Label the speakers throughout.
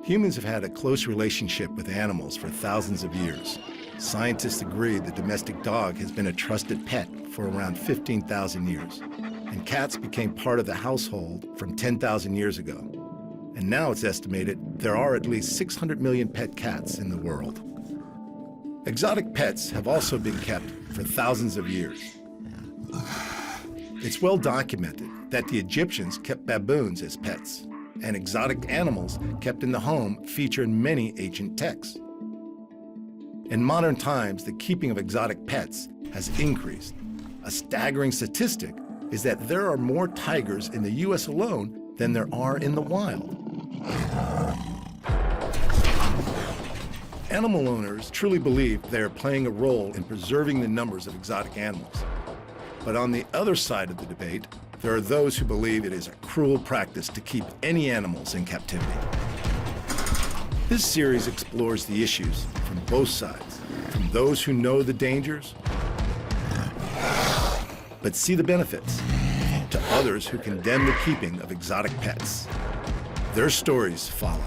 Speaker 1: Humans have had a close relationship with animals for thousands of years. Scientists agree the domestic dog has been a trusted pet for around 15,000 years. And cats became part of the household from 10,000 years ago. And now it's estimated there are at least 600 million pet cats in the world. Exotic pets have also been kept for thousands of years. It's well documented that the Egyptians kept baboons as pets, and exotic animals kept in the home feature in many ancient texts. In modern times, the keeping of exotic pets has increased. A staggering statistic is that there are more tigers in the US alone than there are in the wild. Animal owners truly believe they are playing a role in preserving the numbers of exotic animals. But on the other side of the debate, there are those who believe it is a cruel practice to keep any animals in captivity. This series explores the issues from both sides, from those who know the dangers, but see the benefits, to others who condemn the keeping of exotic pets. Their stories follow.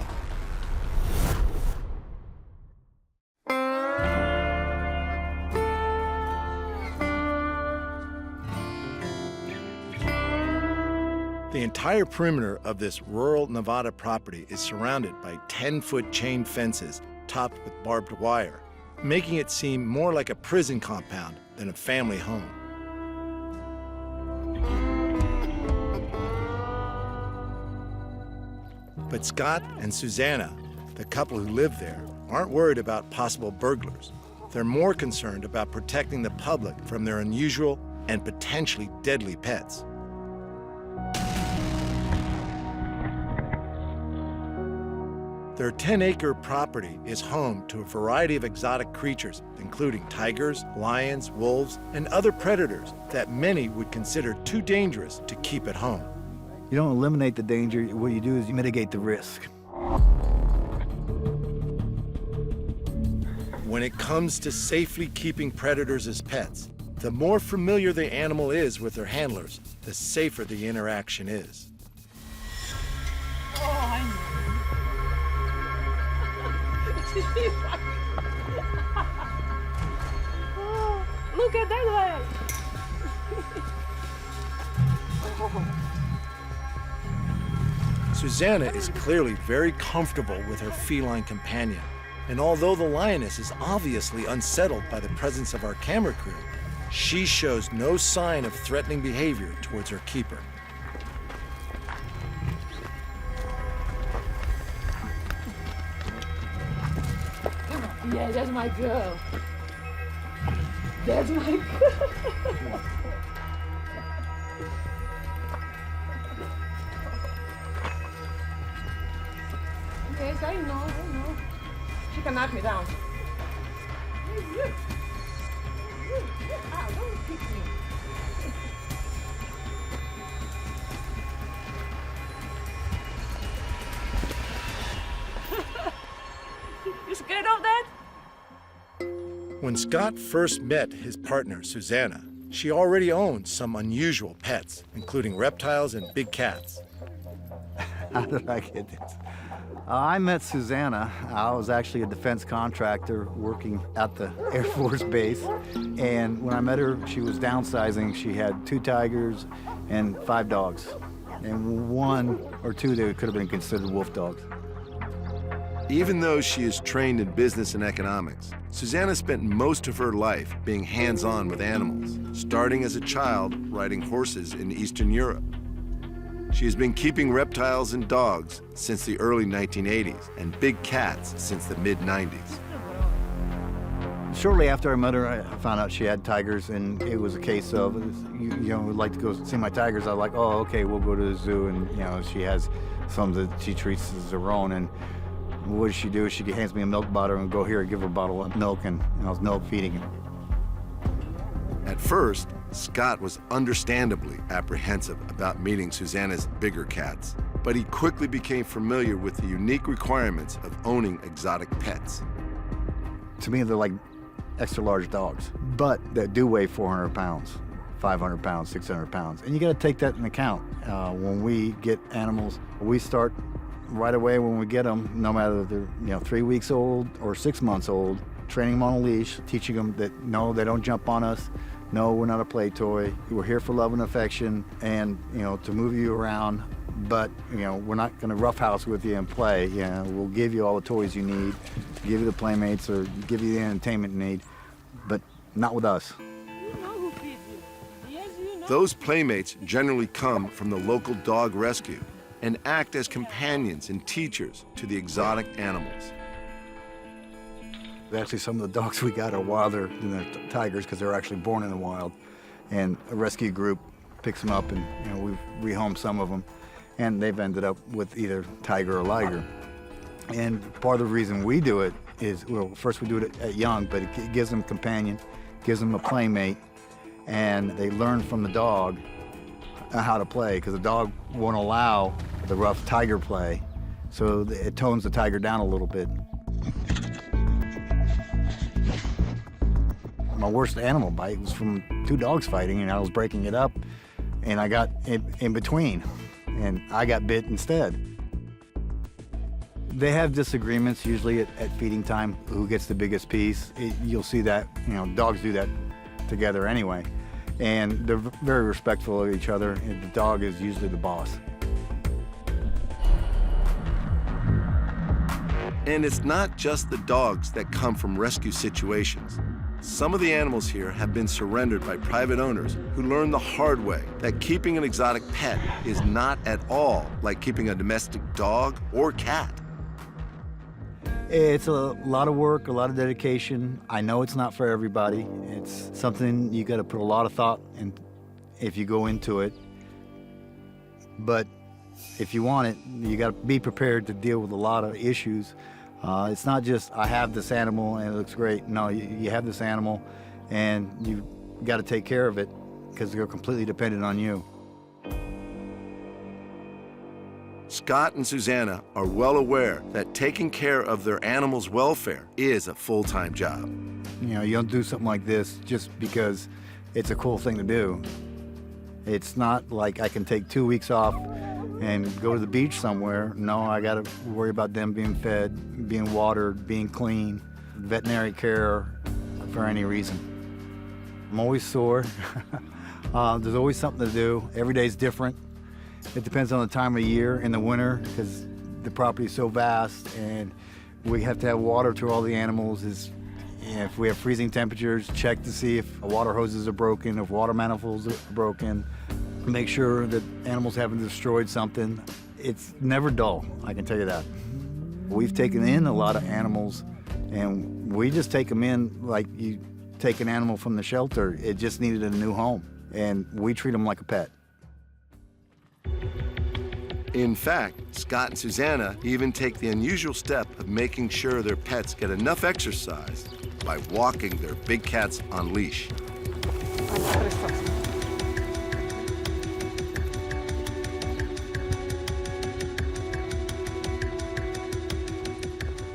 Speaker 1: The entire perimeter of this rural Nevada property is surrounded by 10-foot chain fences topped with barbed wire, making it seem more like a prison compound than a family home. But Scott and Susanna, the couple who live there, aren't worried about possible burglars. They're more concerned about protecting the public from their unusual and potentially deadly pets. Their 10-acre property is home to a variety of exotic creatures, including tigers, lions, wolves, and other predators that many would consider too dangerous to keep at home.
Speaker 2: You don't eliminate the danger. What you do is you mitigate the risk.
Speaker 1: When it comes to safely keeping predators as pets, the more familiar the animal is with their handlers, the safer the interaction is.
Speaker 3: Oh, I know. Oh, look at that way. Oh.
Speaker 1: Susanna is clearly very comfortable with her feline companion, and although the lioness is obviously unsettled by the presence of our camera crew, she shows no sign of threatening behavior towards her keeper.
Speaker 3: Yeah, that's my girl. That's my girl. Yes, I know. She can knock me down. Ah, don't kick me. You scared of that?
Speaker 1: When Scott first met his partner, Susanna, she already owned some unusual pets, including reptiles and big cats.
Speaker 2: How did I get this? I met Susanna. I was actually a defense contractor working at the Air Force Base. And when I met her, she was downsizing. She had 2 tigers and 5 dogs. And 1 or 2 that could have been considered wolf dogs.
Speaker 1: Even though she is trained in business and economics, Susanna spent most of her life being hands-on with animals, starting as a child riding horses in Eastern Europe. She has been keeping reptiles and dogs since the early 1980s and big cats since the mid-90s.
Speaker 2: Shortly after I met her, I found out she had tigers, and it was a case of, you know, would like to go see my tigers. I was like, oh, okay, we'll go to the zoo, and you know, she has some that she treats as her own. And what does she do? She hands me a milk bottle and go here, give her a bottle of milk, and I was milk feeding her.
Speaker 1: At first, Scott was understandably apprehensive about meeting Susanna's bigger cats, but he quickly became familiar with the unique requirements of owning exotic pets.
Speaker 2: To me, they're like extra large dogs, but that do weigh 400 pounds, 500 pounds, 600 pounds. And you got to take that into account. When we get animals, we start right away when we get them, no matter if they're 3 weeks old or 6 months old, training them on a leash, teaching them that no, they don't jump on us. No, we're not a play toy. We're here for love and affection and, to move you around. But, we're not going to roughhouse with you and play. We'll give you all the toys you need, give you the playmates or give you the entertainment you need, but not with us.
Speaker 3: You know who feeds you. Yes, you know.
Speaker 1: Those playmates generally come from the local dog rescue and act as companions and teachers to the exotic animals.
Speaker 2: Actually, some of the dogs we got are wilder than the tigers because they're actually born in the wild. And a rescue group picks them up and, we've rehomed some of them. And they've ended up with either tiger or liger. And part of the reason we do it is, well, first we do it at young, but it gives them a companion, gives them a playmate, and they learn from the dog how to play because the dog won't allow the rough tiger play. So it tones the tiger down a little bit. My worst animal bite was from 2 dogs fighting, and I was breaking it up, and I got in between, and I got bit instead. They have disagreements usually at feeding time, who gets the biggest piece. You'll see that, dogs do that together anyway, and they're very respectful of each other, and the dog is usually the boss.
Speaker 1: And it's not just the dogs that come from rescue situations. Some of the animals here have been surrendered by private owners who learned the hard way that keeping an exotic pet is not at all like keeping a domestic dog or cat.
Speaker 2: It's a lot of work, a lot of dedication. I know it's not for everybody. It's something you got to put a lot of thought in if you go into it. But if you want it, you got to be prepared to deal with a lot of issues. It's not just, I have this animal and it looks great. No, you have this animal and you got to take care of it because they're completely dependent on you.
Speaker 1: Scott and Susanna are well aware that taking care of their animals' welfare is a full-time job.
Speaker 2: You don't do something like this just because it's a cool thing to do. It's not like I can take 2 weeks off and go to the beach somewhere. No, I got to worry about them being fed, being watered, being clean, veterinary care for any reason. I'm always sore. There's always something to do. Every day's different. It depends on the time of year. In the winter, because the property is so vast and we have to have water to all the animals. If we have freezing temperatures, check to see if water hoses are broken, if water manifolds are broken. Make sure that animals haven't destroyed something. It's never dull, I can tell you that. We've taken in a lot of animals, and we just take them in like you take an animal from the shelter. It just needed a new home, and we treat them like a pet.
Speaker 1: In fact, Scott and Susanna even take the unusual step of making sure their pets get enough exercise by walking their big cats on leash.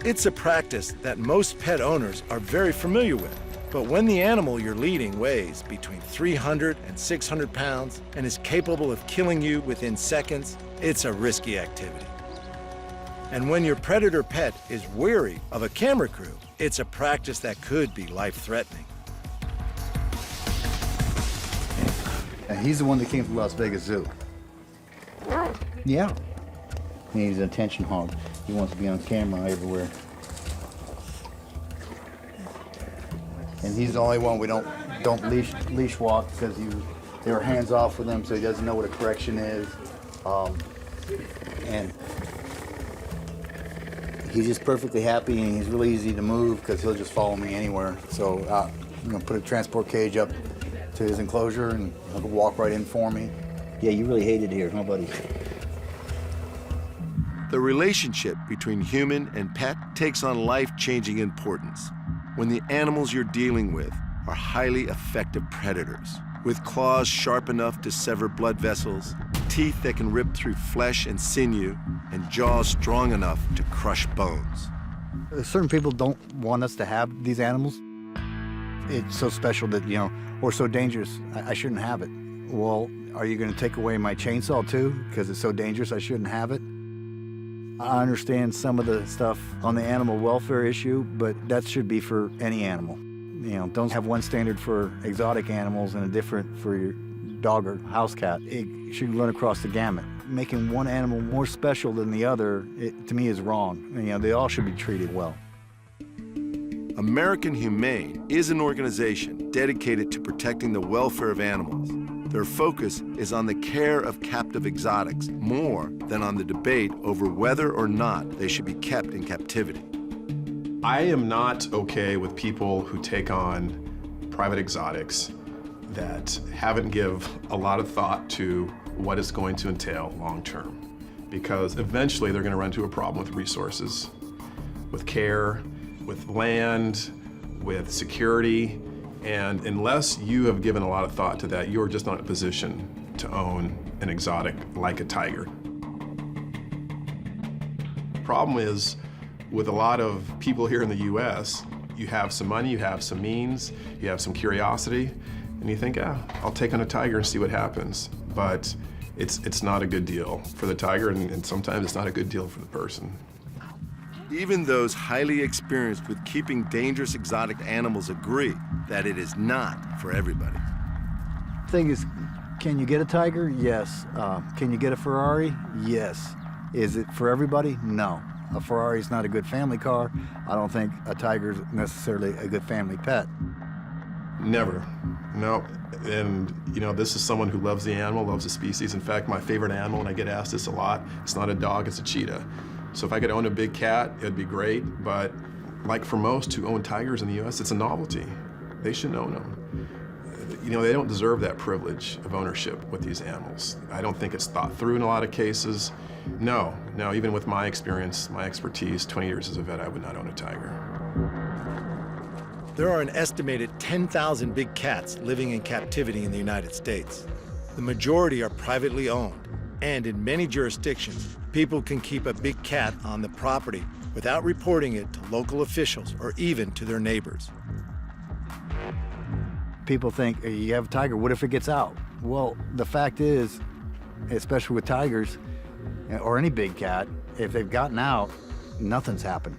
Speaker 1: It's a practice that most pet owners are very familiar with. But when the animal you're leading weighs between 300 and 600 pounds and is capable of killing you within seconds, it's a risky activity. And when your predator pet is weary of a camera crew, it's a practice that could be life-threatening.
Speaker 2: And he's the one that came from Las Vegas Zoo. Yeah. He's an attention hog. He wants to be on camera everywhere. And he's the only one we don't leash walk because they were hands off with him, so he doesn't know what a correction is. And he's just perfectly happy, and he's really easy to move because he'll just follow me anywhere. So I'm gonna put a transport cage up to his enclosure, and he'll walk right in for me. Yeah, you really hate it here, huh, buddy?
Speaker 1: The relationship between human and pet takes on life-changing importance when the animals you're dealing with are highly effective predators, with claws sharp enough to sever blood vessels, teeth that can rip through flesh and sinew, and jaws strong enough to crush bones.
Speaker 2: Certain people don't want us to have these animals. It's so special that, or so dangerous, I shouldn't have it. Well, are you going to take away my chainsaw too? Because it's so dangerous I shouldn't have it? I understand some of the stuff on the animal welfare issue, but that should be for any animal. Don't have one standard for exotic animals and a different for your dog or house cat. It should run across the gamut. Making one animal more special than the other, to me, is wrong. They all should be treated well.
Speaker 1: American Humane is an organization dedicated to protecting the welfare of animals. Their focus is on the care of captive exotics more than on the debate over whether or not they should be kept in captivity.
Speaker 4: I am not okay with people who take on private exotics that haven't give a lot of thought to what it's going to entail long term, because eventually they're going to run into a problem with resources, with care, with land, with security. And unless you have given a lot of thought to that, you're just not in a position to own an exotic like a tiger. The problem is, with a lot of people here in the US, you have some money, you have some means, you have some curiosity, and you think, I'll take on a tiger and see what happens. But it's not a good deal for the tiger, and sometimes it's not a good deal for the person.
Speaker 1: Even those highly experienced with keeping dangerous exotic animals agree that it is not for everybody.
Speaker 2: Thing is, can you get a tiger? Yes. Can you get a Ferrari? Yes. Is it for everybody? No. A Ferrari is not a good family car. I don't think a tiger is necessarily a good family pet.
Speaker 4: Never. No. And, this is someone who loves the animal, loves the species. In fact, my favorite animal, and I get asked this a lot, it's not a dog, it's a cheetah. So if I could own a big cat, it'd be great. But like for most who own tigers in the US, it's a novelty. They shouldn't own them. They don't deserve that privilege of ownership with these animals. I don't think it's thought through in a lot of cases. No, even with my experience, my expertise, 20 years as a vet, I would not own a tiger.
Speaker 1: There are an estimated 10,000 big cats living in captivity in the United States. The majority are privately owned, and in many jurisdictions, people can keep a big cat on the property without reporting it to local officials or even to their neighbors.
Speaker 2: People think, you have a tiger, what if it gets out? Well, the fact is, especially with tigers, or any big cat, if they've gotten out, nothing's happened.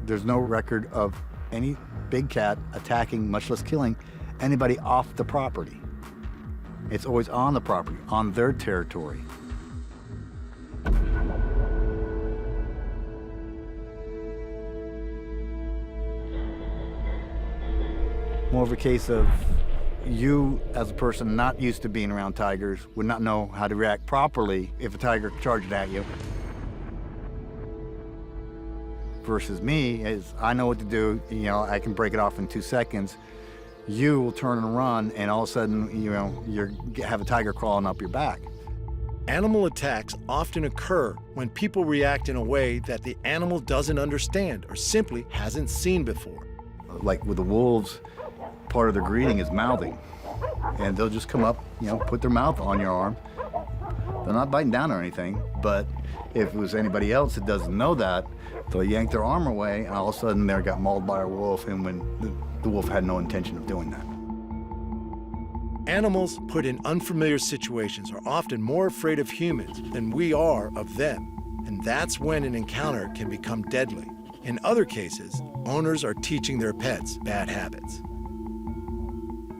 Speaker 2: There's no record of any big cat attacking, much less killing, anybody off the property. It's always on the property, on their territory. More of a case of you, as a person not used to being around tigers, would not know how to react properly if a tiger charged at you. Versus me, is I know what to do, I can break it off in 2 seconds. You will turn and run, and all of a sudden, you have a tiger crawling up your back.
Speaker 1: Animal attacks often occur when people react in a way that the animal doesn't understand or simply hasn't seen before.
Speaker 2: Like with the wolves, part of their greeting is mouthing. And they'll just come up, put their mouth on your arm. They're not biting down or anything, but if it was anybody else that doesn't know that, they'll yank their arm away, and all of a sudden they got mauled by a wolf, and when the wolf had no intention of doing that.
Speaker 1: Animals put in unfamiliar situations are often more afraid of humans than we are of them, and that's when an encounter can become deadly. In other cases, owners are teaching their pets bad habits.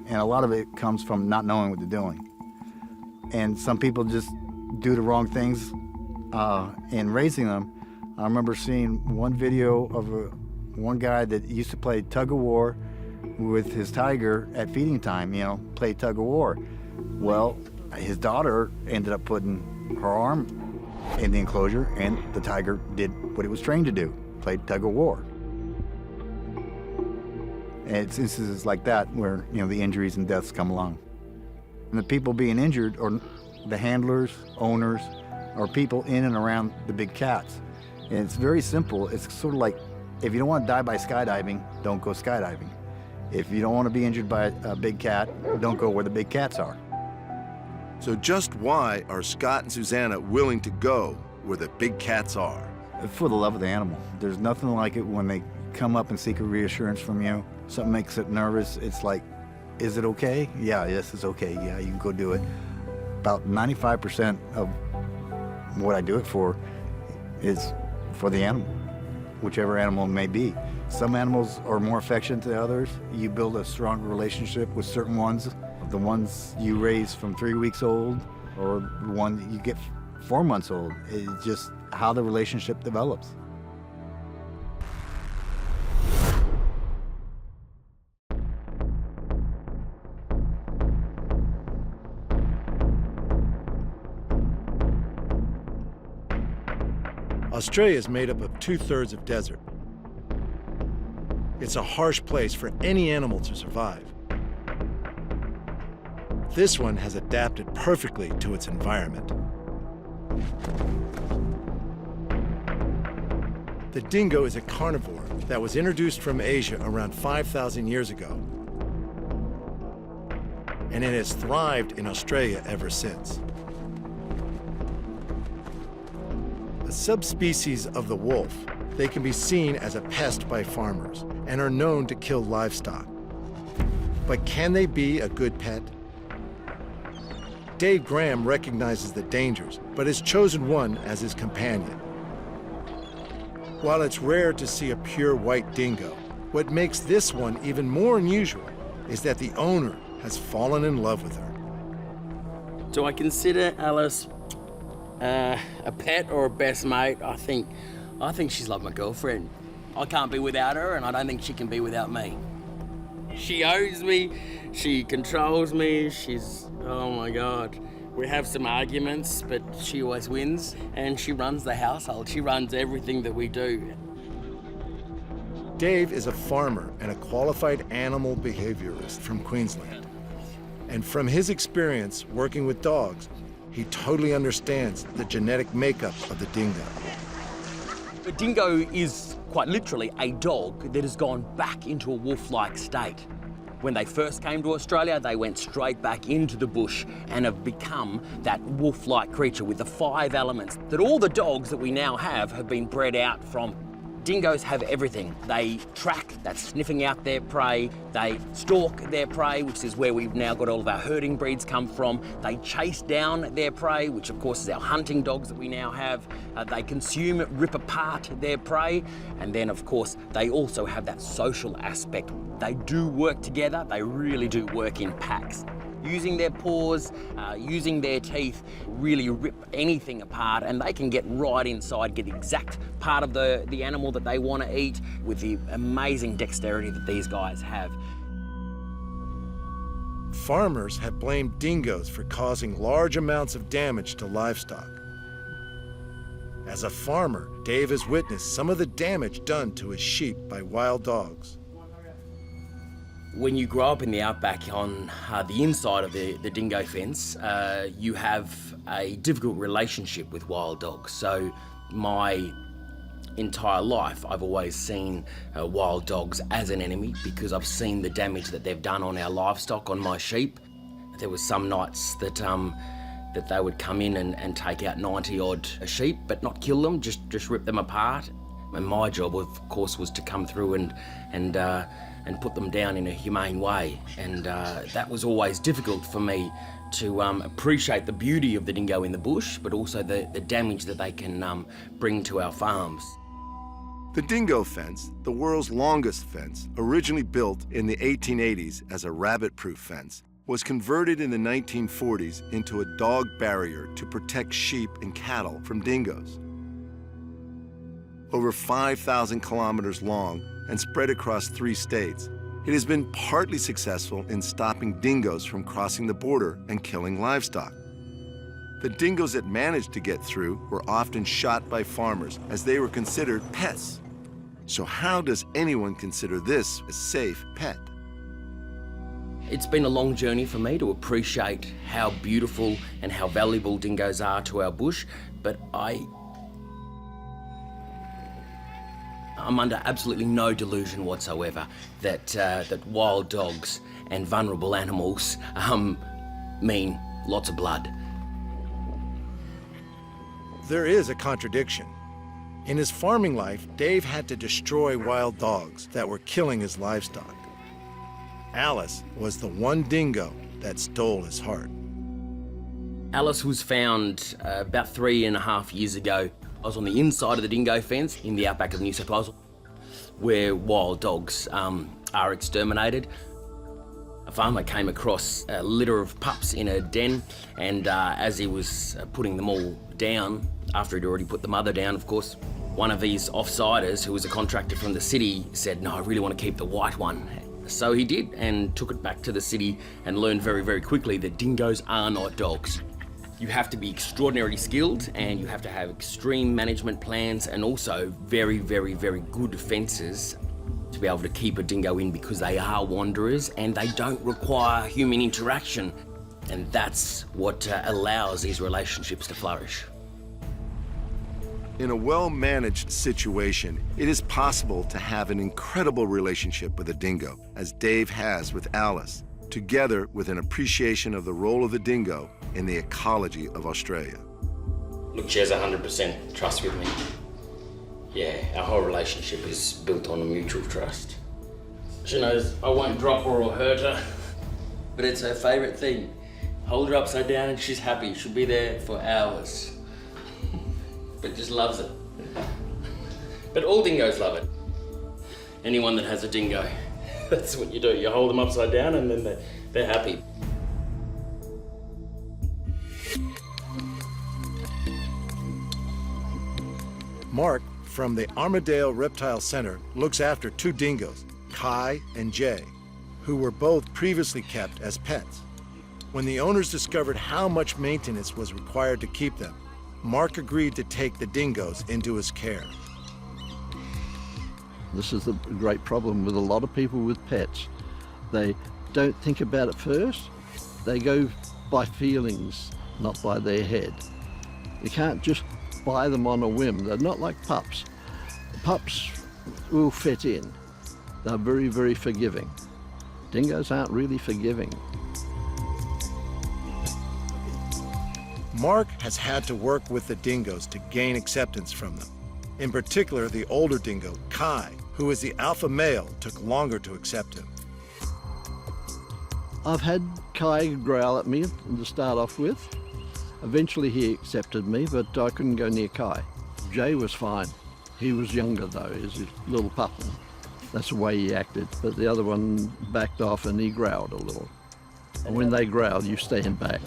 Speaker 2: And a lot of it comes from not knowing what they're doing. And some people just do the wrong things in raising them. I remember seeing one video of one guy that used to play tug of war with his tiger at feeding time, play tug of war. Well, his daughter ended up putting her arm in the enclosure, and the tiger did what it was trained to do, played tug of war. And it's instances like that where, the injuries and deaths come along. And the people being injured are the handlers, owners, or people in and around the big cats. And it's very simple. It's sort of like, if you don't want to die by skydiving, don't go skydiving. If you don't want to be injured by a big cat, don't go where the big cats are.
Speaker 1: So just why are Scott and Susanna willing to go where the big cats are?
Speaker 2: For the love of the animal. There's nothing like it when they come up and seek a reassurance from you. Something makes it nervous. It's like, is it okay? Yeah, yes, it's okay. Yeah, you can go do it. About 95% of what I do it for is for the animal, whichever animal it may be. Some animals are more affectionate to others. You build a stronger relationship with certain ones. The ones you raise from 3 weeks old or the one that you get 4 months old. It's just how the relationship develops.
Speaker 1: Australia is made up of 2/3 of desert. It's a harsh place for any animal to survive. This one has adapted perfectly to its environment. The dingo is a carnivore that was introduced from Asia around 5,000 years ago, and it has thrived in Australia ever since. A subspecies of the wolf, they can be seen as a pest by farmers and are known to kill livestock. But can they be a good pet? Dave Graham recognizes the dangers, but has chosen one as his companion. While it's rare to see a pure white dingo, what makes this one even more unusual is that the owner has fallen in love with her.
Speaker 5: Do I consider Alice a pet or a best mate? I think she's like my girlfriend. I can't be without her, and I don't think she can be without me. She owns me, she controls me, oh my God. We have some arguments, but she always wins, and she runs the household. She runs everything that we do.
Speaker 1: Dave is a farmer and a qualified animal behaviorist from Queensland. And from his experience working with dogs, he totally understands the genetic makeup of the dingo.
Speaker 5: A dingo is quite literally a dog that has gone back into a wolf-like state. When they first came to Australia, they went straight back into the bush and have become that wolf-like creature with the 5 elements that all the dogs that we now have been bred out from. Dingoes have everything. They track, that's sniffing out their prey. They stalk their prey, which is where we've now got all of our herding breeds come from. They chase down their prey, which of course is our hunting dogs that we now have. They consume, rip apart their prey. And then of course, they also have that social aspect. They do work together. They really do work in packs. Using their paws, using their teeth, really rip anything apart, and they can get right inside, get the exact part of the animal that they want to eat with the amazing dexterity that these guys have.
Speaker 1: Farmers have blamed dingoes for causing large amounts of damage to livestock. As a farmer, Dave has witnessed some of the damage done to his sheep by wild dogs.
Speaker 5: When you grow up in the outback on the inside of the dingo fence, you have a difficult relationship with wild dogs. So my entire life, I've always seen wild dogs as an enemy because I've seen the damage that they've done on our livestock, on my sheep. There was some nights that they would come in and take out 90-odd sheep, but not kill them, just rip them apart. And my job, of course, was to come through and put them down in a humane way. And that was always difficult for me to appreciate the beauty of the dingo in the bush, but also the damage that they can bring to our farms.
Speaker 1: The dingo fence, the world's longest fence, originally built in the 1880s as a rabbit-proof fence, was converted in the 1940s into a dog barrier to protect sheep and cattle from dingoes. Over 5,000 kilometers long and spread across 3 states, it has been partly successful in stopping dingoes from crossing the border and killing livestock. The dingoes that managed to get through were often shot by farmers as they were considered pests. So how does anyone consider this a safe pet?
Speaker 5: It's been a long journey for me to appreciate how beautiful and how valuable dingoes are to our bush, but I'm under absolutely no delusion whatsoever that wild dogs and vulnerable animals mean lots of blood.
Speaker 1: There is a contradiction. In his farming life, Dave had to destroy wild dogs that were killing his livestock. Alice was the one dingo that stole his heart.
Speaker 5: Alice was found about 3.5 years ago I was on the inside of the dingo fence in the outback of New South Wales, where wild dogs are exterminated. A farmer came across a litter of pups in a den, and as he was putting them all down, after he'd already put the mother down, of course, one of these offsiders, who was a contractor from the city, said, "No, I really want to keep the white one." So he did, and took it back to the city and learned very, very quickly that dingoes are not dogs. You have to be extraordinarily skilled, and you have to have extreme management plans, and also very, very, very good fences to be able to keep a dingo in, because they are wanderers and they don't require human interaction. And that's what allows these relationships to flourish.
Speaker 1: In a well-managed situation, it is possible to have an incredible relationship with a dingo, as Dave has with Alice, together with an appreciation of the role of the dingo in the ecology of Australia.
Speaker 5: Look, she has 100% trust with me. Yeah, our whole relationship is built on a mutual trust. She knows I won't drop her or hurt her, but it's her favourite thing. Hold her upside down and she's happy. She'll be there for hours. But just loves it. But all dingoes love it. Anyone that has a dingo, that's what you do. You hold them upside down and then they're happy.
Speaker 1: Mark from the Armadale Reptile Center looks after two dingoes, Kai and Jay, who were both previously kept as pets. When the owners discovered how much maintenance was required to keep them, Mark agreed to take the dingoes into his care.
Speaker 6: This is a great problem with a lot of people with pets. They don't think about it first. They go by feelings, not by their head. You can't just buy them on a whim. They're not like pups. Pups will fit in. They're very, very forgiving. Dingoes aren't really forgiving.
Speaker 1: Mark has had to work with the dingoes to gain acceptance from them. In particular, the older dingo, Kai, who is the alpha male, took longer to accept him.
Speaker 6: I've had Kai growl at me to start off with. Eventually he accepted me, but I couldn't go near Kai. Jay was fine. He was younger though, he's a little pup. That's the way he acted. But the other one backed off and he growled a little. And when they growl, you stand back.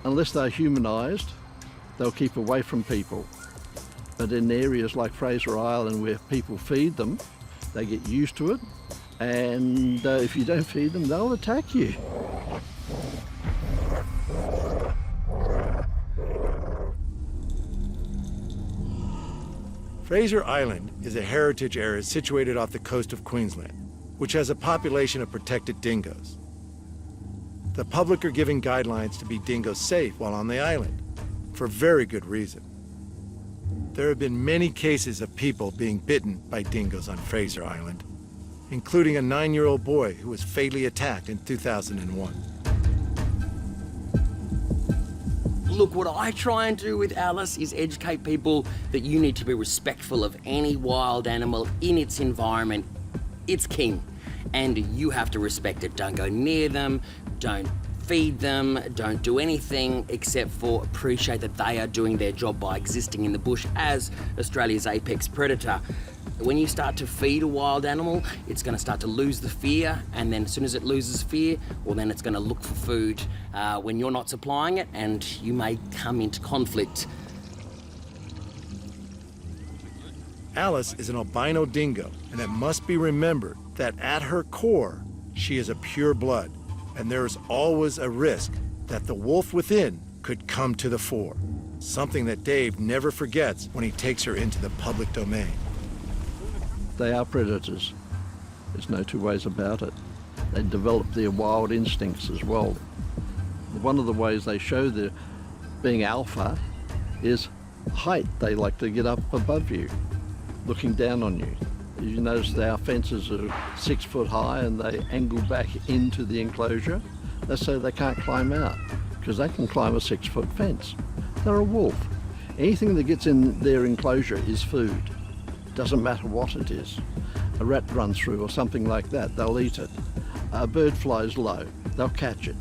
Speaker 6: Unless they're humanised, they'll keep away from people. But in areas like Fraser Island where people feed them, they get used to it. And if you don't feed them, they'll attack you.
Speaker 1: Fraser Island is a heritage area situated off the coast of Queensland, which has a population of protected dingoes. The public are giving guidelines to be dingo safe while on the island, for very good reason. There have been many cases of people being bitten by dingoes on Fraser Island, including a 9-year-old boy who was fatally attacked in 2001.
Speaker 5: Look, what I try and do with Alice is educate people that you need to be respectful of any wild animal in its environment. It's king, and you have to respect it. Don't go near them, don't feed them, don't do anything except for appreciate that they are doing their job by existing in the bush as Australia's apex predator. When you start to feed a wild animal, it's going to start to lose the fear, and then as soon as it loses fear, well, then it's going to look for food when you're not supplying it, and you may come into conflict.
Speaker 1: Alice is an albino dingo, and it must be remembered that at her core, she is a pure blood, and there is always a risk that the wolf within could come to the fore, something that Dave never forgets when he takes her into the public domain.
Speaker 6: They are predators. There's no two ways about it. They develop their wild instincts as well. One of the ways they show they're being alpha is height. They like to get up above you, looking down on you. You notice our fences are 6 foot high and they angle back into the enclosure. That's so they can't climb out, because they can climb a 6-foot fence. They're a wolf. Anything that gets in their enclosure is food. Doesn't matter what it is. A rat runs through or something like that, they'll eat it. A bird flies low, they'll catch it.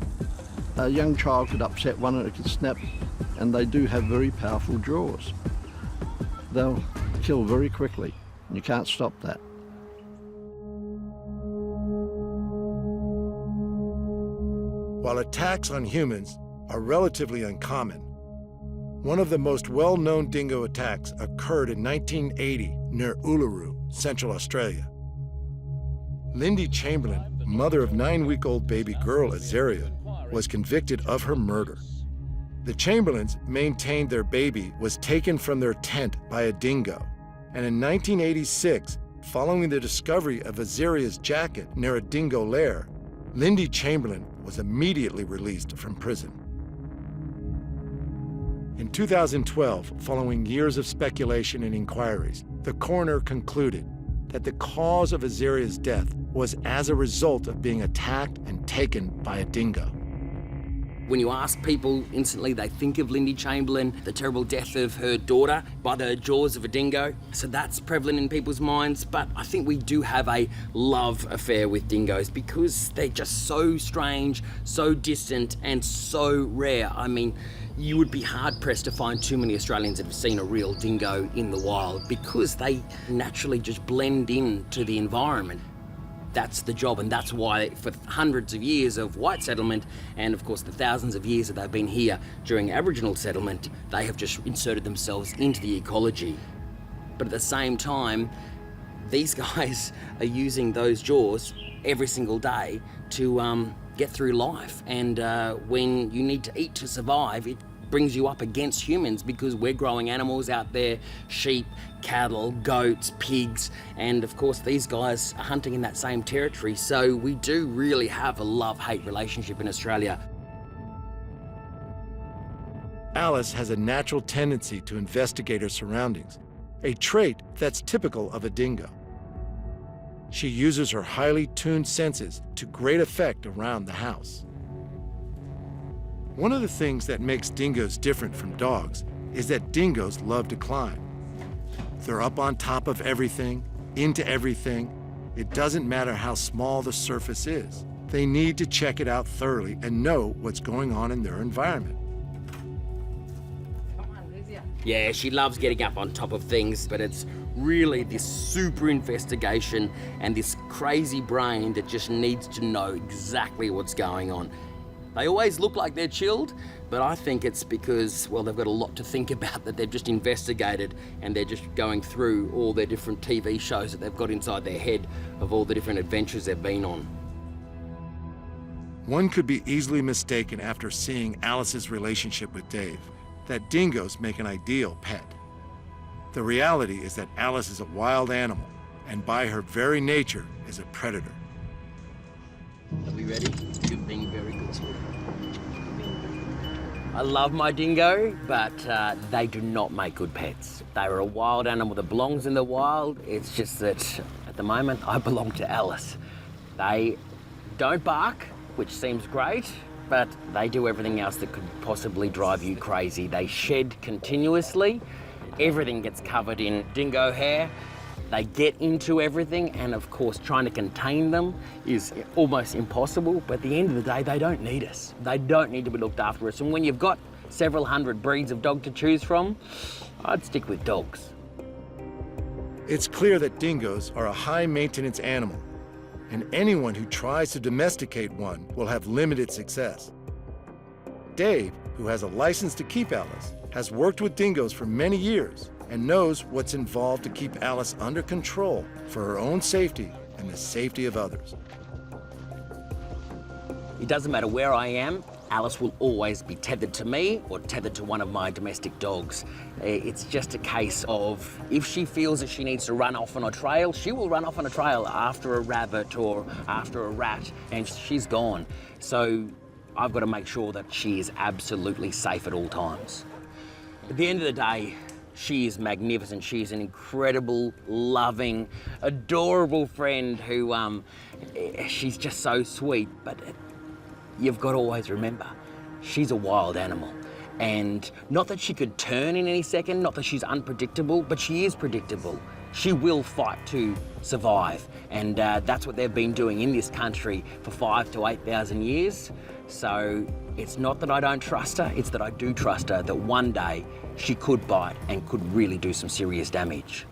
Speaker 6: A young child could upset one and it could snap, and they do have very powerful jaws. They'll kill very quickly, and you can't stop that.
Speaker 1: While attacks on humans are relatively uncommon, one of the most well-known dingo attacks occurred in 1980 near Uluru, Central Australia. Lindy Chamberlain, mother of 9-week-old baby girl Azaria, was convicted of her murder. The Chamberlains maintained their baby was taken from their tent by a dingo, and in 1986, following the discovery of Azaria's jacket near a dingo lair, Lindy Chamberlain was immediately released from prison. In 2012, following years of speculation and inquiries, the coroner concluded that the cause of Azaria's death was as a result of being attacked and taken by a dingo.
Speaker 5: When you ask people, instantly they think of Lindy Chamberlain, the terrible death of her daughter by the jaws of a dingo. So that's prevalent in people's minds, but I think we do have a love affair with dingoes because they're just so strange, so distant, and so rare. I mean, you would be hard-pressed to find too many Australians that have seen a real dingo in the wild because they naturally just blend into the environment. That's the job, and that's why for hundreds of years of white settlement, and of course the thousands of years that they've been here during Aboriginal settlement, they have just inserted themselves into the ecology. But at the same time, these guys are using those jaws every single day to get through life. And when you need to eat to survive, it brings you up against humans because we're growing animals out there, sheep, cattle, goats, pigs, and of course these guys are hunting in that same territory. So we do really have a love-hate relationship in Australia.
Speaker 1: Alice has a natural tendency to investigate her surroundings, a trait that's typical of a dingo. She uses her highly tuned senses to great effect around the house. One of the things that makes dingoes different from dogs is that dingoes love to climb. They're up on top of everything, into everything. It doesn't matter how small the surface is. They need to check it out thoroughly and know what's going on in their environment.
Speaker 5: Yeah, she loves getting up on top of things, but it's really this super investigation and this crazy brain that just needs to know exactly what's going on. They always look like they're chilled, but I think it's because, well, they've got a lot to think about that they've just investigated and they're just going through all their different TV shows that they've got inside their head of all the different adventures they've been on.
Speaker 1: One could be easily mistaken after seeing Alice's relationship with Dave, that dingoes make an ideal pet. The reality is that Alice is a wild animal, and by her very nature is a predator.
Speaker 5: Are we ready? You're being very good sport. I love my dingo, but they do not make good pets. They are a wild animal that belongs in the wild. It's just that at the moment I belong to Alice. They don't bark, which seems great, but they do everything else that could possibly drive you crazy. They shed continuously. Everything gets covered in dingo hair. They get into everything, and of course trying to contain them is almost impossible, but at the end of the day, they don't need us. They don't need to be looked after us, and when you've got several hundred breeds of dog to choose from, I'd stick with dogs.
Speaker 1: It's clear that dingoes are a high-maintenance animal, and anyone who tries to domesticate one will have limited success. Dave, who has a license to keep Alice, has worked with dingoes for many years and knows what's involved to keep Alice under control for her own safety and the safety of others.
Speaker 5: It doesn't matter where I am, Alice will always be tethered to me or tethered to one of my domestic dogs. It's just a case of if she feels that she needs to run off on a trail, she will run off on a trail after a rabbit or after a rat, and she's gone. So I've got to make sure that she is absolutely safe at all times. At the end of the day, she is magnificent. She is an incredible, loving, adorable friend who, she's just so sweet. But you've got to always remember, she's a wild animal. And not that she could turn in any second, not that she's unpredictable, but she is predictable. She will fight to survive. And that's what they've been doing in this country for 5,000 to 8,000 years. So it's not that I don't trust her, it's that I do trust her that one day she could bite and could really do some serious damage.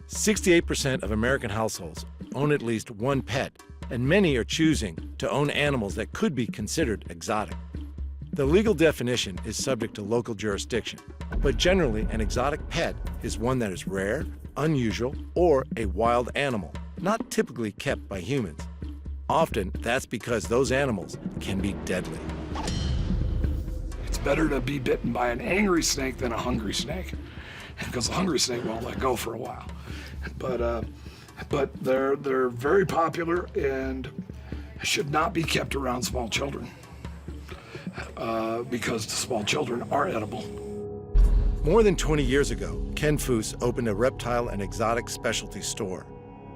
Speaker 1: 68% of American households own at least one pet, and many are choosing to own animals that could be considered exotic. The legal definition is subject to local jurisdiction, but generally an exotic pet is one that is rare, unusual, or a wild animal, not typically kept by humans. Often, that's because those animals can be deadly.
Speaker 7: It's better to be bitten by an angry snake than a hungry snake, because a hungry snake won't let go for a while. But they're very popular and should not be kept around small children, because the small children are edible.
Speaker 1: More than 20 years ago, Ken Foose opened a reptile and exotic specialty store.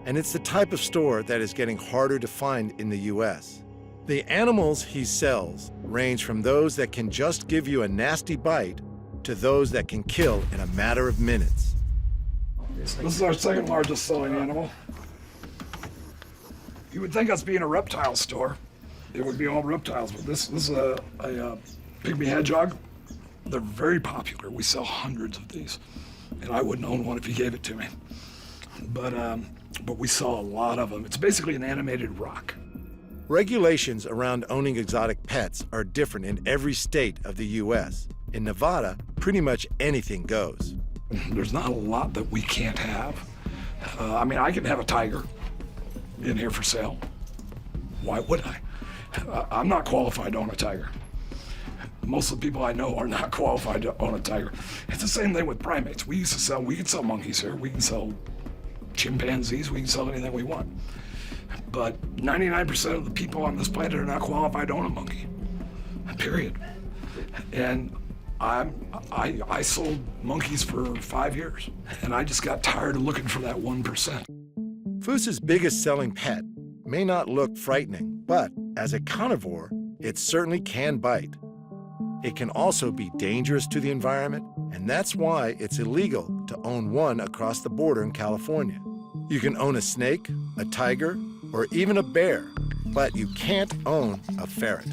Speaker 1: And it's the type of store that is getting harder to find in the U.S. The animals he sells range from those that can just give you a nasty bite to those that can kill in a matter of minutes.
Speaker 7: This is our second largest selling animal. You would think us being a reptile store, it would be all reptiles, but this is a pygmy hedgehog. They're very popular. We sell hundreds of these, and I wouldn't own one if you gave it to me. But we sell a lot of them. It's basically an animated rock.
Speaker 1: Regulations around owning exotic pets are different in every state of the U.S. In Nevada, pretty much anything goes.
Speaker 7: There's not a lot that we can't have. I mean, I can have a tiger in here for sale. Why would I? I'm not qualified to own a tiger. Most of the people I know are not qualified to own a tiger. It's the same thing with primates. We can sell monkeys here. We can sell chimpanzees. We can sell anything we want. But 99% of the people on this planet are not qualified to own a monkey, period. And I sold monkeys for 5 years, and I just got tired of looking for that 1%.
Speaker 1: Foose's biggest selling pet may not look frightening, but as a carnivore, it certainly can bite. It can also be dangerous to the environment, and that's why it's illegal to own one across the border in California. You can own a snake, a tiger, or even a bear, but you can't own a ferret.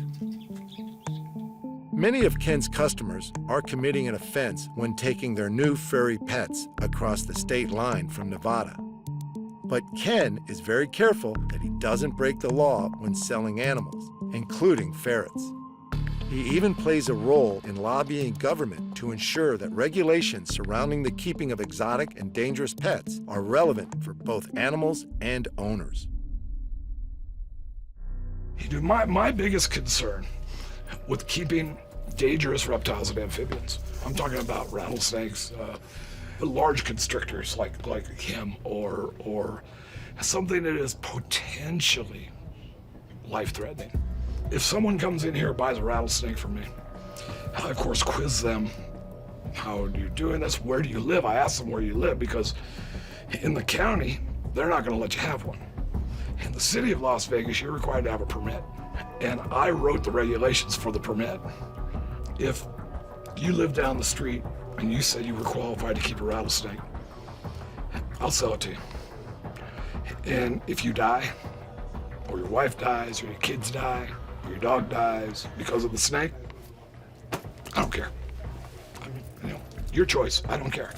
Speaker 1: Many of Ken's customers are committing an offense when taking their new furry pets across the state line from Nevada. But Ken is very careful that he doesn't break the law when selling animals, including ferrets. He even plays a role in lobbying government to ensure that regulations surrounding the keeping of exotic and dangerous pets are relevant for both animals and owners.
Speaker 7: My biggest concern with keeping dangerous reptiles and amphibians, I'm talking about rattlesnakes, large constrictors like him, or something that is potentially life-threatening. If someone comes in here and buys a rattlesnake from me, I of course quiz them. How are you doing this? Where do you live? I ask them where you live, because in the county, they're not gonna let you have one. In the city of Las Vegas, you're required to have a permit. And I wrote the regulations for the permit. If you live down the street and you said you were qualified to keep a rattlesnake, I'll sell it to you. And if you die, or your wife dies, or your kids die, or your dog dies because of the snake, I don't care. I mean, your choice, I don't care.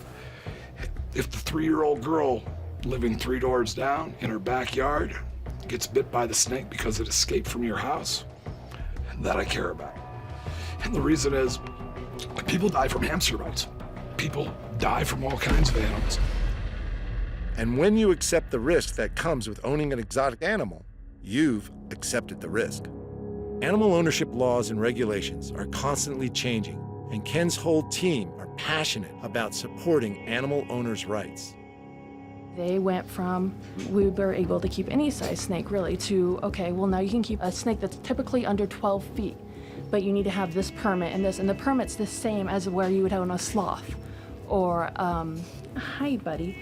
Speaker 7: If the 3-year-old girl living 3 doors down in her backyard gets bit by the snake because it escaped from your house, that I care about. And the reason is, people die from hamster bites. People die from all kinds of animals.
Speaker 1: And when you accept the risk that comes with owning an exotic animal, you've accepted the risk. Animal ownership laws and regulations are constantly changing, and Ken's whole team are passionate about supporting animal owners' rights.
Speaker 8: They went from, we were able to keep any size snake really, to, okay, well now you can keep a snake that's typically under 12 feet, but you need to have this permit and this, and the permit's the same as where you would own a sloth, or, hi buddy,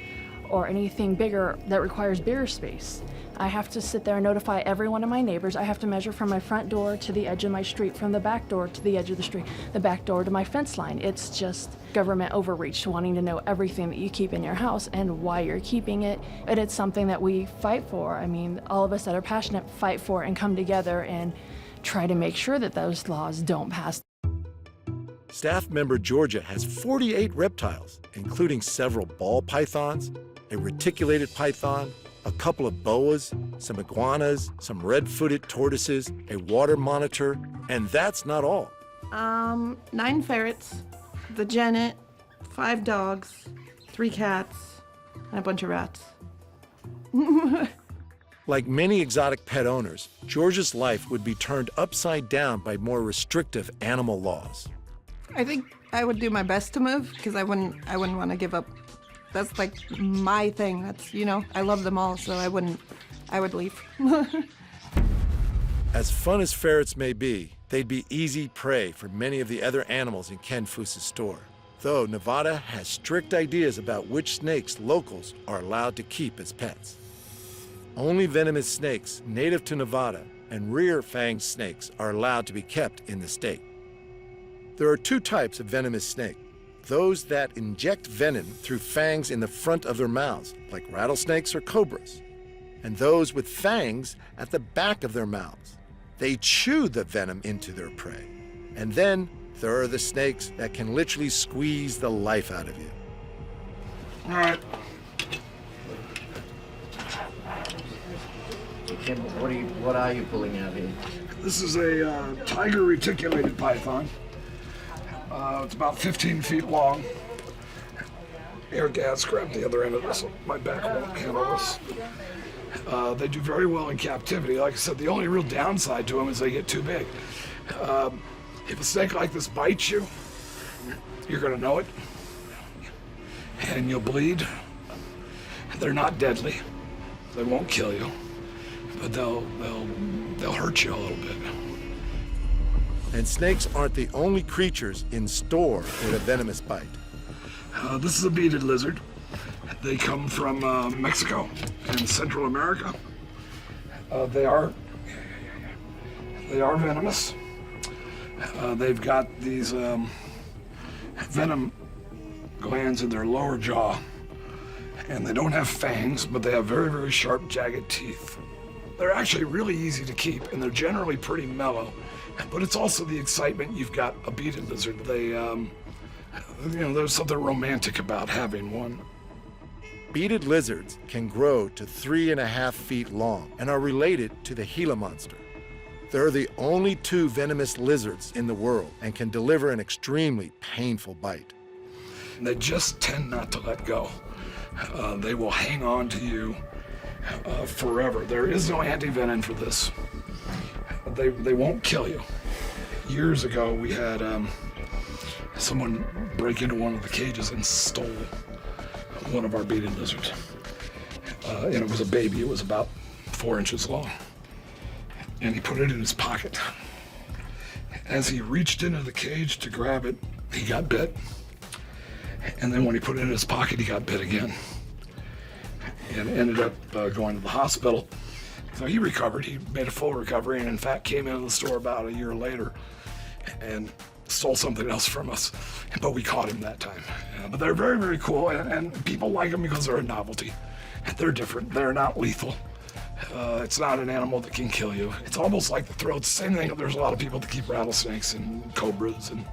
Speaker 8: or anything bigger that requires bigger space. I have to sit there and notify every one of my neighbors. I have to measure from my front door to the edge of my street, from the back door to the edge of the street, the back door to my fence line. It's just government overreach, wanting to know everything that you keep in your house and why you're keeping it. And it's something that we fight for. I mean, all of us that are passionate fight for it and come together and try to make sure that those laws don't pass.
Speaker 1: Staff member Georgia has 48 reptiles, including several ball pythons, a reticulated python, a couple of boas, some iguanas, some red-footed tortoises, a water monitor, and that's not all.
Speaker 9: 9 ferrets, the genet, 5 dogs, 3 cats, and a bunch of rats.
Speaker 1: Like many exotic pet owners, Georgia's life would be turned upside down by more restrictive animal laws.
Speaker 9: I think I would do my best to move because I wouldn't want to give up. That's like my thing. That's, you know, I love them all, so I would leave.
Speaker 1: As fun as ferrets may be, they'd be easy prey for many of the other animals in Ken Foos's store. Though Nevada has strict ideas about which snakes locals are allowed to keep as pets. Only venomous snakes native to Nevada and rear-fanged snakes are allowed to be kept in the state. There are 2 types of venomous snake. Those that inject venom through fangs in the front of their mouths, like rattlesnakes or cobras, and those with fangs at the back of their mouths. They chew the venom into their prey. And then there are the snakes that can literally squeeze the life out of you.
Speaker 7: All right.
Speaker 6: What are you pulling out here?
Speaker 7: This is a tiger reticulated python. It's about 15 feet long. Air gas grabbed the other end of this. My back won't handle this. They do very well in captivity. Like I said, the only real downside to them is they get too big. If a snake like this bites you, you're gonna know it, and you'll bleed. They're not deadly. They won't kill you, but they'll hurt you a little bit.
Speaker 1: And snakes aren't the only creatures in store with a venomous bite.
Speaker 7: This is a beaded lizard. They come from Mexico and Central America. They are venomous. They've got these venom glands in their lower jaw, and they don't have fangs, but they have very, very sharp, jagged teeth. They're actually really easy to keep, and they're generally pretty mellow. But it's also the excitement. You've got a beaded lizard. They, there's something romantic about having one.
Speaker 1: Beaded lizards can grow to 3.5 feet long and are related to the Gila monster. They're the only 2 venomous lizards in the world and can deliver an extremely painful bite.
Speaker 7: They just tend not to let go. They will hang on to you forever. There is no anti-venom for this. They won't kill you. Years ago, we had someone break into one of the cages and stole one of our beaded lizards. And it was a baby. It was about 4 inches long. And he put it in his pocket. As he reached into the cage to grab it, he got bit. And then when he put it in his pocket, he got bit again. And ended up going to the hospital. So he recovered. He made a full recovery, and in fact came into the store about a year later and stole something else from us. But we caught him that time. But they're very, very cool, and people like them because they're a novelty. They're different. They're not lethal. It's not an animal that can kill you. It's almost like the thrill. It's the same thing. There's a lot of people that keep rattlesnakes and cobras and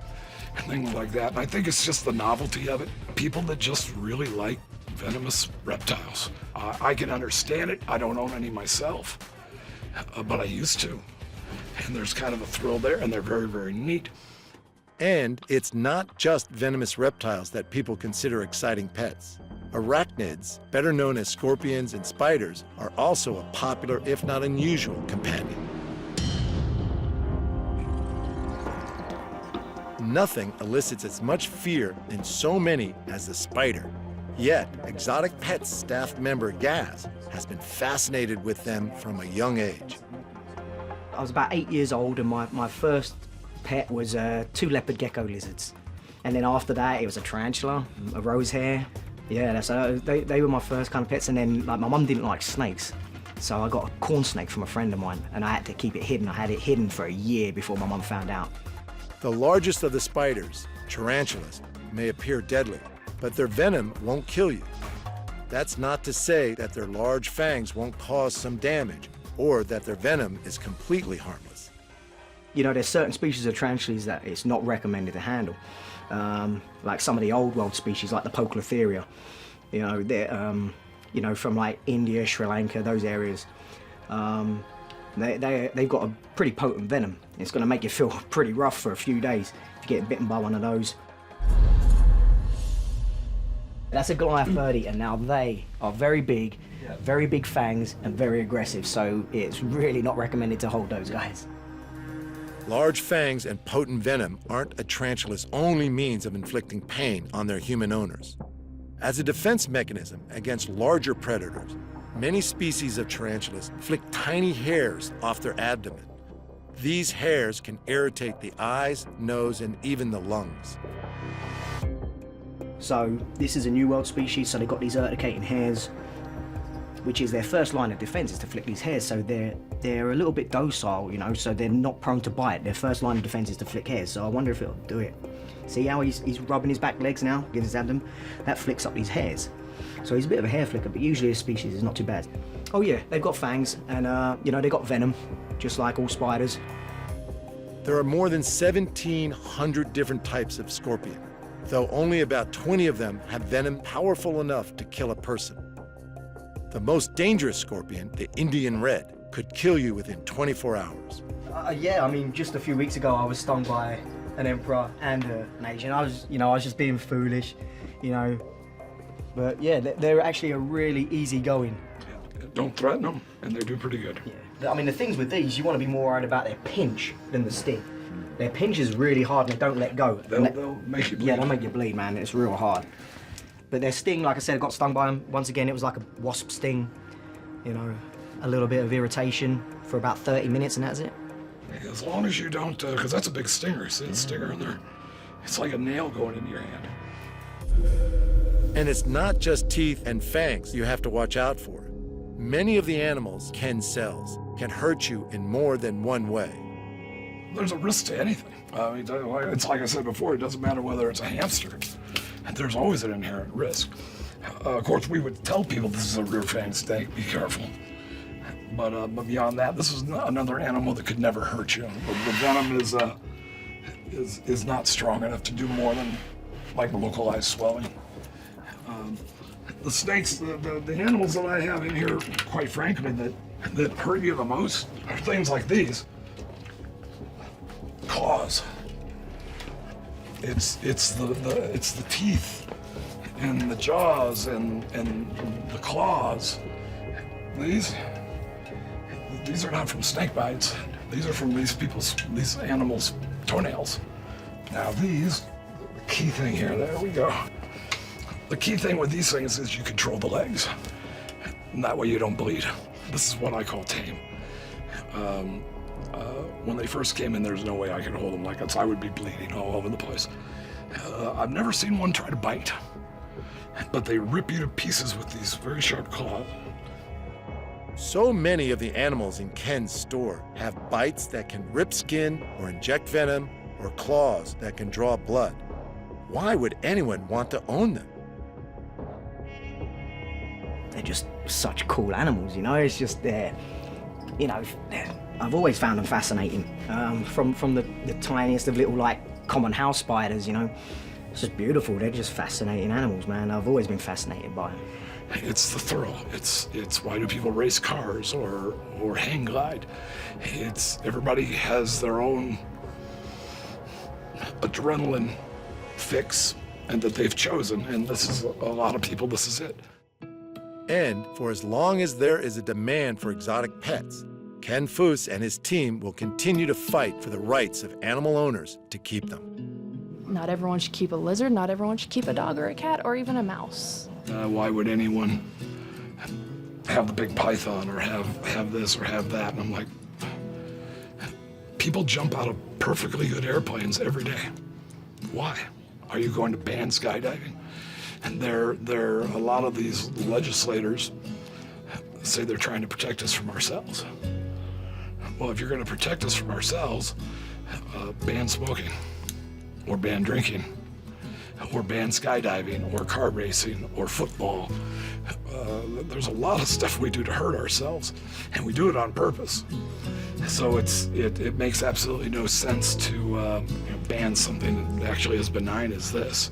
Speaker 7: things like that. And I think it's just the novelty of it. People that just really like venomous reptiles. I can understand it. I don't own any myself, but I used to. And there's kind of a thrill there, and they're very, very neat.
Speaker 1: And it's not just venomous reptiles that people consider exciting pets. Arachnids, better known as scorpions and spiders, are also a popular, if not unusual, companion. Nothing elicits as much fear in so many as the spider. Yet, Exotic Pets staff member Gaz has been fascinated with them from a young age.
Speaker 10: I was about 8 years old, and my first pet was 2 leopard gecko lizards. And then after that, it was a tarantula, a rose hare, Yeah, they were my first kind of pets, and then like my mum didn't like snakes, so I got a corn snake from a friend of mine, and I had to keep it hidden. I had it hidden for a year before my mum found out.
Speaker 1: The largest of the spiders, tarantulas, may appear deadly, but their venom won't kill you. That's not to say that their large fangs won't cause some damage, or that their venom is completely harmless.
Speaker 10: You know, there's certain species of tarantulas that it's not recommended to handle. Like some of the old world species, like the Poecilotheria. You know, they're, you know, from like India, Sri Lanka, those areas. They've got a pretty potent venom. It's going to make you feel pretty rough for a few days if you get bitten by one of those. That's a Goliath bird eater. Now they are very big fangs, and very aggressive, so it's really not recommended to hold those guys.
Speaker 1: Large fangs and potent venom aren't a tarantula's only means of inflicting pain on their human owners. As a defense mechanism against larger predators, many species of tarantulas flick tiny hairs off their abdomen. These hairs can irritate the eyes, nose, and even the lungs.
Speaker 10: So this is a New World species, so they've got these urticating hairs, which is their first line of defense, is to flick these hairs. So they're a little bit docile, you know, so they're not prone to bite. Their first line of defense is to flick hairs, so I wonder if it'll do it. See how he's rubbing his back legs now against his abdomen? That flicks up these hairs. So he's a bit of a hair flicker, but usually his species is not too bad. Oh yeah, they've got fangs, and you know, they've got venom, just like all spiders.
Speaker 1: There are more than 1,700 different types of scorpion, though only about 20 of them have venom powerful enough to kill a person. The most dangerous scorpion, the Indian red, could kill you within 24 hours.
Speaker 10: Yeah, I mean, just a few weeks ago I was stung by an emperor and an Asian. I was just being foolish, you know. But yeah, they're actually a really easygoing.
Speaker 7: Don't threaten them, and they do pretty good.
Speaker 10: Yeah. I mean, the things with these, you want to be more worried about their pinch than the sting. Their pinch is really hard, and they don't let go.
Speaker 7: They'll make you bleed.
Speaker 10: Yeah, they'll make you bleed, man. It's real hard. But their sting, like I said, I got stung by them. Once again, it was like a wasp sting. You know, a little bit of irritation for about 30 minutes, and that's it.
Speaker 7: As long as you don't, because that's a big stinger. See the stinger in there? It's like a nail going into your hand.
Speaker 1: And it's not just teeth and fangs you have to watch out for. Many of the animals Ken sells can hurt you in more than one way.
Speaker 7: There's a risk to anything. I mean, it's like I said before, it doesn't matter whether it's a hamster. And there's always an inherent risk. Of course, we would tell people this is a rear fang snake, be careful. But beyond that, this is another animal that could never hurt you. The venom is not strong enough to do more than like localized swelling. The snakes, the animals that I have in here, quite frankly, that hurt you the most are things like these. Claws. It's the teeth and the jaws and the claws. These are not from snake bites. These are from these animals' toenails. Now these, the key thing here, there we go. The key thing with these things is you control the legs. And that way you don't bleed. This is what I call tame. When they first came in, there's no way I could hold them like that, so I would be bleeding all over the place. I've never seen one try to bite, but they rip you to pieces with these very sharp claws.
Speaker 1: So many of the animals in Ken's store have bites that can rip skin or inject venom, or claws that can draw blood. Why would anyone want to own them?
Speaker 10: They're just such cool animals, you know. It's just you know, I've always found them fascinating. From the tiniest of little, like, common house spiders, you know. It's just beautiful. They're just fascinating animals, man. I've always been fascinated by them.
Speaker 7: It's the thrill. It's why do people race cars or hang glide? Everybody has their own adrenaline fix and that they've chosen, and this is a lot of people, this is it.
Speaker 1: And for as long as there is a demand for exotic pets, Ken Foose and his team will continue to fight for the rights of animal owners to keep them.
Speaker 8: Not everyone should keep a lizard, not everyone should keep a dog or a cat or even a mouse.
Speaker 7: Why would anyone have the big python or have this or have that? And I'm like, people jump out of perfectly good airplanes every day. Why? Are you going to ban skydiving? And a lot of these legislators say they're trying to protect us from ourselves. Well, if you're going to protect us from ourselves, ban smoking, or ban drinking, or ban skydiving, or car racing, or football. There's a lot of stuff we do to hurt ourselves, and we do it on purpose. So it makes absolutely no sense to ban something actually as benign as this.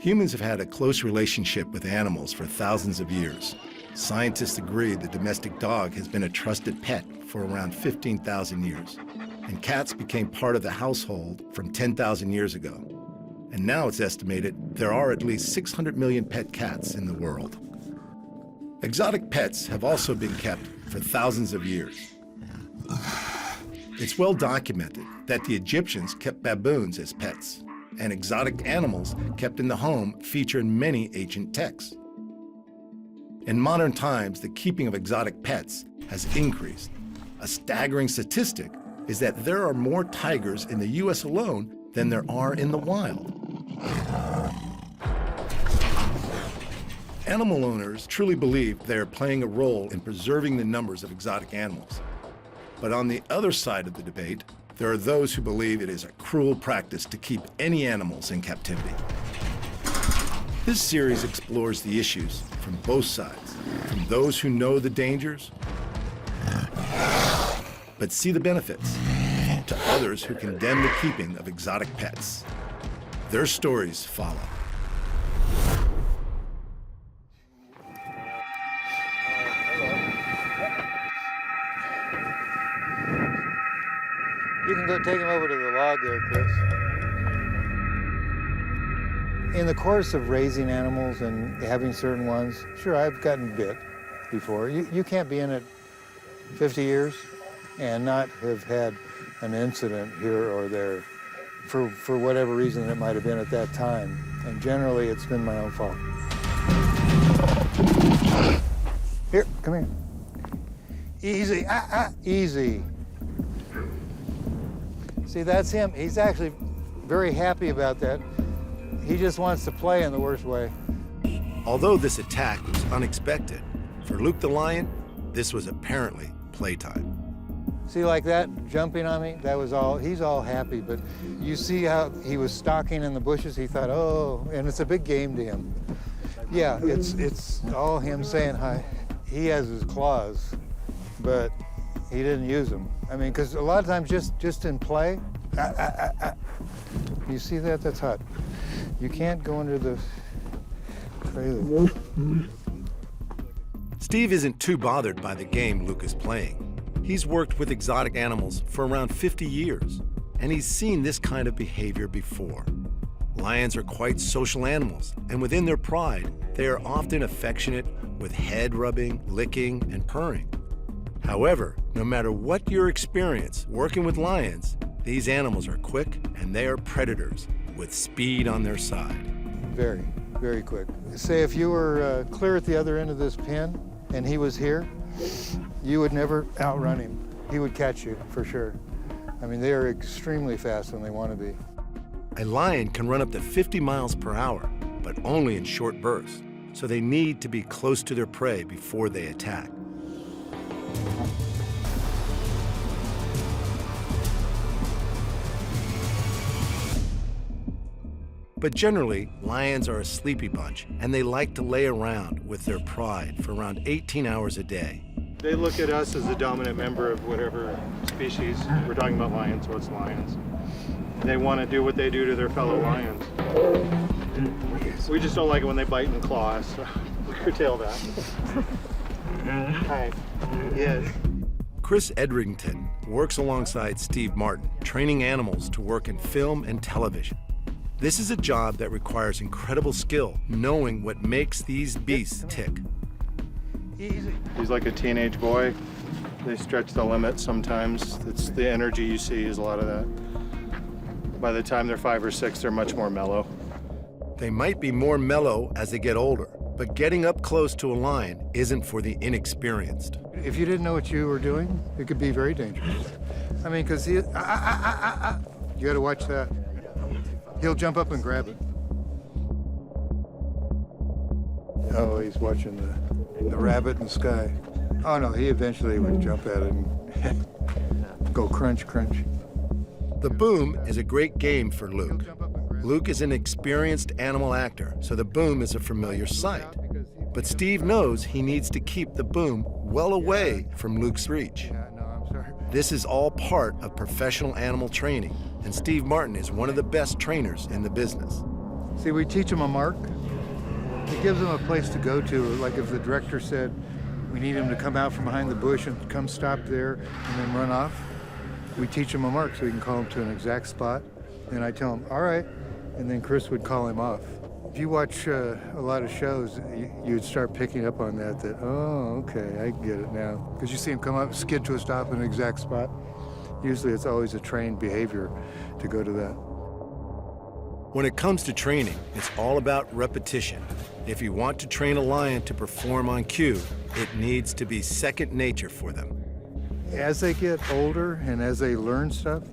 Speaker 1: Humans have had a close relationship with animals for thousands of years. Scientists agree the domestic dog has been a trusted pet for around 15,000 years. And cats became part of the household from 10,000 years ago. And now it's estimated there are at least 600 million pet cats in the world. Exotic pets have also been kept for thousands of years. It's well documented that the Egyptians kept baboons as pets, and exotic animals kept in the home feature in many ancient texts. In modern times, the keeping of exotic pets has increased. A staggering statistic is that there are more tigers in the US alone than there are in the wild. Animal owners truly believe they are playing a role in preserving the numbers of exotic animals. But on the other side of the debate, there are those who believe it is a cruel practice to keep any animals in captivity. This series explores the issues from both sides, from those who know the dangers, but see the benefits, to others who condemn the keeping of exotic pets. Their stories follow.
Speaker 11: You can go take him over to the log there, Chris. In the course of raising animals and having certain ones, sure, I've gotten bit before. You can't be in it 50 years and not have had an incident here or there for whatever reason it might have been at that time. And generally, it's been my own fault. Here, come here. Easy, easy. See, that's him. He's actually very happy about that. He just wants to play in the worst way.
Speaker 1: Although this attack was unexpected, for Luke the lion, this was apparently playtime.
Speaker 11: See, like that, jumping on me, that was all, he's all happy, but you see how he was stalking in the bushes, he thought, oh, and it's a big game to him. Yeah, it's all him saying hi. He has his claws, but he didn't use them. I mean, because a lot of times just in play, you see that? That's hot. You can't go under the trailer.
Speaker 1: Steve isn't too bothered by the game Luke is playing. He's worked with exotic animals for around 50 years, and he's seen this kind of behavior before. Lions are quite social animals, and within their pride, they are often affectionate with head rubbing, licking, and purring. However, no matter what your experience working with lions, these animals are quick and they are predators with speed on their side.
Speaker 11: Very, very quick. Say if you were clear at the other end of this pen and he was here, you would never outrun him. He would catch you for sure. I mean, they are extremely fast when they want to be.
Speaker 1: A lion can run up to 50 miles per hour, but only in short bursts, so they need to be close to their prey before they attack. But generally, lions are a sleepy bunch, and they like to lay around with their pride for around 18 hours a day.
Speaker 11: They look at us as the dominant member of whatever species. We're talking about lions, so it's lions. They want to do what they do to their fellow lions. We just don't like it when they bite and claw us, so we curtail that. Hi. Yes.
Speaker 1: Chris Edrington works alongside Steve Martin, training animals to work in film and television. This is a job that requires incredible skill, knowing what makes these beasts tick.
Speaker 11: He's like a teenage boy. They stretch the limit sometimes. It's the energy you see is a lot of that. By the time they're 5 or 6, they're much more mellow.
Speaker 1: They might be more mellow as they get older, but getting up close to a lion isn't for the inexperienced.
Speaker 11: If you didn't know what you were doing, it could be very dangerous. I mean, because you got to watch that. He'll jump up and grab it. Oh, he's watching the rabbit in the sky. Oh no, he eventually would jump at it and go crunch, crunch.
Speaker 1: The boom is a great game for Luke. Luke is an experienced animal actor, so the boom is a familiar sight. But Steve knows he needs to keep the boom well away from Luke's reach. This is all part of professional animal training, and Steve Martin is one of the best trainers in the business.
Speaker 11: See, we teach them a mark. It gives them a place to go to. Like if the director said, we need him to come out from behind the bush and come stop there and then run off, we teach him a mark so we can call him to an exact spot. And I tell him, all right, and then Chris would call him off. If you watch a lot of shows, you'd start picking up on that, oh, okay, I get it now. Because you see him come up, skid to a stop in an exact spot. Usually it's always a trained behavior to go to that.
Speaker 1: When it comes to training, it's all about repetition. If you want to train a lion to perform on cue, it needs to be second nature for them.
Speaker 11: As they get older and as they learn stuff,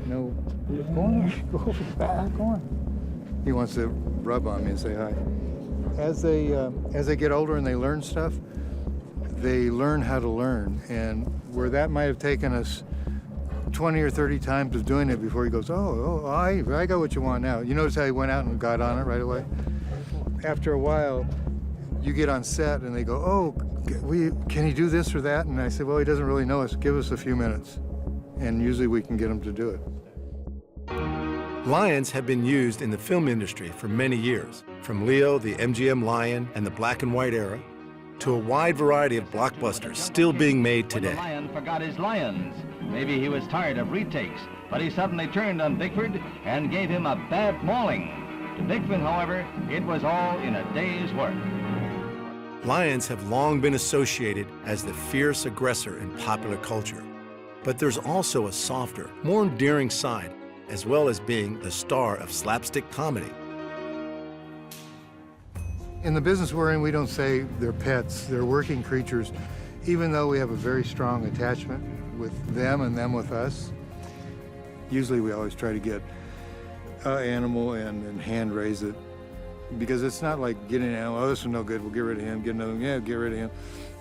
Speaker 11: no, go on. He wants to rub on me and say hi. As they get older and they learn stuff, they learn how to learn. And where that might have taken us 20 or 30 times of doing it before he goes, I got what you want now. You notice how he went out and got on it right away? After a while, you get on set and they go, can he do this or that? And I said, well, he doesn't really know us. Give us a few minutes. And usually we can get him to do it.
Speaker 1: Lions have been used in the film industry for many years, from Leo, the MGM lion, and the black and white era, to a wide variety of blockbusters still being made today.
Speaker 12: The lion forgot his lions. Maybe he was tired of retakes, but he suddenly turned on Bigford and gave him a bad mauling. To Bigford, however, it was all in a day's work.
Speaker 1: Lions have long been associated as the fierce aggressor in popular culture. But there's also a softer, more endearing side, as well as being the star of slapstick comedy.
Speaker 11: In the business we're in, we don't say they're pets, they're working creatures, even though we have a very strong attachment with them and them with us. Usually we always try to get an animal and hand raise it, because it's not like getting an animal, this is no good, we'll get rid of him, get another one, yeah, get rid of him.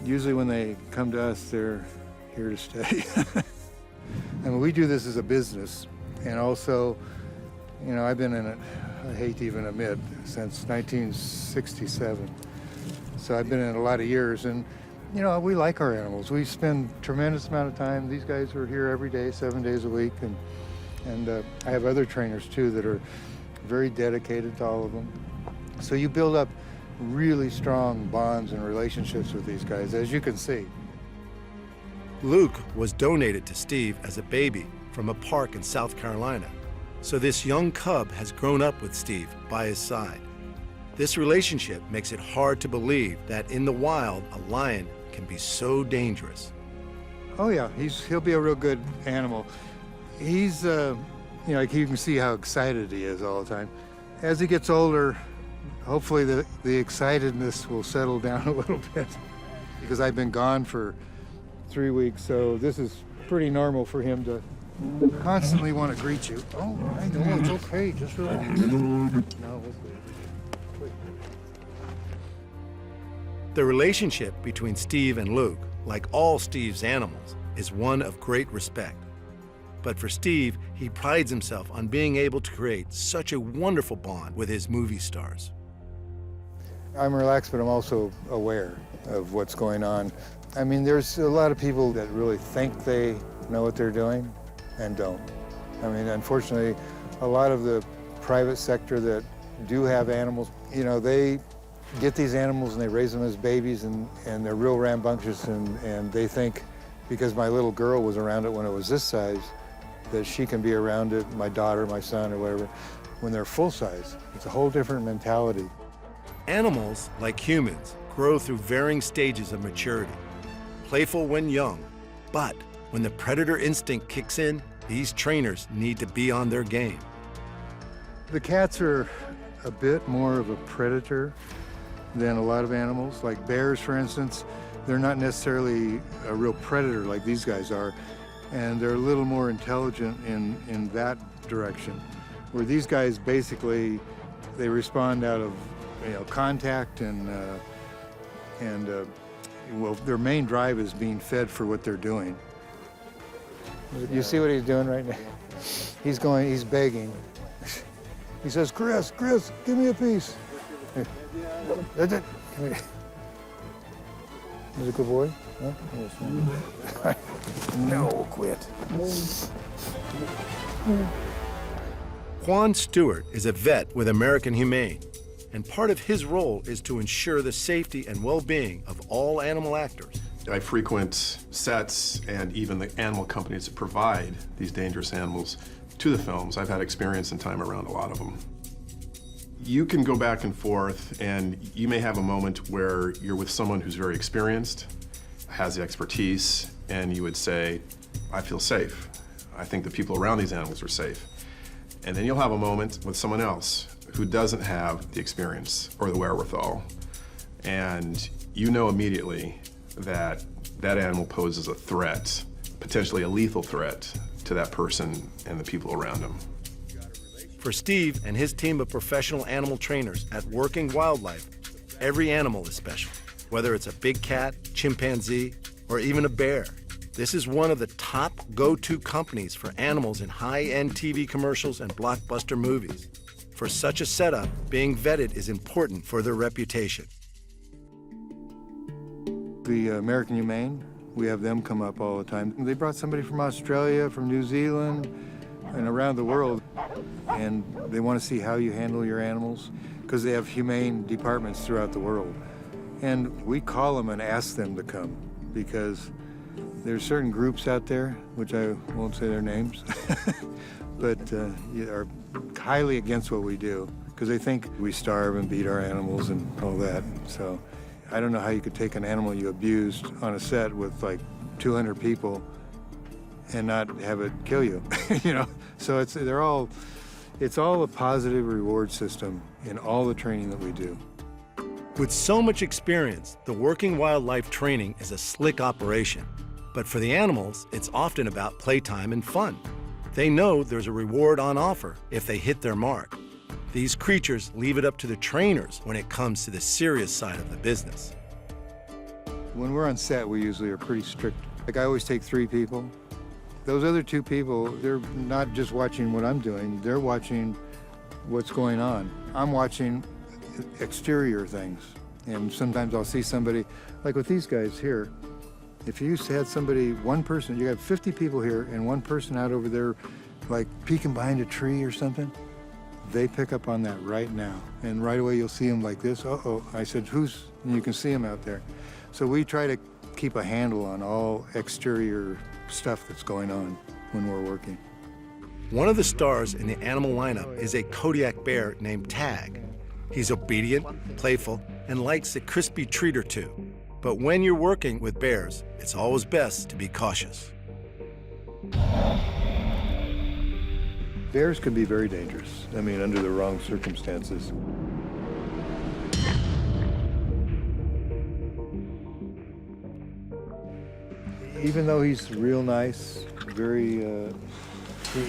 Speaker 11: Usually when they come to us, they're here to stay. I mean, we do this as a business, and also, you know, I've been in it, I hate to even admit, since 1967. So I've been in it a lot of years, and you know, we like our animals. We spend a tremendous amount of time. These guys are here every day, 7 days a week, and I have other trainers too that are very dedicated to all of them. So you build up really strong bonds and relationships with these guys, as you can see.
Speaker 1: Luke was donated to Steve as a baby from a park in South Carolina. So this young cub has grown up with Steve by his side. This relationship makes it hard to believe that in the wild, a lion can be so dangerous.
Speaker 11: Oh yeah, he'll be a real good animal. He's, you know, like you can see how excited he is all the time. As he gets older, hopefully the excitedness will settle down a little bit, because I've been gone for 3 weeks, so this is pretty normal for him to constantly want to greet you. Oh, I know, it's okay, just relax. No,
Speaker 1: The relationship between Steve and Luke, like all Steve's animals, is one of great respect. But for Steve, he prides himself on being able to create such a wonderful bond with his movie stars.
Speaker 11: I'm relaxed, but I'm also aware of what's going on. I mean, there's a lot of people that really think they know what they're doing and don't. I mean, unfortunately, a lot of the private sector that do have animals, you know, they get these animals and they raise them as babies and they're real rambunctious and they think because my little girl was around it when it was this size, that she can be around it, my daughter, my son, or whatever, when they're full size. It's a whole different mentality.
Speaker 1: Animals, like humans, grow through varying stages of maturity. Playful when young, but when the predator instinct kicks in, these trainers need to be on their game.
Speaker 11: The cats are a bit more of a predator than a lot of animals. Like bears, for instance, they're not necessarily a real predator like these guys are, and they're a little more intelligent in that direction. Where these guys basically, they respond out of contact and well, their main drive is being fed for what they're doing. You see what he's doing right now? He's begging. He says, Chris, give me a piece. That's it. Is it a good boy? Huh? No, quit.
Speaker 1: Juan Stewart is a vet with American Humane, and part of his role is to ensure the safety and well-being of all animal actors.
Speaker 4: I frequent sets and even the animal companies that provide these dangerous animals to the films. I've had experience and time around a lot of them. You can go back and forth, and you may have a moment where you're with someone who's very experienced, has the expertise, and you would say, I feel safe. I think the people around these animals are safe. And then you'll have a moment with someone else who doesn't have the experience or the wherewithal. And you know immediately that that animal poses a threat, potentially a lethal threat, to that person and the people around him.
Speaker 1: For Steve and his team of professional animal trainers at Working Wildlife, every animal is special, whether it's a big cat, chimpanzee, or even a bear. This is one of the top go-to companies for animals in high-end TV commercials and blockbuster movies. For such a setup, being vetted is important for their reputation.
Speaker 11: The American Humane, we have them come up all the time. They brought somebody from Australia, from New Zealand, and around the world, and they want to see how you handle your animals because they have humane departments throughout the world. And we call them and ask them to come because there's certain groups out there, which I won't say their names, but are highly against what we do because they think we starve and beat our animals and all that. So I don't know how you could take an animal you abused on a set with like 200 people and not have it kill you, So it's all a positive reward system in all the training that we do.
Speaker 1: With so much experience, the Working Wildlife training is a slick operation. But for the animals, it's often about playtime and fun. They know there's a reward on offer if they hit their mark. These creatures leave it up to the trainers when it comes to the serious side of the business.
Speaker 11: When we're on set, we usually are pretty strict. Like I always take 3 people. Those other 2 people, they're not just watching what I'm doing, they're watching what's going on. I'm watching exterior things. And sometimes I'll see somebody, like with these guys here, if you used to have somebody, one person, you got 50 people here and one person out over there like peeking behind a tree or something, they pick up on that right now. And right away you'll see them like this, uh-oh. I said, who's, and you can see them out there. So we try to keep a handle on all exterior stuff that's going on when we're working.
Speaker 1: One of the stars in the animal lineup is a Kodiak bear named Tag. He's obedient, playful, and likes a crispy treat or two. But when you're working with bears, it's always best to be cautious.
Speaker 11: Bears can be very dangerous. I mean, under the wrong circumstances. Even though he's real nice,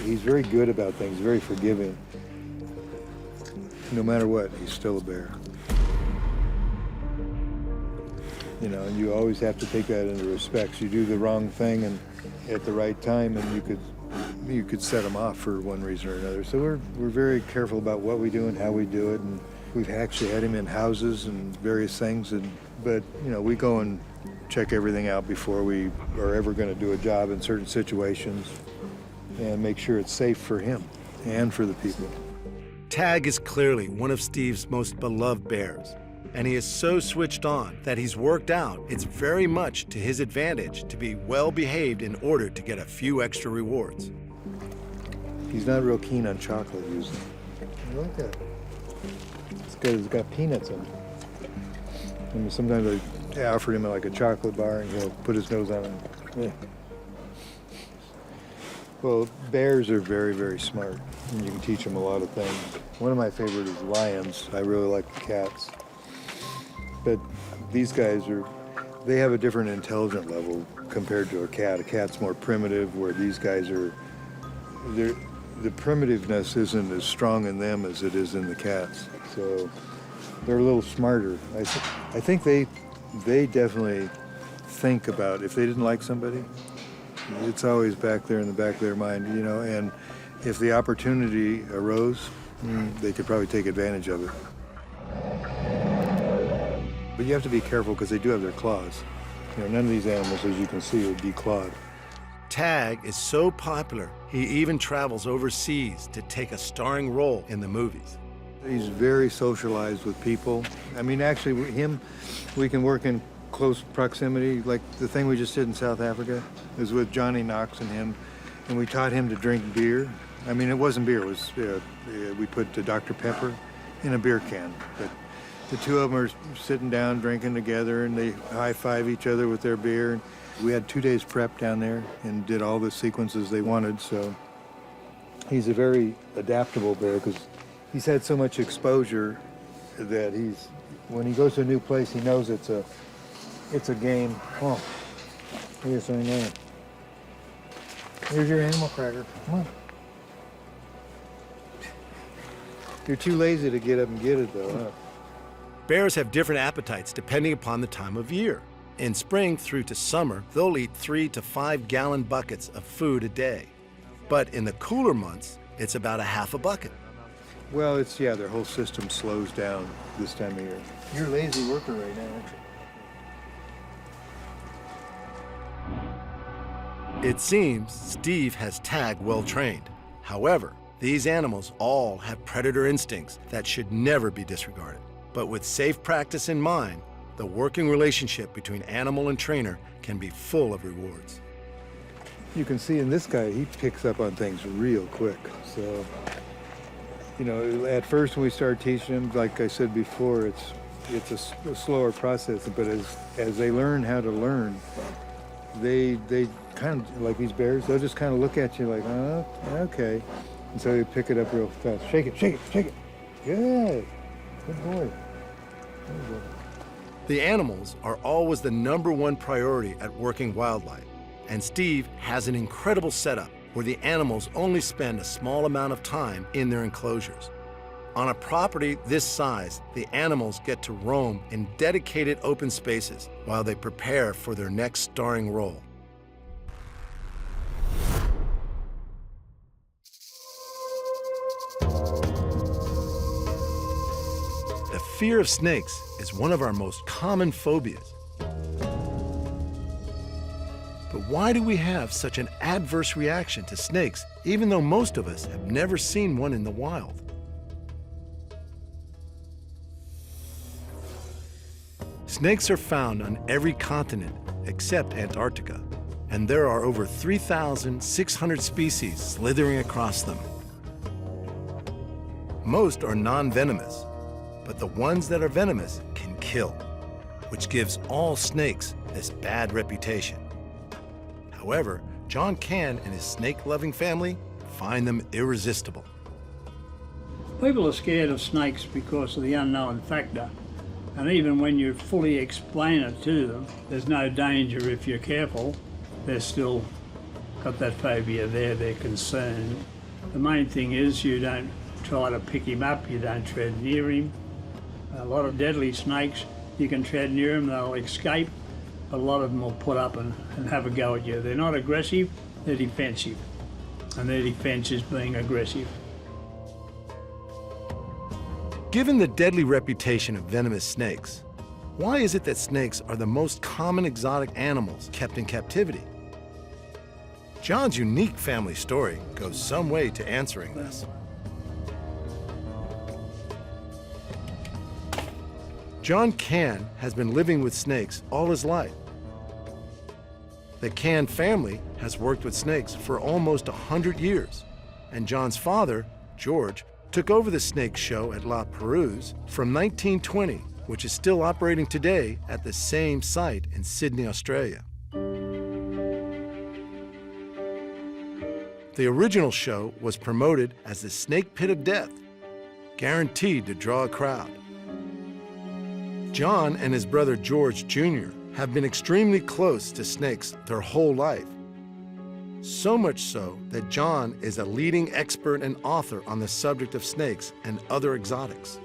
Speaker 11: he's very good about things, very forgiving. No matter what, he's still a bear. And you always have to take that into respect. You do the wrong thing and at the right time, and you could you could set them off for one reason or another. So we're very careful about what we do and how we do it. And we've actually had him in houses and various things. But you know, we go and check everything out before we are ever going to do a job in certain situations and make sure it's safe for him and for the people.
Speaker 1: Tag is clearly one of Steve's most beloved bears, and he is so switched on that he's worked out it's very much to his advantage to be well behaved in order to get a few extra rewards.
Speaker 11: He's not real keen on chocolate usually. Look at it. It's good. It's got peanuts in it. I mean, sometimes I offer him like a chocolate bar and he'll put his nose on it. Yeah. Well, bears are very, very smart, and you can teach them a lot of things. One of my favorite is lions. I really like the cats. But these guys they have a different intelligence level compared to a cat. A cat's more primitive, where these guys are, the primitiveness isn't as strong in them as it is in the cats. So they're a little smarter. I think they definitely think about if they didn't like somebody, it's always back there in the back of their mind, you know, and if the opportunity arose, they could probably take advantage of it. But you have to be careful because they do have their claws. You know, none of these animals, as you can see, are declawed.
Speaker 1: Tag is so popular, he even travels overseas to take a starring role in the movies.
Speaker 11: He's very socialized with people. I mean, actually, we can work in close proximity. Like the thing we just did in South Africa is with Johnny Knox and him, and we taught him to drink beer. I mean, it wasn't beer, it was, we put Dr. Pepper in a beer can. But the two of them are sitting down, drinking together, and they high-five each other with their beer. We had 2 days prep down there and did all the sequences they wanted, so he's a very adaptable bear because he's had so much exposure that when he goes to a new place, he knows it's a game. Oh, yes, I know. Here's your animal cracker. Come on. You're too lazy to get up and get it, though, huh?
Speaker 1: Bears have different appetites depending upon the time of year. In spring through to summer, they'll eat 3 to 5 gallon buckets of food a day. But in the cooler months, it's about a half a bucket.
Speaker 11: Well, their whole system slows down this time of year. You're a lazy worker right now, aren't you?
Speaker 1: It seems Steve has Tag well trained. However, these animals all have predator instincts that should never be disregarded. But with safe practice in mind, the working relationship between animal and trainer can be full of rewards.
Speaker 11: You can see in this guy, he picks up on things real quick. So, you know, at first when we started teaching him, like I said before, it's a slower process. But as they learn how to learn, they kind of, like these bears, they'll just kind of look at you like, oh, okay. And so they pick it up real fast. Shake it, shake it, shake it. Good. Good boy. Good boy.
Speaker 1: The animals are always the #1 priority at working wildlife. And Steve has an incredible setup where the animals only spend a small amount of time in their enclosures. On a property this size, the animals get to roam in dedicated open spaces while they prepare for their next starring role. The fear of snakes is one of our most common phobias. But why do we have such an adverse reaction to snakes, even though most of us have never seen one in the wild? Snakes are found on every continent except Antarctica, and there are over 3,600 species slithering across them. Most are non-venomous, but the ones that are venomous can kill, which gives all snakes this bad reputation. However, John Cann and his snake-loving family find them irresistible.
Speaker 13: People are scared of snakes because of the unknown factor. And even when you fully explain it to them, there's no danger if you're careful. They're still got that phobia there, they're concerned. The main thing is you don't try to pick him up, you don't tread near him. A lot of deadly snakes, you can tread near them, they'll escape. A lot of them will put up and have a go at you. They're not aggressive, they're defensive. and their defense is being aggressive.
Speaker 1: Given the deadly reputation of venomous snakes, why is it that snakes are the most common exotic animals kept in captivity? John's unique family story goes some way to answering this. John Cann has been living with snakes all his life. The Cann family has worked with snakes for almost 100 years, and John's father, George, took over the snake show at La Perouse from 1920, which is still operating today at the same site in Sydney, Australia. The original show was promoted as the Snake Pit of Death, guaranteed to draw a crowd. John and his brother George Jr. have been extremely close to snakes their whole life. So much so that John is a leading expert and author on the subject of snakes and other exotics.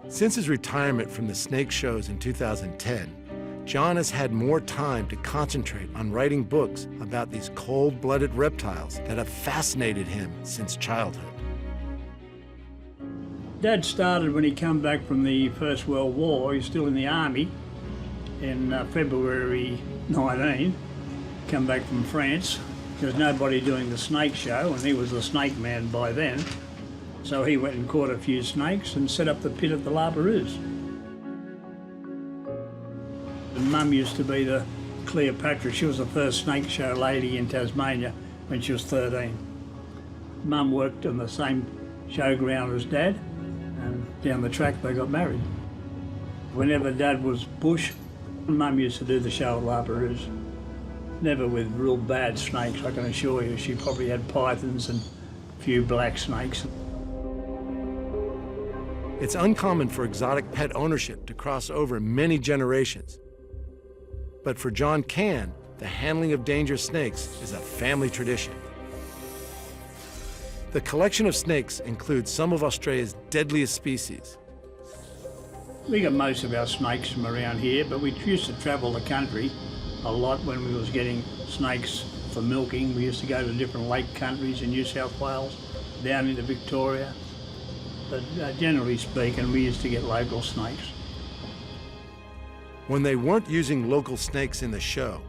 Speaker 1: Since his retirement from the snake shows in 2010, John has had more time to concentrate on writing books about these cold-blooded reptiles that have fascinated him since childhood.
Speaker 13: Dad started when he came back from the First World War. He was still in the army in February 19. Come back from France. There was nobody doing the snake show, and he was the snake man by then. So he went and caught a few snakes and set up the pit at the La Perouse. And Mum used to be the Cleopatra. She was the first snake show lady in Tasmania when she was 13. Mum worked on the same showground as Dad, and down the track they got married. Whenever Dad was bush, Mum used to do the show at La Perouse. Never with real bad snakes, I can assure you. She probably had pythons and a few black snakes.
Speaker 1: It's uncommon for exotic pet ownership to cross over many generations. But for John Cann, the handling of dangerous snakes is a family tradition. The collection of snakes includes some of Australia's deadliest species.
Speaker 13: We got most of our snakes from around here, but we used to travel the country a lot when we was getting snakes for milking. We used to go to different lake countries in New South Wales, down into Victoria. But generally speaking, we used to get local snakes.
Speaker 1: When they weren't using local snakes in the show,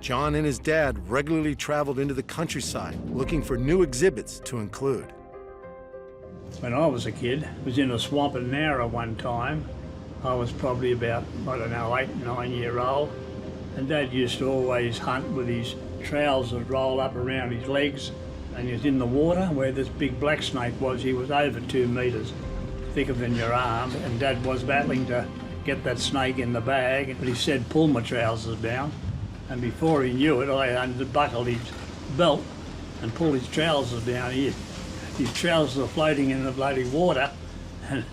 Speaker 1: John and his dad regularly traveled into the countryside looking for new exhibits to include.
Speaker 13: When I was a kid, I was in a swamp at Nowra one time. I was probably about, 8, 9 year old. And Dad used to always hunt with his trousers that rolled up around his legs. And he was in the water where this big black snake was. He was over 2 metres, thicker than your arm. And Dad was battling to get that snake in the bag. But he said, pull my trousers down. And before he knew it, I unbuckled his belt and pulled his trousers down. His trousers were floating in the bloody water, and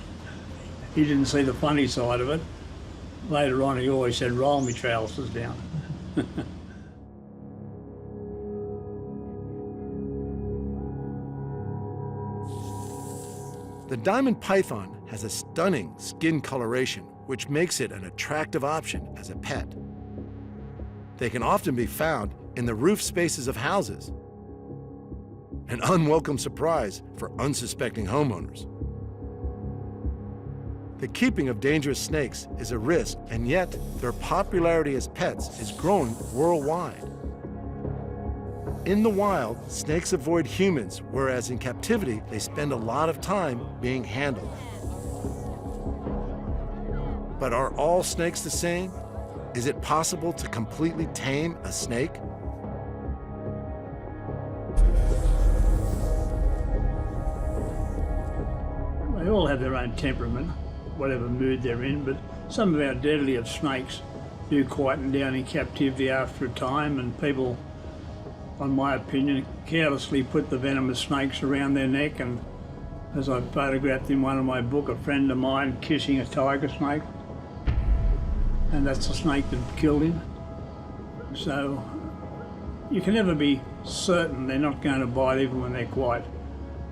Speaker 13: he didn't see the funny side of it. Later on, he always said, roll me trousers down.
Speaker 1: The diamond python has a stunning skin coloration, which makes it an attractive option as a pet. They can often be found in the roof spaces of houses, an unwelcome surprise for unsuspecting homeowners. The keeping of dangerous snakes is a risk, and yet their popularity as pets is growing worldwide. In the wild, snakes avoid humans, whereas in captivity, they spend a lot of time being handled. But are all snakes the same? Is it possible to completely tame a snake?
Speaker 13: They all have their own temperament, whatever mood they're in, but some of our deadliest snakes do quieten down in captivity after a time, and people, in my opinion, carelessly put the venomous snakes around their neck, and as I photographed in one of my books, a friend of mine kissing a tiger snake, and that's the snake that killed him. So you can never be certain they're not going to bite even when they're quiet.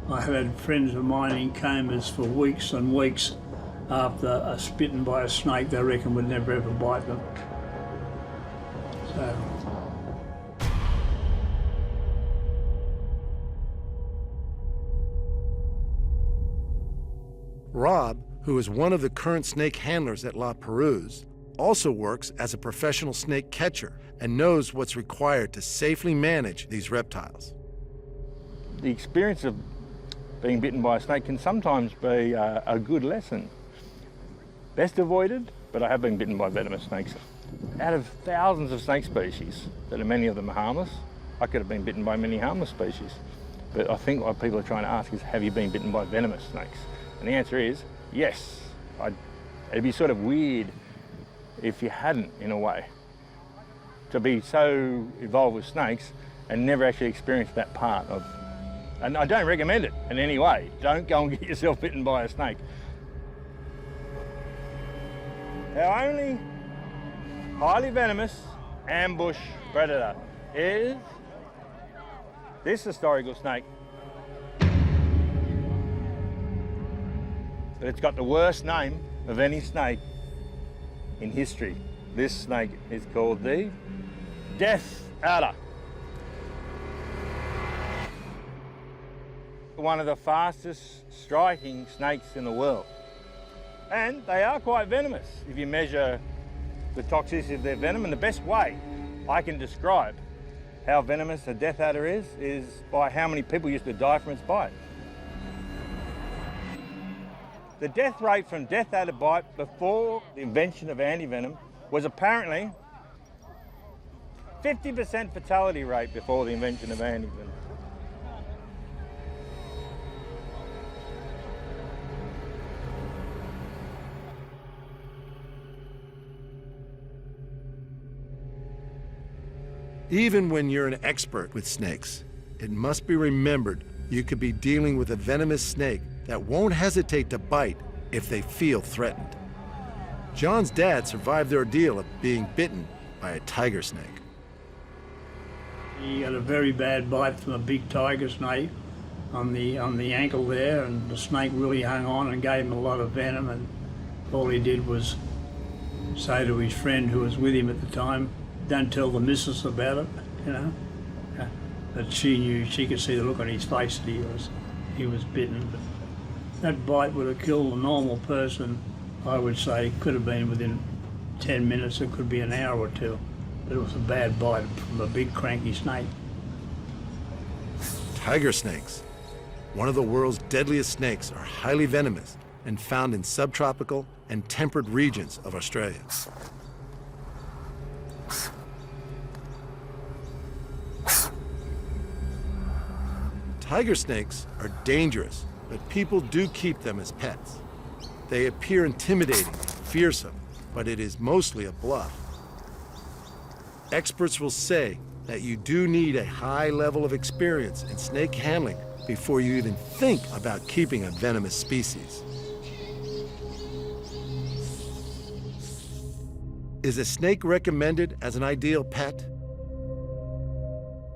Speaker 13: I have had friends of mine in comas for weeks and weeks after a bitten by a snake they reckon would never ever bite them. So
Speaker 1: Rob, who is one of the current snake handlers at La Perouse, also works as a professional snake catcher and knows what's required to safely manage these reptiles.
Speaker 14: The experience of being bitten by a snake can sometimes be a good lesson. Best avoided, but I have been bitten by venomous snakes. Out of thousands of snake species, that are many of them are harmless, I could have been bitten by many harmless species. But I think what people are trying to ask is, have you been bitten by venomous snakes? And the answer is yes. It'd be sort of weird if you hadn't, in a way. To be so involved with snakes and never actually experience that part of. And I don't recommend it in any way. Don't go and get yourself bitten by a snake. Our only highly venomous ambush predator is this historical snake. But it's got the worst name of any snake in history. This snake is called the death adder. One of the fastest striking snakes in the world. And they are quite venomous if you measure the toxicity of their venom. And the best way I can describe how venomous a death adder is by how many people used to die from its bite. The death rate from death adder bite before the invention of antivenom was apparently 50% fatality rate before the invention of antivenom.
Speaker 1: Even when you're an expert with snakes, it must be remembered you could be dealing with a venomous snake that won't hesitate to bite if they feel threatened. John's dad survived the ordeal of being bitten by a tiger snake.
Speaker 13: He got a very bad bite from a big tiger snake on the ankle there, and the snake really hung on and gave him a lot of venom, and all he did was say to his friend who was with him at the time, "Don't tell the missus about it," you know. But she knew, she could see the look on his face that he was bitten. But that bite would have killed a normal person, I would say. Could have been within 10 minutes, it could be an hour or two. But it was a bad bite from a big cranky snake.
Speaker 1: Tiger snakes, one of the world's deadliest snakes, are highly venomous and found in subtropical and temperate regions of Australia. Tiger snakes are dangerous, but people do keep them as pets. They appear intimidating, fearsome, but it is mostly a bluff. Experts will say that you do need a high level of experience in snake handling before you even think about keeping a venomous species. Is a snake recommended as an ideal pet?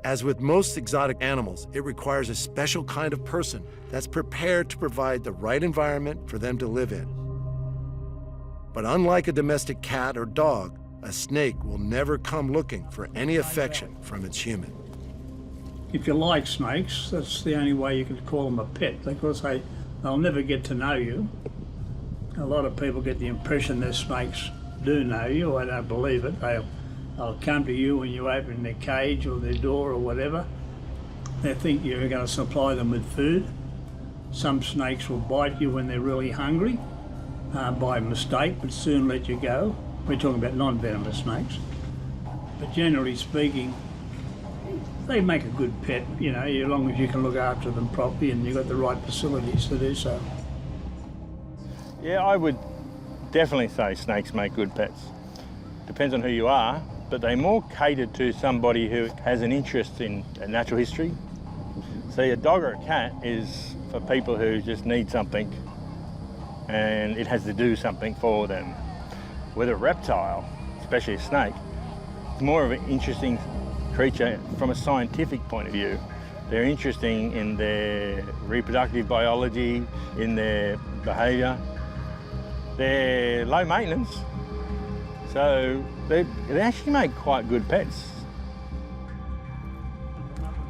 Speaker 1: As with most exotic animals, it requires a special kind of person that's prepared to provide the right environment for them to live in. But unlike a domestic cat or dog, a snake will never come looking for any affection from its human.
Speaker 13: If you like snakes, that's the only way you can call them a pet, because they'll never get to know you. A lot of people get the impression that snakes do know you. I don't believe it. They'll come to you when you open their cage or their door or whatever. They think you're going to supply them with food. Some snakes will bite you when they're really hungry by mistake, but soon let you go. We're talking about non-venomous snakes. But generally speaking, they make a good pet, you know, as long as you can look after them properly and you've got the right facilities to do so.
Speaker 14: Yeah, I would definitely say snakes make good pets. Depends on who you are, but they're more catered to somebody who has an interest in natural history. See, a dog or a cat is for people who just need something and it has to do something for them. With a reptile, especially a snake, it's more of an interesting creature from a scientific point of view. They're interesting in their reproductive biology, in their behaviour. They're low maintenance, so they actually make quite good pets.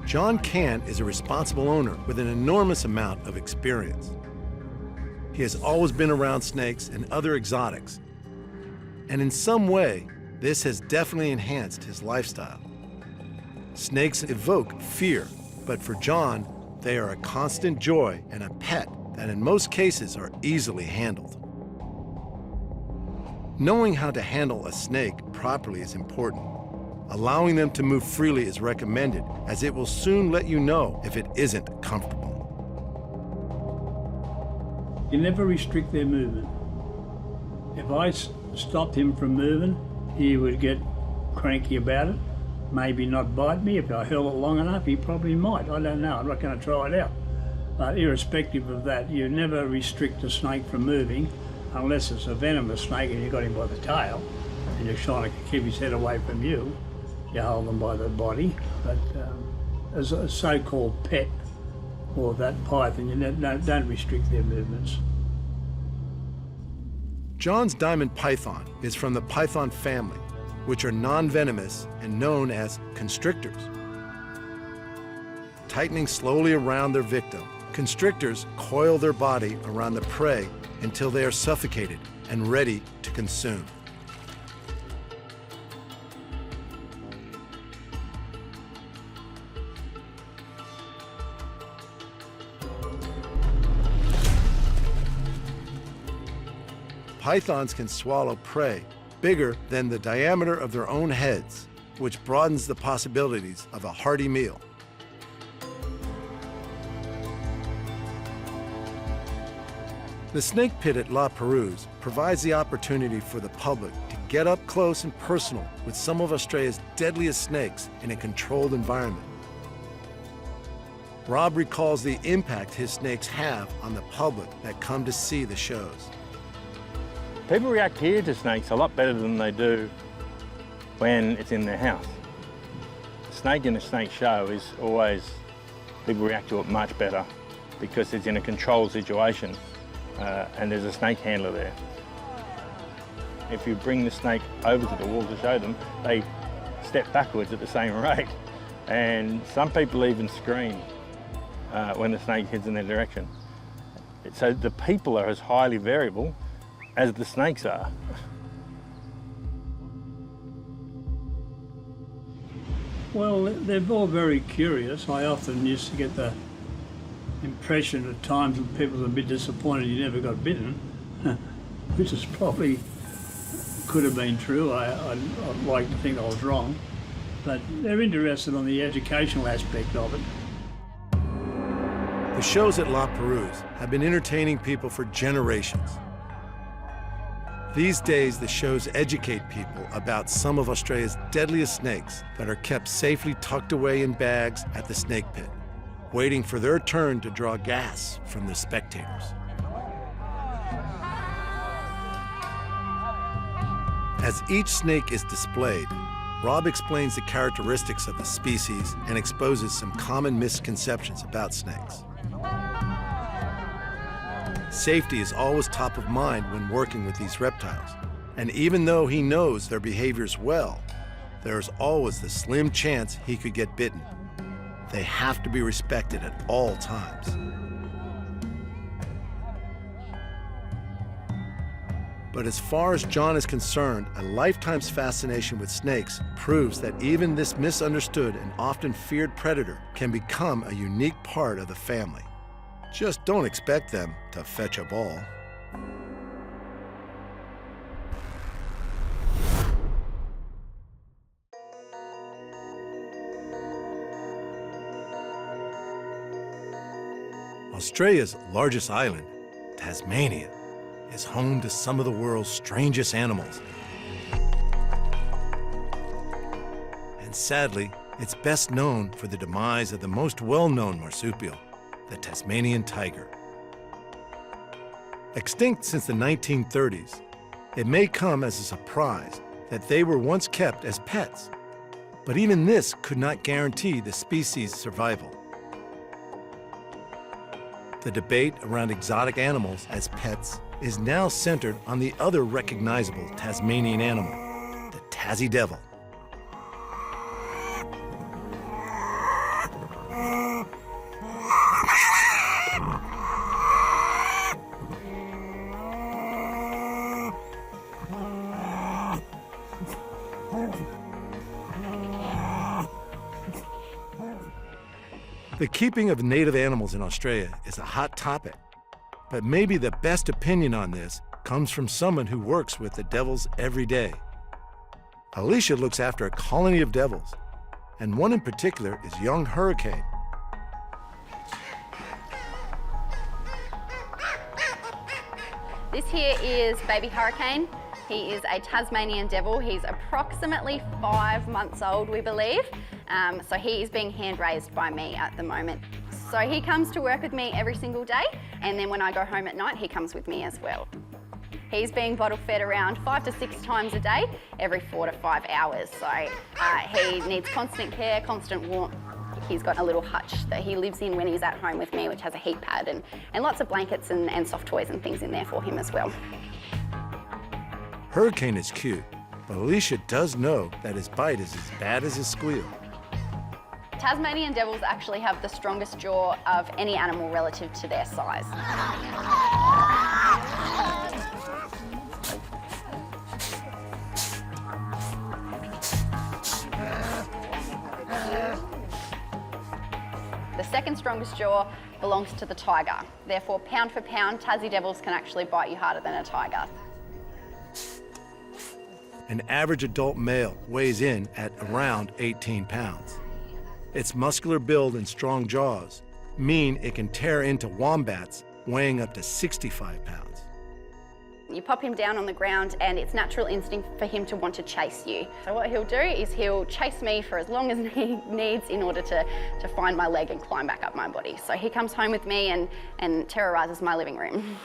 Speaker 1: John Cant is a responsible owner with an enormous amount of experience. he has always been around snakes and other exotics. And in some way, this has definitely enhanced his lifestyle. Snakes evoke fear, but for John, they are a constant joy and a pet that in most cases are easily handled. Knowing how to handle a snake properly is important. Allowing them to move freely is recommended, as it will soon let you know if it isn't comfortable.
Speaker 13: You never restrict their movement. If I stopped him from moving, he would get cranky about it, maybe not bite me. If I held it long enough, he probably might. I don't know, I'm not going to try it out. But irrespective of that, you never restrict a snake from moving unless it's a venomous snake and you got him by the tail and you're trying to keep his head away from you. You hold them by the body. But as a so-called pet or that python, you don't restrict their movements.
Speaker 1: John's diamond python is from the python family, which are non-venomous and known as constrictors. Tightening slowly around their victim, constrictors coil their body around the prey until they are suffocated and ready to consume. Pythons can swallow prey bigger than the diameter of their own heads, which broadens the possibilities of a hearty meal. The snake pit at La Perouse provides the opportunity for the public to get up close and personal with some of Australia's deadliest snakes in a controlled environment. Rob recalls the impact his snakes have on the public that come to see the shows.
Speaker 14: People react here to snakes a lot better than they do when it's in their house. A snake in a snake show is always, people react to it much better because it's in a controlled situation. And there's a snake handler there. If you bring the snake over to the wall to show them, they step backwards at the same rate. And some people even scream when the snake heads in their direction. So the people are as highly variable as the snakes are.
Speaker 13: Well, they're all very curious. I often used to get the impression at times that people are a bit disappointed you never got bitten, which is probably could have been true. I'd like to think I was wrong, but they're interested on the educational aspect of it.
Speaker 1: The shows at La Perouse have been entertaining people for generations. These days, the shows educate people about some of Australia's deadliest snakes that are kept safely tucked away in bags at the snake pit, waiting for their turn to draw gas from the spectators. As each snake is displayed, Rob explains the characteristics of the species and exposes some common misconceptions about snakes. Safety is always top of mind when working with these reptiles, and even though he knows their behaviors well, there is always the slim chance he could get bitten. They have to be respected at all times. But as far as John is concerned, a lifetime's fascination with snakes proves that even this misunderstood and often feared predator can become a unique part of the family. Just don't expect them to fetch a ball. Australia's largest island, Tasmania, is home to some of the world's strangest animals. And sadly, it's best known for the demise of the most well-known marsupial, the Tasmanian tiger. Extinct since the 1930s, it may come as a surprise that they were once kept as pets, but even this could not guarantee the species' survival. The debate around exotic animals as pets is now centered on the other recognizable Tasmanian animal, the Tassie devil. The keeping of native animals in Australia is a hot topic, but maybe the best opinion on this comes from someone who works with the devils every day. Alicia looks after a colony of devils, and one in particular is young Hurricane.
Speaker 15: This here is baby Hurricane. He is a Tasmanian devil. He's approximately 5 months old, we believe. So he is being hand-raised by me at the moment. So he comes to work with me every single day, and then when I go home at night, he comes with me as well. He's being bottle fed around 5 to 6 times a day, every 4 to 5 hours. So he needs constant care, constant warmth. He's got a little hutch that he lives in when he's at home with me, which has a heat pad and lots of blankets and soft toys and things in there for him as well.
Speaker 1: Hurricane is cute, but Alicia does know that his bite is as bad as his squeal.
Speaker 15: Tasmanian devils actually have the strongest jaw of any animal relative to their size. The second strongest jaw belongs to the tiger. Therefore, pound for pound, Tassie devils can actually bite you harder than a tiger.
Speaker 1: An average adult male weighs in at around 18 pounds. Its muscular build and strong jaws mean it can tear into wombats weighing up to 65 pounds.
Speaker 15: You pop him down on the ground and it's natural instinct for him to want to chase you. So what he'll do is he'll chase me for as long as he needs in order to find my leg and climb back up my body. So he comes home with me and terrorizes my living room.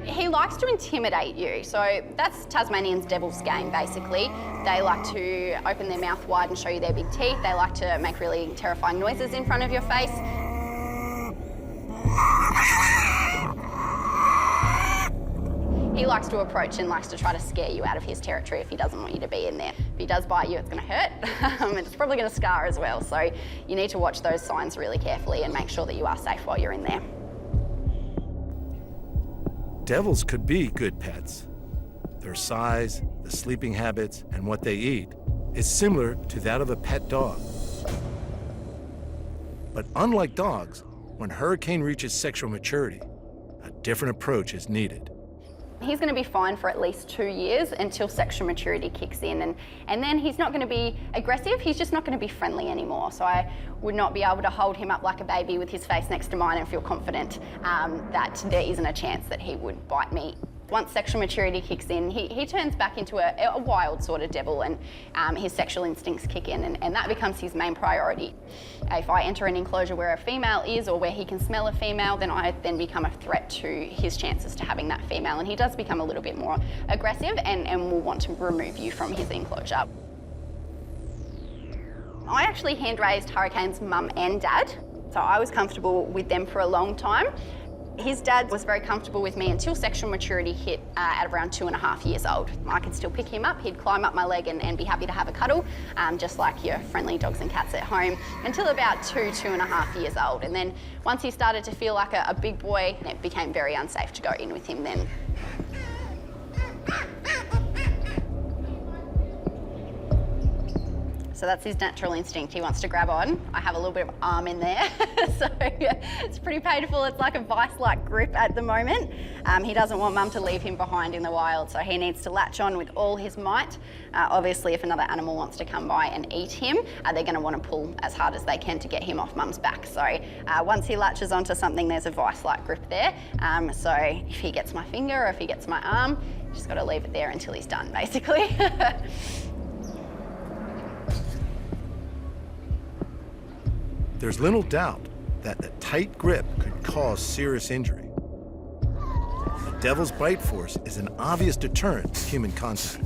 Speaker 15: He likes to intimidate you, so that's Tasmanian's devil's game, basically. They like to open their mouth wide and show you their big teeth. They like to make really terrifying noises in front of your face. He likes to approach and likes to try to scare you out of his territory if he doesn't want you to be in there. If he does bite you, it's going to hurt, and it's probably going to scar as well. So you need to watch those signs really carefully and make sure that you are safe while you're in there.
Speaker 1: Devils could be good pets. Their size, the sleeping habits, and what they eat is similar to that of a pet dog. But unlike dogs, when Hurricane reaches sexual maturity, a different approach is needed.
Speaker 15: He's going to be fine for at least 2 years until sexual maturity kicks in, and then he's not going to be aggressive, he's just not going to be friendly anymore. So I would not be able to hold him up like a baby with his face next to mine and feel confident that there isn't a chance that he would bite me. Once sexual maturity kicks in, he turns back into a wild sort of devil, and his sexual instincts kick in, and that becomes his main priority. If I enter an enclosure where a female is or where he can smell a female, then I then become a threat to his chances to having that female, and he does become a little bit more aggressive and will want to remove you from his enclosure. I actually hand-raised Hurricane's mum and dad, so I was comfortable with them for a long time. His dad was very comfortable with me until sexual maturity hit at around 2.5 years old. I could still pick him up, he'd climb up my leg and be happy to have a cuddle, just like your friendly dogs and cats at home, until about 2.5 years old. And then once he started to feel like a big boy, it became very unsafe to go in with him then. So that's his natural instinct. He wants to grab on. I have a little bit of arm in there, so it's pretty painful. It's like a vice-like grip at the moment. He doesn't want mum to leave him behind in the wild, so he needs to latch on with all his might. Obviously, if another animal wants to come by and eat him, they're going to want to pull as hard as they can to get him off mum's back. So once he latches onto something, there's a vice-like grip there. So if he gets my finger or if he gets my arm, just got to leave it there until he's done, basically.
Speaker 1: There's little doubt that a tight grip could cause serious injury. The devil's bite force is an obvious deterrent to human contact.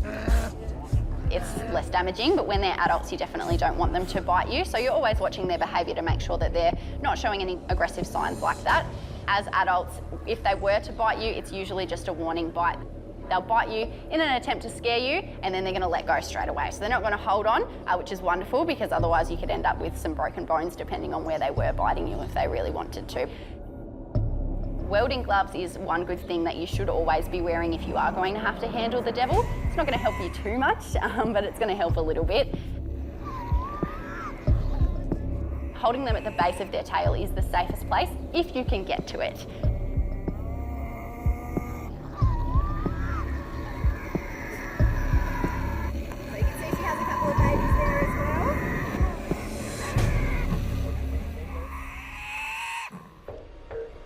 Speaker 15: It's less damaging, but when they're adults, you definitely don't want them to bite you. So you're always watching their behaviour to make sure that they're not showing any aggressive signs like that. As adults, if they were to bite you, it's usually just a warning bite. They'll bite you in an attempt to scare you, and then they're going to let go straight away. So they're not going to hold on, which is wonderful, because otherwise you could end up with some broken bones depending on where they were biting you if they really wanted to. Welding gloves is one good thing that you should always be wearing if you are going to have to handle the devil. It's not going to help you too much, but it's going to help a little bit. Holding them at the base of their tail is the safest place if you can get to it.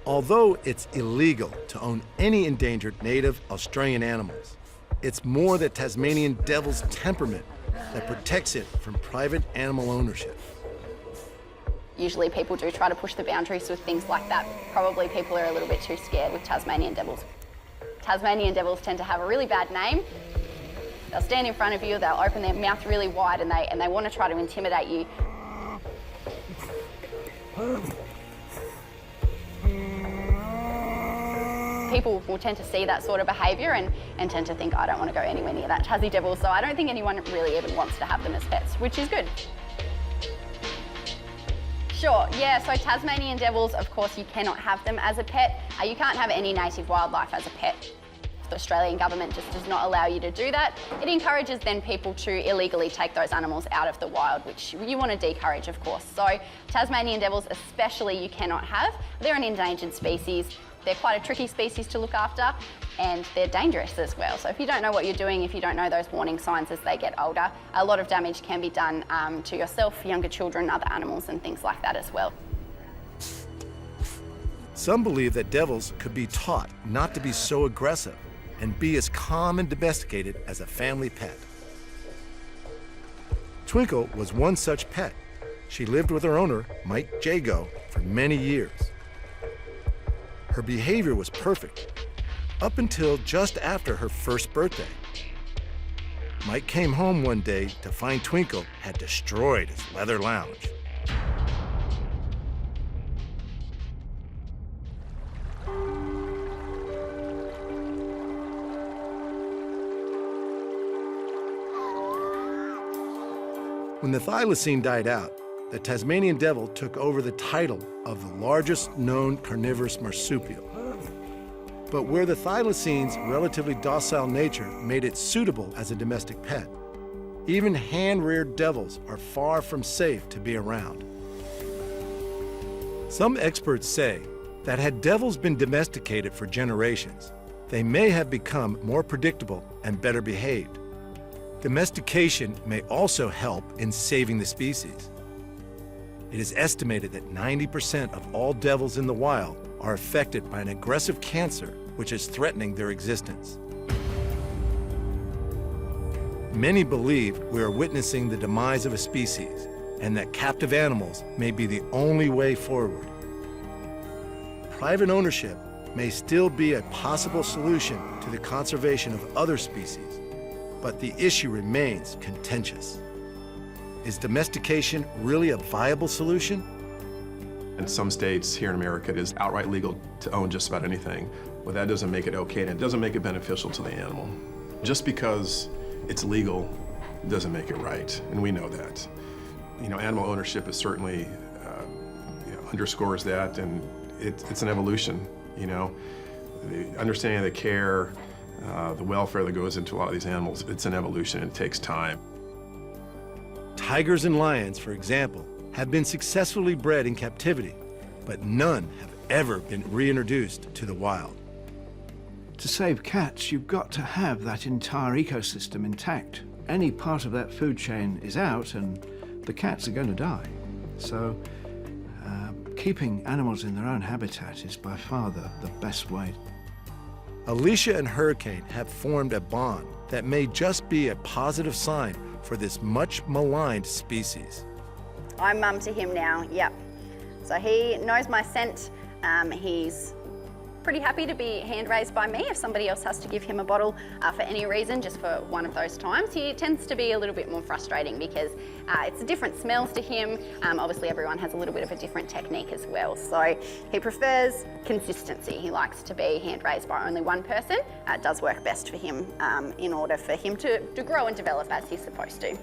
Speaker 1: Although it's illegal to own any endangered native Australian animals, it's more the Tasmanian devil's temperament that protects it from private animal ownership.
Speaker 15: Usually people do try to push the boundaries with things like that. Probably people are a little bit too scared with Tasmanian devils. Tasmanian devils tend to have a really bad name. They'll stand in front of you, they'll open their mouth really wide and they want to try to intimidate you. People will tend to see that sort of behaviour and tend to think, I don't want to go anywhere near that Tassie devil, so I don't think anyone really even wants to have them as pets, which is good. Sure, yeah, so Tasmanian devils, of course, you cannot have them as a pet. You can't have any native wildlife as a pet. The Australian government just does not allow you to do that. It encourages then people to illegally take those animals out of the wild, which you want to decourage, of course. So Tasmanian devils especially you cannot have. They're an endangered species. They're quite a tricky species to look after and they're dangerous as well. So if you don't know what you're doing, if you don't know those warning signs as they get older, a lot of damage can be done to yourself, younger children, other animals and things like that as well.
Speaker 1: Some believe that devils could be taught not to be so aggressive and be as calm and domesticated as a family pet. Twinkle was one such pet. She lived with her owner, Mike Jago, for many years. Her behavior was perfect, up until just after her first birthday. Mike came home one day to find Twinkle had destroyed his leather lounge. When the thylacine died out, the Tasmanian devil took over the title of the largest known carnivorous marsupial. But where the thylacine's relatively docile nature made it suitable as a domestic pet, even hand-reared devils are far from safe to be around. Some experts say that had devils been domesticated for generations, they may have become more predictable and better behaved. Domestication may also help in saving the species. It is estimated that 90% of all devils in the wild are affected by an aggressive cancer which is threatening their existence. Many believe we are witnessing the demise of a species and that captive animals may be the only way forward. Private ownership may still be a possible solution to the conservation of other species, but the issue remains contentious. Is domestication really a viable solution?
Speaker 4: In some states here in America, it is outright legal to own just about anything, but that doesn't make it okay, and it doesn't make it beneficial to the animal. Just because it's legal doesn't make it right, and we know that. You know, animal ownership is certainly, underscores that, and it's an evolution, you know. The understanding of the care, the welfare that goes into a lot of these animals, it's an evolution, it takes time.
Speaker 1: Tigers and lions, for example, have been successfully bred in captivity, but none have ever been reintroduced to the wild.
Speaker 16: To save cats, you've got to have that entire ecosystem intact. Any part of that food chain is out and the cats are going to die. So keeping animals in their own habitat is by far the best way.
Speaker 1: Alicia and Hurricane have formed a bond that may just be a positive sign for this much maligned species.
Speaker 15: I'm mum to him now, yep. So he knows my scent. He's pretty happy to be hand-raised by me. If somebody else has to give him a bottle for any reason, just for one of those times, he tends to be a little bit more frustrating because it's different smells to him. Obviously everyone has a little bit of a different technique as well. So he prefers consistency. He likes to be hand-raised by only one person. It does work best for him in order for him to grow and develop as he's supposed to.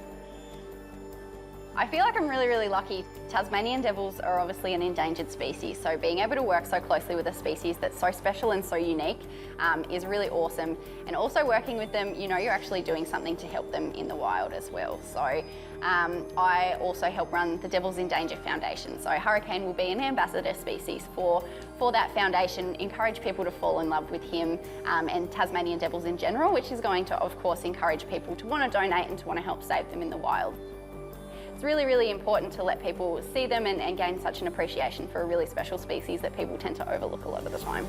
Speaker 15: I feel like I'm really, really lucky. Tasmanian devils are obviously an endangered species, so being able to work so closely with a species that's so special and so unique is really awesome. And also working with them, you know, you're actually doing something to help them in the wild as well. So I also help run the Devils in Danger Foundation. So Hurricane will be an ambassador species for that foundation, encourage people to fall in love with him and Tasmanian devils in general, which is going to, of course, encourage people to want to donate and to want to help save them in the wild. It's really, really important to let people see them and gain such an appreciation for a really special species that people tend to overlook a lot of the time.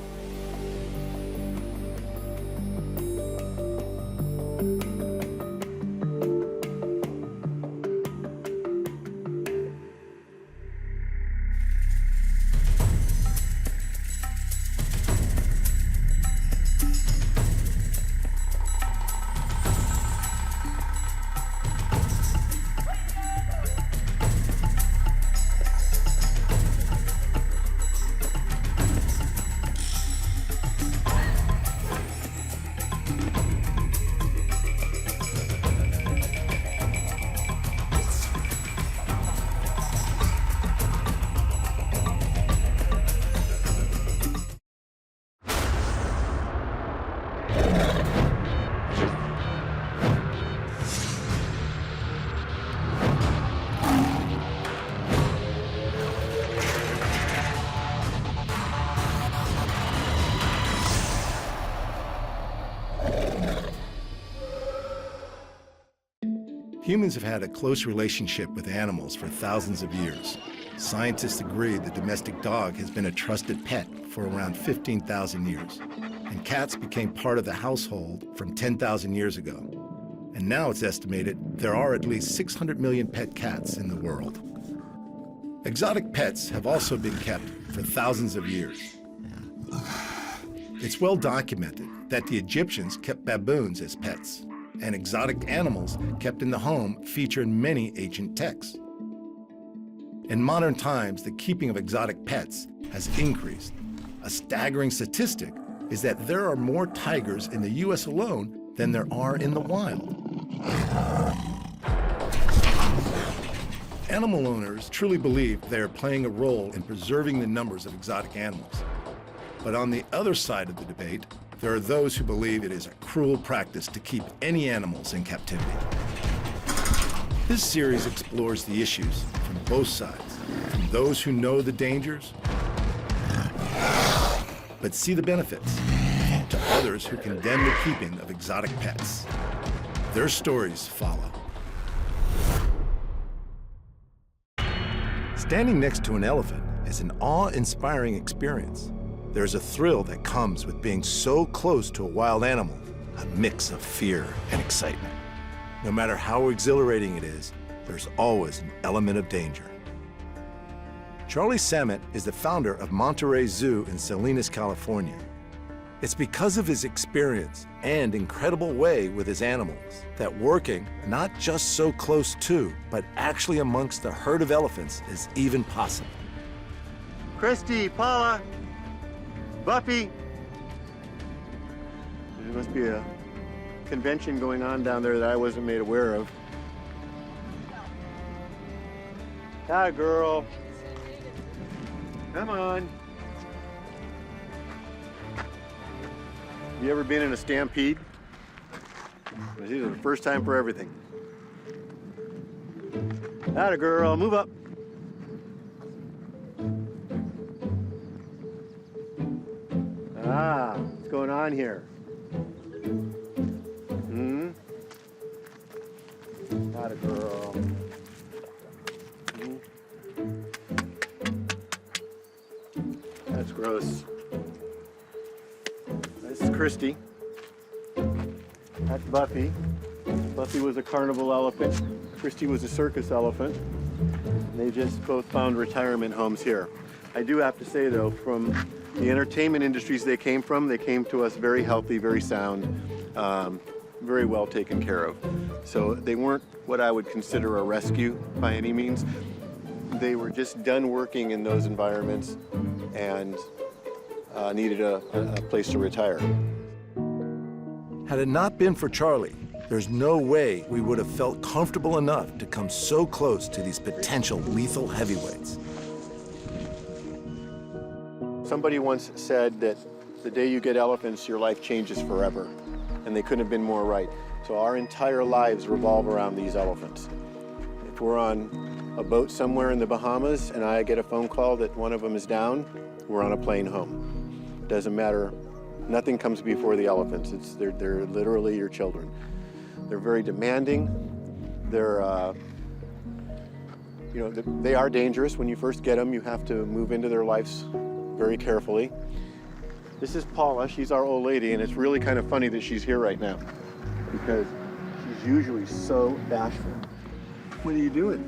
Speaker 1: Humans have had a close relationship with animals for thousands of years. Scientists agree the domestic dog has been a trusted pet for around 15,000 years. And cats became part of the household from 10,000 years ago. And now it's estimated there are at least 600 million pet cats in the world. Exotic pets have also been kept for thousands of years. It's well documented that the Egyptians kept baboons as pets, and exotic animals kept in the home feature in many ancient texts. In modern times, the keeping of exotic pets has increased. A staggering statistic is that there are more tigers in the US alone than there are in the wild. Animal owners truly believe they are playing a role in preserving the numbers of exotic animals. But on the other side of the debate, there are those who believe it is a cruel practice to keep any animals in captivity. This series explores the issues from both sides, from those who know the dangers, but see the benefits, to others who condemn the keeping of exotic pets. Their stories follow. Standing next to an elephant is an awe-inspiring experience. There's a thrill that comes with being so close to a wild animal, a mix of fear and excitement. No matter how exhilarating it is, there's always an element of danger. Charlie Samet is the founder of Monterey Zoo in Salinas, California. It's because of his experience and incredible way with his animals that working not just so close to, but actually amongst a herd of elephants is even possible.
Speaker 17: Christy, Paula, Buffy. There must be a convention going on down there that I wasn't made aware of. Hi, girl. Come on. You ever been in a stampede? This is the first time for everything. Hi, girl. Move up. Ah, what's going on here? Not a girl. That's gross. This is Christy. That's Buffy. Buffy was a carnival elephant. Christy was a circus elephant. They just both found retirement homes here. I do have to say, though, from the entertainment industries they came to us very healthy, very sound, very well taken care of. So they weren't what I would consider a rescue by any means. They were just done working in those environments and needed a place to retire.
Speaker 1: Had it not been for Charlie, There's no way we would have felt comfortable enough to come so close to these potential lethal heavyweights.
Speaker 17: Somebody once said that the day you get elephants, your life changes forever. And they couldn't have been more right. So our entire lives revolve around these elephants. If we're on a boat somewhere in the Bahamas and I get a phone call that one of them is down, we're on a plane home. Doesn't matter. Nothing comes before the elephants. They're literally your children. They're very demanding. They're, they are dangerous. When you first get them, you have to move into their lives very carefully. This is Paula. She's our old lady, and it's really kind of funny that she's here right now because she's usually so bashful. What are you doing?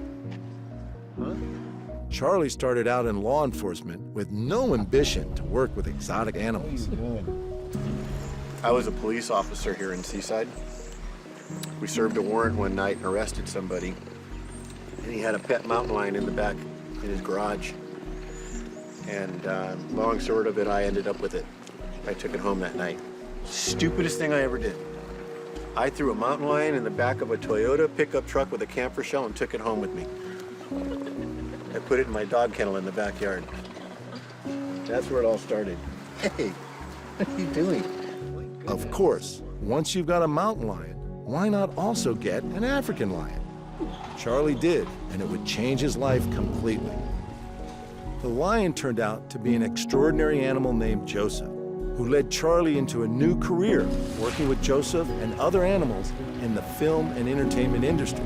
Speaker 17: Huh?
Speaker 1: Charlie started out in law enforcement with no ambition to work with exotic animals.
Speaker 17: I was a police officer here in Seaside. We served a warrant one night and arrested somebody, and he had a pet mountain lion in the back in his garage. And long short of it, I ended up with it. I took it home that night. Stupidest thing I ever did. I threw a mountain lion in the back of a Toyota pickup truck with a camphor shell and took it home with me. I put it in my dog kennel in the backyard. That's where it all started. Hey, what are you doing?
Speaker 1: Of course, once you've got a mountain lion, why not also get an African lion? Charlie did, and it would change his life completely. The lion turned out to be an extraordinary animal named Joseph, who led Charlie into a new career working with Joseph and other animals in the film and entertainment industry.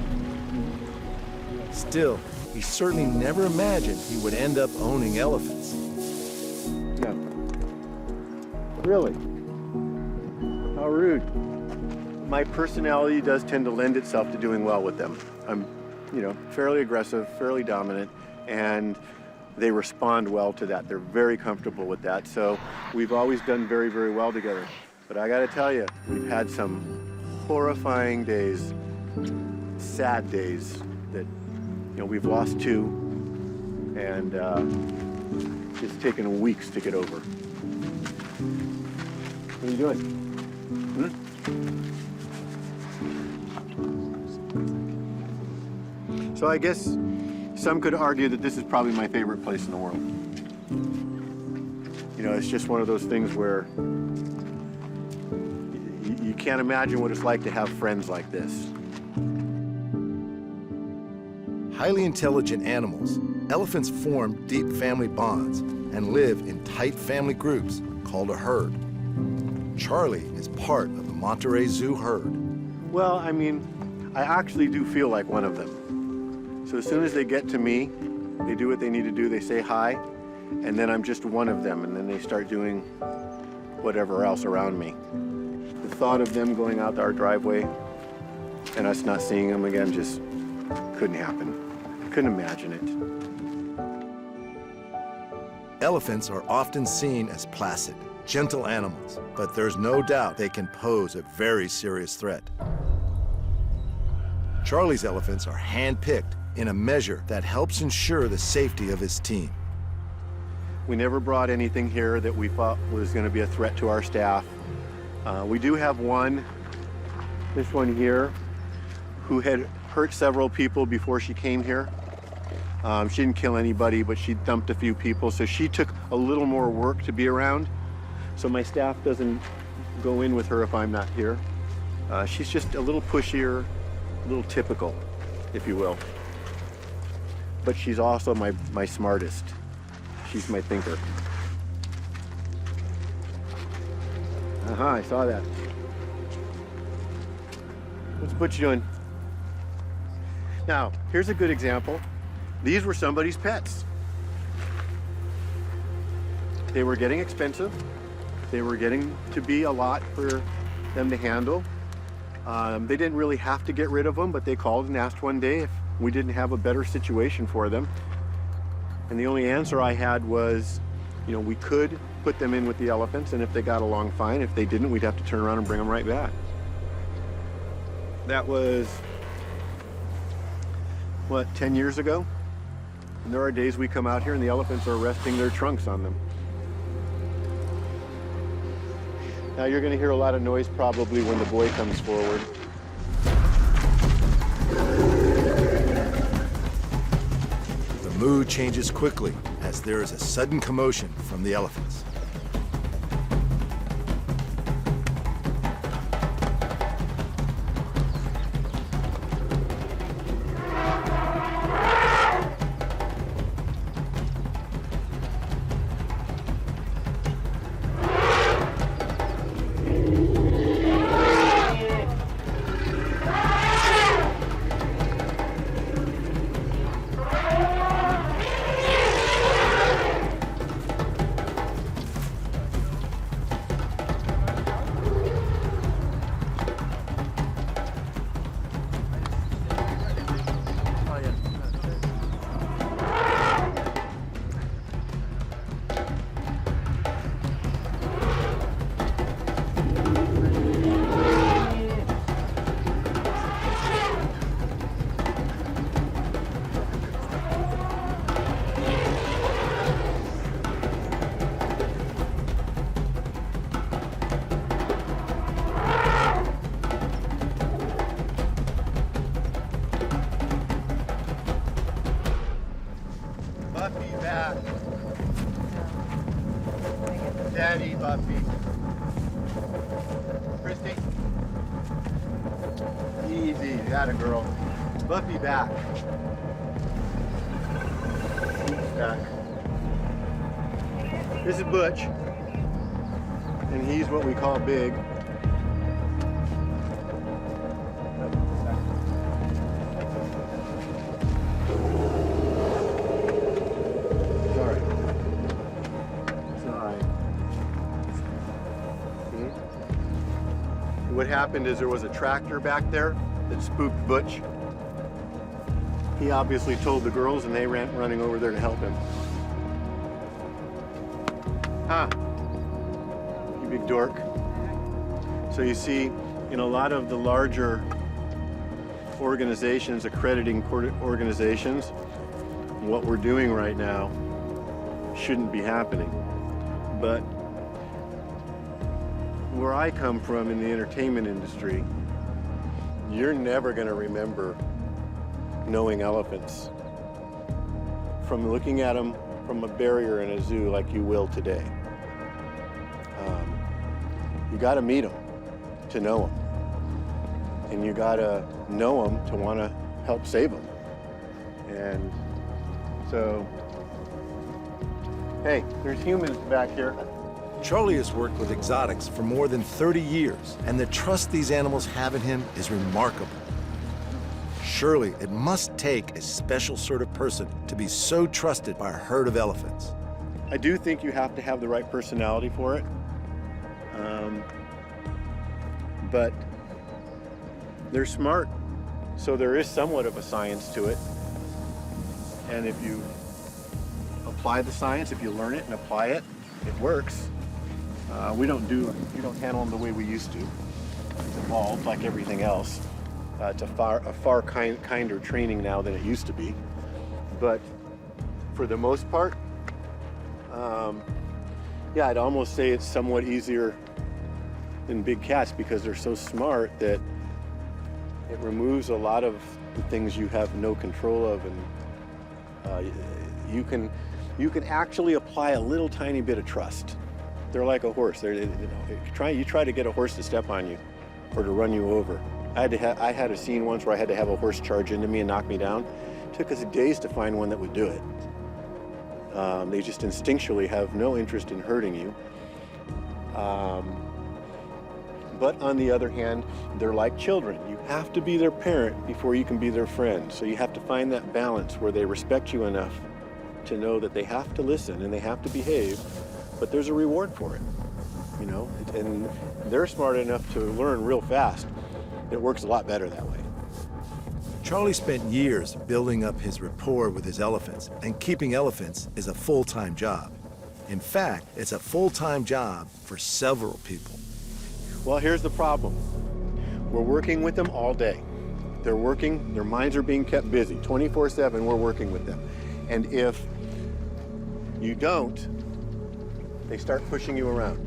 Speaker 1: Still, he certainly never imagined he would end up owning elephants.
Speaker 17: No. Really? How rude. My personality does tend to lend itself to doing well with them. I'm, fairly aggressive, fairly dominant, and they respond well to that. They're very comfortable with that. So we've always done very, very well together. But I gotta tell you, we've had some horrifying days, sad days that, we've lost two, and it's taken weeks to get over. What are you doing? So I guess some could argue that this is probably my favorite place in the world. It's just one of those things where you can't imagine what it's like to have friends like this.
Speaker 1: Highly intelligent animals, elephants form deep family bonds and live in tight family groups called a herd. Charlie is part of the Monterey Zoo herd.
Speaker 17: Well, I actually do feel like one of them. So as soon as they get to me, they do what they need to do, they say hi, and then I'm just one of them, and then they start doing whatever else around me. The thought of them going out our driveway and us not seeing them again just couldn't happen. I couldn't imagine it.
Speaker 1: Elephants are often seen as placid, gentle animals, but there's no doubt they can pose a very serious threat. Charlie's elephants are hand-picked in a measure that helps ensure the safety of his team.
Speaker 17: We never brought anything here that we thought was going to be a threat to our staff. We do have this one here, who had hurt several people before she came here. She didn't kill anybody, but she dumped a few people, so she took a little more work to be around. So my staff doesn't go in with her if I'm not here. She's just a little pushier, a little typical, if you will. But she's also my smartest. She's my thinker. I saw that. What's you doing? Now, here's a good example. These were somebody's pets. They were getting expensive. They were getting to be a lot for them to handle. They didn't really have to get rid of them, but they called and asked one day if we didn't have a better situation for them. And the only answer I had was, we could put them in with the elephants, and if they got along fine. If they didn't, we'd have to turn around and bring them right back. That was, 10 years ago? And there are days we come out here and the elephants are resting their trunks on them. Now you're going to hear a lot of noise probably when the boy comes forward.
Speaker 1: mood changes quickly as there is a sudden commotion from the elephants.
Speaker 17: Buffy back. Daddy Buffy. Christy. Easy, that a girl. Buffy back. Back. This is Butch, and he's what we call big. Sorry. Sorry. See? What happened is there was a tractor back there that spooked Butch. He obviously told the girls, and they ran running over there to help him. Huh. You big dork. So you see, in a lot of the larger organizations, accrediting organizations, what we're doing right now shouldn't be happening. But where I come from in the entertainment industry, you're never going to remember knowing elephants from looking at them from a barrier in a zoo like you will today. You got to meet them to know them, and you got to know them to want to help save them. And so, hey, there's humans back here.
Speaker 1: Charlie has worked with exotics for more than 30 years, and the trust these animals have in him is remarkable. Surely it must take a special sort of person to be so trusted by a herd of elephants.
Speaker 17: I do think you have to have the right personality for it. But they're smart, so there is somewhat of a science to it. And if you apply the science, if you learn it and apply it, it works. We don't handle them the way we used to. It's evolved like everything else. It's a far kinder training now than it used to be. But for the most part, yeah, I'd almost say it's somewhat easier than big cats because they're so smart that it removes a lot of the things you have no control of, and you can actually apply a little tiny bit of trust. They're like a horse. You try to get a horse to step on you or to run you over. I had a scene once where I had to have a horse charge into me and knock me down. It took us days to find one that would do it. They just instinctually have no interest in hurting you. But on the other hand, they're like children. You have to be their parent before you can be their friend. So you have to find that balance where they respect you enough to know that they have to listen and they have to behave, but there's a reward for it, you know? And they're smart enough to learn real fast. It works a lot better that way.
Speaker 1: Charlie spent years building up his rapport with his elephants, and keeping elephants is a full-time job. In fact, it's a full-time job for several people.
Speaker 17: Well, here's the problem. We're working with them all day. They're working, their minds are being kept busy. 24/7, we're working with them. And if you don't, they start pushing you around.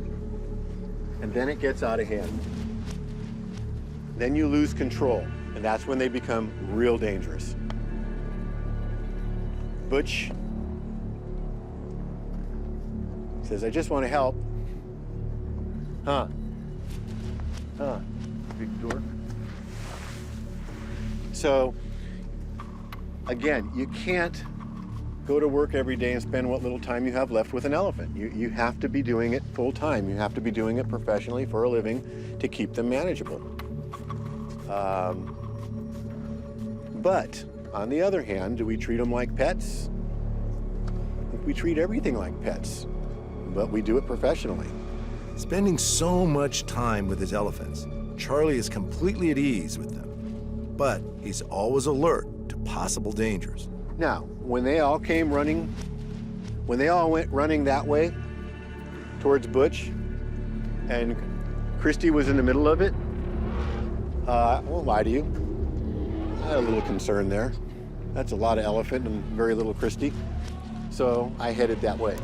Speaker 17: And then it gets out of hand. Then you lose control, and that's when they become real dangerous. Butch says, I just want to help. Huh. Big door. So, again, you can't go to work every day and spend what little time you have left with an elephant. You have to be doing it full time. You have to be doing it professionally for a living to keep them manageable. But on the other hand, do we treat them like pets? I think we treat everything like pets, but we do it professionally.
Speaker 1: Spending so much time with his elephants, Charlie is completely at ease with them, but he's always alert to possible dangers.
Speaker 17: Now, when they all came running, when they all went running that way towards Butch, and Christy was in the middle of it, I won't lie to you, I had a little concern there. That's a lot of elephant and very little Christy, so I headed that way.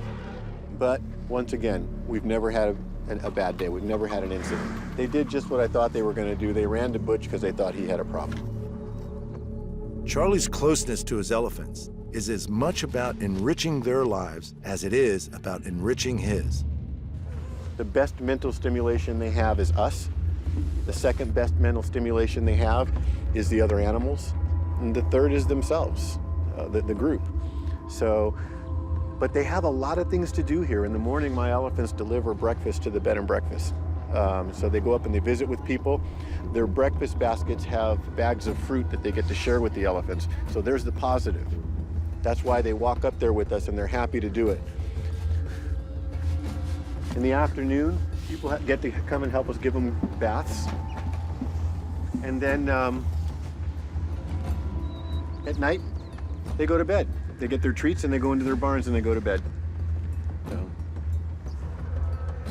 Speaker 17: But once again, we've never had a bad day. We've never had an incident. They did just what I thought they were going to do. They ran to Butch because they thought he had a problem.
Speaker 1: Charlie's closeness to his elephants is as much about enriching their lives as it is about enriching his.
Speaker 17: The best mental stimulation they have is us. The second best mental stimulation they have is the other animals. And the third is themselves, the group. So, but they have a lot of things to do here. In the morning, my elephants deliver breakfast to the bed and breakfast. So they go up and they visit with people. Their breakfast baskets have bags of fruit that they get to share with the elephants. So there's the positive. That's why they walk up there with us and they're happy to do it. In the afternoon, people get to come and help us give them baths. And then at night, they go to bed. They get their treats and they go into their barns and they go to bed. So.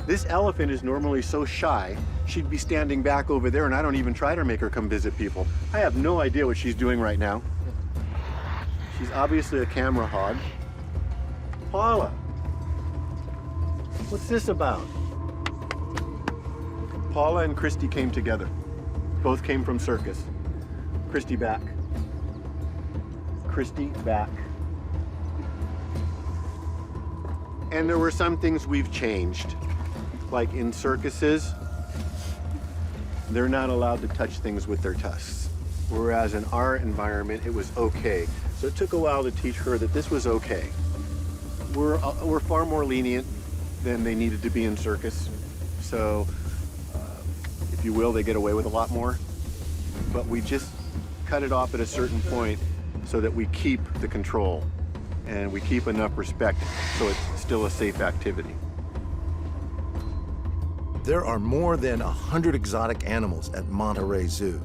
Speaker 17: This elephant is normally so shy, she'd be standing back over there, and I don't even try to make her come visit people. I have no idea what she's doing right now. She's obviously a camera hog. Paula, what's this about? Paula and Christy came together. Both came from circus. Christy back. Christy back. And there were some things we've changed. Like in circuses, they're not allowed to touch things with their tusks. Whereas in our environment, it was okay. So it took a while to teach her that this was okay. We're far more lenient than they needed to be in circus. So, if you will, they get away with a lot more. But we just cut it off at a certain point so that we keep the control and we keep enough respect so it's still a safe activity.
Speaker 1: There are more than 100 exotic animals at Monterey Zoo,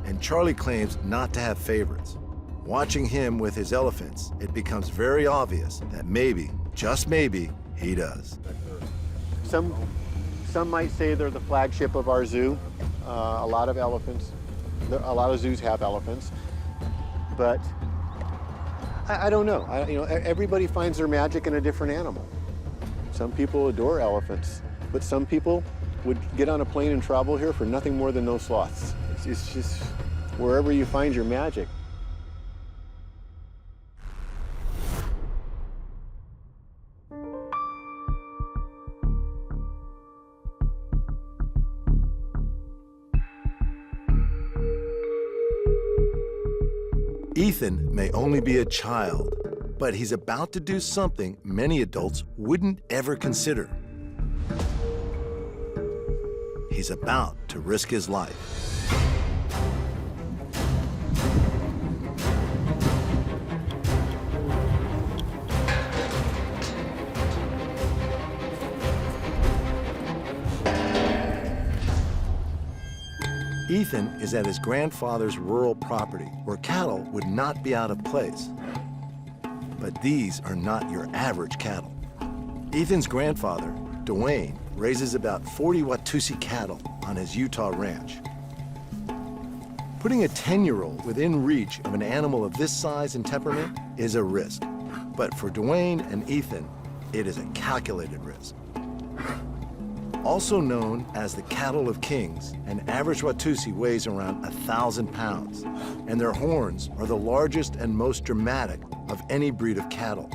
Speaker 1: and Charlie claims not to have favorites. Watching him with his elephants, it becomes very obvious that maybe, just maybe, he does.
Speaker 17: Some might say they're the flagship of our zoo. A lot of elephants, a lot of zoos have elephants, but I don't know. Everybody finds their magic in a different animal. Some people adore elephants, but some people would get on a plane and travel here for nothing more than no sloths. It's just wherever you find your magic.
Speaker 1: Ethan may only be a child, but he's about to do something many adults wouldn't ever consider. He's about to risk his life. Ethan is at his grandfather's rural property where cattle would not be out of place. But these are not your average cattle. Ethan's grandfather, Dwayne, raises about 40 Watusi cattle on his Utah ranch. Putting a 10-year-old within reach of an animal of this size and temperament is a risk. But for Dwayne and Ethan, it is a calculated risk. Also known as the cattle of kings, an average Watusi weighs around 1,000 pounds, and their horns are the largest and most dramatic of any breed of cattle.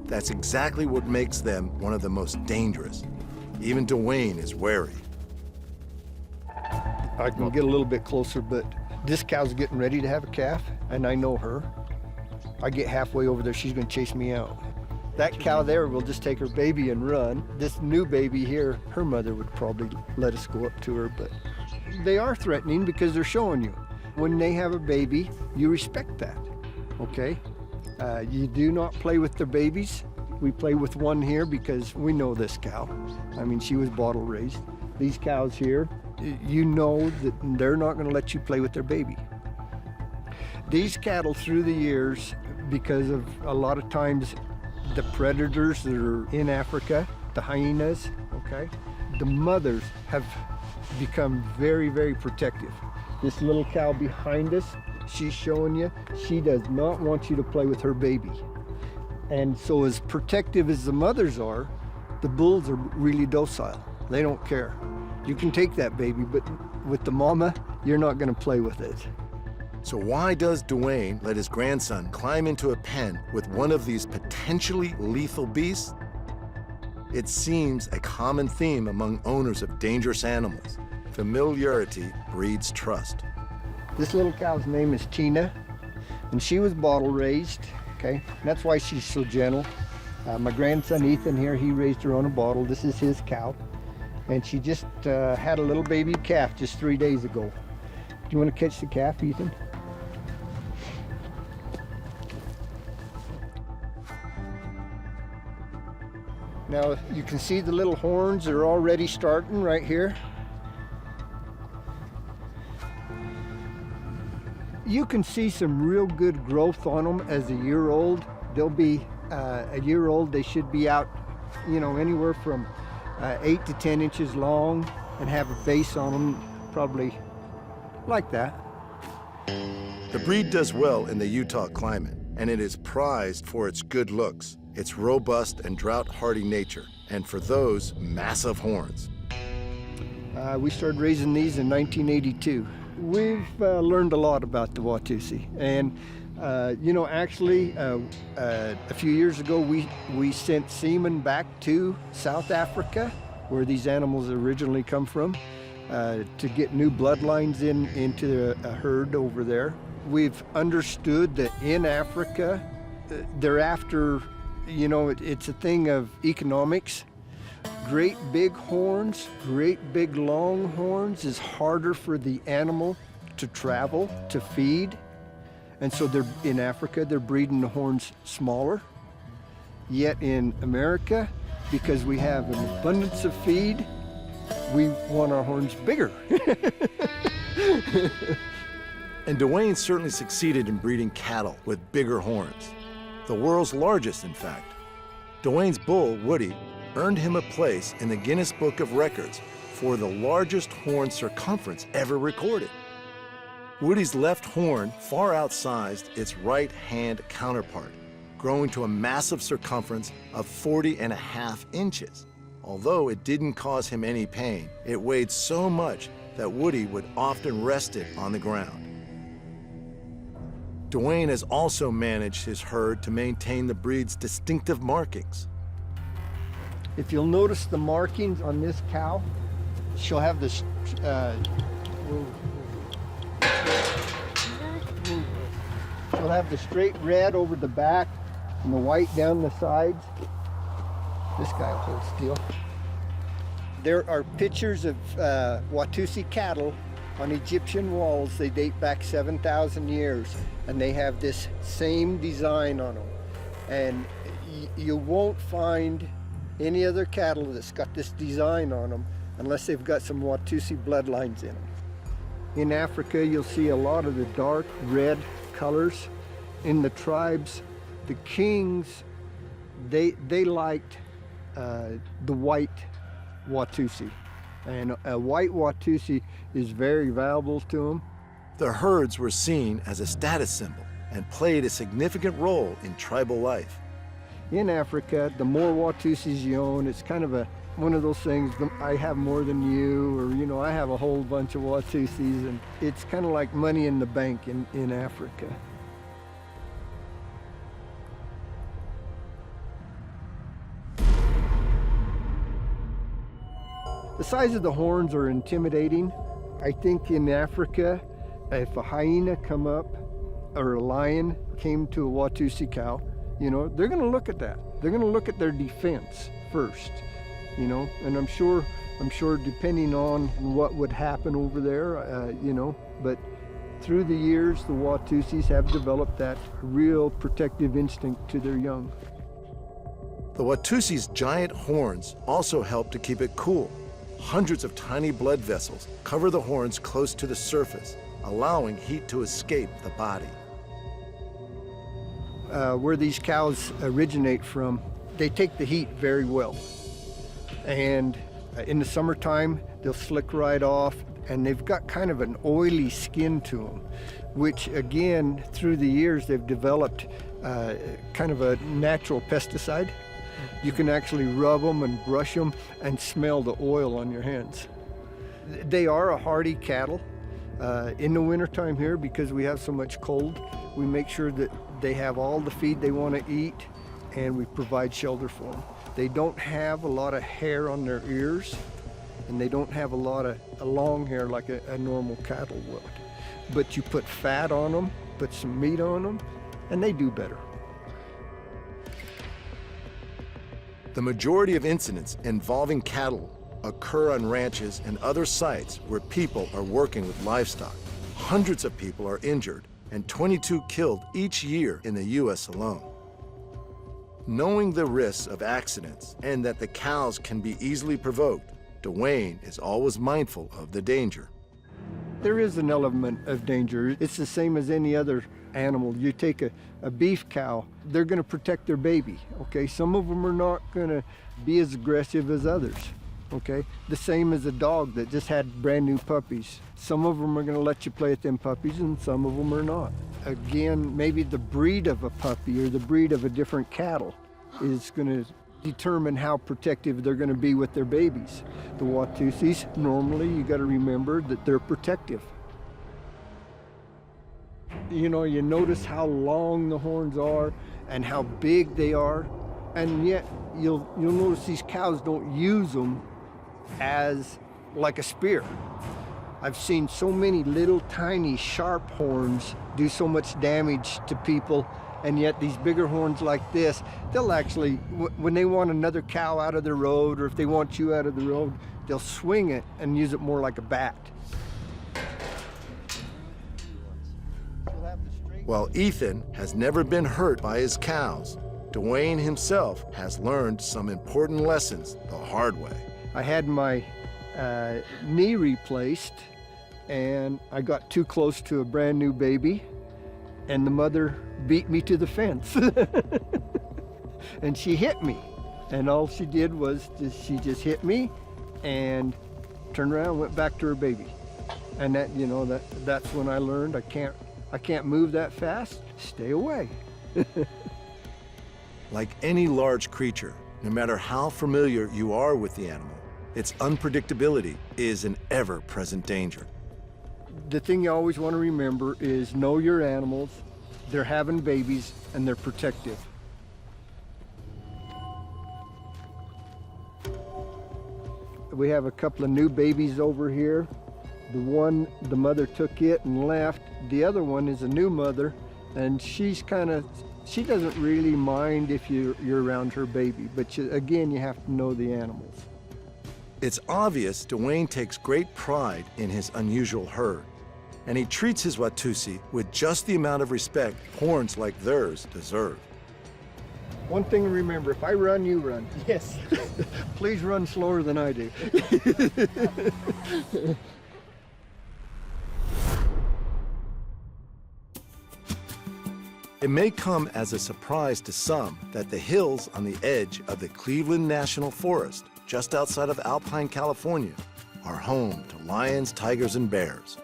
Speaker 1: That's exactly what makes them one of the most dangerous. Even Dwayne is wary.
Speaker 18: I can get a little bit closer, but this cow's getting ready to have a calf, and I know her. I get halfway over there, she's gonna chase me out. That cow there will just take her baby and run. This new baby here, her mother would probably let us go up to her, but they are threatening because they're showing you. When they have a baby, you respect that, okay? You do not play with their babies. We play with one here because we know this cow. I mean, she was bottle raised. These cows here, you know that they're not gonna let you play with their baby. These cattle through the years, because of a lot of times the predators that are in Africa, the hyenas, okay? The mothers have become very, very protective. This little cow behind us, she's showing you, she does not want you to play with her baby. And so as protective as the mothers are, the bulls are really docile. They don't care. You can take that baby, but with the mama, you're not gonna play with it.
Speaker 1: So why does Dwayne let his grandson climb into a pen with one of these potentially lethal beasts? It seems a common theme among owners of dangerous animals. Familiarity breeds trust.
Speaker 18: This little cow's name is Tina, and she was bottle raised, okay? And that's why she's so gentle. My grandson Ethan here, he raised her on a bottle. This is his cow. And she just had a little baby calf just 3 days ago. Do you want to catch the calf, Ethan? Now, you can see the little horns are already starting right here. You can see some real good growth on them as a year old. They'll be a year old. They should be out, you know, anywhere from 8 to 10 inches long and have a base on them probably like that.
Speaker 1: The breed does well in the Utah climate, and it is prized for its good looks, its robust and drought-hardy nature, and for those massive horns.
Speaker 18: We started raising these in 1982. We've learned a lot about the Watusi, and you know, actually, a few years ago, we sent semen back to South Africa, where these animals originally come from, to get new bloodlines into a herd over there. We've understood that in Africa, they're after, you know, it's a thing of economics. Great big horns, great big long horns is harder for the animal to travel, to feed. And so in Africa, they're breeding the horns smaller. Yet in America, because we have an abundance of feed, we want our horns bigger.
Speaker 1: And Dwayne certainly succeeded in breeding cattle with bigger horns. The world's largest, in fact. Dwayne's bull, Woody, earned him a place in the Guinness Book of Records for the largest horn circumference ever recorded. Woody's left horn far outsized its right-hand counterpart, growing to a massive circumference of 40.5 inches. Although it didn't cause him any pain, it weighed so much that Woody would often rest it on the ground. Dwayne has also managed his herd to maintain the breed's distinctive markings.
Speaker 18: If you'll notice the markings on this cow, she'll have this, she'll have the straight red over the back and the white down the sides. This guy will hold still. There are pictures of Watusi cattle on Egyptian walls. They date back 7,000 years, and they have this same design on them. And you won't find any other cattle that's got this design on them unless they've got some Watusi bloodlines in them. In Africa, you'll see a lot of the dark red colors. In the tribes, the kings, they liked the white Watusi. And a white Watusi is very valuable to them.
Speaker 1: The herds were seen as a status symbol and played a significant role in tribal life.
Speaker 18: In Africa, the more Watusis you own, it's kind of one of those things, I have more than you, or, you know, I have a whole bunch of Watusis, and it's kind of like money in the bank in Africa. The size of the horns are intimidating. I think in Africa, if a hyena come up or a lion came to a Watusi cow, you know, they're gonna look at that. They're gonna look at their defense first, you know, and I'm sure depending on what would happen over there, you know, but through the years, the Watusis have developed that real protective instinct to their young.
Speaker 1: The Watusi's giant horns also help to keep it cool. Hundreds of tiny blood vessels cover the horns close to the surface, allowing heat to escape the body.
Speaker 18: Where these cows originate from, they take the heat very well. And in the summertime, they'll slick right off, and they've got kind of an oily skin to them, which again, through the years, they've developed kind of a natural pesticide. You can actually rub them and brush them and smell the oil on your hands. They are a hardy cattle. In the wintertime here, because we have so much cold, we make sure that they have all the feed they want to eat, and we provide shelter for them. They don't have a lot of hair on their ears, and they don't have a lot of long hair like a normal cattle would. But you put fat on them, put some meat on them, and they do better.
Speaker 1: The majority of incidents involving cattle occur on ranches and other sites where people are working with livestock. Hundreds of people are injured and 22 killed each year in the U.S. alone. Knowing the risks of accidents and that the cows can be easily provoked, Dwayne is always mindful of the danger.
Speaker 18: There is an element of danger. It's the same as any other animal. You take a beef cow, they're going to protect their baby, okay? Some of them are not going to be as aggressive as others, okay? The same as a dog that just had brand new puppies. Some of them are going to let you play with them puppies, and some of them are not. Again, maybe the breed of a puppy or the breed of a different cattle is going to determine how protective they're going to be with their babies. The Watusis, normally you got to remember that they're protective. You know, you notice how long the horns are and how big they are, and yet you'll notice these cows don't use them as like a spear. I've seen so many little tiny sharp horns do so much damage to people, and yet these bigger horns like this, they'll actually, when they want another cow out of the road, or if they want you out of the road, they'll swing it and use it more like a bat.
Speaker 1: While Ethan has never been hurt by his cows, Dwayne himself has learned some important lessons the hard way.
Speaker 18: I had my knee replaced, and I got too close to a brand new baby, and the mother beat me to the fence. And she hit me, and all she did was she just hit me and turned around and went back to her baby. And that, you know, that's when I learned I can't move that fast. Stay away.
Speaker 1: Like any large creature, no matter how familiar you are with the animal, its unpredictability is an ever-present danger.
Speaker 18: The thing you always want to remember is know your animals, they're having babies, and they're protective. We have a couple of new babies over here. The one, the mother took it and left. The other one is a new mother, and she doesn't really mind if you're around her baby, but again, you have to know the animals.
Speaker 1: It's obvious Dwayne takes great pride in his unusual herd, and he treats his Watusi with just the amount of respect horns like theirs deserve.
Speaker 18: One thing to remember, if I run, you run. Yes. Please run slower than I do.
Speaker 1: It may come as a surprise to some that the hills on the edge of the Cleveland National Forest, just outside of Alpine, California, are home to lions, tigers, and bears.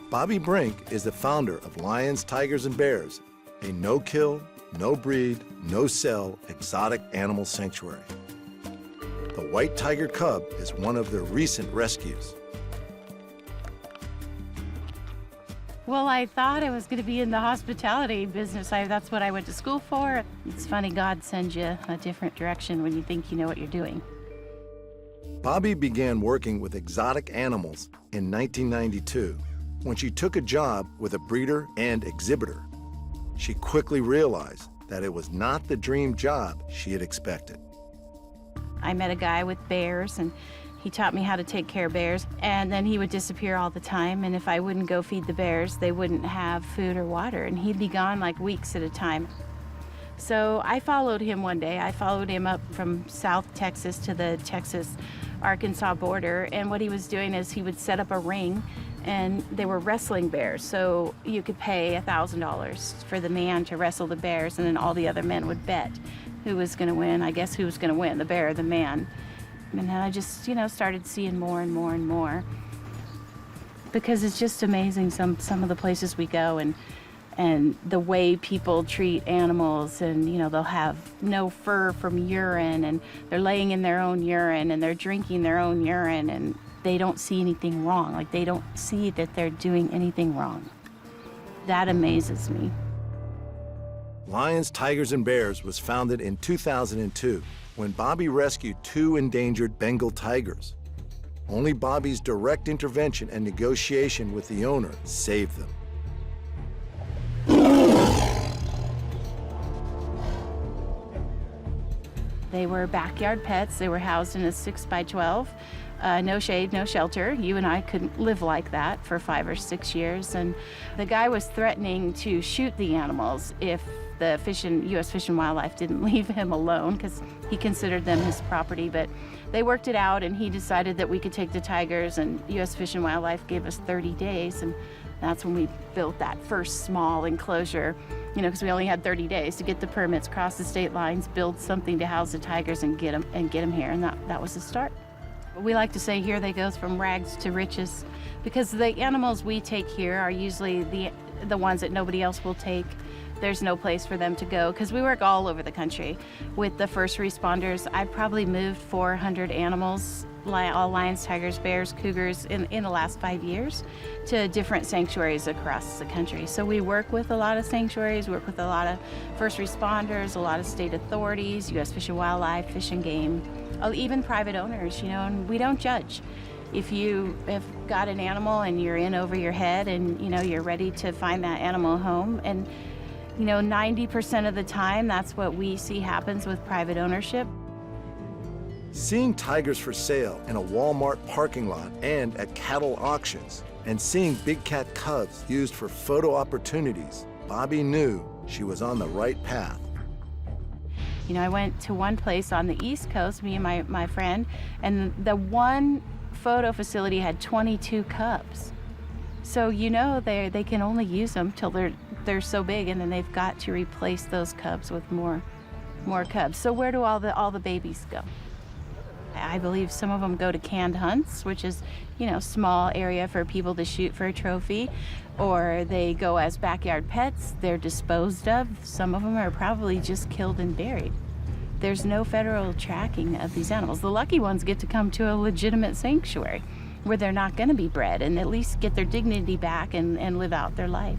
Speaker 1: Bobby Brink is the founder of Lions, Tigers, and Bears, a no-kill, no-breed, no-sell exotic animal sanctuary. white tiger cub is one of their recent rescues.
Speaker 19: Well, I thought I was going to be in the hospitality business. That's what I went to school for. It's funny, God sends you a different direction when you think you know what you're doing.
Speaker 1: Bobby began working with exotic animals in 1992 when she took a job with a breeder and exhibitor. She quickly realized that it was not the dream job she had expected.
Speaker 19: I met a guy with bears, and he taught me how to take care of bears, and then he would disappear all the time, and if I wouldn't go feed the bears, they wouldn't have food or water, and he'd be gone like weeks at a time. So I followed him one day. I followed him up from South Texas to the Texas-Arkansas border, and what he was doing is he would set up a ring, and they were wrestling bears, so you could pay $1,000 for the man to wrestle the bears, and then all the other men would bet who was going to win. I guess who was going to win, the bear or the man. And then I just, started seeing more and more and more, because it's just amazing some of the places we go, and the way people treat animals, and they'll have no fur from urine, and they're laying in their own urine, and they're drinking their own urine, and they don't see anything wrong. Like, they don't see that they're doing anything wrong. That amazes me.
Speaker 1: Lions, Tigers, and Bears was founded in 2002 when Bobby rescued 2 endangered Bengal tigers. Only Bobby's direct intervention and negotiation with the owner saved them.
Speaker 19: They were backyard pets. They were housed in a 6x12. No shade, no shelter. You and I couldn't live like that for 5 or 6 years. And the guy was threatening to shoot the animals if the U.S. Fish and Wildlife didn't leave him alone, because he considered them his property. But they worked it out, and he decided that we could take the tigers, and U.S. Fish and Wildlife gave us 30 days. And that's when we built that first small enclosure, because we only had 30 days to get the permits, cross the state lines, build something to house the tigers, and get them here. And that was the start. We like to say here they go from rags to riches, because the animals we take here are usually the ones that nobody else will take. There's no place for them to go, because we work all over the country with the first responders. I've probably moved 400 animals, all lions, tigers, bears, cougars, in the last 5 years, to different sanctuaries across the country. So we work with a lot of sanctuaries, work with a lot of first responders, a lot of state authorities, U.S. Fish and Wildlife, Fish and Game, even private owners, and we don't judge. If you have got an animal and you're in over your head, and you're ready to find that animal a home, and 90% of the time, that's what we see happens with private ownership.
Speaker 1: Seeing tigers for sale in a Walmart parking lot and at cattle auctions, and seeing big cat cubs used for photo opportunities, Bobby knew she was on the right path.
Speaker 19: I went to one place on the East Coast, me and my friend, and the one photo facility had 22 cubs. So they can only use them till they're so big, and then they've got to replace those cubs with more cubs. So where do all the babies go? I believe some of them go to canned hunts, which is small area for people to shoot for a trophy, or they go as backyard pets. They're disposed of. Some of them are probably just killed and buried. There's no federal tracking of these animals. The lucky ones get to come to a legitimate sanctuary where they're not going to be bred, and at least get their dignity back and live out their life.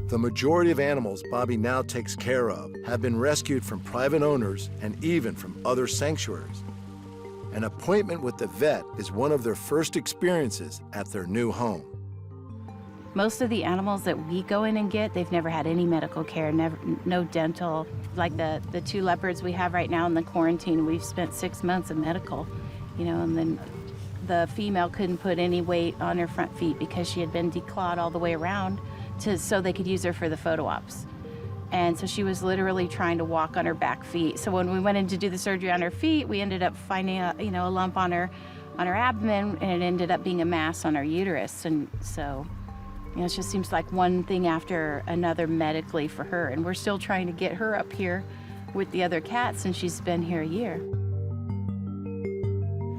Speaker 1: The majority of animals Bobby now takes care of have been rescued from private owners and even from other sanctuaries. An appointment with the vet is one of their first experiences at their new home.
Speaker 19: Most of the animals that we go in and get, they've never had any medical care, no dental. Like the 2 leopards we have right now in the quarantine, we've spent 6 months of medical, and then the female couldn't put any weight on her front feet because she had been declawed all the way around so they could use her for the photo ops. And so she was literally trying to walk on her back feet. So when we went in to do the surgery on her feet, we ended up finding a lump on her abdomen, and it ended up being a mass on her uterus. And so, it just seems like one thing after another medically for her. And we're still trying to get her up here with the other cats, and she's been here a year.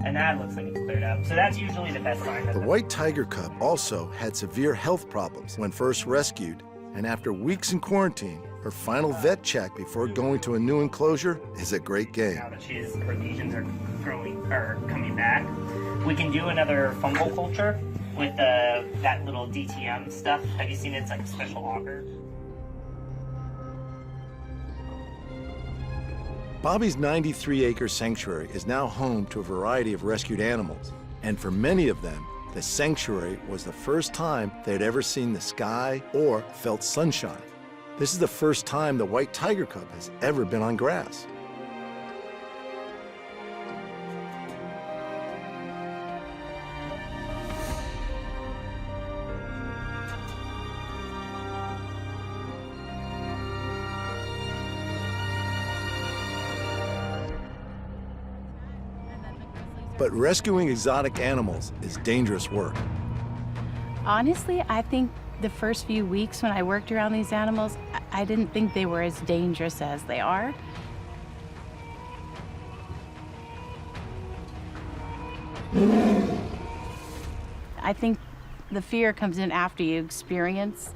Speaker 10: And that looks like it's cleared up. So that's usually the best sign.
Speaker 1: The white tiger cub also had severe health problems when first rescued, and after weeks in quarantine, her final vet check before going to a new enclosure is a great game.
Speaker 20: Now that her lesions are coming back, we can do another fungal culture with that little DTM stuff. Have you seen it? It's like a special auger.
Speaker 1: Bobby's 93-acre sanctuary is now home to a variety of rescued animals, and for many of them, the sanctuary was the first time they'd ever seen the sky or felt sunshine. This is the first time the white tiger cub has ever been on grass. But rescuing exotic animals is dangerous work.
Speaker 19: Honestly, I think the first few weeks when I worked around these animals, I didn't think they were as dangerous as they are. I think the fear comes in after you experience,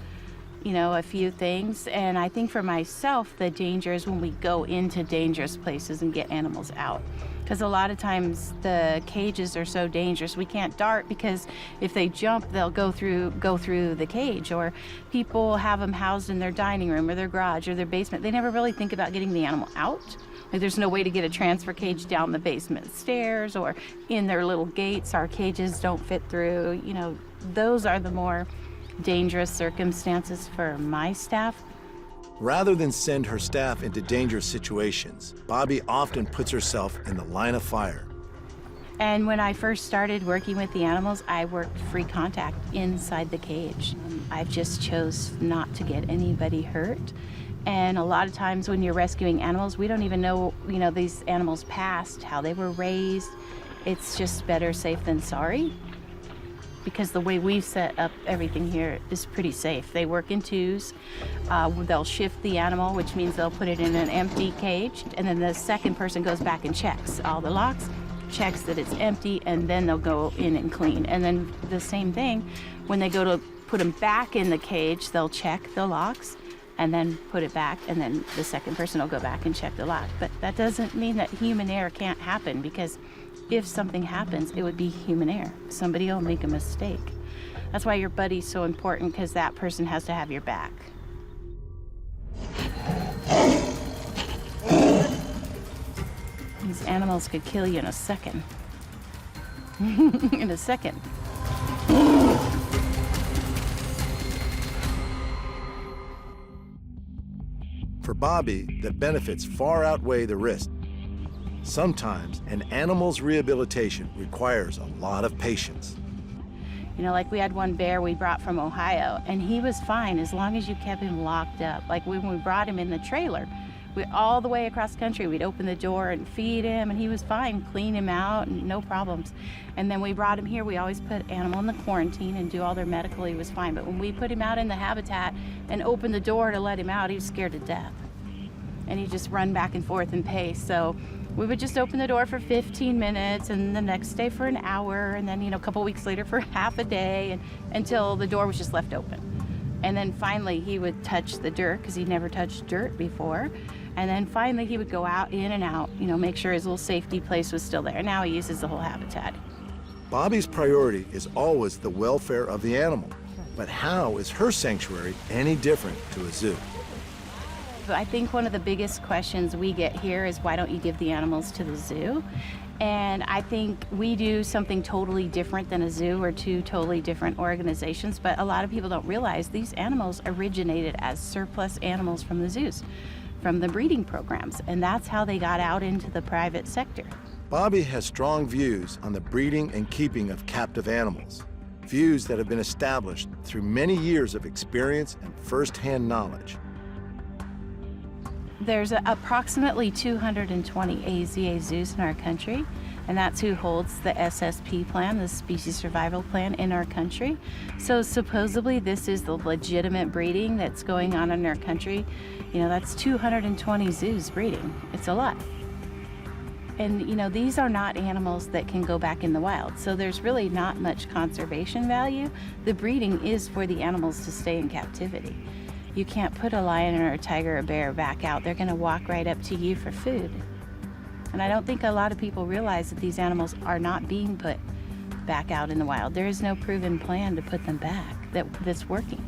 Speaker 19: a few things. And I think for myself, the danger is when we go into dangerous places and get animals out. Because a lot of times the cages are so dangerous, we can't dart because if they jump, they'll go through the cage. Or people have them housed in their dining room or their garage or their basement. They never really think about getting the animal out. Like there's no way to get a transfer cage down the basement stairs or in their little gates. Our cages don't fit through. Those are the more dangerous circumstances for my staff.
Speaker 1: Rather than send her staff into dangerous situations, Bobby often puts herself in the line of fire.
Speaker 19: And when I first started working with the animals, I worked free contact inside the cage. I just chose not to get anybody hurt. And a lot of times when you're rescuing animals, we don't even know, these animals' past, how they were raised. It's just better safe than sorry. Because the way we've set up everything here is pretty safe. They work in twos. They'll shift the animal, which means they'll put it in an empty cage, and then the second person goes back and checks all the locks, checks that it's empty, and then they'll go in and clean. And then the same thing, when they go to put them back in the cage, they'll check the locks, and then put it back, and then the second person will go back and check the lock. But that doesn't mean that human error can't happen, because if something happens, it would be human error. Somebody will make a mistake. That's why your buddy's so important, because that person has to have your back. These animals could kill you in a second. In a second.
Speaker 1: For Bobby, the benefits far outweigh the risk. Sometimes an animal's rehabilitation requires a lot of patience.
Speaker 19: Like we had one bear we brought from Ohio, and he was fine as long as you kept him locked up. Like when we brought him in the trailer, all the way across the country, we'd open the door and feed him, and he was fine, clean him out, and no problems. And then we brought him here, we always put animal in the quarantine and do all their medical, he was fine. But when we put him out in the habitat and opened the door to let him out, he was scared to death. And he'd just run back and forth and pace. So we would just open the door for 15 minutes, and the next day for an hour, and then, a couple weeks later for half a day, and until the door was just left open. And then finally he would touch the dirt, because he'd never touched dirt before. And then finally he would go out, in and out, make sure his little safety place was still there. Now he uses the whole habitat.
Speaker 1: Bobby's priority is always the welfare of the animal. But how is her sanctuary any different to a zoo?
Speaker 19: I think one of the biggest questions we get here is, why don't you give the animals to the zoo? And I think we do something totally different than a zoo, or two totally different organizations, but a lot of people don't realize these animals originated as surplus animals from the zoos, from the breeding programs, and that's how they got out into the private sector.
Speaker 1: Bobby has strong views on the breeding and keeping of captive animals, views that have been established through many years of experience and first-hand knowledge.
Speaker 19: There's approximately 220 AZA zoos in our country, and that's who holds the SSP plan, the Species Survival Plan, in our country. So supposedly this is the legitimate breeding that's going on in our country. That's 220 zoos breeding. It's a lot. And these are not animals that can go back in the wild, so there's really not much conservation value. The breeding is for the animals to stay in captivity. You can't put a lion or a tiger or a bear back out. They're going to walk right up to you for food. And I don't think a lot of people realize that these animals are not being put back out in the wild. There is no proven plan to put them back that's working.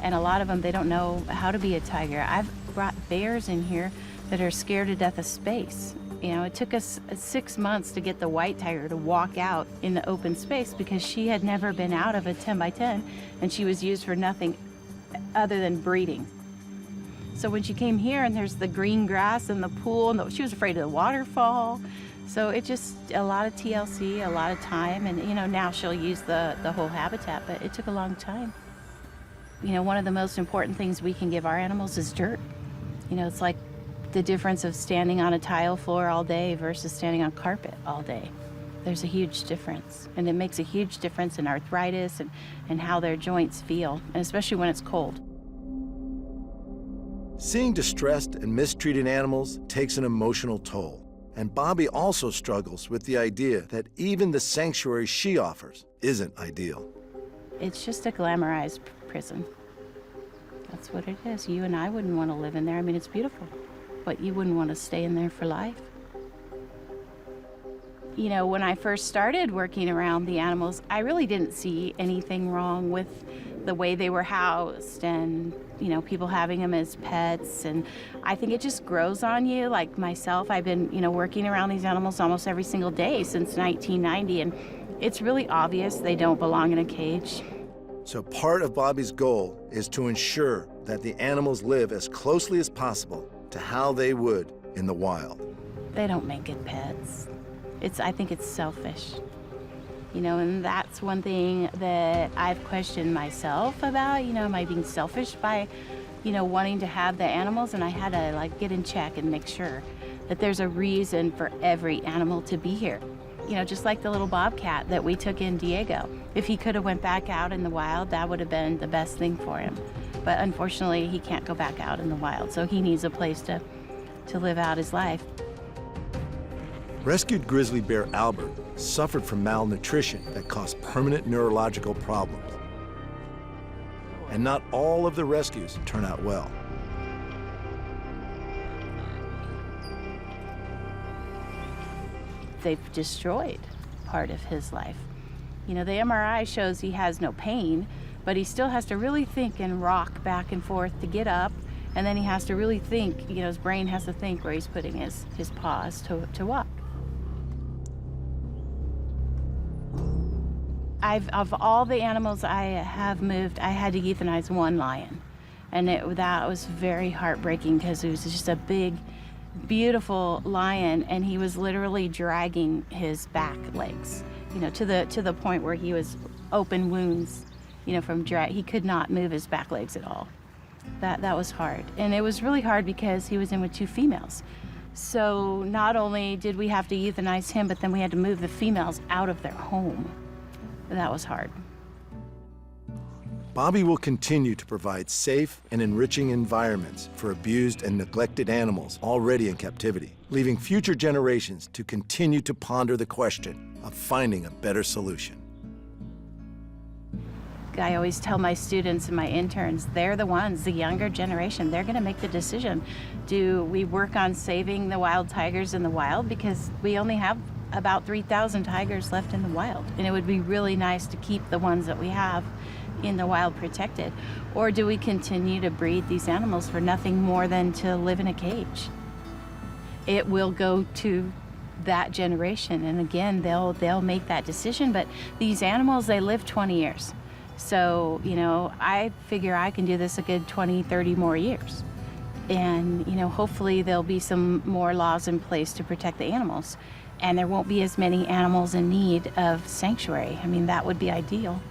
Speaker 19: And a lot of them, they don't know how to be a tiger. I've brought bears in here that are scared to death of space. You know, it took us 6 months to get the white tiger to walk out in the open space because she had never been out of a 10 by 10 and she was used for nothing other than breeding. So when she came here and there's the green grass and the pool, and she was afraid of the waterfall. So it just, a lot of TLC, a lot of time, and you know, now she'll use the whole habitat, but it took a long time. You know, one of the most important things we can give our animals is dirt. You know, it's like the difference of standing on a tile floor all day versus standing on carpet all day. There's a huge difference, and it makes a huge difference in arthritis and how their joints feel, and especially when it's cold.
Speaker 1: Seeing distressed and mistreated animals takes an emotional toll. And Bobby also struggles with the idea that even the sanctuary she offers isn't ideal.
Speaker 19: It's just a glamorized prison. That's what it is. You and I wouldn't want to live in there. I mean, it's beautiful, but you wouldn't want to stay in there for life. You know, when I first started working around the animals, I really didn't see anything wrong with the way they were housed and, you know, people having them as pets. And I think it just grows on you. Like myself, I've been, you know, working around these animals almost every single day since 1990, and it's really obvious they don't belong in a cage.
Speaker 1: So part of Bobby's goal is to ensure that the animals live as closely as possible to how they would in the wild.
Speaker 19: They don't make good pets. I think it's selfish. You know, and that's one thing that I've questioned myself about. You know, am I being selfish by, you know, wanting to have the animals? And I had to like get in check and make sure that there's a reason for every animal to be here. You know, just like the little bobcat that we took in Diego. If he could have went back out in the wild, that would have been the best thing for him. But unfortunately, he can't go back out in the wild, so he needs a place to live out his life.
Speaker 1: Rescued grizzly bear Albert suffered from malnutrition that caused permanent neurological problems. And not all of the rescues turn out well.
Speaker 19: They've destroyed part of his life. You know, the MRI shows he has no pain, but he still has to really think and rock back and forth to get up, and then he has to really think, you know, his brain has to think where he's putting his paws to walk. Of all the animals I have moved, I had to euthanize one lion. And that was very heartbreaking because it was just a big, beautiful lion, and he was literally dragging his back legs, you know, to the point where he was open wounds, you know, he could not move his back legs at all. That was hard. And it was really hard because he was in with 2 females. So not only did we have to euthanize him, but then we had to move the females out of their home. That was hard.
Speaker 1: Bobby will continue to provide safe and enriching environments for abused and neglected animals already in captivity, leaving future generations to continue to ponder the question of finding a better solution.
Speaker 19: I always tell my students and my interns, they're the ones, the younger generation, they're gonna make the decision. Do we work on saving the wild tigers in the wild? Because we only have about 3,000 tigers left in the wild, and it would be really nice to keep the ones that we have in the wild protected. Or do we continue to breed these animals for nothing more than to live in a cage? It will go to that generation, and again, they'll make that decision. But these animals, they live 20 years. So, you know, I figure I can do this a good 20, 30 more years. And, you know, hopefully there'll be some more laws in place to protect the animals. And there won't be as many animals in need of sanctuary. I mean, that would be ideal.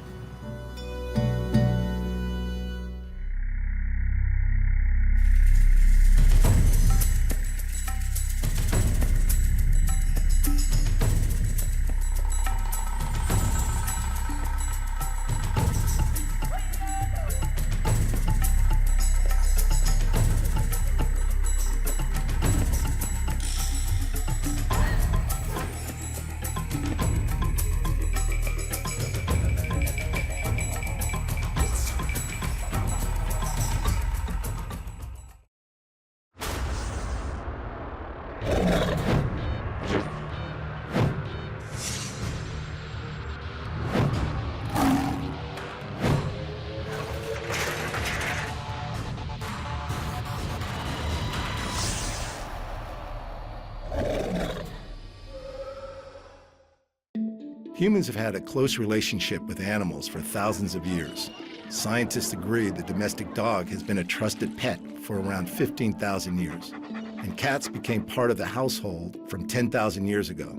Speaker 1: Humans have had a close relationship with animals for thousands of years. Scientists agree the domestic dog has been a trusted pet for around 15,000 years. And cats became part of the household from 10,000 years ago.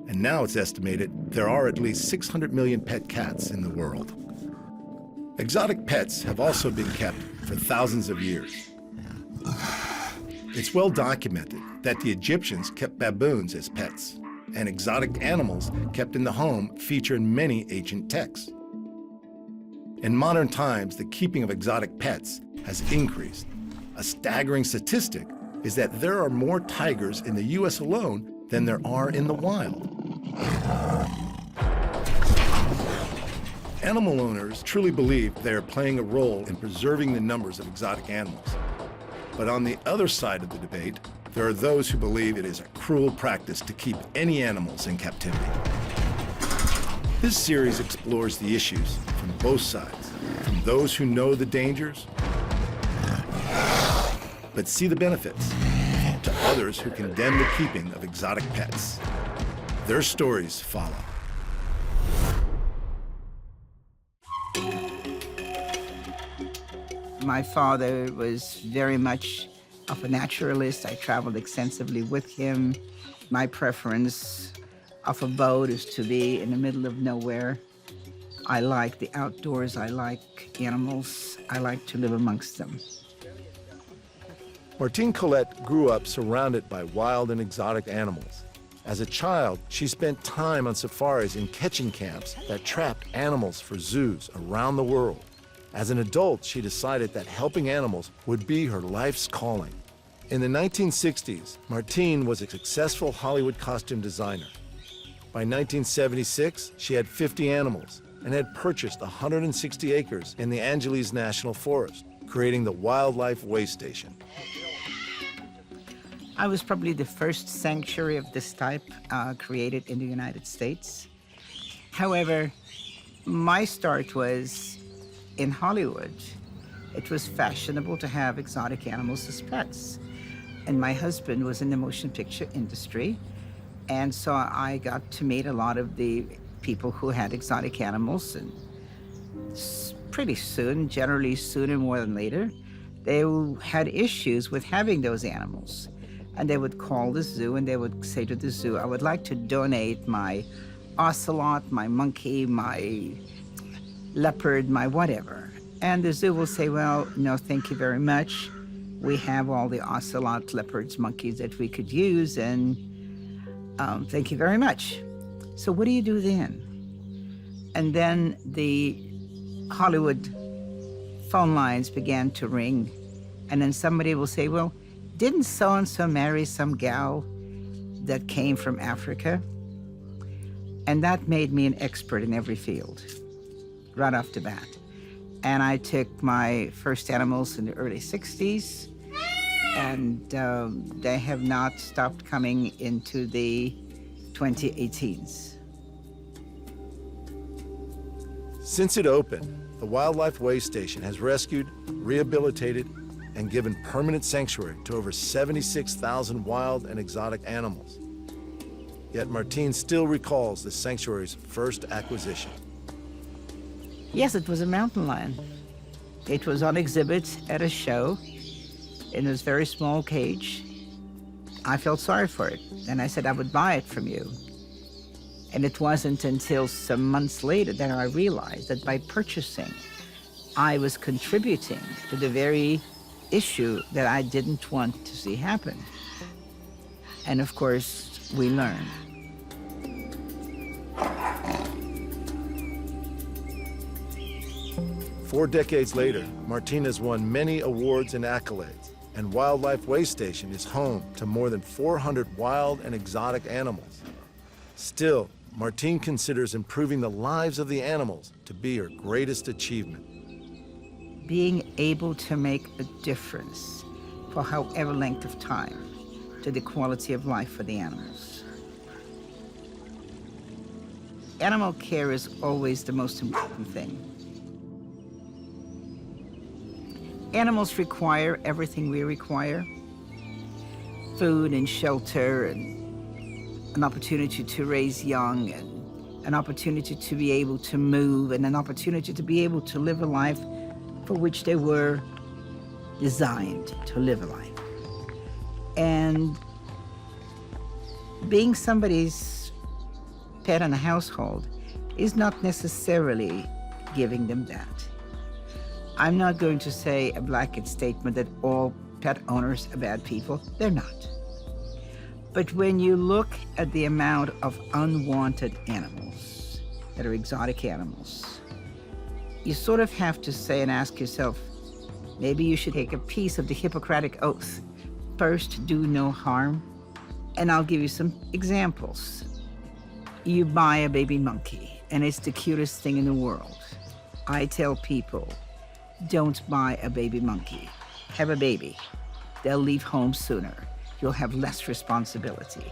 Speaker 1: And now it's estimated there are at least 600 million pet cats in the world. Exotic pets have also been kept for thousands of years. It's well documented that the Egyptians kept baboons as pets, and exotic animals kept in the home feature in many ancient texts. In modern times, the keeping of exotic pets has increased. A staggering statistic is that there are more tigers in the U.S. alone than there are in the wild. Animal owners truly believe they are playing a role in preserving the numbers of exotic animals. But on the other side of the debate, there are those who believe it is a cruel practice to keep any animals in captivity. This series explores the issues from both sides, from those who know the dangers but see the benefits, to others who condemn the keeping of exotic pets. Their stories follow.
Speaker 21: My father was very much of a naturalist. I traveled extensively with him. My preference of abode is to be in the middle of nowhere. I like the outdoors. I like animals. I like to live amongst them.
Speaker 1: Martine Collette grew up surrounded by wild and exotic animals. As a child, she spent time on safaris in catching camps that trapped animals for zoos around the world. As an adult, she decided that helping animals would be her life's calling. In the 1960s, Martine was a successful Hollywood costume designer. By 1976, she had 50 animals and had purchased 160 acres in the Angeles National Forest, creating the Wildlife Way Station.
Speaker 21: I was probably the first sanctuary of this type created in the United States. However, my start was in Hollywood. It was fashionable to have exotic animals as pets. And my husband was in the motion picture industry. And so I got to meet a lot of the people who had exotic animals. And pretty soon, generally sooner more than later, they had issues with having those animals. And they would call the zoo and they would say to the zoo, I would like to donate my ocelot, my monkey, my leopard, my whatever. And the zoo will say, well, no, thank you very much. We have all the ocelot, leopards, monkeys that we could use, and thank you very much. So what do you do then? And then the Hollywood phone lines began to ring, and then somebody will say, well, didn't so-and-so marry some gal that came from Africa? And that made me an expert in every field, right off the bat. And I took my first animals in the early 60s, and they have not stopped coming into the 2018s.
Speaker 1: Since it opened, the Wildlife Way Station has rescued, rehabilitated, and given permanent sanctuary to over 76,000 wild and exotic animals. Yet Martine still recalls the sanctuary's first acquisition.
Speaker 21: Yes, it was a mountain lion. It was on exhibit at a show in this very small cage. I felt sorry for it, and I said I would buy it from you. And it wasn't until some months later that I realized that by purchasing, I was contributing to the very issue that I didn't want to see happen. And of course, we learned.
Speaker 1: Four decades later, Martine has won many awards and accolades, and Wildlife Way Station is home to more than 400 wild and exotic animals. Still, Martine considers improving the lives of the animals to be her greatest achievement.
Speaker 21: Being able to make a difference for however length of time to the quality of life for the animals. Animal care is always the most important thing. Animals require everything we require: food and shelter and an opportunity to raise young and an opportunity to be able to move, and an opportunity to be able to live a life for which they were designed to live a life. And being somebody's pet in a household is not necessarily giving them that. I'm not going to say a blanket statement that all pet owners are bad people. They're not. But when you look at the amount of unwanted animals that are exotic animals, you sort of have to say and ask yourself, maybe you should take a piece of the Hippocratic Oath. First, do no harm. And I'll give you some examples. You buy a baby monkey, and it's the cutest thing in the world. I tell people, don't buy a baby monkey. Have a baby. They'll leave home sooner. You'll have less responsibility.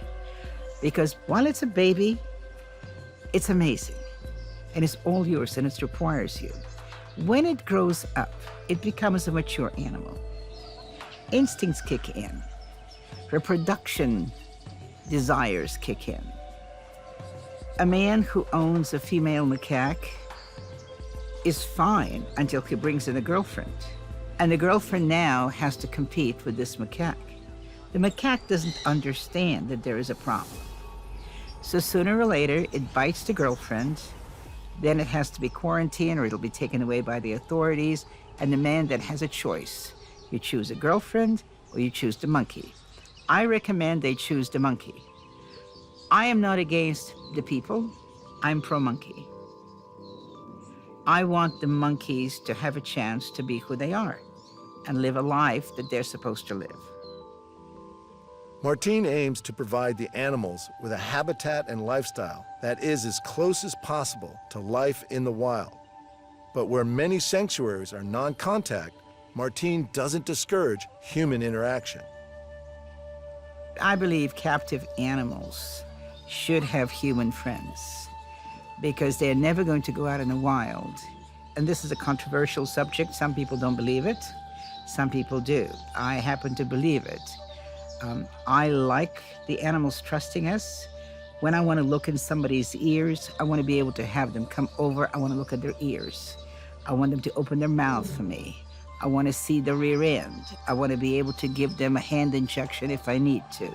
Speaker 21: Because while it's a baby, it's amazing. And it's all yours, and it requires you. When it grows up, it becomes a mature animal. Instincts kick in. Reproduction desires kick in. A man who owns a female macaque is fine until he brings in a girlfriend. And the girlfriend now has to compete with this macaque. The macaque doesn't understand that there is a problem. So sooner or later, it bites the girlfriend, then it has to be quarantined or it'll be taken away by the authorities, and the man then has a choice. You choose a girlfriend or you choose the monkey. I recommend they choose the monkey. I am not against the people, I'm pro-monkey. I want the monkeys to have a chance to be who they are and live a life that they're supposed to live.
Speaker 1: Martine aims to provide the animals with a habitat and lifestyle that is as close as possible to life in the wild. But where many sanctuaries are non-contact, Martine doesn't discourage human interaction.
Speaker 21: I believe captive animals should have human friends because they're never going to go out in the wild. And this is a controversial subject. Some people don't believe it. Some people do. I happen to believe it. I like the animals trusting us. When I want to look in somebody's ears, I want to be able to have them come over. I want to look at their ears. I want them to open their mouth for me. I want to see the rear end. I want to be able to give them a hand injection if I need to.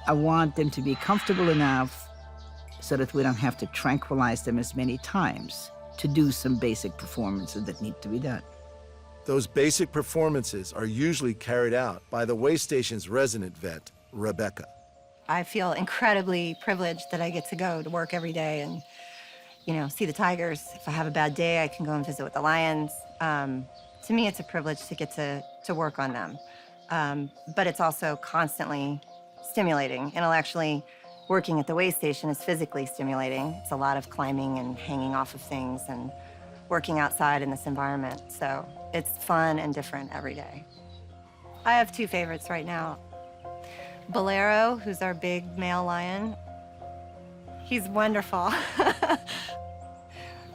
Speaker 21: I want them to be comfortable enough so that we don't have to tranquilize them as many times to do some basic performances that need to be done.
Speaker 1: Those basic performances are usually carried out by the way station's resident vet, Rebecca.
Speaker 3: I feel incredibly privileged that I get to go to work every day and, see the tigers. If I have a bad day, I can go and visit with the lions. To me, it's a privilege to get to work on them. But it's also constantly stimulating. Intellectually, working at the way station is physically stimulating. It's a lot of climbing and hanging off of things and working outside in this environment. So it's fun and different every day. I have two favorites right now. Bolero, who's our big male lion. He's wonderful.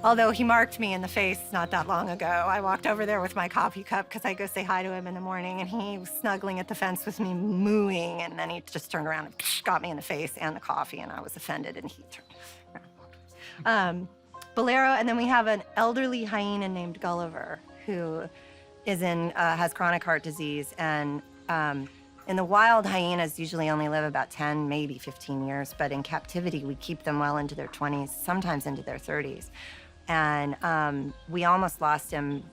Speaker 3: Although he marked me in the face not that long ago. I walked over there with my coffee cup because I go say hi to him in the morning, and he was snuggling at the fence with me, mooing, and then he just turned around and got me in the face and the coffee, and I was offended, and he turned around. Bolero, and then we have an elderly hyena named Gulliver, who has chronic heart disease, and in the wild, hyenas usually only live about 10, maybe 15 years, but in captivity, we keep them well into their 20s, sometimes into their 30s. And we almost lost him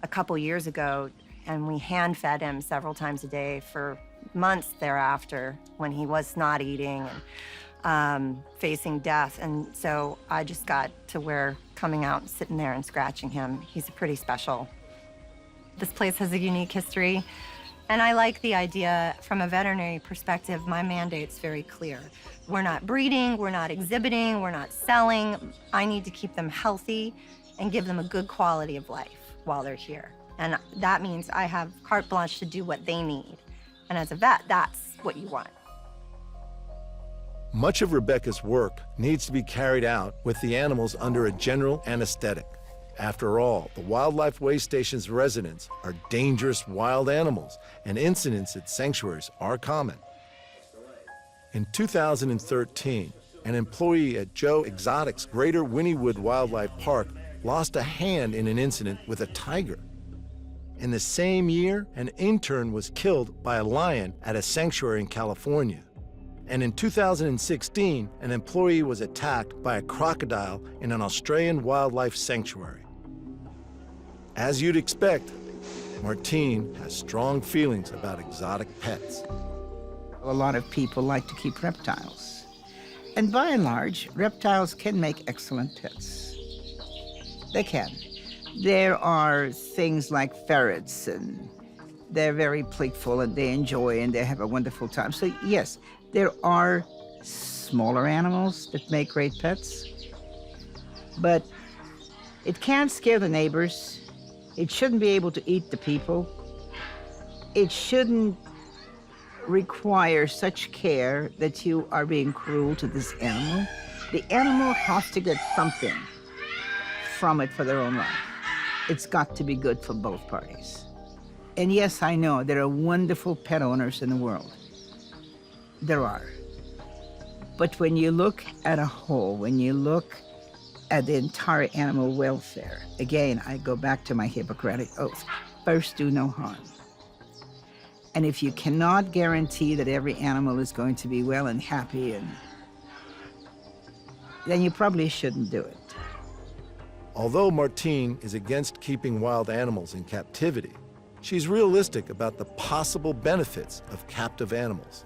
Speaker 3: a couple years ago, and we hand-fed him several times a day for months thereafter when he was not eating and facing death. And so I just got to where coming out and sitting there and scratching him, he's pretty special. This place has a unique history. And I like the idea, from a veterinary perspective, my mandate's very clear. We're not breeding, we're not exhibiting, we're not selling. I need to keep them healthy and give them a good quality of life while they're here. And that means I have carte blanche to do what they need. And as a vet, that's what you want.
Speaker 1: Much of Rebecca's work needs to be carried out with the animals under a general anesthetic. After all, the Wildlife Way Station's residents are dangerous wild animals, and incidents at sanctuaries are common. In 2013, an employee at Joe Exotic's Greater Wynnewood Wildlife Park lost a hand in an incident with a tiger. In the same year, an intern was killed by a lion at a sanctuary in California. And in 2016, an employee was attacked by a crocodile in an Australian wildlife sanctuary. As you'd expect, Martine has strong feelings about exotic pets.
Speaker 21: A lot of people like to keep reptiles. And by and large, reptiles can make excellent pets. They can. There are things like ferrets, and they're very playful, and they enjoy, and they have a wonderful time. So yes, there are smaller animals that make great pets, but it can't scare the neighbors. It shouldn't be able to eat the people. It shouldn't require such care that you are being cruel to this animal. The animal has to get something from it for their own life. It's got to be good for both parties. And yes, I know there are wonderful pet owners in the world. There are. But when you look at a whole, when you look at the entire animal welfare, again, I go back to my Hippocratic oath. First, do no harm. And if you cannot guarantee that every animal is going to be well and happy, then you probably shouldn't do it.
Speaker 1: Although Martine is against keeping wild animals in captivity, she's realistic about the possible benefits of captive animals.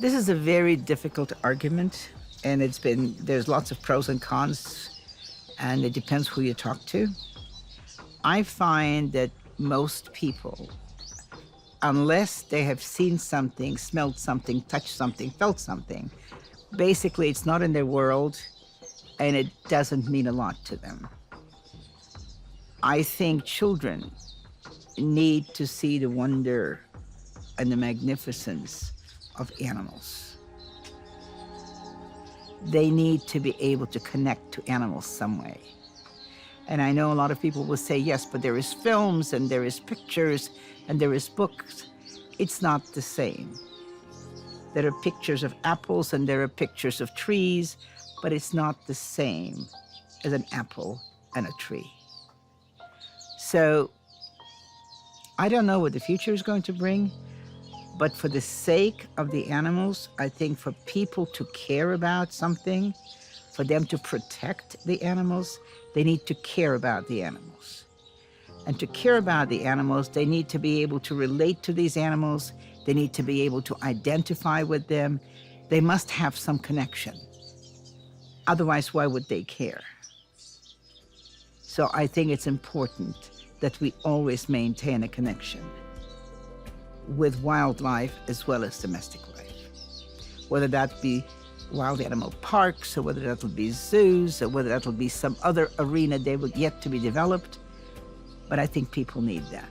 Speaker 21: This is a very difficult argument, and there's lots of pros and cons, and it depends who you talk to. I find that most people, unless they have seen something, smelled something, touched something, felt something, basically it's not in their world, and it doesn't mean a lot to them. I think children need to see the wonder and the magnificence of animals. They need to be able to connect to animals some way. And I know a lot of people will say, yes, but there is films and there is pictures and there is books. It's not the same. There are pictures of apples and there are pictures of trees, but it's not the same as an apple and a tree. So I don't know what the future is going to bring, but for the sake of the animals, I think for people to care about something, for them to protect the animals, they need to care about the animals. And to care about the animals, they need to be able to relate to these animals. They need to be able to identify with them. They must have some connection. Otherwise, why would they care? So I think it's important that we always maintain a connection with wildlife as well as domestic life. Whether that be wild animal parks, or whether that will be zoos, or whether that will be some other arena they will yet to be developed. But I think people need that.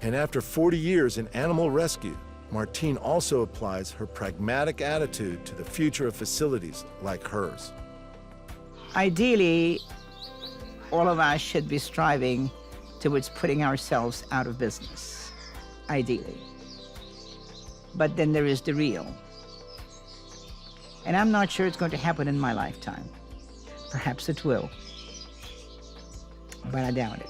Speaker 1: And after 40 years in animal rescue, Martine also applies her pragmatic attitude to the future of facilities like hers.
Speaker 21: Ideally, all of us should be striving towards putting ourselves out of business, ideally. But then there is the real. And I'm not sure it's going to happen in my lifetime. Perhaps it will, but I doubt it.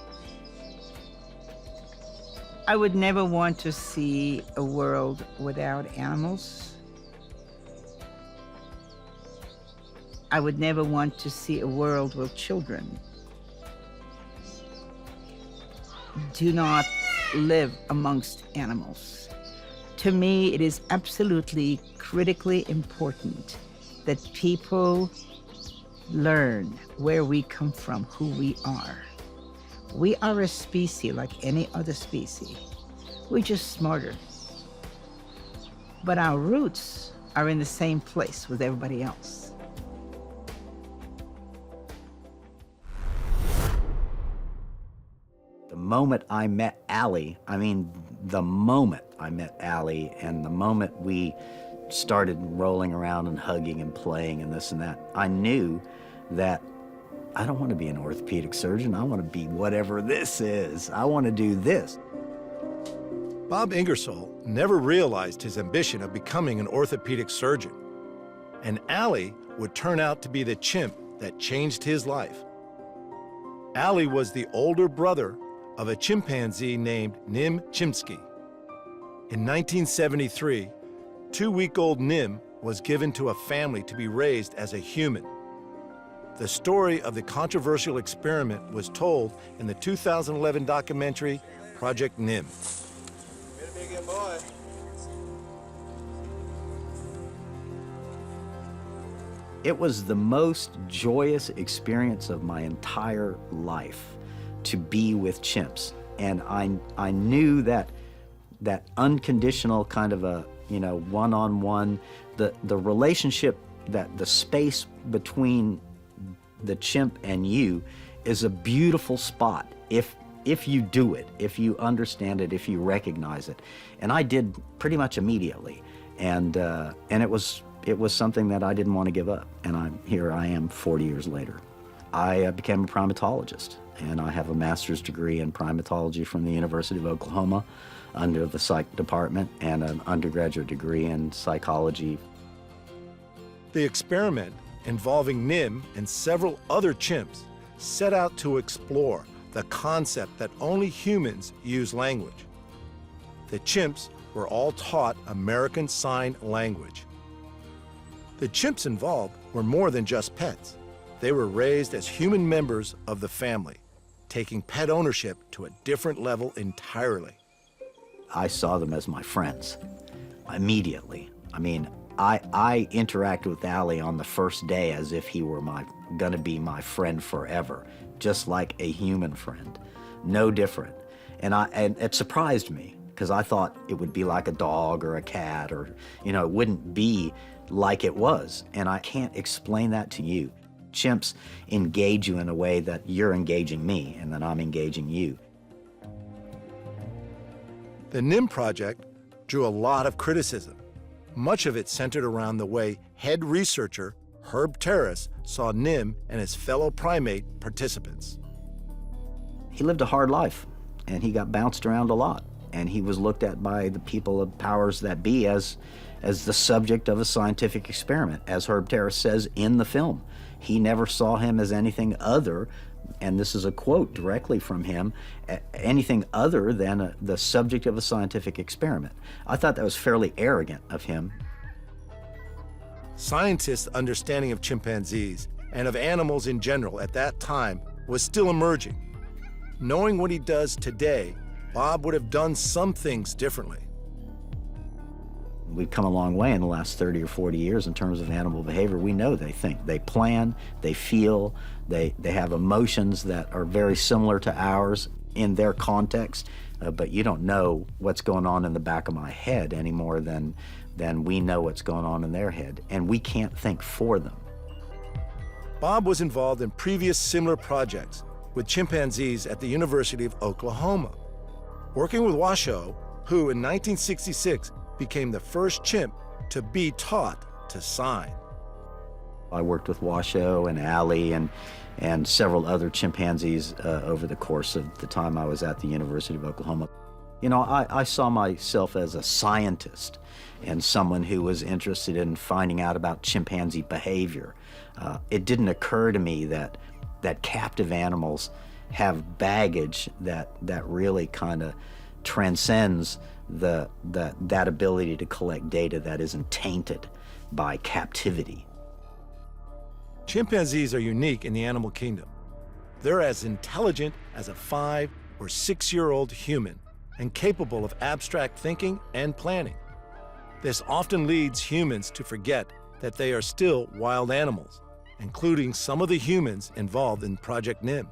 Speaker 21: I would never want to see a world without animals. I would never want to see a world where children do not live amongst animals. To me, it is absolutely critically important that people learn where we come from, who we are. We are a species like any other species. We're just smarter. But our roots are in the same place with everybody else.
Speaker 2: The moment I met Allie, the moment I met Allie and the moment we started rolling around and hugging and playing and this and that, I knew that I don't want to be an orthopedic surgeon. I want to be whatever this is. I want to do this.
Speaker 1: Bob Ingersoll never realized his ambition of becoming an orthopedic surgeon. and Allie would turn out to be the chimp that changed his life. Allie was the older brother of a chimpanzee named Nim Chimpsky. In 1973, 2-week-old Nim was given to a family to be raised as a human. The story of the controversial experiment was told in the 2011 documentary, Project Nim.
Speaker 2: It was the most joyous experience of my entire life to be with chimps. And I knew that unconditional kind of a, one-on-one, the relationship, that the space between the chimp and you is a beautiful spot if you do it, if you understand it, if you recognize it. And I did pretty much immediately. And it was something that I didn't want to give up. And here I am 40 years later. I became a primatologist, and I have a master's degree in primatology from the University of Oklahoma under the psych department, and an undergraduate degree in psychology.
Speaker 1: The experiment, involving Nim and several other chimps, set out to explore the concept that only humans use language. The chimps were all taught American Sign Language. The chimps involved were more than just pets. They were raised as human members of the family, taking pet ownership to a different level entirely.
Speaker 2: I saw them as my friends immediately. I mean, I interacted with Allie on the first day as if he were gonna be my friend forever, just like a human friend, no different. And it surprised me, because I thought it would be like a dog or a cat, or, it wouldn't be like it was. And I can't explain that to you. Chimps engage you in a way that you're engaging me, and that I'm engaging you.
Speaker 1: The Nim Project drew a lot of criticism. Much of it centered around the way head researcher Herb Terrace saw Nim and his fellow primate participants.
Speaker 2: He lived a hard life, and he got bounced around a lot, and he was looked at by the people of powers that be as the subject of a scientific experiment, as Herb Terrace says in the film. He never saw him as anything other, and this is a quote directly from him, anything other than the subject of a scientific experiment. I thought that was fairly arrogant of him.
Speaker 1: Scientists' understanding of chimpanzees and of animals in general at that time was still emerging. Knowing what he does today, Bob would have done some things differently.
Speaker 2: We've come a long way in the last 30 or 40 years in terms of animal behavior. We know they think, they plan, they feel, they have emotions that are very similar to ours in their context, but you don't know what's going on in the back of my head any more than we know what's going on in their head, and we can't think for them.
Speaker 1: Bob was involved in previous similar projects with chimpanzees at the University of Oklahoma, working with Washoe, who in 1966 became the first chimp to be taught to sign.
Speaker 2: I worked with Washoe and Allie and several other chimpanzees over the course of the time I was at the University of Oklahoma. I saw myself as a scientist and someone who was interested in finding out about chimpanzee behavior. It didn't occur to me that captive animals have baggage that really kind of transcends that ability to collect data that isn't tainted by captivity.
Speaker 1: Chimpanzees are unique in the animal kingdom. They're as intelligent as a 5 or 6-year-old human and capable of abstract thinking and planning. This often leads humans to forget that they are still wild animals, including some of the humans involved in Project Nim.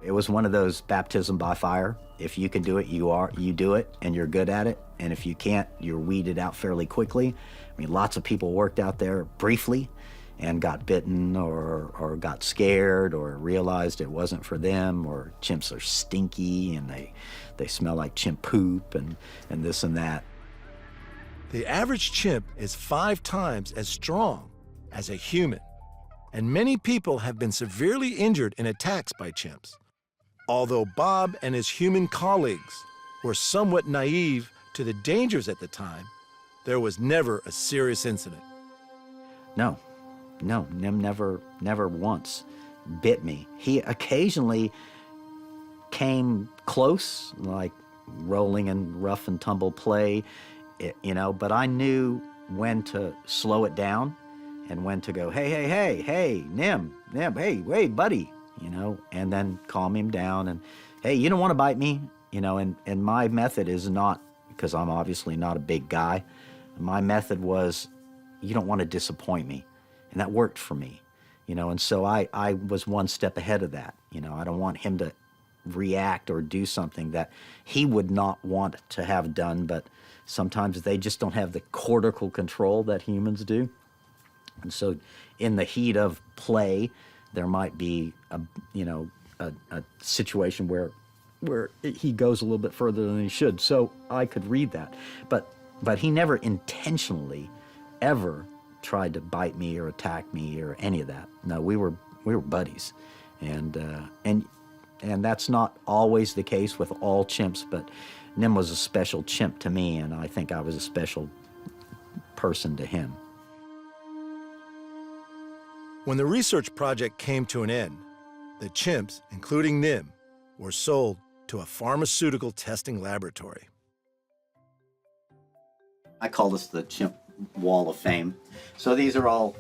Speaker 2: It was one of those baptism by fire. If you can do it, you do it, and you're good at it. And if you can't, you're weeded out fairly quickly. I mean, lots of people worked out there briefly and got bitten or got scared or realized it wasn't for them, or chimps are stinky and they smell like chimp poop and this and that.
Speaker 1: The average chimp is 5 times as strong as a human, and many people have been severely injured in attacks by chimps. Although Bob and his human colleagues were somewhat naive to the dangers at the time, there was never a serious incident.
Speaker 2: No, Nim never once bit me. He occasionally came close, like rolling in rough and tumble play, you know, but I knew when to slow it down and when to go, hey, Nim, hey, buddy, you know, and then calm him down and, hey, you don't want to bite me, you know, and my method is not, because I'm obviously not a big guy, my method was, you don't want to disappoint me. And that worked for me, you know, and so I was one step ahead of that. You know, I don't want him to react or do something that he would not want to have done, but sometimes they just don't have the cortical control that humans do. And so in the heat of play, there might be a situation where he goes a little bit further than he should. So I could read that. But he never intentionally ever tried to bite me or attack me or any of that. No, we were buddies. And that's not always the case with all chimps, but Nim was a special chimp to me, and I think I was a special person to him.
Speaker 1: When the research project came to an end, the chimps, including Nim, were sold to a pharmaceutical testing laboratory.
Speaker 2: I call this the Chimp Wall of Fame. So these are all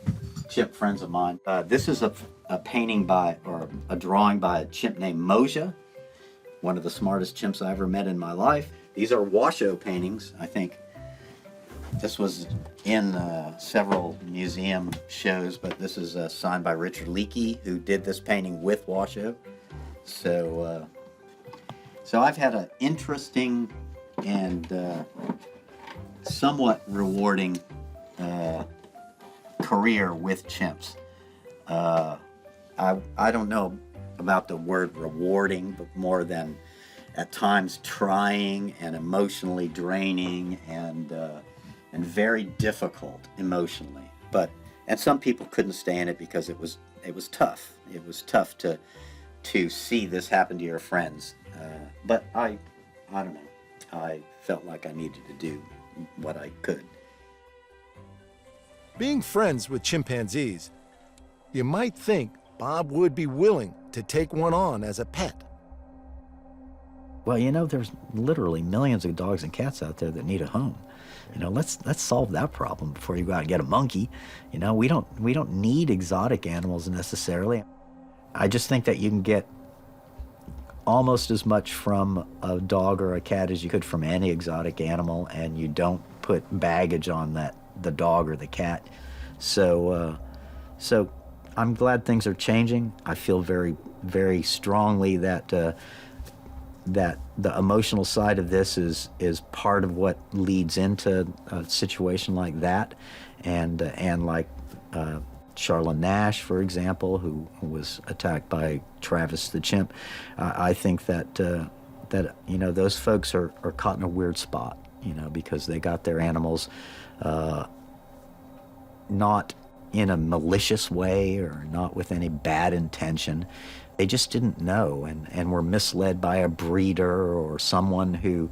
Speaker 2: chimp friends of mine. This is a painting by, or a drawing by a chimp named Moja, one of the smartest chimps I ever met in my life. These are Washoe paintings. I think this was in several museum shows, but this is signed by Richard Leakey, who did this painting with Washoe. So I've had an interesting and somewhat rewarding career with chimps. I don't know about the word rewarding, but more than at times trying and emotionally draining and very difficult emotionally. And some people couldn't stand it because it was tough. It was tough to see this happen to your friends. But I don't know. I felt like I needed to do what I could.
Speaker 1: Being friends with chimpanzees, you might think Bob would be willing to take one on as a pet.
Speaker 2: Well, you know, there's literally millions of dogs and cats out there that need a home. You know, let's solve that problem before you go out and get a monkey. You know, we don't need exotic animals necessarily. I just think that you can get almost as much from a dog or a cat as you could from any exotic animal, and you don't put baggage on the dog or the cat. So I'm glad things are changing. I feel very, very strongly that that the emotional side of this is part of what leads into a situation like that, and like Charlotte Nash, for example, who was attacked by Travis the chimp. I think that you know, those folks are caught in a weird spot, you know, because they got their animals not in a malicious way or not with any bad intention. They just didn't know and were misled by a breeder or someone who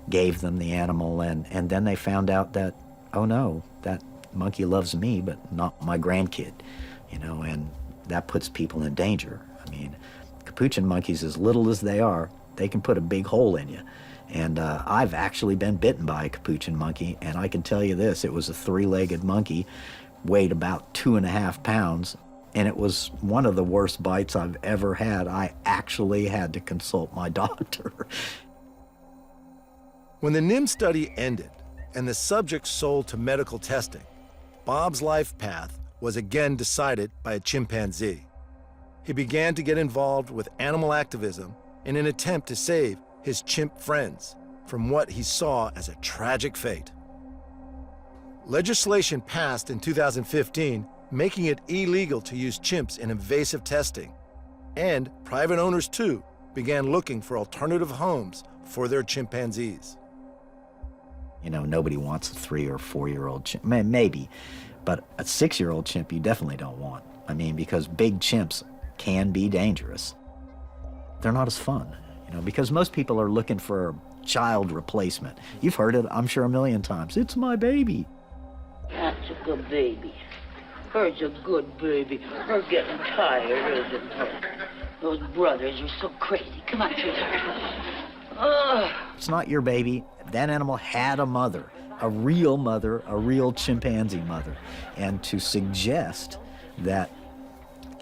Speaker 2: gave them the animal, and then they found out that, oh no, that monkey loves me but not my grandkid, you know, and that puts people in danger. I mean, capuchin monkeys, as little as they are, they can put a big hole in you. And I've actually been bitten by a capuchin monkey, and I can tell you this, it was a three-legged monkey, weighed about 2.5 pounds, and it was one of the worst bites I've ever had. I actually had to consult my doctor.
Speaker 1: When the Nim study ended and the subject sold to medical testing, Bob's life path was again decided by a chimpanzee. He began to get involved with animal activism in an attempt to save his chimp friends from what he saw as a tragic fate. Legislation passed in 2015 making it illegal to use chimps in invasive testing, and private owners too began looking for alternative homes for their chimpanzees.
Speaker 2: You know, nobody wants a 3 or 4-year-old chimp, maybe, but a 6-year-old chimp you definitely don't want. I mean, because big chimps can be dangerous. They're not as fun, you know, because most people are looking for a child replacement. You've heard it, I'm sure, a million times. It's my baby.
Speaker 5: That's a good baby. Her's a good baby. Her getting tired, isn't her? Those brothers are so crazy. Come on, sweetheart.
Speaker 2: It's not your baby. That animal had a mother, a real chimpanzee mother. And to suggest that,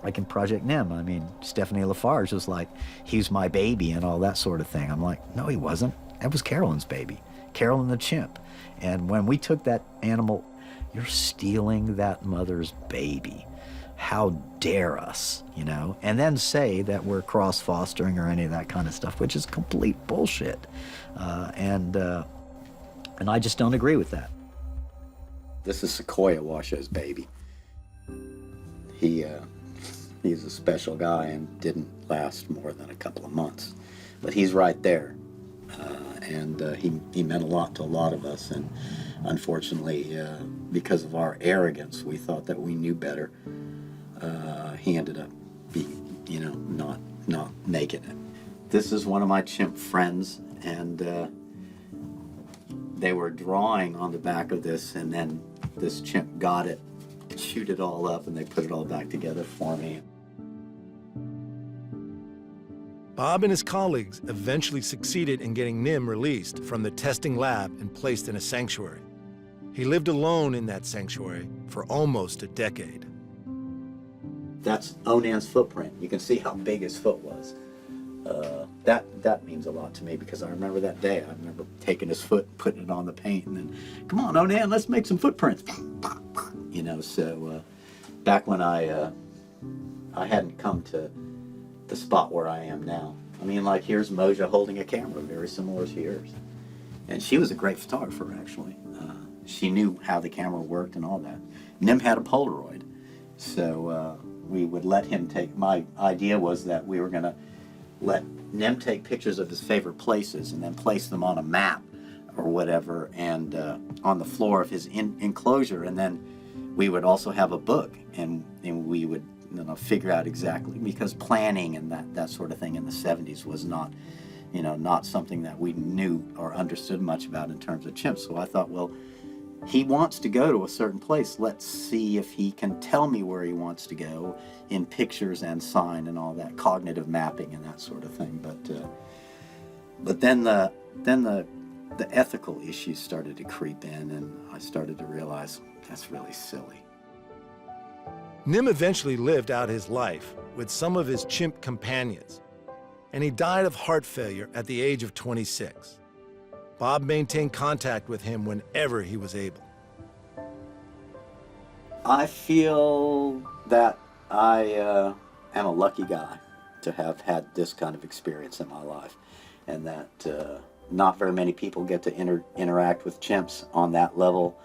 Speaker 2: like in Project NIM, I mean, Stephanie Lafarge was like, he's my baby and all that sort of thing. I'm like, no, he wasn't. That was Carolyn's baby, Carolyn the chimp. And when we took that animal, you're stealing that mother's baby. How dare us, you know? And then say that we're cross-fostering or any of that kind of stuff, which is complete bullshit. And I just don't agree with that. This is Sequoia Washoe's baby. He's a special guy and didn't last more than a couple of months. But he's right there. He meant a lot to a lot of us. And unfortunately, because of our arrogance, we thought that we knew better. He ended up being, you know, not making it. This is one of my chimp friends, and they were drawing on the back of this, and then this chimp got it, chewed it all up, and they put it all back together for me.
Speaker 1: Bob and his colleagues eventually succeeded in getting Nim released from the testing lab and placed in a sanctuary. He lived alone in that sanctuary for almost a decade.
Speaker 2: That's Onan's footprint. You can see how big his foot was. That means a lot to me because I remember that day. I remember taking his foot, putting it on the paint, and then, come on, Onan, let's make some footprints. You know, so back when I hadn't come to the spot where I am now. I mean, like, here's Moja holding a camera, very similar to yours. And she was a great photographer, actually. She knew how the camera worked and all that. Nim had a Polaroid, so we would let him take, my idea was that we were gonna let Nim take pictures of his favorite places and then place them on a map or whatever, and on the floor of his enclosure, and then we would also have a book, and we would, you know, figure out exactly, because planning and that sort of thing in the 70s was not, you know, not something that we knew or understood much about in terms of chimps. So I thought, well, he wants to go to a certain place. Let's see if he can tell me where he wants to go in pictures and sign and all that cognitive mapping and that sort of thing. But then the ethical issues started to creep in, and I started to realize that's really silly.
Speaker 1: Nim eventually lived out his life with some of his chimp companions, and he died of heart failure at the age of 26. Bob maintained contact with him whenever he was able.
Speaker 2: I feel that I am a lucky guy to have had this kind of experience in my life, and that not very many people get to interact with chimps on that level.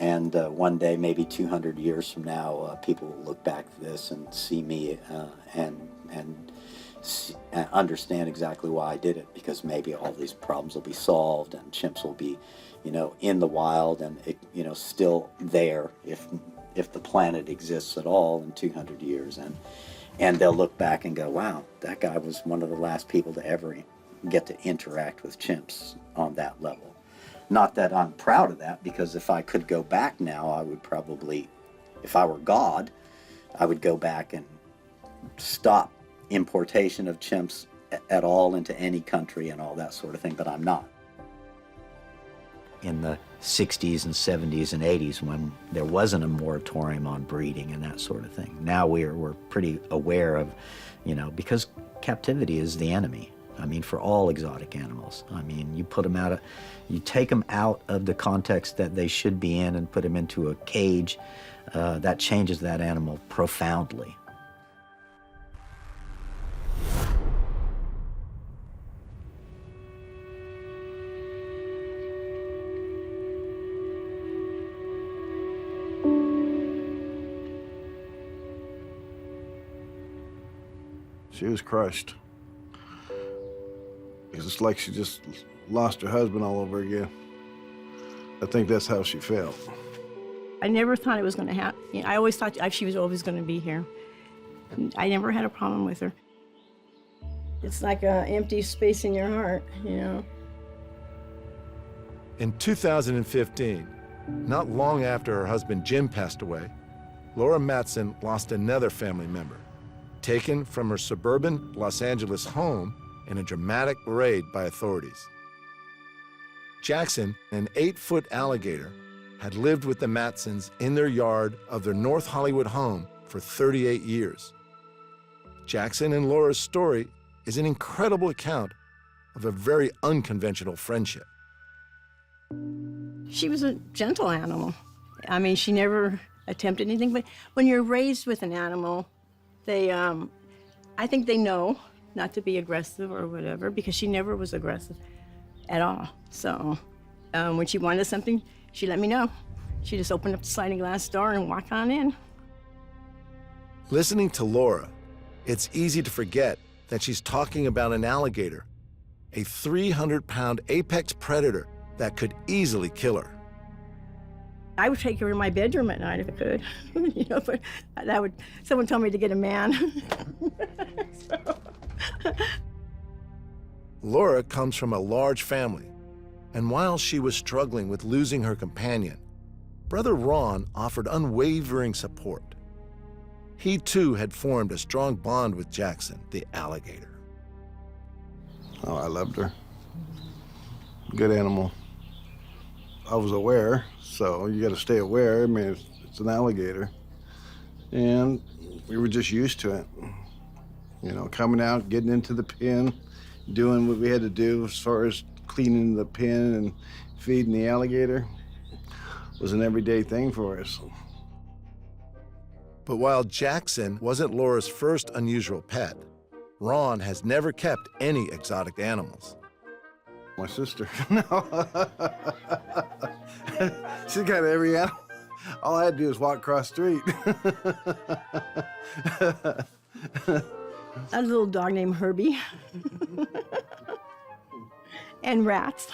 Speaker 2: And one day, maybe 200 years from now, people will look back at this and see me and understand exactly why I did it, because maybe all these problems will be solved and chimps will be, you know, in the wild and, you know, still there if the planet exists at all in 200 years. And they'll look back and go, wow, that guy was one of the last people to ever get to interact with chimps on that level. Not that I'm proud of that, because if I could go back now, I would probably, if I were God, I would go back and stop importation of chimps at all into any country and all that sort of thing, but I'm not. In the 60s and 70s and 80s, when there wasn't a moratorium on breeding and that sort of thing, now we're pretty aware of, you know, because captivity is the enemy. I mean, for all exotic animals. I mean, you put them out, you take them out of the context that they should be in and put them into a cage, that changes that animal profoundly.
Speaker 16: She was crushed. It's like she just lost her husband all over again. I think that's how she felt.
Speaker 22: I never thought it was going to happen. You know, I always thought she was always going to be here. I never had a problem with her. It's like an empty space in your heart, you know.
Speaker 1: In 2015, not long after her husband Jim passed away, Laura Matson lost another family member, taken from her suburban Los Angeles home in a dramatic raid by authorities. Jackson, an 8-foot alligator, had lived with the Matsons in their yard of their North Hollywood home for 38 years. Jackson and Laura's story is an incredible account of a very unconventional friendship.
Speaker 22: She was a gentle animal. I mean, she never attempted anything, but when you're raised with an animal, they, I think they know not to be aggressive or whatever, because she never was aggressive at all. So when she wanted something, she let me know. She just opened up the sliding glass door and walk on in.
Speaker 1: Listening to Laura, it's easy to forget that she's talking about an alligator, a 300-pound apex predator that could easily kill her.
Speaker 22: I would take her in my bedroom at night if I could, you know, but that would, someone told me to get a man.
Speaker 1: Laura comes from a large family, and while she was struggling with losing her companion, Brother Ron offered unwavering support. He too had formed a strong bond with Jackson, the alligator.
Speaker 6: Oh, I loved her. Good animal. I was aware, so you got to stay aware. I mean, it's an alligator. And we were just used to it. You know, coming out, getting into the pen, doing what we had to do as far as cleaning the pen and feeding the alligator was an everyday thing for us.
Speaker 1: But while Jackson wasn't Laura's first unusual pet, Ron has never kept any exotic animals.
Speaker 6: My sister, no. She's got every animal. All I had to do was walk across the street.
Speaker 22: A little dog named Herbie. And rats.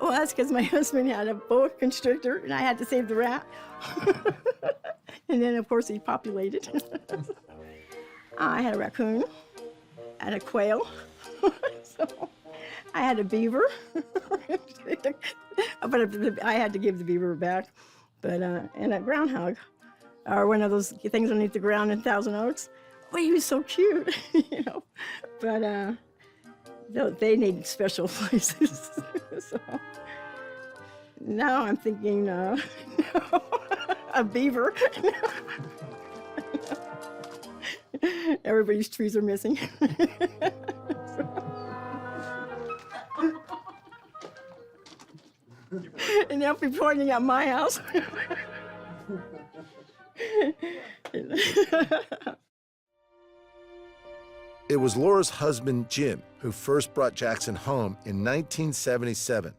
Speaker 22: Well, that's because my husband had a boa constrictor and I had to save the rat. And then, of course, he populated. I had a raccoon, I had a quail. So I had a beaver. But I had to give the beaver back. But, and a groundhog, or one of those things underneath the ground in Thousand Oaks. Well, he was so cute, you know. But they needed special places. So now I'm thinking, no, a beaver. Everybody's trees are missing. And they'll be pointing at my house.
Speaker 1: It was Laura's husband, Jim, who first brought Jackson home in 1977.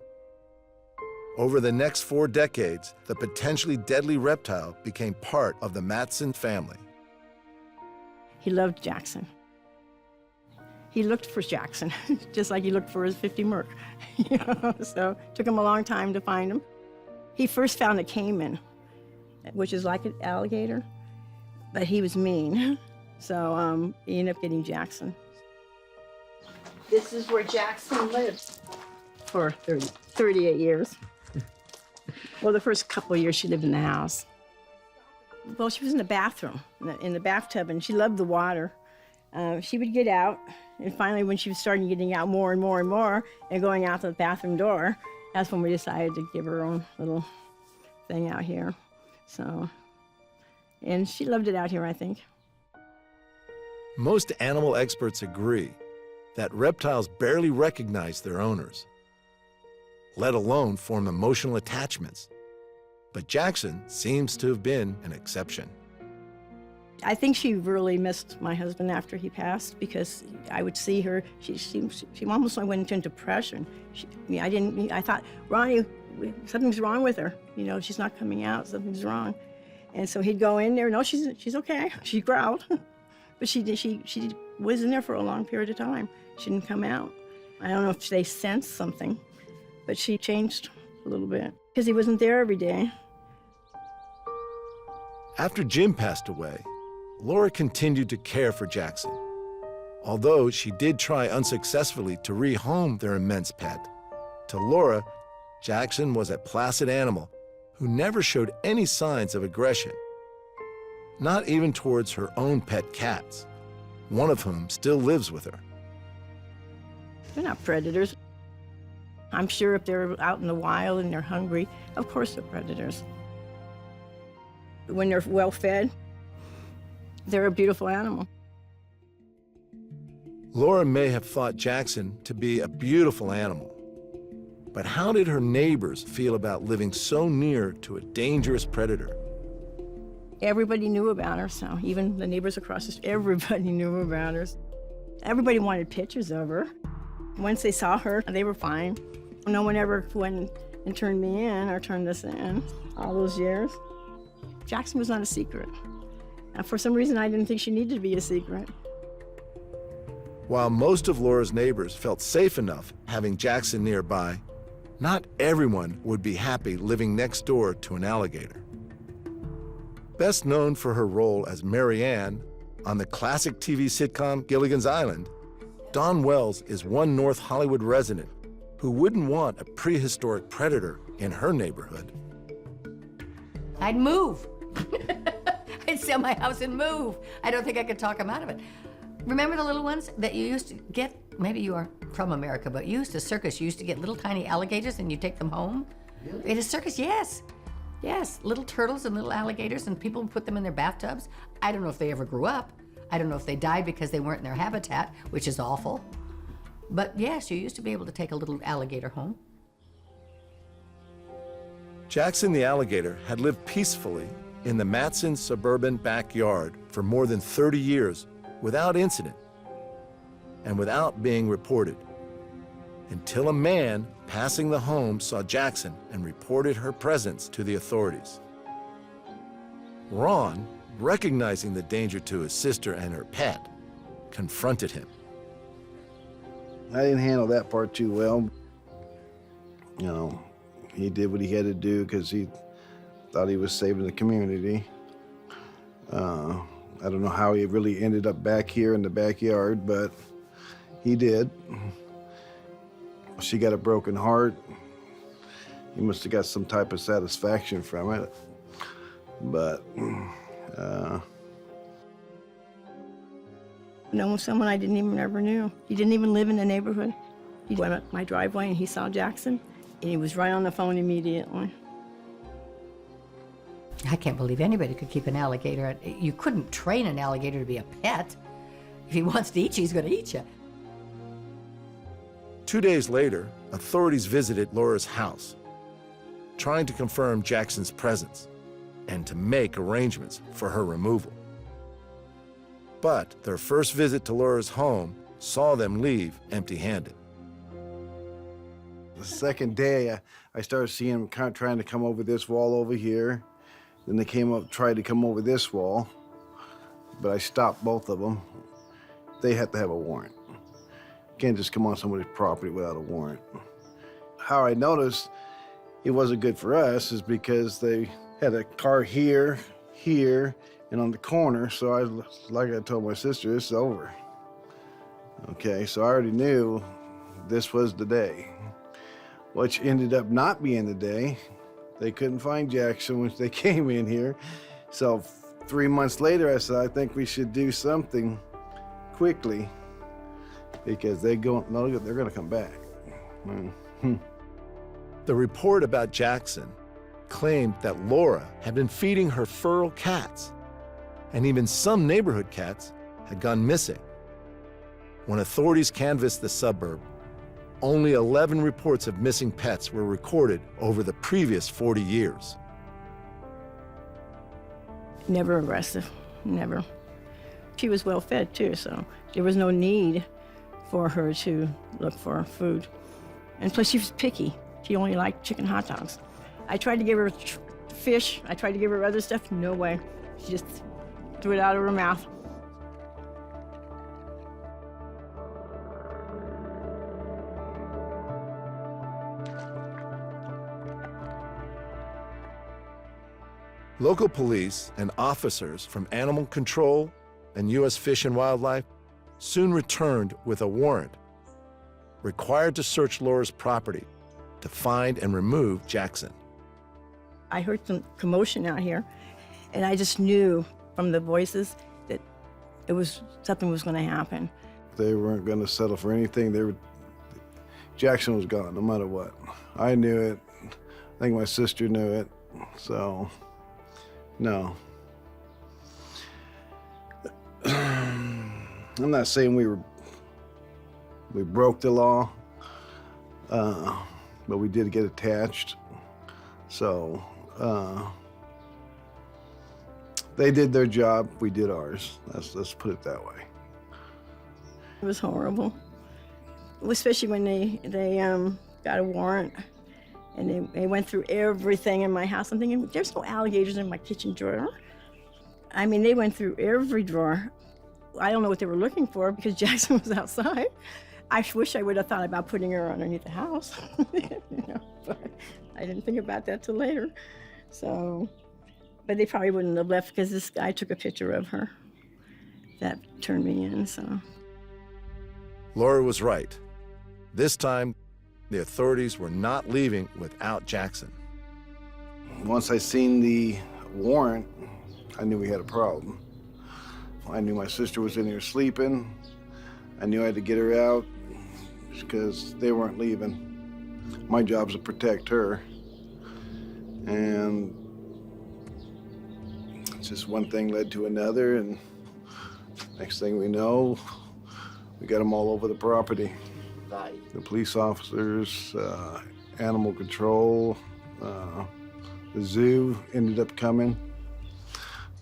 Speaker 1: Over the next 4 decades, the potentially deadly reptile became part of the Matson family.
Speaker 22: He loved Jackson. He looked for Jackson, just like he looked for his 50 Merc. You know? So it took him a long time to find him. He first found a caiman, which is like an alligator, but he was mean. So he ended up getting Jackson. This is where Jackson lived for 38 years. Well, the first couple of years she lived in the house. Well, she was in the bathroom, in the bathtub, and she loved the water. She would get out, and finally when she was starting getting out more and more and more and going out to the bathroom door, that's when we decided to give her her own little thing out here. So, and she loved it out here, I think.
Speaker 1: Most animal experts agree that reptiles barely recognize their owners, let alone form emotional attachments. But Jackson seems to have been an exception.
Speaker 22: I think she really missed my husband after he passed, because I would see her, she almost went into depression. I thought, Ronnie, something's wrong with her. You know, she's not coming out, something's wrong. And so he'd go in there, no, she's okay. She growled, but she was in there for a long period of time. She didn't come out. I don't know if they sensed something, but she changed a little bit, because he wasn't there every day.
Speaker 1: After Jim passed away, Laura continued to care for Jackson. Although she did try unsuccessfully to rehome their immense pet, to Laura, Jackson was a placid animal who never showed any signs of aggression, not even towards her own pet cats, one of whom still lives with her.
Speaker 22: They're not predators. I'm sure if they're out in the wild and they're hungry, of course they're predators. When they're well fed, they're a beautiful animal.
Speaker 1: Laura may have thought Jackson to be a beautiful animal, but how did her neighbors feel about living so near to a dangerous predator?
Speaker 22: Everybody knew about her, so even the neighbors across the street, everybody knew about her. Everybody wanted pictures of her. Once they saw her, they were fine. No one ever went and turned me in or turned us in all those years. Jackson was not a secret. And for some reason, I didn't think she needed to be a secret.
Speaker 1: While most of Laura's neighbors felt safe enough having Jackson nearby, not everyone would be happy living next door to an alligator. Best known for her role as Mary Ann on the classic TV sitcom Gilligan's Island, Dawn Wells is one North Hollywood resident who wouldn't want a prehistoric predator in her neighborhood.
Speaker 8: I'd move. I'd sell my house and move. I don't think I could talk them out of it. Remember the little ones that you used to get? Maybe you are from America, but you used to circus. You used to get little tiny alligators and you take them home. Really? In a circus, yes. Yes, little turtles and little alligators, and people would put them in their bathtubs. I don't know if they ever grew up. I don't know if they died because they weren't in their habitat, which is awful. But yes, you used to be able to take a little alligator home.
Speaker 1: Jackson the alligator had lived peacefully in the Matson suburban backyard for more than 30 years without incident and without being reported, until a man passing the home saw Jackson and reported her presence to the authorities. Ron, recognizing the danger to his sister and her pet, confronted him.
Speaker 6: I didn't handle that part too well. You know, he did what he had to do because he thought he was saving the community. I don't know how he really ended up back here in the backyard, but he did. She got a broken heart. He must have got some type of satisfaction from it. But,
Speaker 22: No, someone I didn't even ever knew. He didn't even live in the neighborhood. He went up my driveway and he saw Jackson, and he was right on the phone immediately.
Speaker 8: I can't believe anybody could keep an alligator. You couldn't train an alligator to be a pet. If he wants to eat you, he's going to eat you.
Speaker 1: 2 days later, authorities visited Laura's house, trying to confirm Jackson's presence and to make arrangements for her removal. But their first visit to Laura's home saw them leave empty-handed.
Speaker 6: The second day, I started seeing them kind of trying to come over this wall over here. Then they tried to come over this wall, but I stopped both of them. They have to have a warrant. You can't just come on somebody's property without a warrant. How I noticed it wasn't good for us is because they had a car here, here, and on the corner, so like I told my sister, it's over. Okay, so I already knew this was the day, which ended up not being the day. They couldn't find Jackson when they came in here. So 3 months later, I said, I think we should do something quickly because they're going to come back.
Speaker 1: The report about Jackson claimed that Laura had been feeding her feral cats, and even some neighborhood cats had gone missing. When authorities canvassed the suburb, only 11 reports of missing pets were recorded over the previous 40 years.
Speaker 22: Never aggressive, never. She was well fed too, so there was no need for her to look for food. And plus she was picky. She only liked chicken hot dogs. I tried to give her fish, I tried to give her other stuff, no way. She just threw it out of her mouth.
Speaker 1: Local police and officers from Animal Control and U.S. Fish and Wildlife soon returned with a warrant, required to search Laura's property to find and remove Jackson.
Speaker 22: I heard some commotion out here, and I just knew from the voices that something was going to happen.
Speaker 6: They weren't going to settle for anything. Jackson was gone, no matter what. I knew it. I think my sister knew it. So, no. I'm not saying we broke the law, but we did get attached. So, they did their job, we did ours. Let's put it that way.
Speaker 22: It was horrible, especially when they got a warrant and they went through everything in my house. I'm thinking, there's no alligators in my kitchen drawer. I mean, they went through every drawer. I don't know what they were looking for because Jackson was outside. I wish I would have thought about putting her underneath the house. But I didn't think about that till later. So, but they probably wouldn't have left because this guy took a picture of her. That turned me in, so.
Speaker 1: Laura was right. This time, the authorities were not leaving without Jackson.
Speaker 6: Once I seen the warrant, I knew we had a problem. I knew my sister was in here sleeping. I knew I had to get her out because they weren't leaving. My job's to protect her. And just one thing led to another, and next thing we know, we got them all over the property. The police officers, animal control, the zoo ended up coming.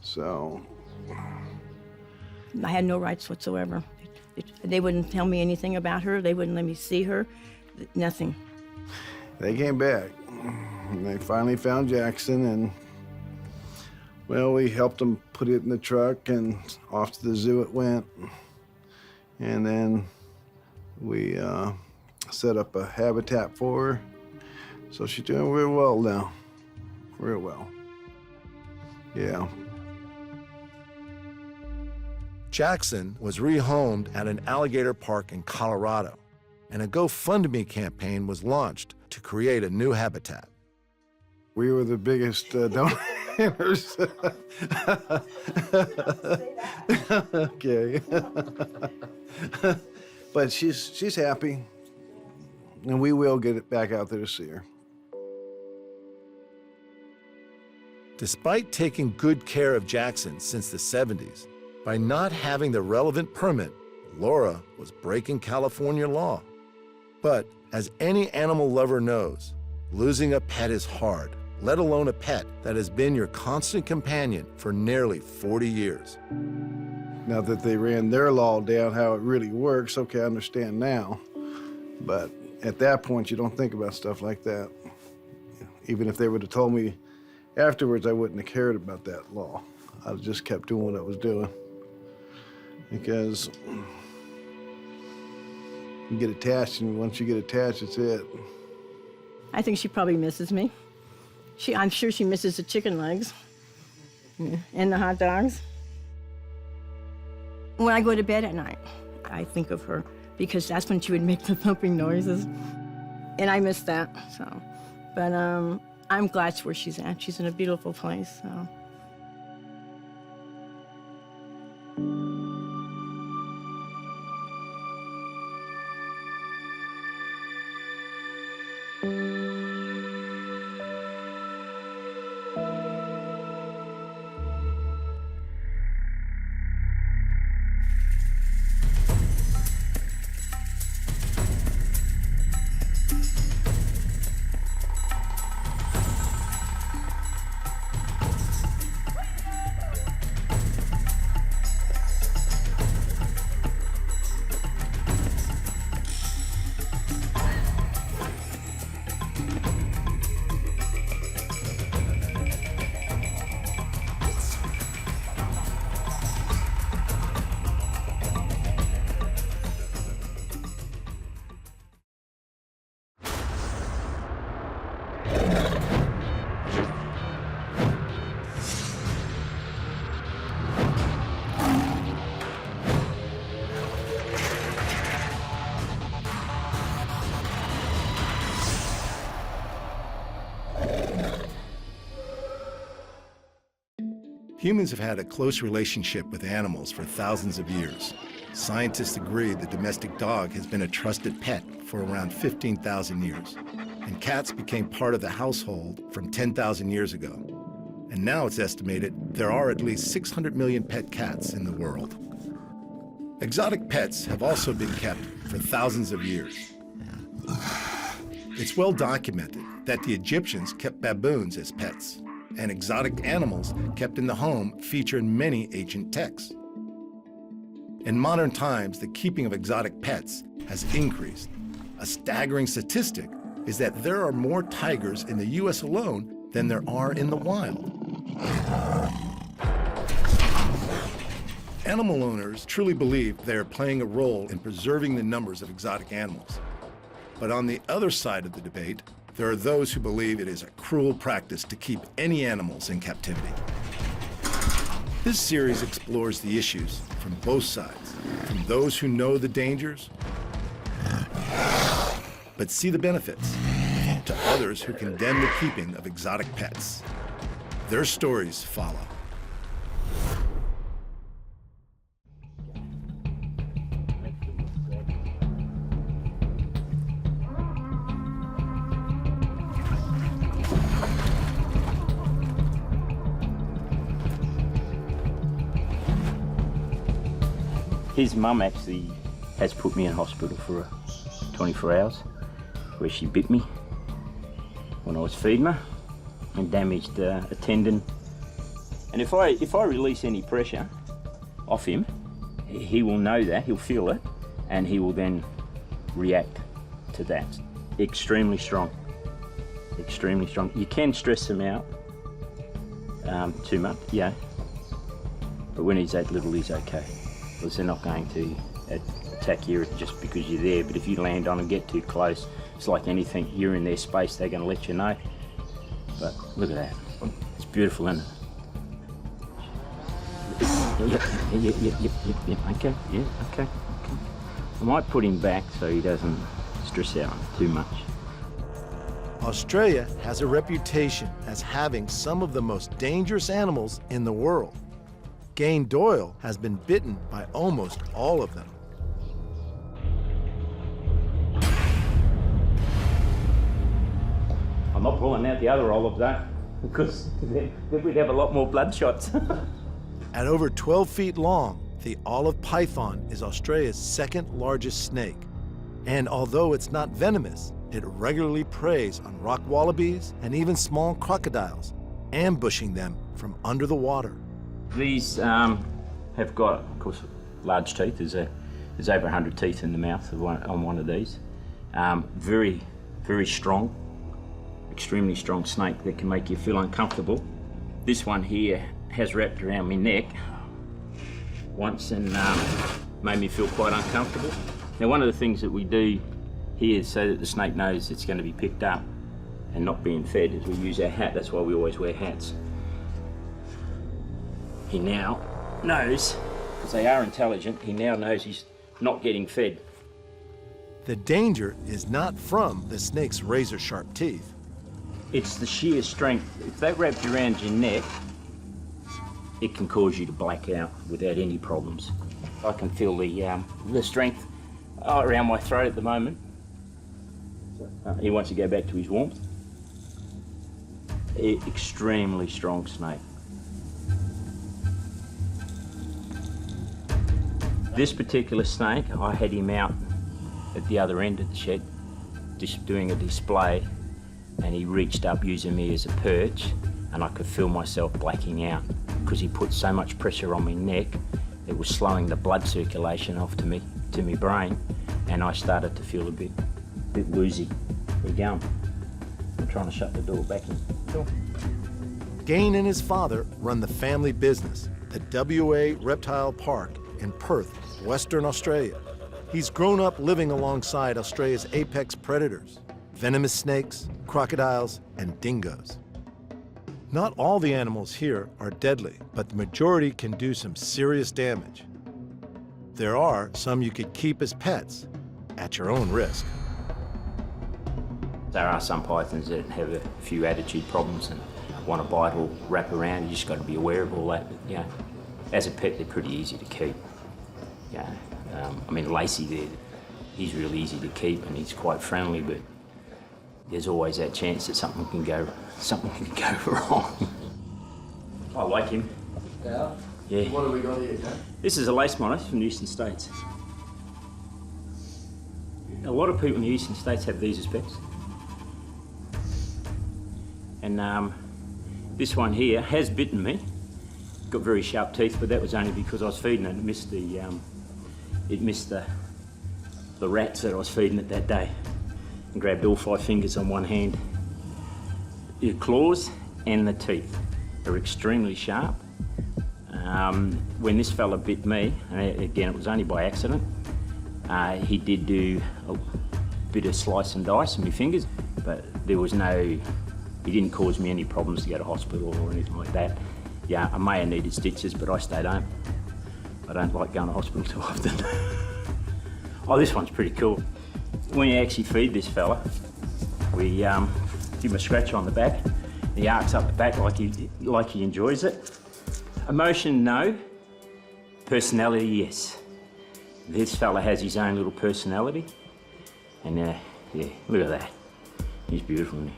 Speaker 6: So.
Speaker 22: I had no rights whatsoever. They wouldn't tell me anything about her. They wouldn't let me see her, nothing.
Speaker 6: They came back. And they finally found Jackson, and well, we helped them put it in the truck, and off to the zoo it went. And then we set up a habitat for her. So she's doing real well now, real well. Yeah.
Speaker 1: Jackson was rehomed at an alligator park in Colorado, and a GoFundMe campaign was launched to create a new habitat.
Speaker 6: We were the biggest donors. Okay. But she's happy, and we will get it back out there to see her.
Speaker 1: Despite taking good care of Jackson since the 70s, by not having the relevant permit, Laura was breaking California law. But as any animal lover knows, losing a pet is hard, let alone a pet that has been your constant companion for nearly 40 years.
Speaker 6: Now that they ran their law down, how it really works, okay, I understand now. But at that point, you don't think about stuff like that. Even if they would have told me afterwards, I wouldn't have cared about that law. I just kept doing what I was doing. Because you get attached, and once you get attached, it's it.
Speaker 22: I think she probably misses me. I'm sure she misses the chicken legs and the hot dogs. When I go to bed at night, I think of her because that's when she would make the thumping noises. And I miss that, so. But I'm glad where she's at. She's in a beautiful place, so.
Speaker 1: Humans have had a close relationship with animals for thousands of years. Scientists agree the domestic dog has been a trusted pet for around 15,000 years. And cats became part of the household from 10,000 years ago. And now it's estimated there are at least 600 million pet cats in the world. Exotic pets have also been kept for thousands of years. It's well documented that the Egyptians kept baboons as pets, and exotic animals kept in the home feature in many ancient texts. In modern times, the keeping of exotic pets has increased. A staggering statistic is that there are more tigers in the U.S. alone than there are in the wild. Animal owners truly believe they are playing a role in preserving the numbers of exotic animals. But on the other side of the debate, there are those who believe it is a cruel practice to keep any animals in captivity. This series explores the issues from both sides, from those who know the dangers, but see the benefits, to others who condemn the keeping of exotic pets. Their stories follow.
Speaker 7: His mum actually has put me in hospital for 24 hours, where she bit me when I was feeding her and damaged a tendon. And if I release any pressure off him, he will know that, he'll feel it, and he will then react to that. Extremely strong, extremely strong. You can stress them out too much, yeah, but when he's that little, he's okay. Because they're not going to attack you just because you're there, but if you land on and get too close, it's like anything, you're in their space, they're going to let you know. But look at that, it's beautiful, isn't it? Okay, yeah, okay. I might put him back so he doesn't stress out too much.
Speaker 1: Australia has a reputation as having some of the most dangerous animals in the world. Gane Doyle has been bitten by almost all of them.
Speaker 7: I'm not pulling out the other olive though, because then we'd have a lot more blood shots.
Speaker 1: At over 12 feet long, the olive python is Australia's second largest snake. And although it's not venomous, it regularly preys on rock wallabies and even small crocodiles, ambushing them from under the water.
Speaker 7: These have got, of course, large teeth. There's over 100 teeth in the mouth on one of these. Very, very strong, extremely strong snake that can make you feel uncomfortable. This one here has wrapped around my neck once and made me feel quite uncomfortable. Now, one of the things that we do here so that the snake knows it's going to be picked up and not being fed is we use our hat. That's why we always wear hats. He now knows, because they are intelligent, he now knows he's not getting fed.
Speaker 1: The danger is not from the snake's razor-sharp teeth.
Speaker 7: It's the sheer strength. If they wrapped around your neck, it can cause you to black out without any problems. I can feel the strength around my throat at the moment. He wants to go back to his warmth. Extremely strong snake. This particular snake, I had him out at the other end of the shed, just doing a display, and he reached up using me as a perch, and I could feel myself blacking out because he put so much pressure on my neck, it was slowing the blood circulation off to my brain, and I started to feel a bit woozy. We're going. I'm trying to shut the door back in. Sure.
Speaker 1: Gane and his father run the family business, the WA Reptile Park in Perth, Western Australia. He's grown up living alongside Australia's apex predators, venomous snakes, crocodiles, and dingoes. Not all the animals here are deadly, but the majority can do some serious damage. There are some you could keep as pets at your own risk.
Speaker 7: There are some pythons that have a few attitude problems, and want to bite or wrap around. You just got to be aware of all that. But, you know, as a pet, they're pretty easy to keep. Yeah, I mean, Lacey there, he's really easy to keep and he's quite friendly, but there's always that chance that something can go wrong. I like him.
Speaker 1: Yeah?
Speaker 7: Yeah.
Speaker 1: What have we got here, Jack?
Speaker 7: This is a lace monitor from the eastern states. A lot of people in the eastern states have these as pets. And this one here has bitten me. Got very sharp teeth, but that was only because I was feeding it. It missed the rats that I was feeding it that day, and grabbed all 5 fingers on one hand. The claws and the teeth are extremely sharp. When this fella bit me, and again it was only by accident, he did do a bit of slice and dice on my fingers, but there was he didn't cause me any problems to go to hospital or anything like that. Yeah, I may have needed stitches, but I stayed home. I don't like going to hospital too often. Oh, this one's pretty cool. When you actually feed this fella, we give him a scratch on the back. He arcs up the back like he enjoys it. Emotion, no. Personality, yes. This fella has his own little personality. And yeah, look at that. He's beautiful, isn't he?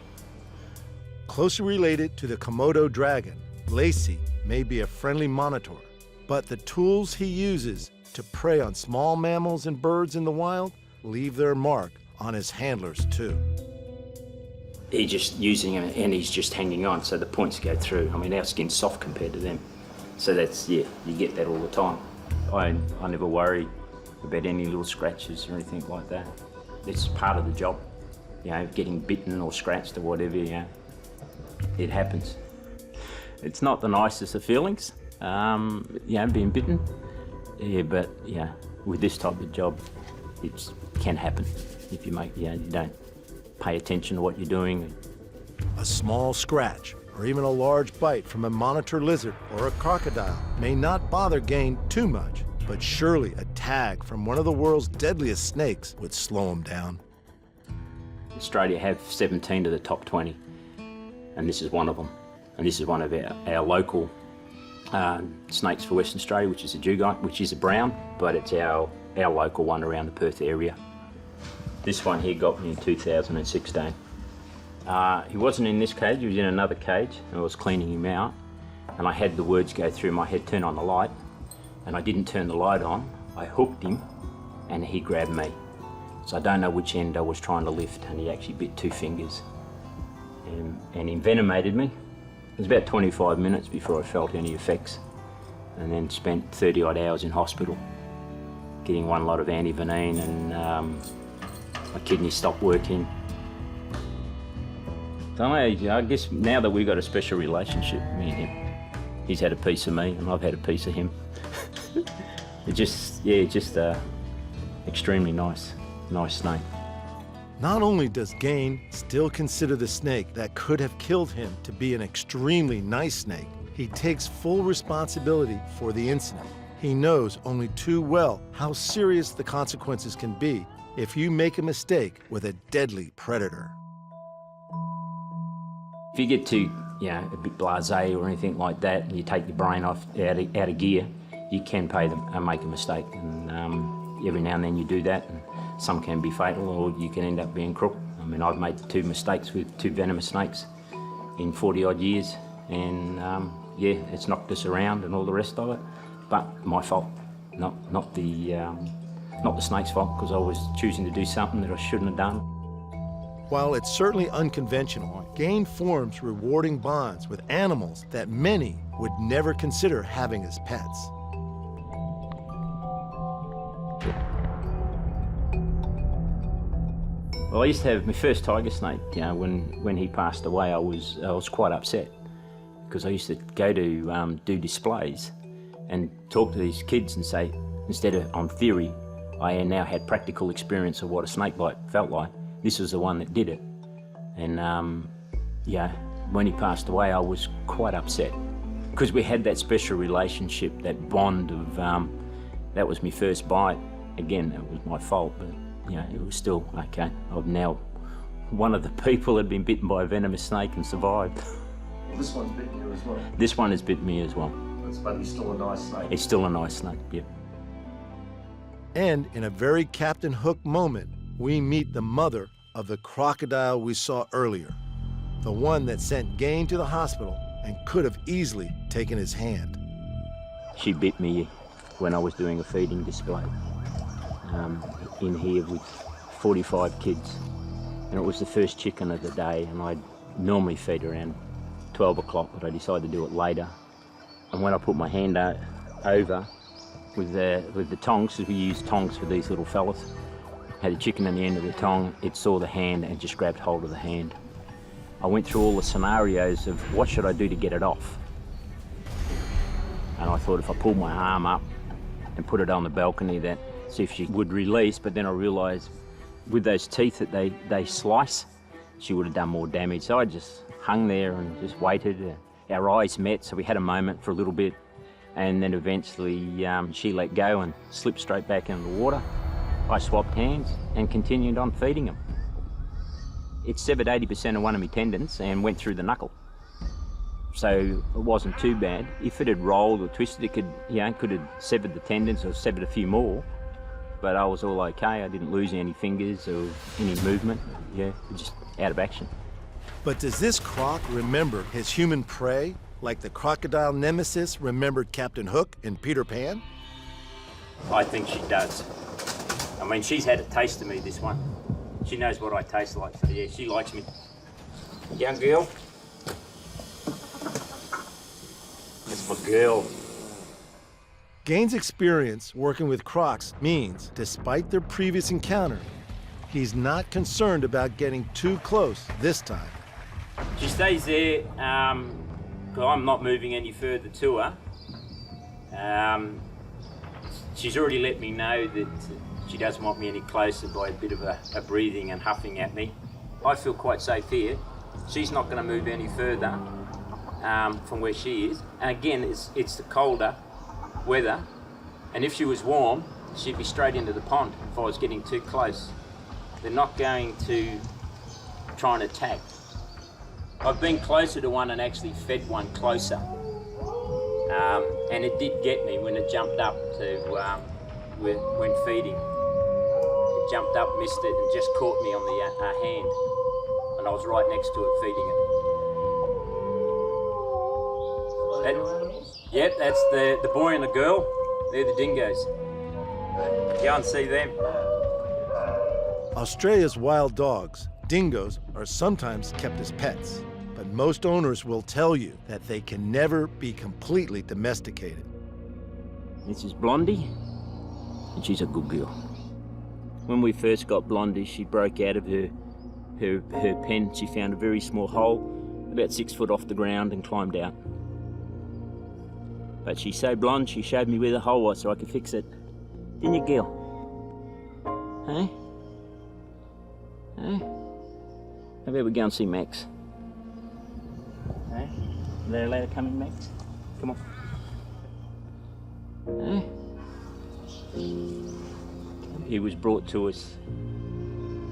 Speaker 1: Closely related to the Komodo dragon, Lacey may be a friendly monitor, but the tools he uses to prey on small mammals and birds in the wild leave their mark on his handlers too.
Speaker 7: He's just using them and he's just hanging on, so the points go through. I mean, our skin's soft compared to them. So that's, yeah, you get that all the time. I never worry about any little scratches or anything like that. It's part of the job, you know, getting bitten or scratched or whatever, you know. It happens. It's not the nicest of feelings, you know, being bitten. Yeah, but yeah, with this type of job, it can happen if you you don't pay attention to what you're doing.
Speaker 1: A small scratch or even a large bite from a monitor lizard or a crocodile may not bother Gain too much, but surely a tag from one of the world's deadliest snakes would slow him down.
Speaker 7: Australia have 17 of the top 20, and this is one of them. And this is one of our local snakes for Western Australia, which is a dugong, which is a brown, but it's our local one around the Perth area. This one here got me in 2016. He wasn't in this cage, he was in another cage, and I was cleaning him out, and I had the words go through my head, turn on the light, and I didn't turn the light on. I hooked him, and he grabbed me. So I don't know which end I was trying to lift, and he actually bit 2 fingers. And envenomated me. It was about 25 minutes before I felt any effects, and then spent 30 odd hours in hospital getting one lot of antivenin, and my kidneys stopped working. So I guess now that we've got a special relationship, me and him, he's had a piece of me and I've had a piece of him. It's just extremely nice snake.
Speaker 1: Not only does Gain still consider the snake that could have killed him to be an extremely nice snake, he takes full responsibility for the incident. He knows only too well how serious the consequences can be if you make a mistake with a deadly predator.
Speaker 7: If you get too, a bit blasé or anything like that, and you take your brain out of gear, you can make a mistake. And every now and then you do that, and some can be fatal, or you can end up being crook. I mean, I've made 2 mistakes with 2 venomous snakes in 40 odd years, and it's knocked us around and all the rest of it. But my fault, not the snake's fault, because I was choosing to do something that I shouldn't have done.
Speaker 1: While it's certainly unconventional, Gain forms rewarding bonds with animals that many would never consider having as pets.
Speaker 7: Well, I used to have my first tiger snake. When he passed away, I was quite upset, because I used to go to do displays and talk to these kids and say, instead of on theory, I now had practical experience of what a snake bite felt like. This was the one that did it. And when he passed away, I was quite upset, because we had that special relationship, that bond of, that was my first bite. Again, that was my fault, but it was still, okay, I'm now one of the people that had been bitten by a venomous snake and survived.
Speaker 2: Well, this one's bitten you as well.
Speaker 7: This one has bitten me as well.
Speaker 2: But he's still a nice snake.
Speaker 7: It's still a nice snake, yep.
Speaker 1: And in a very Captain Hook moment, we meet the mother of the crocodile we saw earlier, the one that sent Gain to the hospital and could have easily taken his hand.
Speaker 7: She bit me when I was doing a feeding display in here with 45 kids. And it was the first chicken of the day, and I'd normally feed around 12 o'clock, but I decided to do it later. And when I put my hand over with the tongs, because we use tongs for these little fellas, had a chicken in the end of the tong, it saw the hand and just grabbed hold of the hand. I went through all the scenarios of what should I do to get it off. And I thought if I pulled my arm up and put it on the balcony, that see if she would release, but then I realised with those teeth that they slice, she would have done more damage. So I just hung there and just waited. Our eyes met, so we had a moment for a little bit, and then eventually she let go and slipped straight back into the water. I swapped hands and continued on feeding them. It severed 80% of one of my tendons and went through the knuckle. So it wasn't too bad. If it had rolled or twisted, it could have severed the tendons or severed a few more, but I was all okay. I didn't lose any fingers or any movement. Yeah, just out of action.
Speaker 1: But does this croc remember his human prey, like the crocodile nemesis remembered Captain Hook in Peter Pan?
Speaker 7: I think she does. I mean, she's had a taste of me, this one. She knows what I taste like, so yeah, she likes me. Young girl. That's my girl.
Speaker 1: Gain's experience working with crocs means, despite their previous encounter, he's not concerned about getting too close this time.
Speaker 7: She stays there, I'm not moving any further to her. She's already let me know that she doesn't want me any closer by a bit of a breathing and huffing at me. I feel quite safe here. She's not going to move any further from where she is. And again, it's the colder weather, and if she was warm, she'd be straight into the pond if I was getting too close. They're not going to try and attack. I've been closer to one and actually fed one closer. And it did get me when it jumped up to when feeding. It jumped up, missed it, and just caught me on the hand. And I was right next to it feeding it. Yep, that's the boy and the girl. They're the dingoes. Go and see them.
Speaker 1: Australia's wild dogs, dingoes, are sometimes kept as pets, but most owners will tell you that they can never be completely domesticated.
Speaker 7: This is Blondie, and she's a good girl. When we first got Blondie, she broke out of her pen. She found a very small hole, about 6 foot off the ground, and climbed out. But she's so blonde, she showed me where the hole was so I could fix it. Didn't you, girl? Hey? Hey? How about we go and see Max? Hey? Are they allowed to come in, Max? Come on. Hey? He was brought to us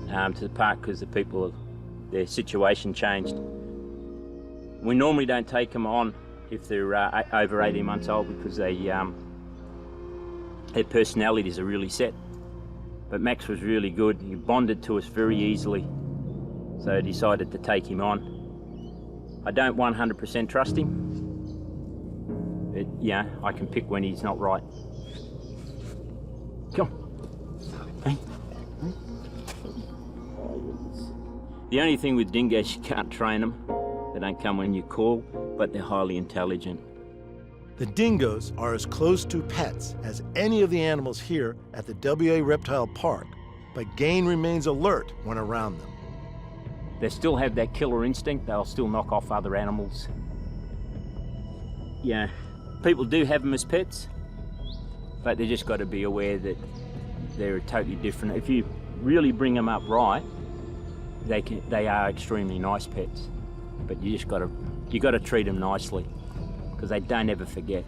Speaker 7: to the park because their situation changed. We normally don't take them on if they're over 18 months old because their personalities are really set. But Max was really good. He bonded to us very easily, so I decided to take him on. I don't 100% trust him, but yeah, I can pick when he's not right. Come on. Hey. The only thing with dingoes, you can't train them. They don't come when you call, but they're highly intelligent.
Speaker 1: The dingoes are as close to pets as any of the animals here at the WA Reptile Park, but Gain remains alert when around them.
Speaker 7: They still have that killer instinct. They'll still knock off other animals. Yeah, people do have them as pets, but they just got to be aware that they're totally different. If you really bring them up right, they are extremely nice pets, but you got to treat them nicely because they don't ever forget.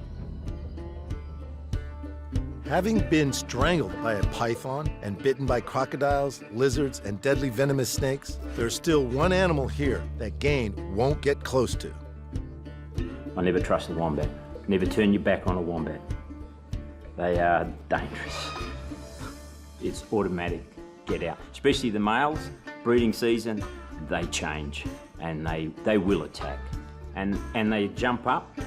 Speaker 1: Having been strangled by a python and bitten by crocodiles, lizards, and deadly venomous snakes, there's still one animal here that Gain won't get close to.
Speaker 7: I never trust a wombat. Never turn your back on a wombat. They are dangerous. It's automatic, get out. Especially the males, breeding season, they change and they will attack. And they jump up,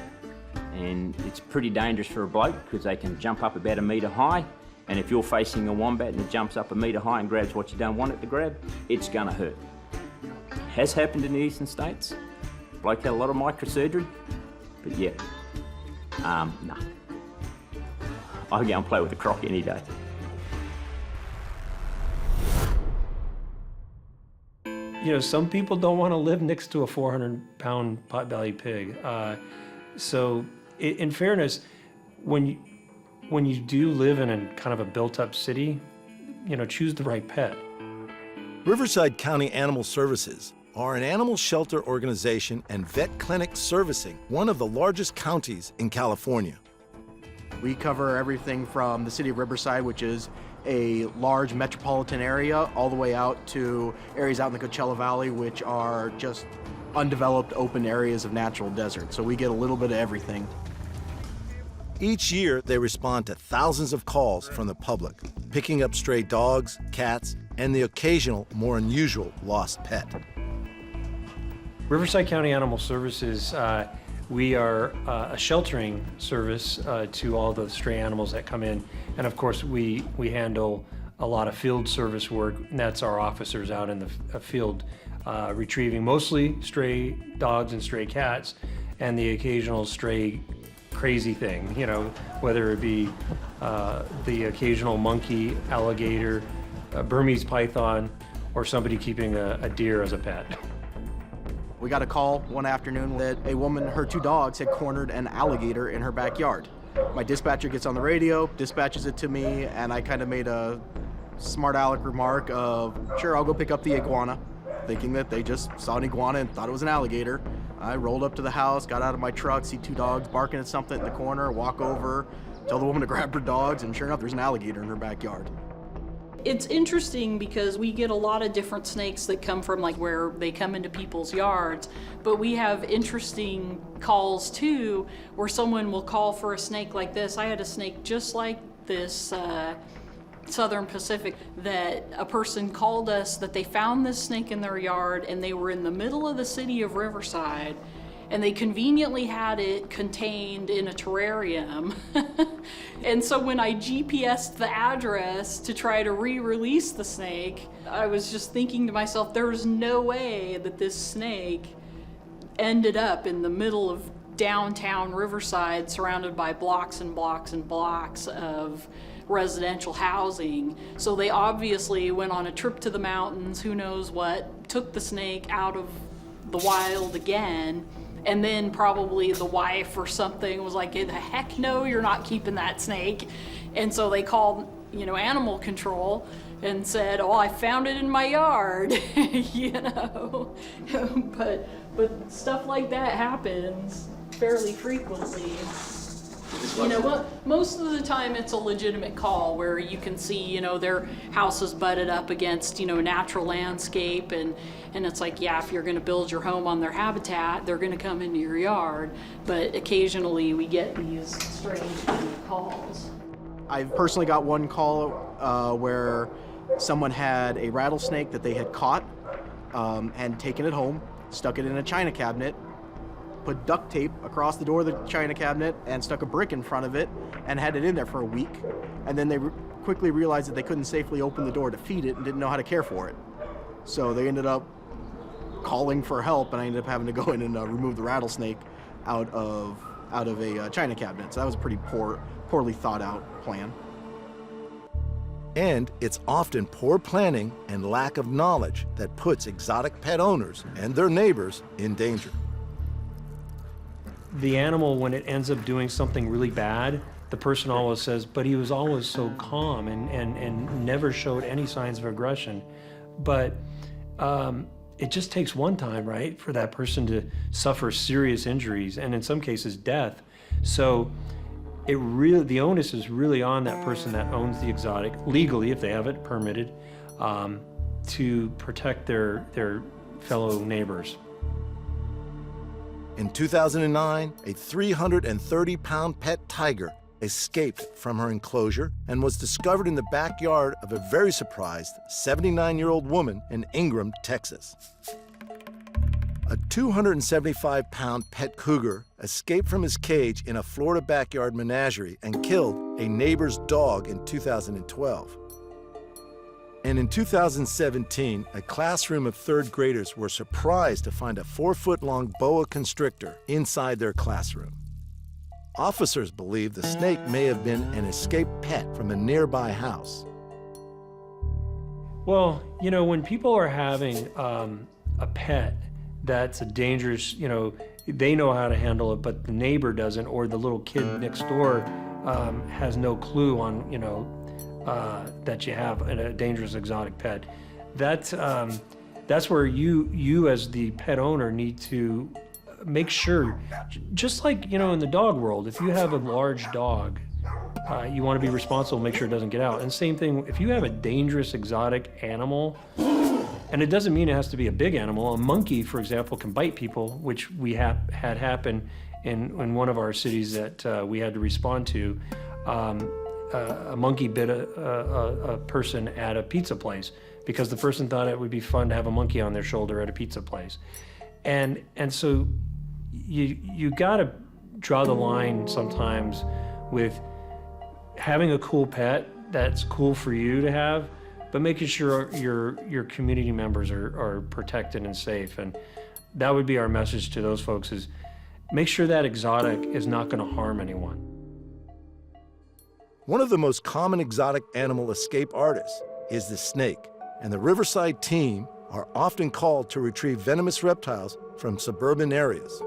Speaker 7: and it's pretty dangerous for a bloke because they can jump up about 1 metre high, and if you're facing a wombat and it jumps up 1 metre high and grabs what you don't want it to grab, it's gonna hurt. Has happened in the eastern states. Bloke had a lot of microsurgery, but yeah, no. I'll go and play with a croc any day.
Speaker 9: You know, some people don't want to live next to a 400-pound potbelly pig. So, in fairness, when you do live in a kind of a built-up city, you know, choose the right pet.
Speaker 1: Riverside County Animal Services are an animal shelter organization and vet clinic servicing one of the largest counties in California.
Speaker 12: We cover everything from the city of Riverside, which is a large metropolitan area, all the way out to areas out in the Coachella Valley, which are just undeveloped open areas of natural desert. So we get a little bit of everything.
Speaker 1: Each year, they respond to thousands of calls from the public, picking up stray dogs, cats, and the occasional, more unusual lost pet.
Speaker 9: Riverside County Animal Services, we are a sheltering service to all the stray animals that come in. And of course, we handle a lot of field service work, and that's our officers out in the field retrieving mostly stray dogs and stray cats, and the occasional stray crazy thing, you know, whether it be the occasional monkey, alligator, Burmese python, or somebody keeping a deer as a pet.
Speaker 12: We got a call one afternoon that a woman, her 2 dogs, had cornered an alligator in her backyard. My dispatcher gets on the radio, dispatches it to me, and I kind of made a smart aleck remark of, sure, I'll go pick up the iguana, thinking that they just saw an iguana and thought it was an alligator. I rolled up to the house, got out of my truck, see 2 dogs barking at something in the corner, walk over, tell the woman to grab her dogs, and sure enough, there's an alligator in her backyard.
Speaker 23: It's interesting because we get a lot of different snakes that come from like where they come into people's yards, but we have interesting calls too where someone will call for a snake like this. I had a snake just like this, Southern Pacific, that a person called us that they found this snake in their yard and they were in the middle of the city of Riverside and they conveniently had it contained in a terrarium. And so when I GPS'd the address to try to re-release the snake, I was just thinking to myself, there's no way that this snake ended up in the middle of downtown Riverside surrounded by blocks and blocks and blocks of residential housing. So they obviously went on a trip to the mountains, who knows what, took the snake out of the wild again, and then probably the wife or something was like, the heck no, you're not keeping that snake. And so they called, you know, animal control and said, oh, I found it in my yard, you know. But stuff like that happens fairly frequently. You know what? Most of the time it's a legitimate call where you can see, you know, their house is butted up against, you know, natural landscape, and it's like, yeah, if you're going to build your home on their habitat, they're going to come into your yard. But occasionally we get these strange calls.
Speaker 12: I've personally got one call where someone had a rattlesnake that they had caught and taken it home, stuck it in a china cabinet, put duct tape across the door of the china cabinet and stuck a brick in front of it and had it in there for a week. And then they quickly realized that they couldn't safely open the door to feed it and didn't know how to care for it. So they ended up calling for help, and I ended up having to go in and remove the rattlesnake out of a china cabinet. So that was a pretty poorly thought out plan.
Speaker 1: And it's often poor planning and lack of knowledge that puts exotic pet owners and their neighbors in danger.
Speaker 9: The animal, when it ends up doing something really bad, the person always says, but he was always so calm and never showed any signs of aggression. But it just takes one time, right, for that person to suffer serious injuries and in some cases death. So the onus is really on that person that owns the exotic, legally if they have it permitted, to protect their fellow neighbors.
Speaker 1: In 2009, a 330-pound pet tiger escaped from her enclosure and was discovered in the backyard of a very surprised 79-year-old woman in Ingram, Texas. A 275-pound pet cougar escaped from his cage in a Florida backyard menagerie and killed a neighbor's dog in 2012. And in 2017, a classroom of third graders were surprised to find a 4-foot-long boa constrictor inside their classroom. Officers believe the snake may have been an escaped pet from a nearby house.
Speaker 9: Well, you know, when people are having a pet that's a dangerous, you know, they know how to handle it, but the neighbor doesn't, or the little kid next door has no clue on, you know, that you have a dangerous exotic pet. That's where you as the pet owner need to make sure, just like, you know, in the dog world, if you have a large dog, you want to be responsible, make sure it doesn't get out. And same thing, if you have a dangerous exotic animal, and it doesn't mean it has to be a big animal. A monkey, for example, can bite people, which we had happen in one of our cities that we had to respond to. A monkey bit a person at a pizza place because the person thought it would be fun to have a monkey on their shoulder at a pizza place. And so you gotta draw the line sometimes with having a cool pet that's cool for you to have, but making sure your community members are protected and safe. And that would be our message to those folks, is make sure that exotic is not gonna harm anyone.
Speaker 1: One of the most common exotic animal escape artists is the snake, and the Riverside team are often called to retrieve venomous reptiles from suburban areas.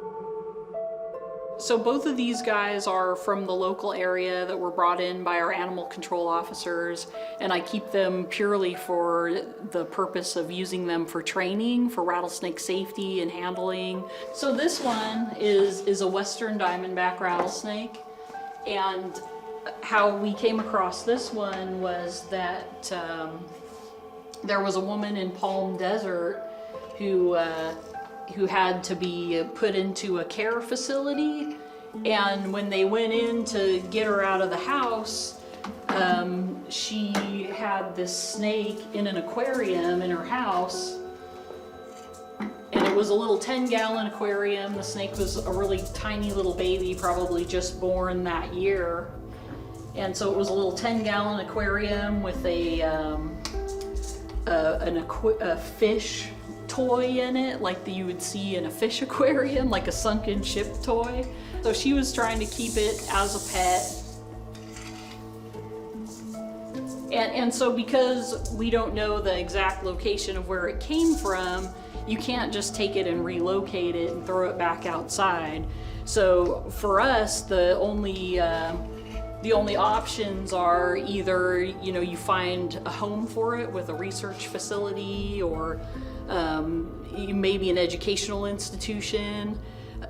Speaker 23: So both of these guys are from the local area that were brought in by our animal control officers, and I keep them purely for the purpose of using them for training, for rattlesnake safety and handling. So this one is a western diamondback rattlesnake, and how we came across this one was that there was a woman in Palm Desert who had to be put into a care facility, and when they went in to get her out of the house, she had this snake in an aquarium in her house, and it was a little 10-gallon aquarium. The snake was a really tiny little baby, probably just born that year. And so it was a little 10-gallon aquarium with a fish toy in it, like you would see in a fish aquarium, like a sunken ship toy. So she was trying to keep it as a pet. And so because we don't know the exact location of where it came from, you can't just take it and relocate it and throw it back outside. So for us, the only options are either, you know, you find a home for it with a research facility, or maybe an educational institution.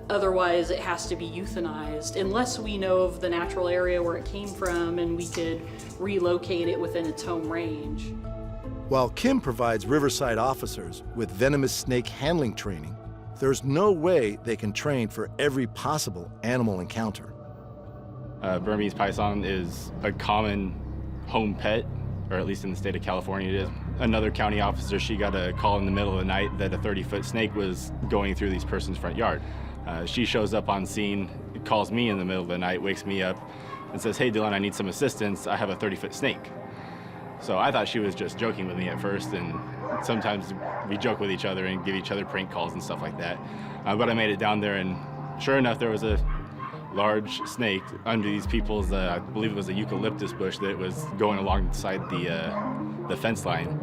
Speaker 23: Otherwise, it has to be euthanized, unless we know of the natural area where it came from and we could relocate it within its home range.
Speaker 1: While Kim provides Riverside officers with venomous snake handling training, there's no way they can train for every possible animal encounter.
Speaker 11: Burmese python is a common home pet, or at least in the state of California it is. Another county officer, she got a call in the middle of the night that a 30-foot snake was going through these person's front yard. She shows up on scene, calls me in the middle of the night, wakes me up, and says, "Hey Dylan, I need some assistance. I have a 30-foot snake." So I thought she was just joking with me at first, and sometimes we joke with each other and give each other prank calls and stuff like that. But I made it down there, and sure enough, there was a large snake under these people's, I believe it was a eucalyptus bush that was going alongside the fence line.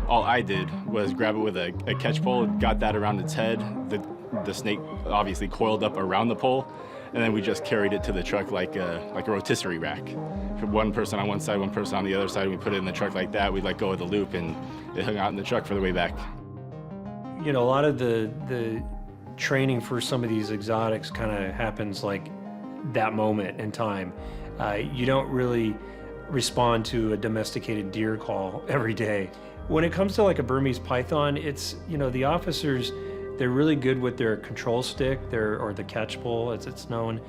Speaker 11: All I did was grab it with a catch pole, got that around its head. The snake obviously coiled up around the pole, and then we just carried it to the truck like a rotisserie rack. One person on one side, one person on the other side, we put it in the truck like that. We let go of the loop, and it hung out in the truck for the way back.
Speaker 9: You know, a lot of the training for some of these exotics kind of happens like that moment in time. You don't really respond to a domesticated deer call every day. When it comes to like a Burmese python, it's, you know, the officers, They're really good with their control stick, or the catch pole, as it's known.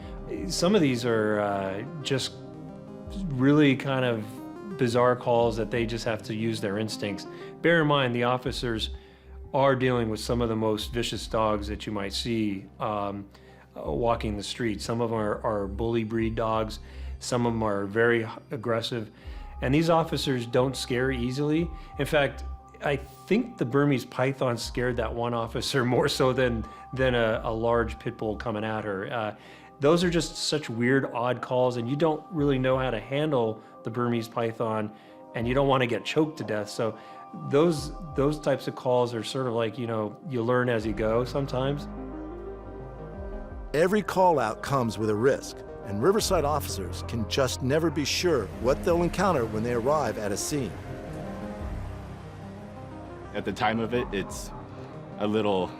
Speaker 9: Some of these are just really kind of bizarre calls that they just have to use their instincts. Bear in mind, the officers are dealing with some of the most vicious dogs that you might see walking the street. Some of them are bully breed dogs. Some of them are very aggressive. And these officers don't scare easily. In fact, I think the Burmese python scared that one officer more so than a large pit bull coming at her. Those are just such weird, odd calls, and you don't really know how to handle the Burmese python, and you don't want to get choked to death. So those types of calls are sort of like, you learn as you go sometimes.
Speaker 1: Every call out comes with a risk, and Riverside officers can just never be sure what they'll encounter when they arrive at a scene.
Speaker 11: At the time of it, it's a little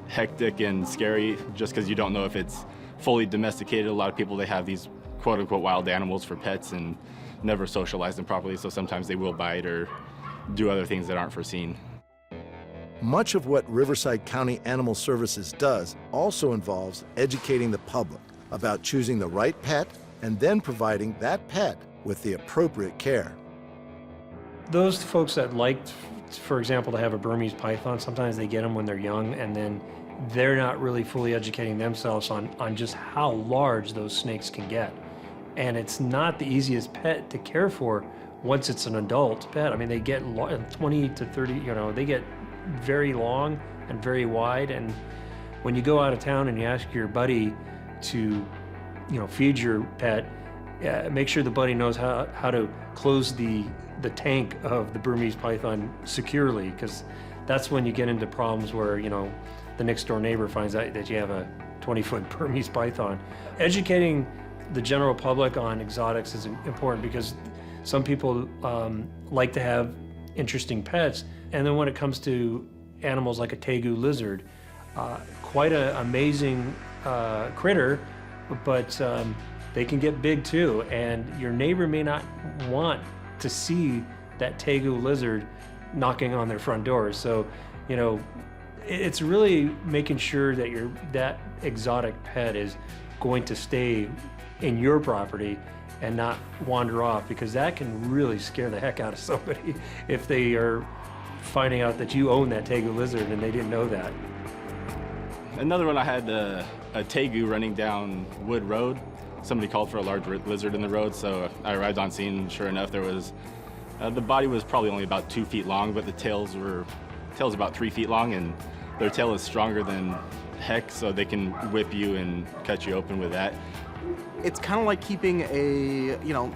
Speaker 11: hectic and scary just because you don't know if it's fully domesticated. A lot of people, they have these quote-unquote wild animals for pets and never socialize them properly, so sometimes they will bite or do other things that aren't foreseen.
Speaker 1: Much of what Riverside County Animal Services does also involves educating the public about choosing the right pet and then providing that pet with the appropriate care.
Speaker 9: Those folks that like, for example, to have a Burmese python, sometimes they get them when they're young, and then they're not really fully educating themselves on just how large those snakes can get. And it's not the easiest pet to care for once it's an adult pet. I mean, they get 20 to 30, they get very long and very wide. And when you go out of town and you ask your buddy to, feed your pet, make sure the buddy knows how to close the tank of the Burmese python securely, because that's when you get into problems where, the next door neighbor finds out that you have a 20-foot Burmese python. Educating the general public on exotics is important because some people like to have interesting pets. And then when it comes to animals like a tegu lizard, quite an amazing critter, but they can get big too. And your neighbor may not want to see that tegu lizard knocking on their front door. So, it's really making sure that that exotic pet is going to stay in your property and not wander off, because that can really scare the heck out of somebody if they are finding out that you own that tegu lizard and they didn't know that.
Speaker 11: Another one, I had a tegu running down Wood Road. Somebody called for a large lizard in the road, so I arrived on scene, and sure enough, there was, the body was probably only about 2 feet long, but the tail's about 3 feet long, and their tail is stronger than heck, so they can whip you and cut you open with that.
Speaker 12: It's kind of like keeping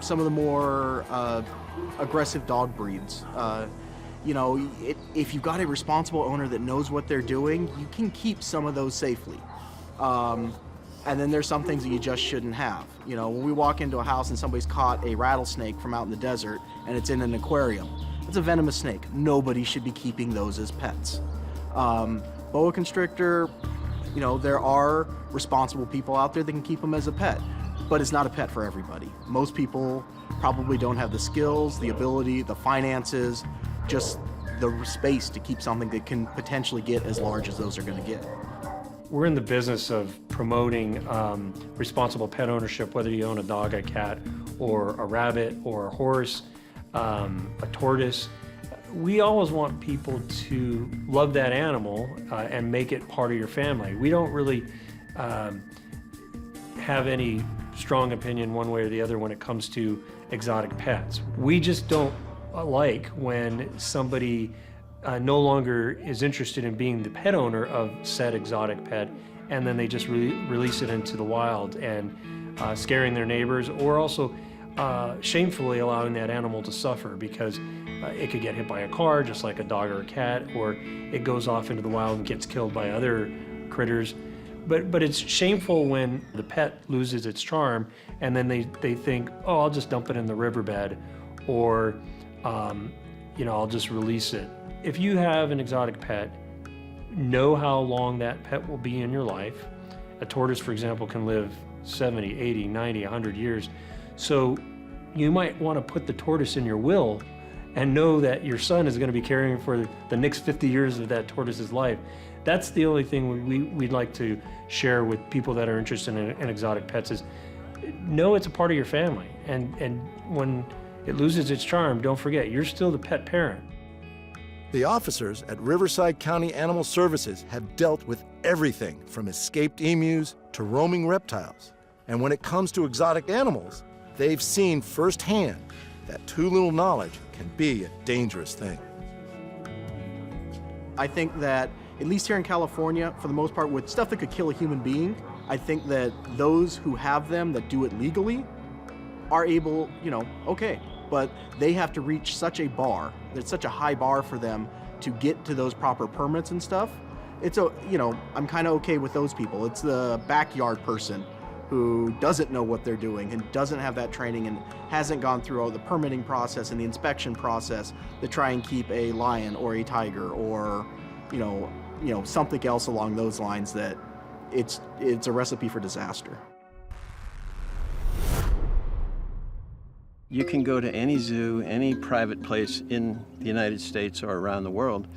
Speaker 12: some of the more aggressive dog breeds. If you've got a responsible owner that knows what they're doing, you can keep some of those safely. And then there's some things that you just shouldn't have. When we walk into a house and somebody's caught a rattlesnake from out in the desert and it's in an aquarium, it's a venomous snake. Nobody should be keeping those as pets. Boa constrictor, there are responsible people out there that can keep them as a pet, but it's not a pet for everybody. Most people probably don't have the skills, the ability, the finances, just the space to keep something that can potentially get as large as those are going to get.
Speaker 9: We're in the business of promoting responsible pet ownership, whether you own a dog, a cat, or a rabbit, or a horse, a tortoise. We always want people to love that animal and make it part of your family. We don't really have any strong opinion one way or the other when it comes to exotic pets. We just don't like when somebody no longer is interested in being the pet owner of said exotic pet, and then they just release it into the wild and scaring their neighbors, or also shamefully allowing that animal to suffer because it could get hit by a car just like a dog or a cat, or it goes off into the wild and gets killed by other critters. But it's shameful when the pet loses its charm and then they think, oh, I'll just dump it in the riverbed, or I'll just release it. If you have an exotic pet, know how long that pet will be in your life. A tortoise, for example, can live 70, 80, 90, 100 years. So you might want to put the tortoise in your will and know that your son is going to be caring for the next 50 years of that tortoise's life. That's the only thing we'd like to share with people that are interested in exotic pets is know it's a part of your family. And when it loses its charm, don't forget, you're still the pet parent.
Speaker 1: The officers at Riverside County Animal Services have dealt with everything from escaped emus to roaming reptiles. And when it comes to exotic animals, they've seen firsthand that too little knowledge can be a dangerous thing.
Speaker 12: I think that, at least here in California, for the most part, with stuff that could kill a human being, I think that those who have them that do it legally are able, okay, but they have to reach such a bar. There's such a high bar for them to get to those proper permits and stuff. I'm kind of okay with those people. It's the backyard person who doesn't know what they're doing and doesn't have that training and hasn't gone through all the permitting process and the inspection process to try and keep a lion or a tiger or, something else along those lines that it's a recipe for disaster.
Speaker 4: You can go to any zoo, any private place in the United States or around the world,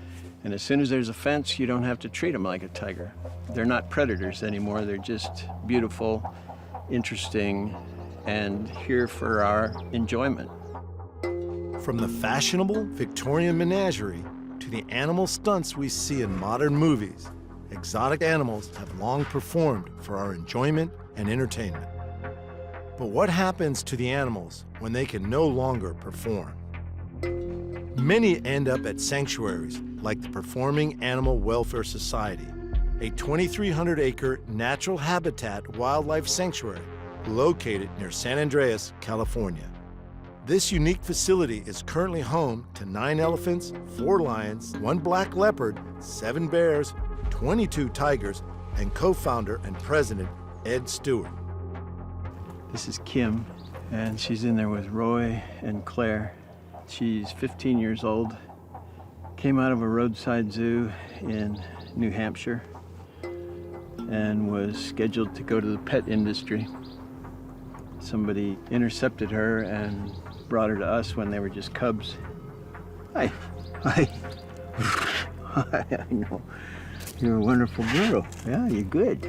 Speaker 4: and as soon as there's a fence, you don't have to treat them like a tiger. They're not predators anymore. They're just beautiful, interesting, and here for our enjoyment.
Speaker 1: From the fashionable Victorian menagerie to the animal stunts we see in modern movies, exotic animals have long performed for our enjoyment and entertainment. But what happens to the animals when they can no longer perform? Many end up at sanctuaries like the Performing Animal Welfare Society, a 2,300-acre natural habitat wildlife sanctuary located near San Andreas, California. This unique facility is currently home to 9 elephants, 4 lions, 1 black leopard, 7 bears, 22 tigers, and co-founder and president Ed Stewart.
Speaker 4: This is Kim, and she's in there with Roy and Claire. She's 15 years old, came out of a roadside zoo in New Hampshire, and was scheduled to go to the pet industry. Somebody intercepted her and brought her to us when they were just cubs. Hi. I know. You're a wonderful girl. Yeah, you're good.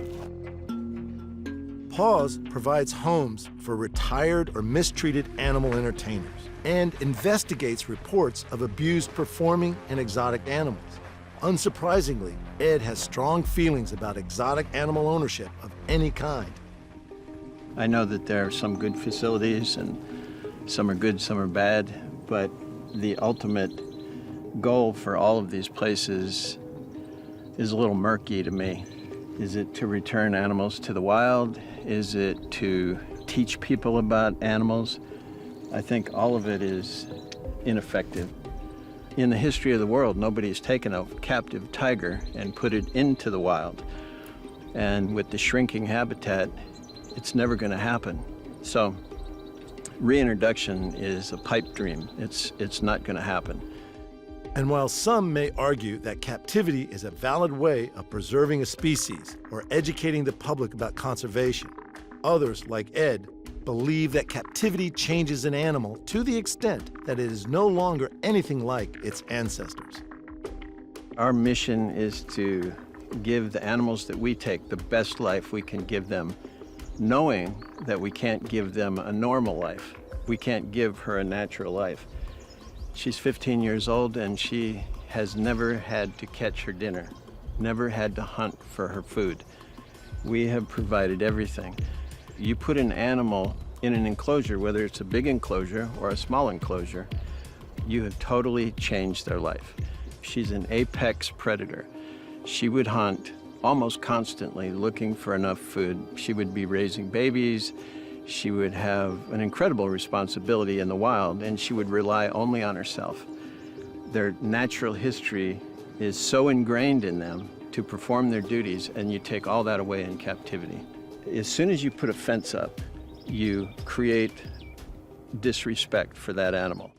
Speaker 1: PAWS provides homes for retired or mistreated animal entertainers and investigates reports of abused performing and exotic animals. Unsurprisingly, Ed has strong feelings about exotic animal ownership of any kind.
Speaker 4: I know that there are some good facilities and some are good, some are bad, but the ultimate goal for all of these places is a little murky to me. Is it to return animals to the wild? Is it to teach people about animals? I think all of it is ineffective. In the history of the world, nobody's taken a captive tiger and put it into the wild. And with the shrinking habitat, it's never going to happen. So reintroduction is a pipe dream. It's not going to happen.
Speaker 1: And while some may argue that captivity is a valid way of preserving a species or educating the public about conservation, others, like Ed, believe that captivity changes an animal to the extent that it is no longer anything like its ancestors.
Speaker 4: Our mission is to give the animals that we take the best life we can give them, knowing that we can't give them a normal life. We can't give her a natural life. She's 15 years old and she has never had to catch her dinner, never had to hunt for her food. We have provided everything. You put an animal in an enclosure, whether it's a big enclosure or a small enclosure, you have totally changed their life. She's an apex predator. She would hunt almost constantly looking for enough food. She would be raising babies. She would have an incredible responsibility in the wild, and she would rely only on herself. Their natural history is so ingrained in them to perform their duties, and you take all that away in captivity. As soon as you put a fence up, you create disrespect for that animal.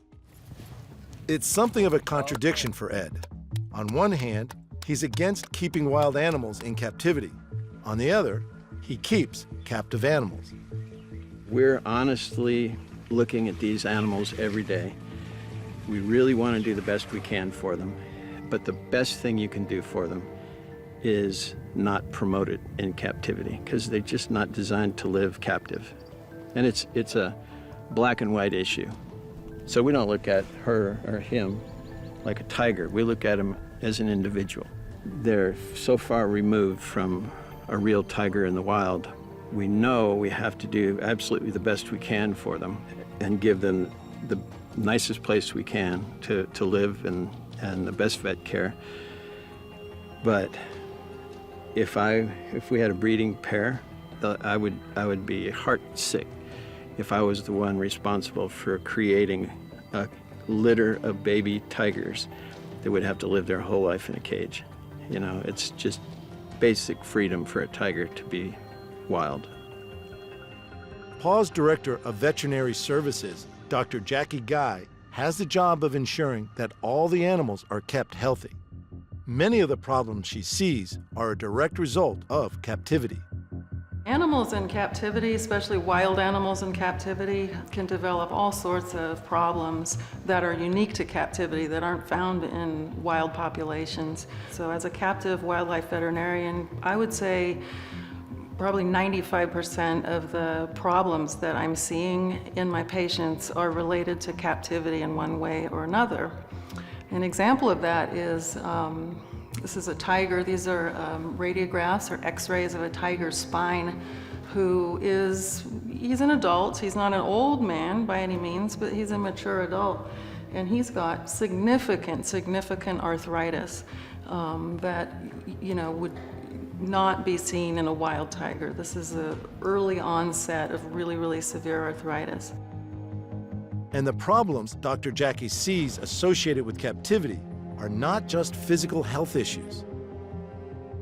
Speaker 1: It's something of a contradiction for Ed. On one hand, he's against keeping wild animals in captivity. On the other, he keeps captive animals.
Speaker 4: We're honestly looking at these animals every day, We really want to do the best we can for them, but the best thing you can do for them is not promote it in captivity, because they're just not designed to live captive. And it's a black and white issue. So we don't look at her or him like a tiger. We look at him as an individual. They're so far removed from a real tiger in the wild. We know we have to do absolutely the best we can for them and give them the nicest place we can to live and the best vet care. But if we had a breeding pair, I would be heart sick if I was the one responsible for creating a litter of baby tigers that would have to live their whole life in a cage. You know, it's just basic freedom for a tiger to be wild.
Speaker 1: PAW's Director of Veterinary Services, Dr. Jackie Guy, has the job of ensuring that all the animals are kept healthy. Many of the problems she sees are a direct result of captivity.
Speaker 13: Animals in captivity, especially wild animals in captivity, can develop all sorts of problems that are unique to captivity that aren't found in wild populations. So as a captive wildlife veterinarian, I would say probably 95% of the problems that I'm seeing in my patients are related to captivity in one way or another. An example of that is, this is a tiger. These are radiographs or x-rays of a tiger's spine he's an adult. He's not an old man by any means, but he's a mature adult. And he's got significant arthritis that, you know, would not be seen in a wild tiger. This is an early onset of really, really severe arthritis.
Speaker 1: And the problems Dr. Jackie sees associated with captivity are not just physical health issues.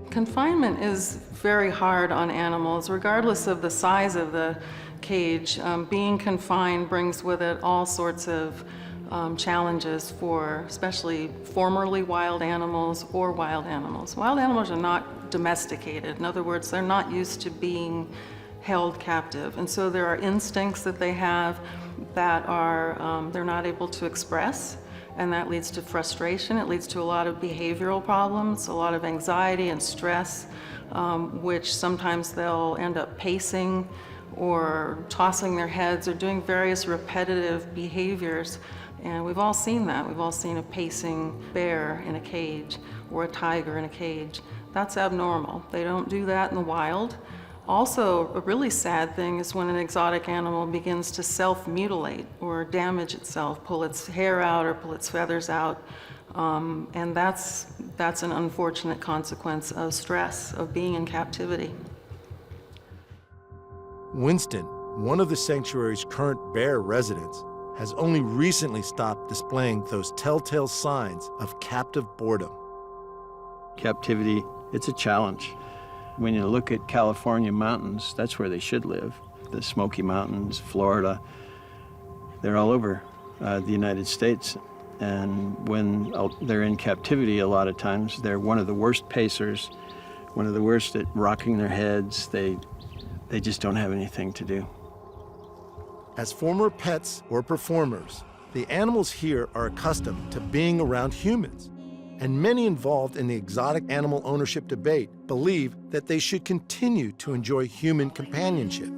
Speaker 13: Confinement is very hard on animals, regardless of the size of the cage. Being confined brings with it all sorts of challenges for especially formerly wild animals or wild animals. Wild animals are not domesticated. In other words, they're not used to being held captive. And so there are instincts that they have that are they're not able to express, and that leads to frustration. It leads to a lot of behavioral problems, a lot of anxiety and stress, which sometimes they'll end up pacing or tossing their heads or doing various repetitive behaviors. And we've all seen that. We've all seen a pacing bear in a cage or a tiger in a cage. That's abnormal. They don't do that in the wild. Also, a really sad thing is when an exotic animal begins to self-mutilate or damage itself, pull its hair out or pull its feathers out. And that's an unfortunate consequence of stress, of being in captivity.
Speaker 1: Winston, one of the sanctuary's current bear residents, has only recently stopped displaying those telltale signs of captive boredom.
Speaker 4: Captivity, it's a challenge. When you look at California mountains, that's where they should live. The Smoky Mountains, Florida, they're all over the United States. And when they're in captivity, a lot of times, they're one of the worst pacers, one of the worst at rocking their heads. They just don't have anything to do.
Speaker 1: As former pets or performers, the animals here are accustomed to being around humans. And many involved in the exotic animal ownership debate believe that they should continue to enjoy human companionship.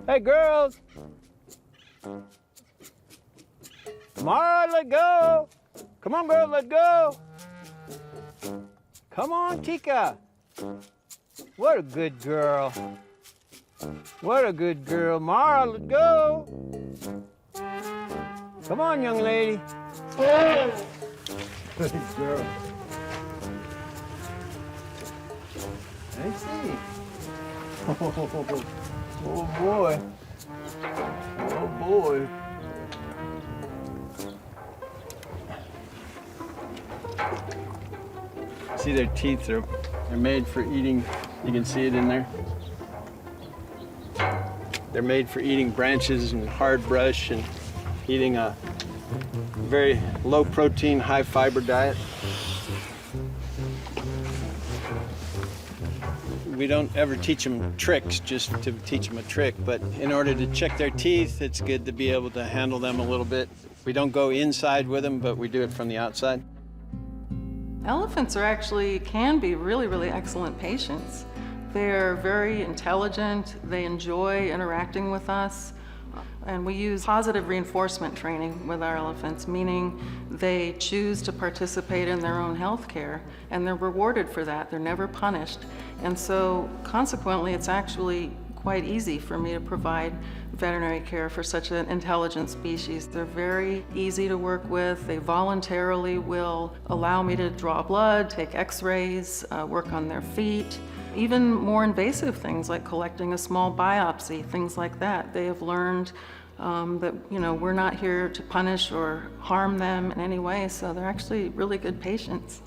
Speaker 14: Hey, girls. Mara, let's go. Come on, girls, let's go. Come on, Chica. What a good girl. What a good girl. Mara, let's go. Come on, young lady. Good girl. I see. Oh boy. Oh boy.
Speaker 4: See their teeth, they're made for eating. You can see it in there. They're made for eating branches and hard brush and eating a very low protein, high fiber diet. We don't ever teach them tricks just to teach them a trick, but in order to check their teeth, it's good to be able to handle them a little bit. We don't go inside with them, but we do it from the outside.
Speaker 13: Elephants can be really, really excellent patients. They're very intelligent, they enjoy interacting with us, and we use positive reinforcement training with our elephants, meaning they choose to participate in their own health care, and they're rewarded for that. They're never punished. And so, consequently, it's actually quite easy for me to provide veterinary care for such an intelligent species. They're very easy to work with. They voluntarily will allow me to draw blood, take x-rays, work on their feet. Even more invasive things like collecting a small biopsy, things like that. They have learned that, we're not here to punish or harm them in any way, so they're actually really good patients.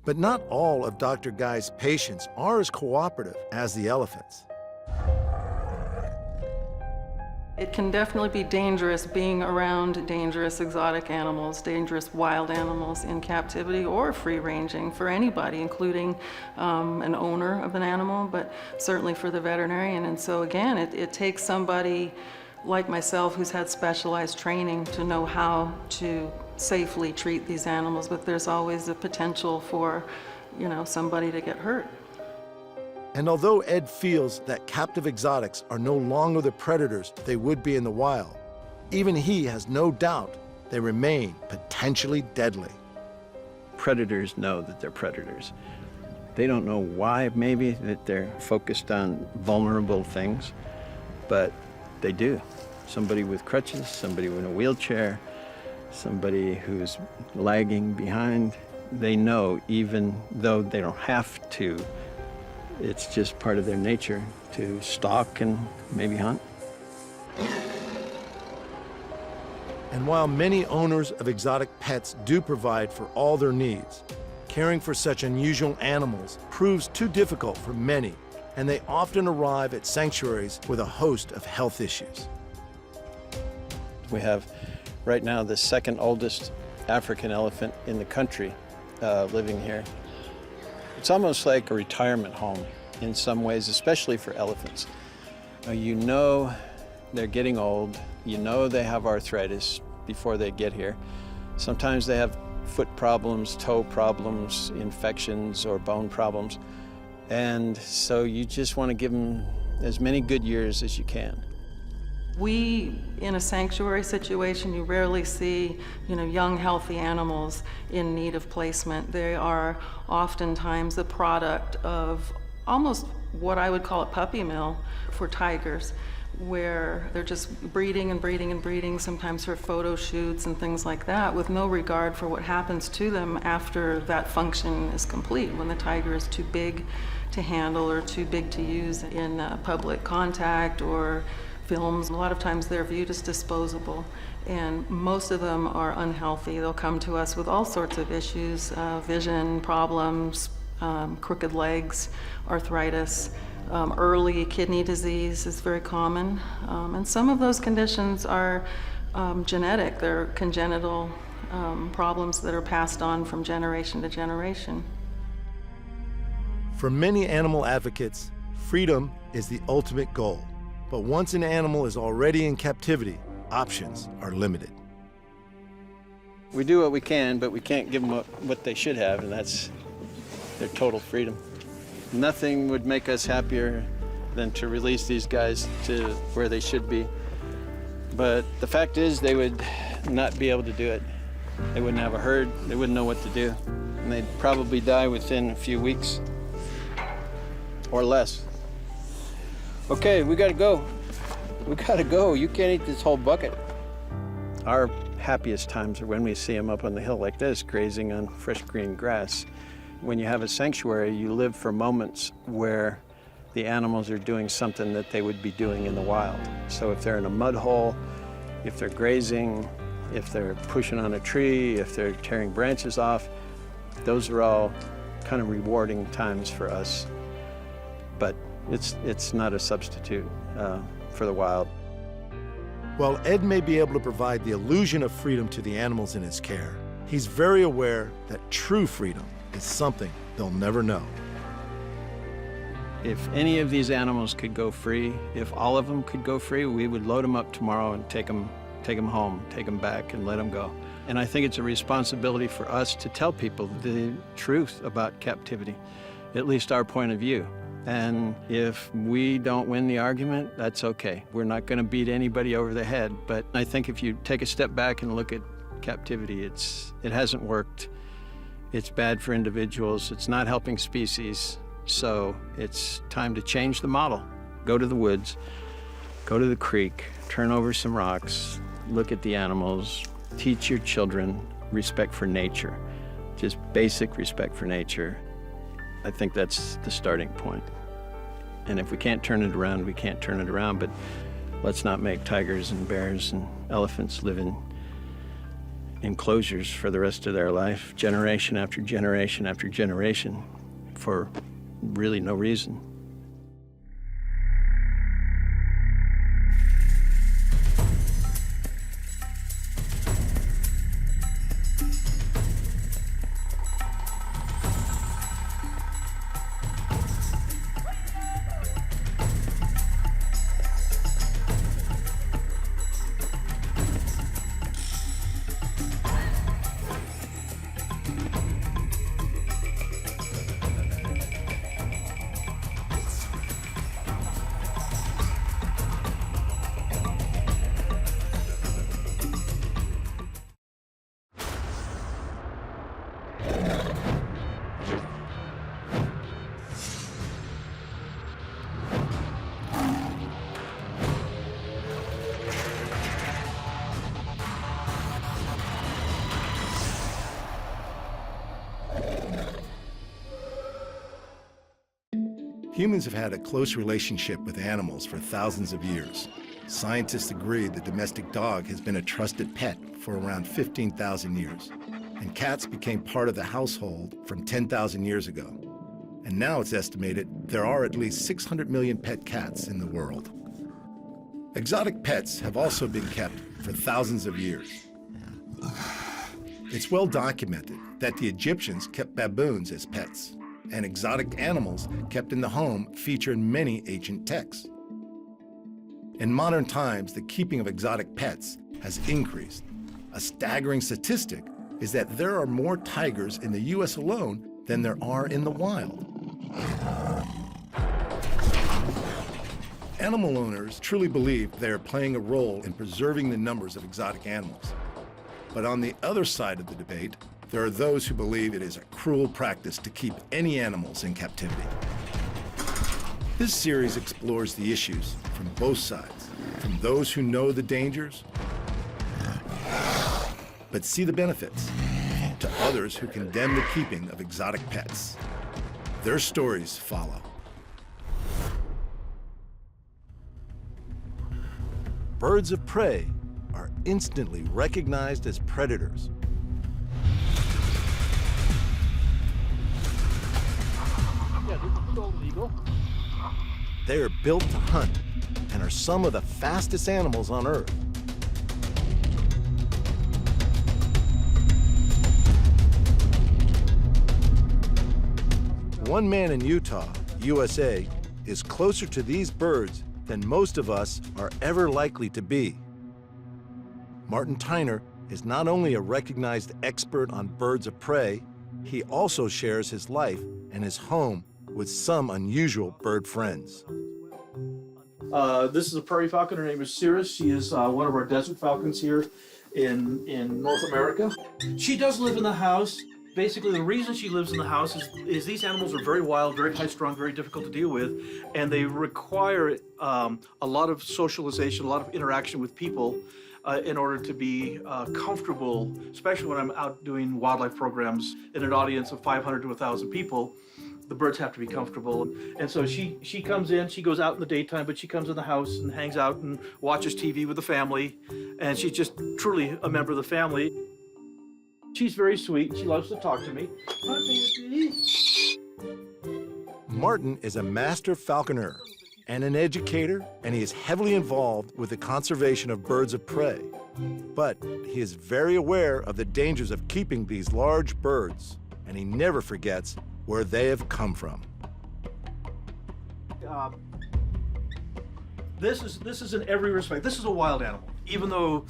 Speaker 1: But not all of Dr. Guy's patients are as cooperative as the elephants.
Speaker 13: It can definitely be dangerous being around dangerous exotic animals, dangerous wild animals in captivity or free-ranging for anybody, including an owner of an animal, but certainly for the veterinarian. And so again, it takes somebody like myself who's had specialized training to know how to safely treat these animals, but there's always a potential for, somebody to get hurt.
Speaker 1: And although Ed feels that captive exotics are no longer the predators they would be in the wild, even he has no doubt they remain potentially deadly.
Speaker 4: Predators know that they're predators. They don't know why, maybe, that they're focused on vulnerable things, but they do. Somebody with crutches, somebody in a wheelchair, somebody who's lagging behind, they know, even though they don't have to, it's just part of their nature to stalk and maybe hunt.
Speaker 1: And while many owners of exotic pets do provide for all their needs, caring for such unusual animals proves too difficult for many, and they often arrive at sanctuaries with a host of health issues.
Speaker 4: We have right now the second oldest African elephant in the country living here. It's almost like a retirement home in some ways, especially for elephants. You know they're getting old. You know they have arthritis before they get here. Sometimes they have foot problems, toe problems, infections, or bone problems. And so you just want to give them as many good years as you can.
Speaker 13: We, in a sanctuary situation, you rarely see, young, healthy animals in need of placement. They are oftentimes the product of almost what I would call a puppy mill for tigers, where they're just breeding and breeding and breeding, sometimes for photo shoots and things like that, with no regard for what happens to them after that function is complete, when the tiger is too big to handle or too big to use in public contact or films. A lot of times they're viewed as disposable, and most of them are unhealthy. They'll come to us with all sorts of issues, vision problems, crooked legs, arthritis, early kidney disease is very common. And some of those conditions are genetic. They're congenital problems that are passed on from generation to generation.
Speaker 1: For many animal advocates, freedom is the ultimate goal. But once an animal is already in captivity, options are limited.
Speaker 4: We do what we can, but we can't give them what they should have, and that's their total freedom. Nothing would make us happier than to release these guys to where they should be. But the fact is, they would not be able to do it. They wouldn't have a herd, they wouldn't know what to do, and they'd probably die within a few weeks or less. Okay, we gotta go. We gotta go. You can't eat this whole bucket. Our happiest times are when we see them up on the hill like this, grazing on fresh green grass. When you have a sanctuary, you live for moments where the animals are doing something that they would be doing in the wild. So if they're in a mud hole, if they're grazing, if they're pushing on a tree, if they're tearing branches off, those are all kind of rewarding times for us. But it's not a substitute for the wild.
Speaker 1: While Ed may be able to provide the illusion of freedom to the animals in his care, he's very aware that true freedom is something they'll never know.
Speaker 4: If any of these animals could go free, if all of them could go free, we would load them up tomorrow and take them home, take them back and let them go. And I think it's a responsibility for us to tell people the truth about captivity, at least our point of view. And if we don't win the argument, that's okay. We're not going to beat anybody over the head. But I think if you take a step back and look at captivity, it hasn't worked. It's bad for individuals. It's not helping species. So it's time to change the model. Go to the woods, go to the creek, turn over some rocks, look at the animals, teach your children respect for nature, just basic respect for nature. I think that's the starting point. And if we can't turn it around, we can't turn it around, but let's not make tigers and bears and elephants live in enclosures for the rest of their life, generation after generation after generation, for really no reason.
Speaker 1: Humans have had a close relationship with animals for thousands of years. Scientists agree the domestic dog has been a trusted pet for around 15,000 years. And cats became part of the household from 10,000 years ago. And now it's estimated there are at least 600 million pet cats in the world. Exotic pets have also been kept for thousands of years. It's well documented that the Egyptians kept baboons as pets, and exotic animals kept in the home feature in many ancient texts. In modern times, the keeping of exotic pets has increased. A staggering statistic is that there are more tigers in the US alone than there are in the wild. Animal owners truly believe they are playing a role in preserving the numbers of exotic animals. But on the other side of the debate, there are those who believe it is a cruel practice to keep any animals in captivity. This series explores the issues from both sides, from those who know the dangers, but see the benefits, to others who condemn the keeping of exotic pets. Their stories follow. Birds of prey are instantly recognized as predators. They are built to hunt and are some of the fastest animals on Earth. One man in Utah, USA, is closer to these birds than most of us are ever likely to be. Martin Tyner is not only a recognized expert on birds of prey, he also shares his life and his home with some unusual bird friends.
Speaker 15: This is a prairie falcon. Her name is Cirrus. She is one of our desert falcons here in North America. She does live in the house. Basically, the reason she lives in the house is these animals are very wild, very high-strung, very difficult to deal with, and they require a lot of socialization, a lot of interaction with people in order to be comfortable, especially when I'm out doing wildlife programs in an audience of 500 to 1,000 people. The birds have to be comfortable. And so she comes in, she goes out in the daytime, but she comes in the house and hangs out and watches TV with the family. And she's just truly a member of the family. She's very sweet. She loves to talk to me. Hi, baby.
Speaker 1: Martin is a master falconer and an educator, and he is heavily involved with the conservation of birds of prey. But he is very aware of the dangers of keeping these large birds, and he never forgets where they have come from.
Speaker 15: This is in every respect. This is a wild animal. Even though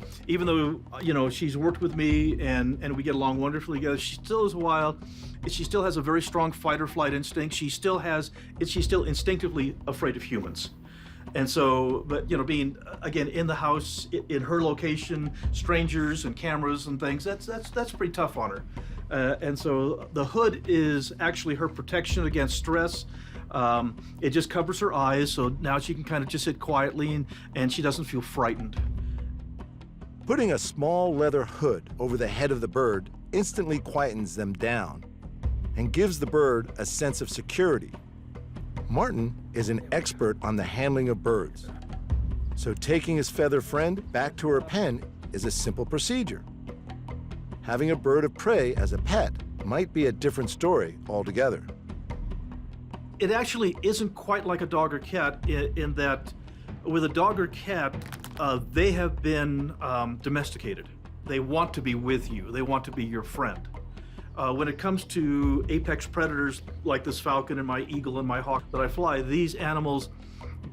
Speaker 15: you know she's worked with me and we get along wonderfully together, she still is wild. She still has a very strong fight or flight instinct. She's still instinctively afraid of humans. And so, but you know, being again in the house, in her location, strangers and cameras and things, that's pretty tough on her. And so the hood is actually her protection against stress. It just covers her eyes, so now she can kind of just sit quietly and she doesn't feel frightened.
Speaker 1: Putting a small leather hood over the head of the bird instantly quietens them down and gives the bird a sense of security. Martin is an expert on the handling of birds, so taking his feather friend back to her pen is a simple procedure. Having a bird of prey as a pet might be a different story altogether.
Speaker 15: It actually isn't quite like a dog or cat in that with a dog or cat, they have been domesticated. They want to be with you. They want to be your friend. When it comes to apex predators like this falcon and my eagle and my hawk that I fly, these animals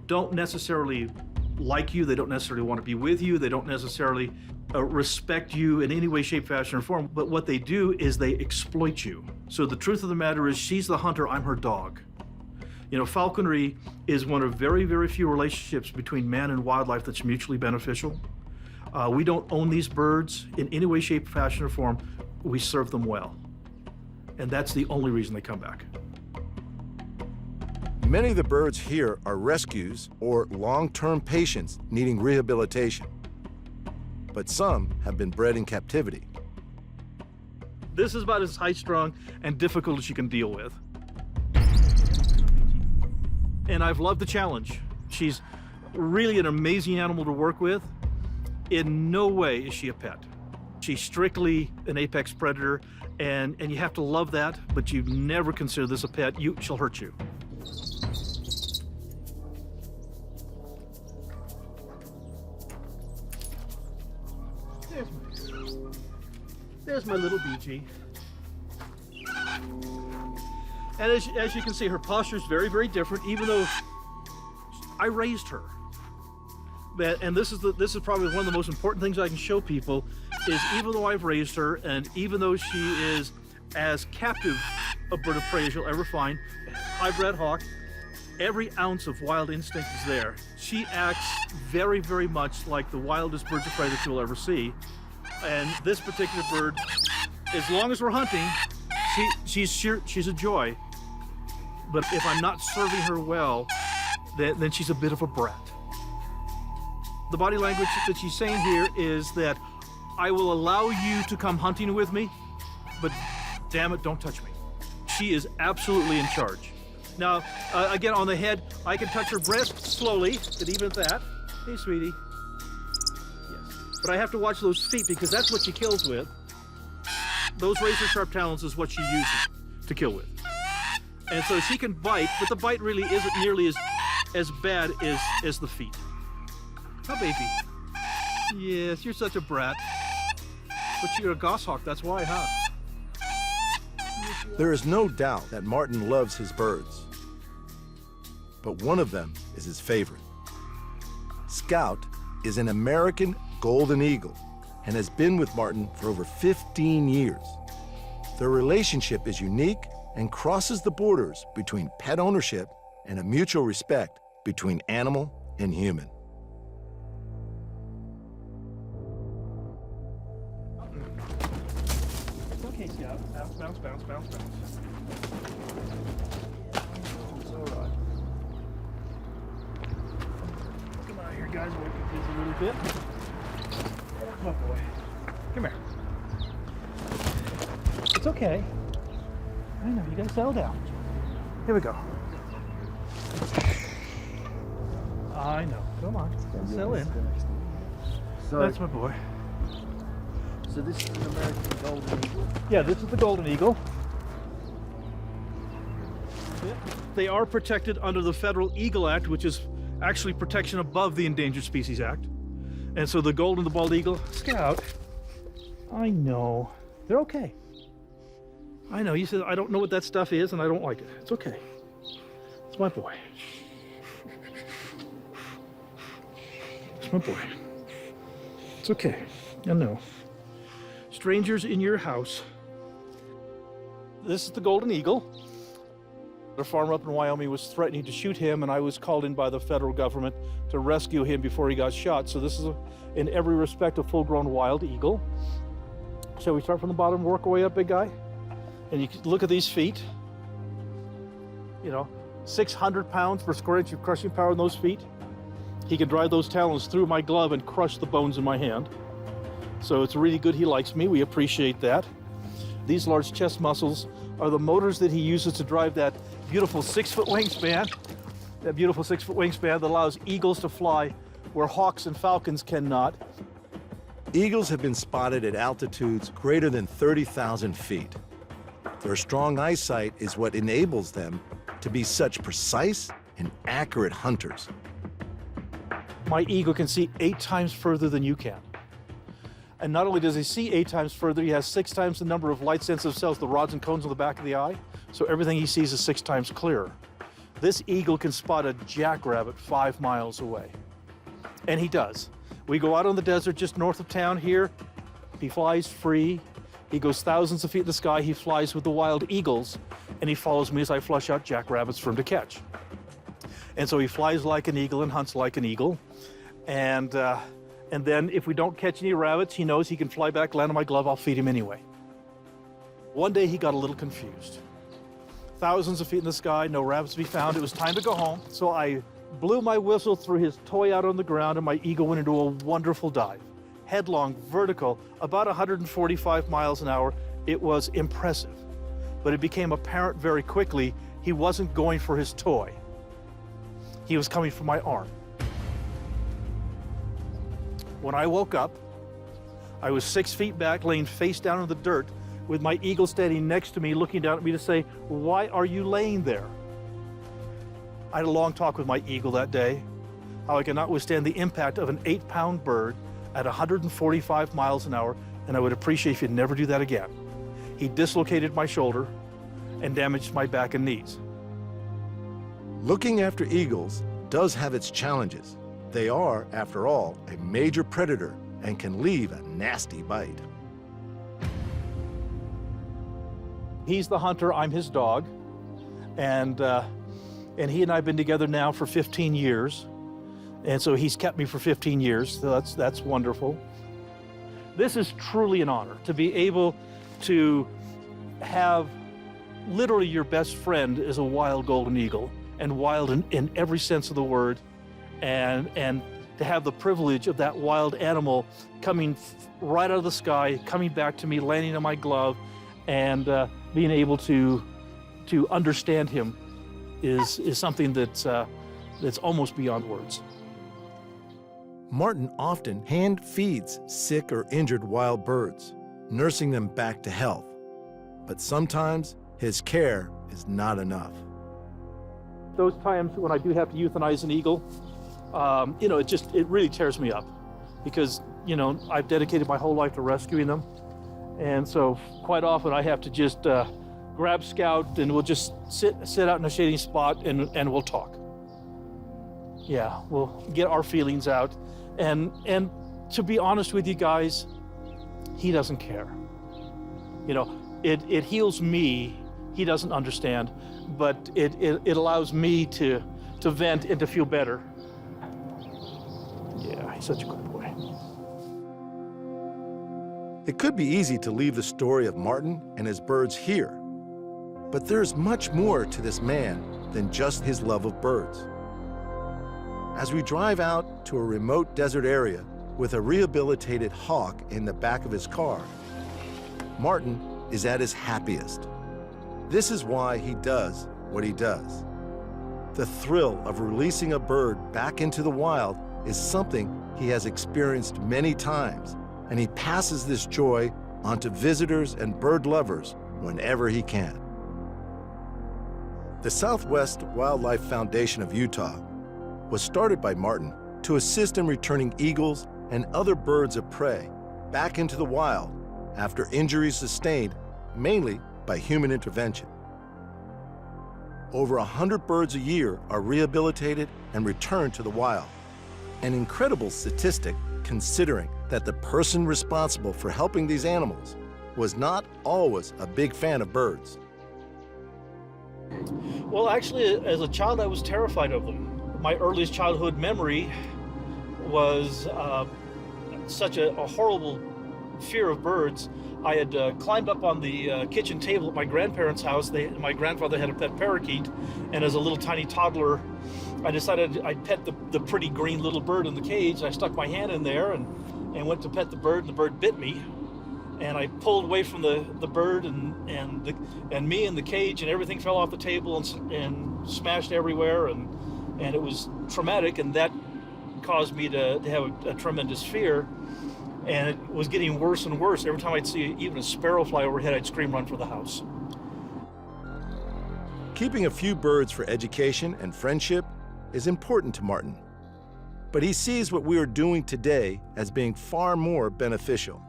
Speaker 15: don't necessarily like you. They don't necessarily want to be with you. They don't necessarily respect you in any way, shape, fashion, or form. But what they do is they exploit you. So the truth of the matter is she's the hunter, I'm her dog. You know, falconry is one of very, very few relationships between man and wildlife that's mutually beneficial. We don't own these birds in any way, shape, fashion, or form. We serve them well. And that's the only reason they come back.
Speaker 1: Many of the birds here are rescues or long-term patients needing rehabilitation. But some have been bred in captivity.
Speaker 15: This is about as high-strung and difficult as you can deal with. And I've loved the challenge. She's really an amazing animal to work with. In no way is she a pet. She's strictly an apex predator, and you have to love that, but you never consider this a pet. She'll hurt you. There's my little BG. And as you can see, her posture is very, very different, even though I raised her. And this is probably one of the most important things I can show people is even though I've raised her, and even though she is as captive a bird of prey as you'll ever find, high-bred hawk, every ounce of wild instinct is there. She acts very, very much like the wildest birds of prey that you'll ever see. And this particular bird, as long as we're hunting, she's a joy. But if I'm not serving her well, then she's a bit of a brat. The body language that she's saying here is that I will allow you to come hunting with me, but damn it, don't touch me. She is absolutely in charge. Now, again, on the head, I can touch her breast slowly, but even at that, hey, sweetie. Yes. But I have to watch those feet because that's what she kills with. Those razor-sharp talons is what she uses to kill with. And so she can bite, but the bite really isn't nearly as bad as the feet. Huh, baby? Yes, you're such a brat. But you're a goshawk, that's why, huh?
Speaker 1: There is no doubt that Martin loves his birds. But one of them is his favorite. Scout is an American golden eagle and has been with Martin for over 15 years. Their relationship is unique and crosses the borders between pet ownership and a mutual respect between animal and human.
Speaker 15: It's okay, Scout. Bounce, bounce, bounce, bounce, bounce. It's all right. Come on here, guys. We'll look at these a little bit. Oh, boy. Come here. It's okay. I know, you gotta settle down. Here we go. I know. Come on. Settle in. That's my boy.
Speaker 6: So this is an American golden eagle?
Speaker 15: Yeah, this is the golden eagle. They are protected under the Federal Eagle Act, which is actually protection above the Endangered Species Act. And so the golden, the bald eagle, Scout, I know. They're okay. I know, you said I don't know what that stuff is and I don't like it. It's okay. It's my boy. my boy. It's okay. I know. Strangers in your house. This is the golden eagle. A farmer up in Wyoming was threatening to shoot him, and I was called in by the federal government to rescue him before he got shot. So this is, in every respect, a full-grown wild eagle. Shall we start from the bottom and work our way up, big guy? And you can look at these feet. You know, 600 pounds per square inch of crushing power in those feet. He can drive those talons through my glove and crush the bones in my hand. So it's really good he likes me. We appreciate that. These large chest muscles are the motors that he uses to drive that beautiful 6-foot wingspan. That beautiful 6-foot wingspan that allows eagles to fly where hawks and falcons cannot.
Speaker 1: Eagles have been spotted at altitudes greater than 30,000 feet. Their strong eyesight is what enables them to be such precise and accurate hunters.
Speaker 15: My eagle can see 8 times further than you can. And not only does he see 8 times further, he has 6 times the number of light-sensitive cells, the rods and cones on the back of the eye, so everything he sees is 6 times clearer. This eagle can spot a jackrabbit 5 miles away. And he does. We go out on the desert just north of town here. He flies free. He goes thousands of feet in the sky. He flies with the wild eagles, and he follows me as I flush out jackrabbits for him to catch. And so he flies like an eagle and hunts like an eagle. And then if we don't catch any rabbits, he knows he can fly back, land on my glove, I'll feed him anyway. One day he got a little confused. Thousands of feet in the sky, no rabbits to be found. It was time to go home. So I blew my whistle, threw his toy out on the ground, and my eagle went into a wonderful dive. Headlong, vertical, about 145 miles an hour. It was impressive. But it became apparent very quickly he wasn't going for his toy. He was coming for my arm. When I woke up, I was 6 feet back, laying face down in the dirt, with my eagle standing next to me, looking down at me to say, "Why are you laying there?" I had a long talk with my eagle that day, how I cannot withstand the impact of an 8-pound bird at 145 miles an hour, and I would appreciate if you'd never do that again. He dislocated my shoulder and damaged my back and knees.
Speaker 1: Looking after eagles does have its challenges. They are, after all, a major predator and can leave a nasty bite.
Speaker 15: He's the hunter, I'm his dog, and he and I have been together now for 15 years, and so he's kept me for 15 years, so that's wonderful. This is truly an honor to be able to have literally your best friend is a wild golden eagle, and wild in every sense of the word, and to have the privilege of that wild animal coming right out of the sky, coming back to me, landing on my glove, and being able to understand him is something that's almost beyond words.
Speaker 1: Martin often hand feeds sick or injured wild birds, nursing them back to health. But sometimes his care is not enough.
Speaker 15: Those times when I do have to euthanize an eagle, it really tears me up, because I've dedicated my whole life to rescuing them, and so quite often I have to just grab Scout and we'll just sit out in a shady spot and we'll talk. Yeah, we'll get our feelings out, and to be honest with you guys, he doesn't care. It heals me. He doesn't understand, but it allows me to vent and to feel better. Yeah, he's such a good boy.
Speaker 1: It could be easy to leave the story of Martin and his birds here, but there's much more to this man than just his love of birds. As we drive out to a remote desert area with a rehabilitated hawk in the back of his car, Martin is at his happiest. This is why he does what he does. The thrill of releasing a bird back into the wild is something he has experienced many times, and he passes this joy on to visitors and bird lovers whenever he can. The Southwest Wildlife Foundation of Utah was started by Martin to assist in returning eagles and other birds of prey back into the wild after injuries sustained mainly by human intervention. Over 100 birds a year are rehabilitated and returned to the wild. An incredible statistic, considering that the person responsible for helping these animals was not always a big fan of birds.
Speaker 15: Well, actually, as a child, I was terrified of them. My earliest childhood memory was such a horrible fear of birds. I had climbed up on the kitchen table at my grandparents' house. My grandfather had a pet parakeet, and as a little tiny toddler, I decided I'd pet the pretty green little bird in the cage. I stuck my hand in there and went to pet the bird, and the bird bit me. And I pulled away from the bird, and me and the cage, and everything fell off the table and smashed everywhere, and it was traumatic, and that caused me to have a tremendous fear. And it was getting worse and worse. Every time I'd see even a sparrow fly overhead, I'd scream, run for the house.
Speaker 1: Keeping a few birds for education and friendship is important to Martin. But he sees what we are doing today as being far more beneficial,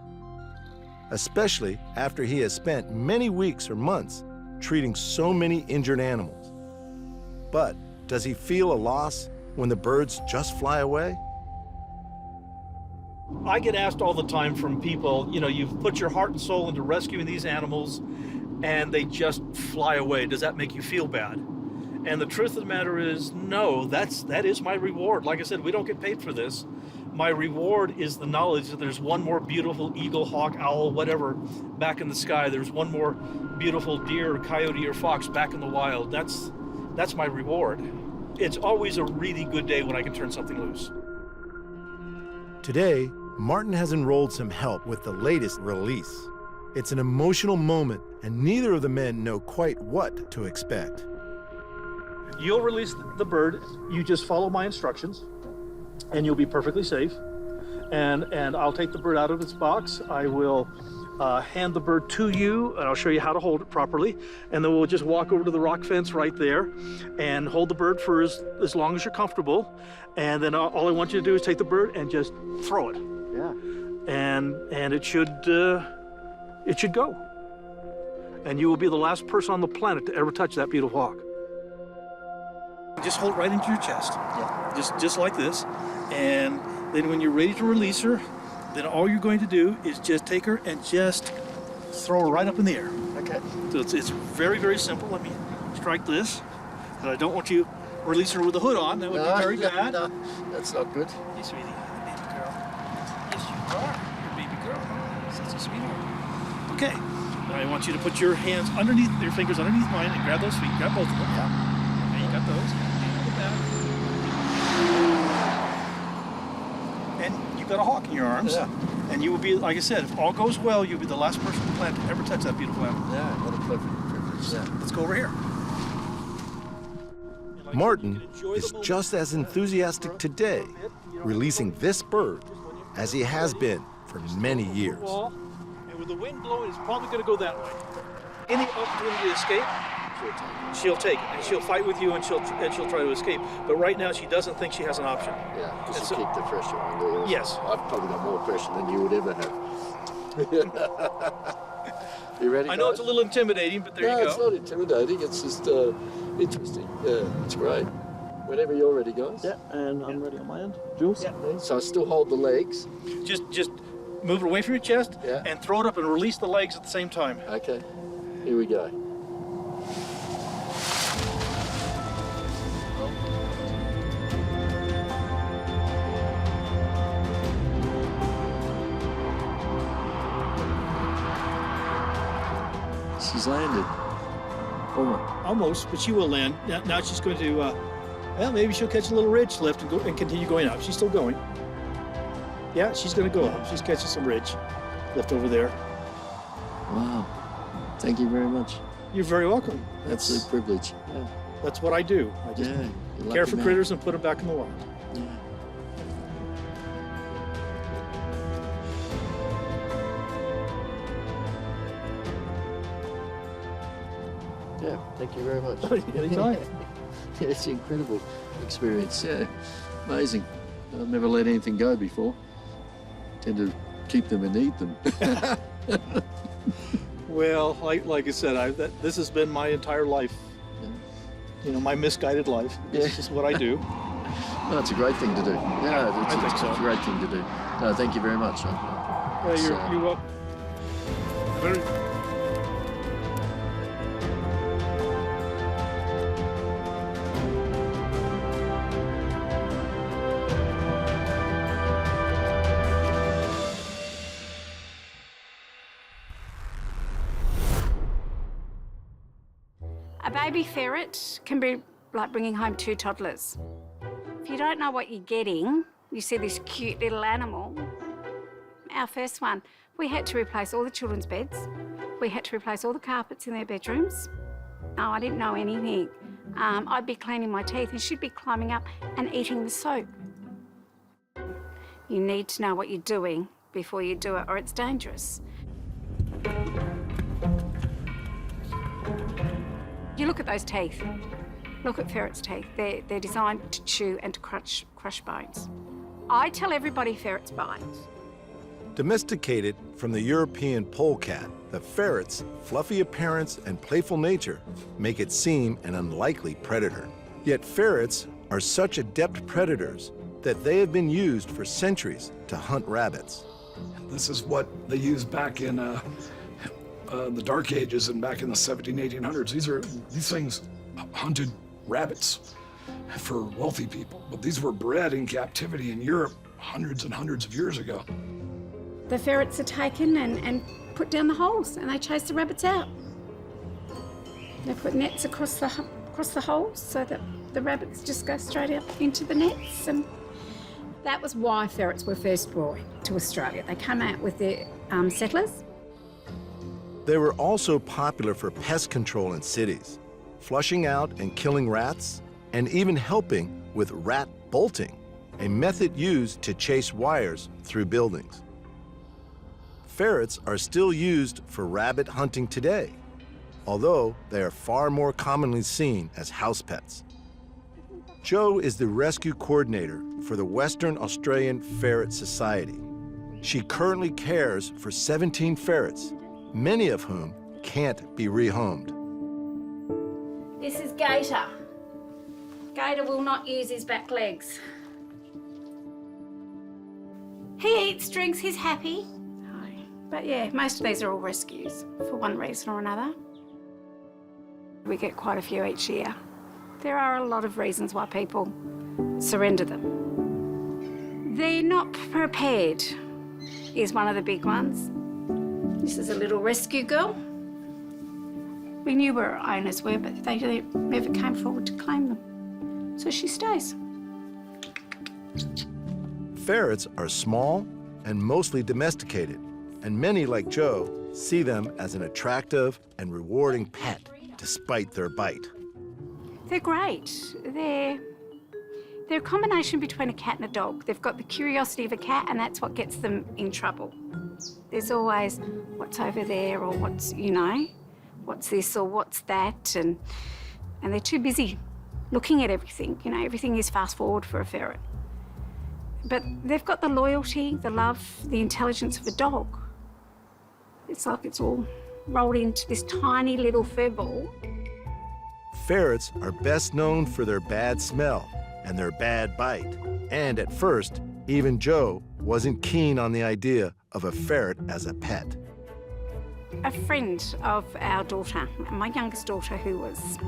Speaker 1: especially after he has spent many weeks or months treating so many injured animals. But does he feel a loss when the birds just fly away?
Speaker 15: I get asked all the time from people, you know, you've put your heart and soul into rescuing these animals and they just fly away. Does that make you feel bad? And the truth of the matter is, no, that is my reward. Like I said, we don't get paid for this. My reward is the knowledge that there's one more beautiful eagle, hawk, owl, whatever, back in the sky. There's one more beautiful deer, or coyote, or fox back in the wild. That's my reward. It's always a really good day when I can turn something loose.
Speaker 1: Today, Martin has enrolled some help with the latest release. It's an emotional moment, and neither of the men know quite what to expect.
Speaker 15: You'll release the bird. You just follow my instructions, and you'll be perfectly safe. And I'll take the bird out of its box. I will hand the bird to you, and I'll show you how to hold it properly. And then we'll just walk over to the rock fence right there and hold the bird for as long as you're comfortable. And then all I want you to do is take the bird and just throw it.
Speaker 12: Yeah.
Speaker 15: And it should go. And you will be the last person on the planet to ever touch that beautiful hawk. Just hold it right into your chest. Yeah. Just like this. And then when you're ready to release her, then all you're going to do is just take her and just throw her right up in the air.
Speaker 12: Okay.
Speaker 15: So it's very, very simple. Let me strike this. And I don't want you releasing her with the hood on. That would be very bad.
Speaker 12: No, that's not good.
Speaker 15: Hey, sweetie, baby girl. Yes, you are. You're a baby girl. Such a sweetheart. Okay. Now I want you to put your hands underneath, your fingers underneath mine and grab those feet. Grab both of them. Yeah. Okay, you got those. Hand it back. And you've got a hawk in your arms. Yeah. And you will be, like I said, if all goes well, you'll be the last person on the planet to ever touch that beautiful animal.
Speaker 12: Yeah, what a privilege. Yeah.
Speaker 15: Let's go over here.
Speaker 1: Martin is just as enthusiastic today, releasing this bird, as he has been for many years.
Speaker 15: And with the wind blowing, it's probably going to go that way. Any opportunity to escape, she'll take it, and she'll fight with you, and she'll try to escape. But right now, she doesn't think she has an option.
Speaker 10: Yeah, just to keep the pressure on there.
Speaker 15: Yes.
Speaker 10: I've probably got more pressure than you would ever have. You ready?
Speaker 15: I know it's a little intimidating, but there you go.
Speaker 10: No, it's not intimidating. It's just interesting. Yeah, it's great. Whenever you're ready, guys.
Speaker 15: Yeah, and I'm ready on my end. Jules?
Speaker 10: Yeah. So I still hold the legs.
Speaker 15: Just move it away from your chest and throw it up and release the legs at the same time.
Speaker 10: Okay. Here we go. She's landed.
Speaker 15: Almost, but she will land. Now she's going to, well, maybe she'll catch a little ridge lift and continue going up. She's still going. Yeah, she's going to go up. She's catching some ridge lift over there.
Speaker 10: Wow. Thank you very much.
Speaker 15: You're very welcome.
Speaker 10: That's a privilege. Yeah.
Speaker 15: That's what I do. I just care for critters and put them back in the wild.
Speaker 10: Yeah. Yeah, thank you very much.
Speaker 15: Anytime.
Speaker 10: Yeah, it's an incredible experience. Yeah, amazing. I've never let anything go before. Tend to keep them and eat them.
Speaker 15: Well, like I said, this has been my entire life. Yeah. You know, my misguided life. This is what I do.
Speaker 10: Well, that's a great thing to do. Yeah, it's a great thing to do. No, thank you very much.
Speaker 15: You're welcome.
Speaker 17: A baby ferret can be like bringing home 2 toddlers. If you don't know what you're getting, you see this cute little animal. Our first one, we had to replace all the children's beds. We had to replace all the carpets in their bedrooms. Oh, I didn't know anything. I'd be cleaning my teeth and she'd be climbing up and eating the soap. You need to know what you're doing before you do it, or it's dangerous. You look at those teeth. Look at ferrets' teeth. They're designed to chew and to crush bones. I tell everybody ferrets bite.
Speaker 1: Domesticated from the European polecat, the ferret's fluffy appearance and playful nature make it seem an unlikely predator. Yet ferrets are such adept predators that they have been used for centuries to hunt rabbits.
Speaker 18: This is what they used back in the Dark Ages and back in the 1800s. These things hunted rabbits for wealthy people, but these were bred in captivity in Europe hundreds and hundreds of years ago.
Speaker 17: The ferrets are taken and put down the holes, and they chase the rabbits out. They put nets across the holes so that the rabbits just go straight out into the nets. And that was why ferrets were first brought to Australia. They came out with their settlers.
Speaker 1: They were also popular for pest control in cities, flushing out and killing rats, and even helping with rat bolting, a method used to chase wires through buildings. Ferrets are still used for rabbit hunting today, although they are far more commonly seen as house pets. Jo is the rescue coordinator for the Western Australian Ferret Society. She currently cares for 17 ferrets, many of whom can't be rehomed.
Speaker 17: This is Gator. Gator will not use his back legs. He eats, drinks, he's happy. But yeah, most of these are all rescues for one reason or another. We get quite a few each year. There are a lot of reasons why people surrender them. They're not prepared is one of the big ones. This is a little rescue girl. We knew where our owners were, but they never came forward to claim them. So she stays.
Speaker 1: Ferrets are small and mostly domesticated, and many, like Jo, see them as an attractive and rewarding pet, despite their bite.
Speaker 17: They're great. They're a combination between a cat and a dog. They've got the curiosity of a cat, and that's what gets them in trouble. There's always what's over there, or what's, what's this or what's that, and they're too busy looking at everything. Everything is fast forward for a ferret. But they've got the loyalty, the love, the intelligence of a dog. It's like it's all rolled into this tiny little fur ball.
Speaker 1: Ferrets are best known for their bad smell and their bad bite. And at first, even Jo wasn't keen on the idea of a ferret as a pet.
Speaker 17: A friend of our daughter, my youngest daughter, who was,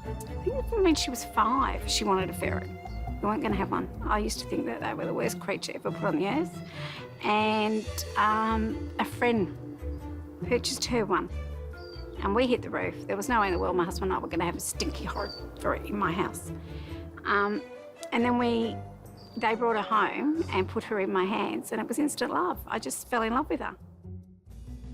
Speaker 17: I think when she was 5, she wanted a ferret. We weren't going to have one. I used to think that they were the worst creature ever put on the earth. And a friend purchased her one. And we hit the roof. There was no way in the world my husband and I were going to have a stinky horrid ferret in my house. And then they brought her home and put her in my hands, and it was instant love. I just fell in love with her.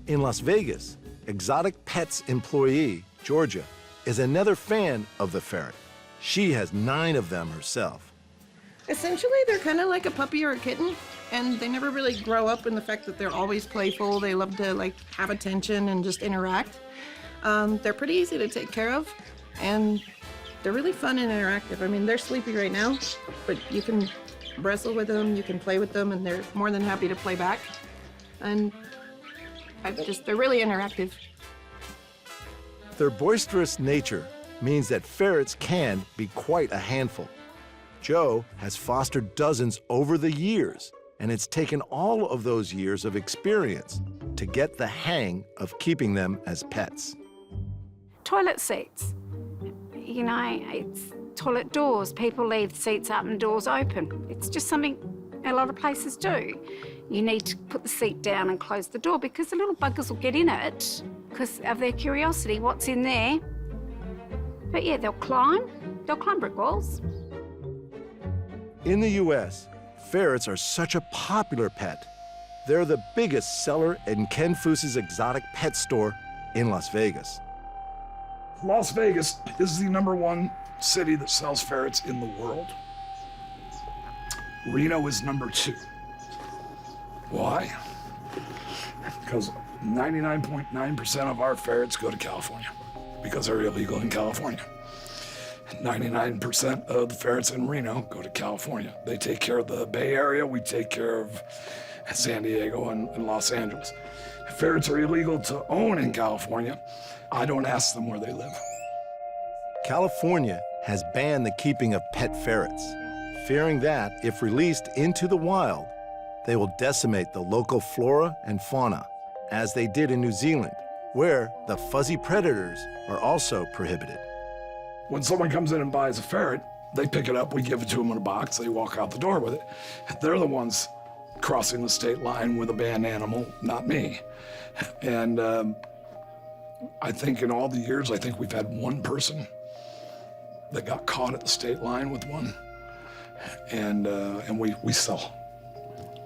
Speaker 1: In Las Vegas, exotic pets employee, Georgia, is another fan of the ferret. She has 9 of them herself.
Speaker 22: Essentially, they're kind of like a puppy or a kitten, and they never really grow up in the fact that they're always playful. They love to have attention and just interact. They're pretty easy to take care of, and they're really fun and interactive. I mean, they're sleepy right now, but you can wrestle with them, you can play with them, and they're more than happy to play back. And they're really interactive.
Speaker 1: Their boisterous nature means that ferrets can be quite a handful. Joe has fostered dozens over the years, and it's taken all of those years of experience to get the hang of keeping them as pets.
Speaker 17: Toilet seats. You know, it's toilet doors. People leave seats up and doors open. It's just something a lot of places do. You need to put the seat down and close the door because the little buggers will get in it because of their curiosity, what's in there. But yeah, they'll climb brick walls.
Speaker 1: In the US, ferrets are such a popular pet. They're the biggest seller in Ken Foose's exotic pet store in Las Vegas.
Speaker 18: Las Vegas is the #1 city that sells ferrets in the world. Reno is #2. Why? Because 99.9% of our ferrets go to California because they're illegal in California. 99% of the ferrets in Reno go to California. They take care of the Bay Area, we take care of San Diego and Los Angeles. Ferrets are illegal to own in California. I don't ask them where they live.
Speaker 1: California has banned the keeping of pet ferrets, fearing that if released into the wild, they will decimate the local flora and fauna, as they did in New Zealand, where the fuzzy predators are also prohibited.
Speaker 18: When someone comes in and buys a ferret, they pick it up, we give it to them in a box, they walk out the door with it. They're the ones crossing the state line with a banned animal, not me. And I think in all the years, I think we've had one person that got caught at the state line with one. And we sell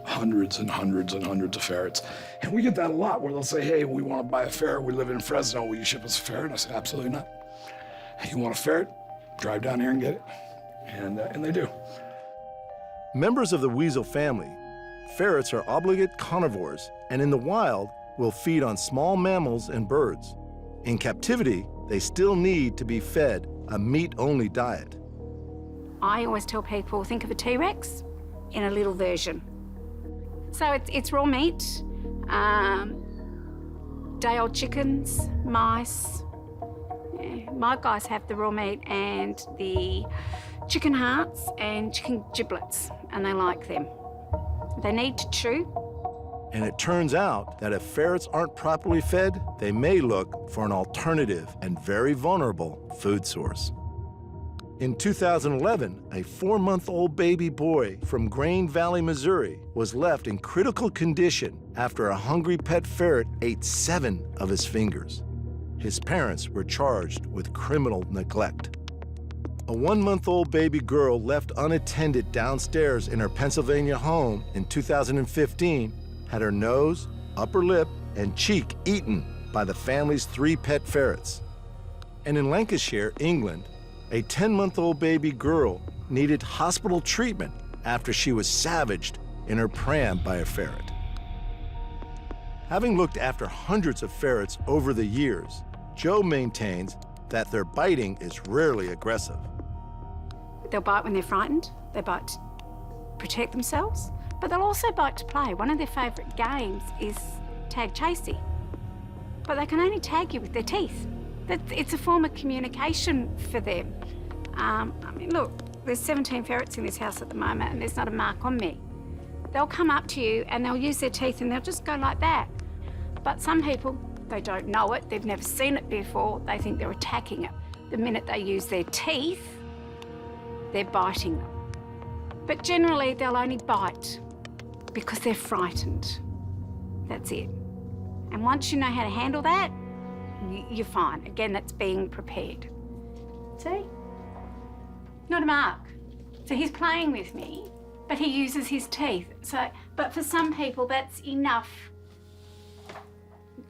Speaker 18: hundreds and hundreds and hundreds of ferrets. And we get that a lot where they'll say, hey, we want to buy a ferret, we live in Fresno, will you ship us a ferret? And I say, absolutely not. You want a ferret? Drive down here and get it. And they do.
Speaker 1: Members of the weasel family, ferrets are obligate carnivores and in the wild will feed on small mammals and birds. In captivity, they still need to be fed a meat-only diet.
Speaker 17: I always tell people, think of a T-Rex in a little version. So it's raw meat, day-old chickens, mice. Yeah, my guys have the raw meat and the chicken hearts and chicken giblets, and they like them. They need to chew.
Speaker 1: And it turns out that if ferrets aren't properly fed, they may look for an alternative and very vulnerable food source. In 2011, a 4-month-old baby boy from Grain Valley, Missouri, was left in critical condition after a hungry pet ferret ate 7 of his fingers. His parents were charged with criminal neglect. A 1-month-old baby girl left unattended downstairs in her Pennsylvania home in 2015 had her nose, upper lip, and cheek eaten by the family's 3 pet ferrets. And in Lancashire, England, a 10-month-old baby girl needed hospital treatment after she was savaged in her pram by a ferret. Having looked after hundreds of ferrets over the years, Joe maintains that their biting is rarely aggressive.
Speaker 17: They'll bite when they're frightened. They bite to protect themselves, but they'll also bite to play. One of their favourite games is tag chasey, but they can only tag you with their teeth. It's a form of communication for them. I mean, look, there's 17 ferrets in this house at the moment and there's not a mark on me. They'll come up to you and they'll use their teeth and they'll just go like that. But some people, they don't know it, they've never seen it before, they think they're attacking it. The minute they use their teeth, they're biting them. But generally, they'll only bite because they're frightened. That's it. And once you know how to handle that, you're fine. Again, that's being prepared. See? Not a mark. So he's playing with me, but he uses his teeth. But for some people, that's enough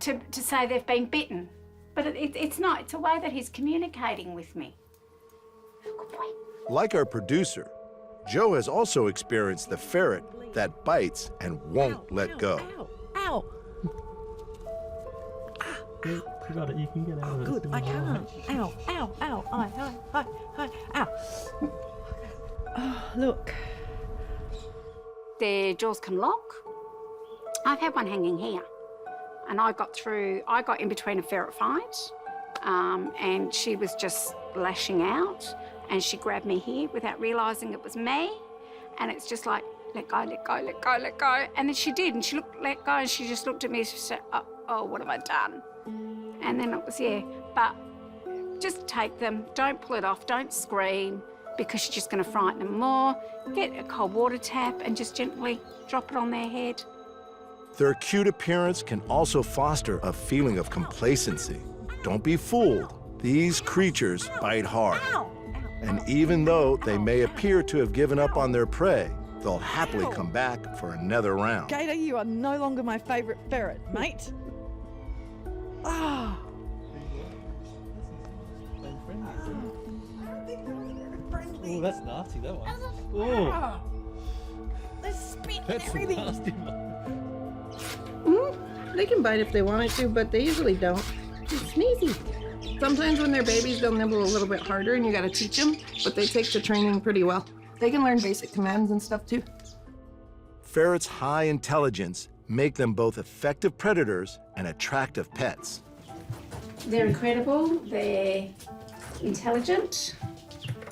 Speaker 17: to say they've been bitten. But it's not. It's a way that he's communicating with me. Good boy.
Speaker 1: Like our producer, Joe has also experienced the ferret that bites and won't let go.
Speaker 22: Ow!
Speaker 3: You got it, you can get out of it.
Speaker 22: Good, I can't. Ow, ow, ow, ow. Oh, look.
Speaker 17: Their jaws can lock. I've had one hanging here. And I got in between a ferret fight, and she was just lashing out. and she grabbed me here without realising it was me. And it's just like, let go, let go, let go, let go. And then she did, and she let go, and she just looked at me and she said, oh, what have I done? And then it was, yeah, but just take them, don't pull it off, don't scream, because you're just going to frighten them more. Get a cold water tap and just gently drop it on their head.
Speaker 1: Their cute appearance can also foster a feeling of complacency. Don't be fooled. These creatures bite hard. And even though they may appear to have given up on their prey, they'll happily come back for another round.
Speaker 19: Gator, you are no longer my favourite ferret, mate. Ah.
Speaker 3: Oh, that's nasty, that one. Oh.
Speaker 19: They're spitting
Speaker 3: That's
Speaker 19: everything.
Speaker 3: nasty.
Speaker 22: They can bite if they wanted to, but they usually don't. It's sneezy. Sometimes when they're babies, they'll nibble a little bit harder and you gotta teach them, but they take the training pretty well. They can learn basic commands and stuff too.
Speaker 1: Ferrets' high intelligence make them both effective predators and attractive pets.
Speaker 17: They're incredible, they're intelligent.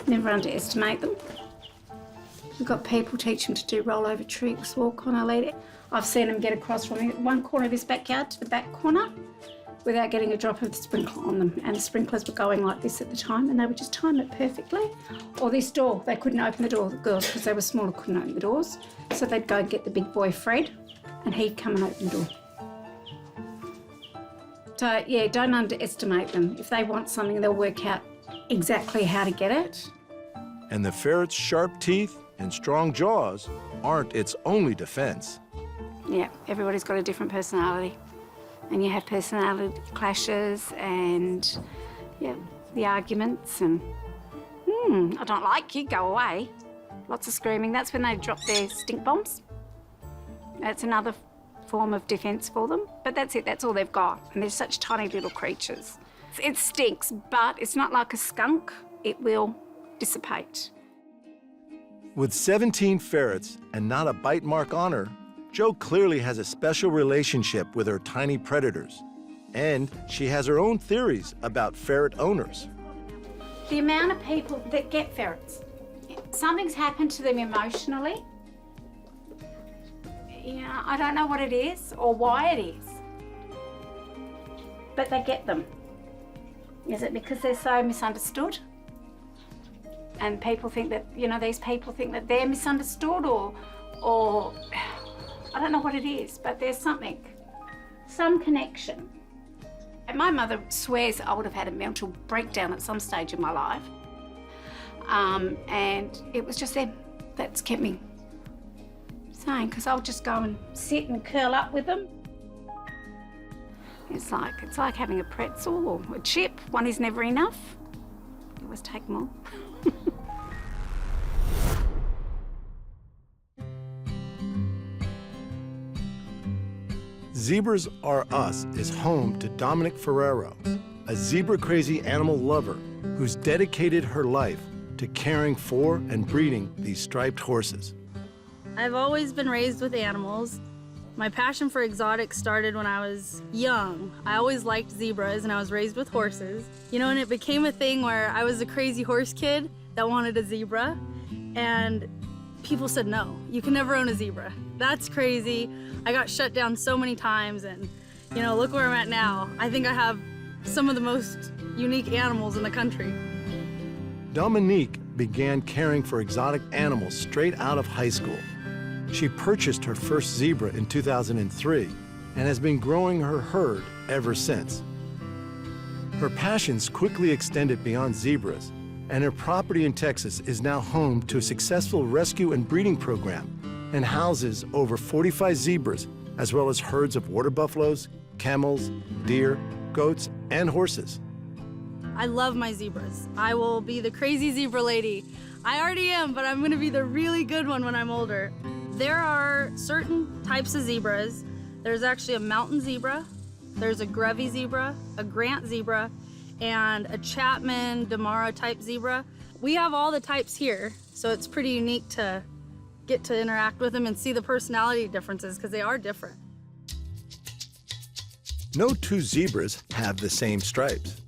Speaker 17: Never underestimate them. We've got people teach them to do rollover tricks, walk on a lead. I've seen them get across from one corner of this backyard to the back corner without getting a drop of the sprinkler on them. And the sprinklers were going like this at the time, and they would just time it perfectly. Or this door, they couldn't open the door, the girls, because they were smaller, couldn't open the doors. So they'd go and get the big boy, Fred, and he'd come and open the door. So, yeah, don't underestimate them. If they want something, they'll work out exactly how to get it.
Speaker 1: And the ferret's sharp teeth and strong jaws aren't its only defense.
Speaker 17: Yeah, everybody's got a different personality. And you have personality clashes and, yeah, the arguments and, I don't like you, go away. Lots of screaming. That's when they drop their stink bombs. That's another form of defence for them. But that's it, that's all they've got. And they're such tiny little creatures. It stinks, but it's not like a skunk. It will dissipate.
Speaker 1: With 17 ferrets and not a bite mark on her, Jo clearly has a special relationship with her tiny predators. And she has her own theories about ferret owners.
Speaker 17: The amount of people that get ferrets, something's happened to them emotionally. Yeah, I don't know what it is or why it is, but they get them. Is it because they're so misunderstood? And people think that, these people think that they're misunderstood or I don't know what it is, but there's something, some connection. And my mother swears I would have had a mental breakdown at some stage in my life. And it was just them that's kept me sane, because I'll just go and sit and curl up with them. It's like having a pretzel or a chip. One is never enough. You always take more.
Speaker 1: Zebras Are Us is home to Dominic Ferrero, a zebra-crazy animal lover who's dedicated her life to caring for and breeding these striped horses.
Speaker 20: I've always been raised with animals. My passion for exotics started when I was young. I always liked zebras and I was raised with horses. And it became a thing where I was a crazy horse kid that wanted a zebra, and people said, no, you can never own a zebra. That's crazy. I got shut down so many times, and look where I'm at now. I think I have some of the most unique animals in the country.
Speaker 1: Dominique began caring for exotic animals straight out of high school. She purchased her first zebra in 2003 and has been growing her herd ever since. Her passions quickly extended beyond zebras, and her property in Texas is now home to a successful rescue and breeding program and houses over 45 zebras, as well as herds of water buffaloes, camels, deer, goats, and horses.
Speaker 20: I love my zebras. I will be the crazy zebra lady. I already am, but I'm gonna be the really good one when I'm older. There are certain types of zebras. There's actually a mountain zebra, there's a Grevy zebra, a Grant zebra, and a Chapman Damara type zebra. We have all the types here, so it's pretty unique to get to interact with them and see the personality differences, because they are different.
Speaker 1: No two zebras have the same stripes.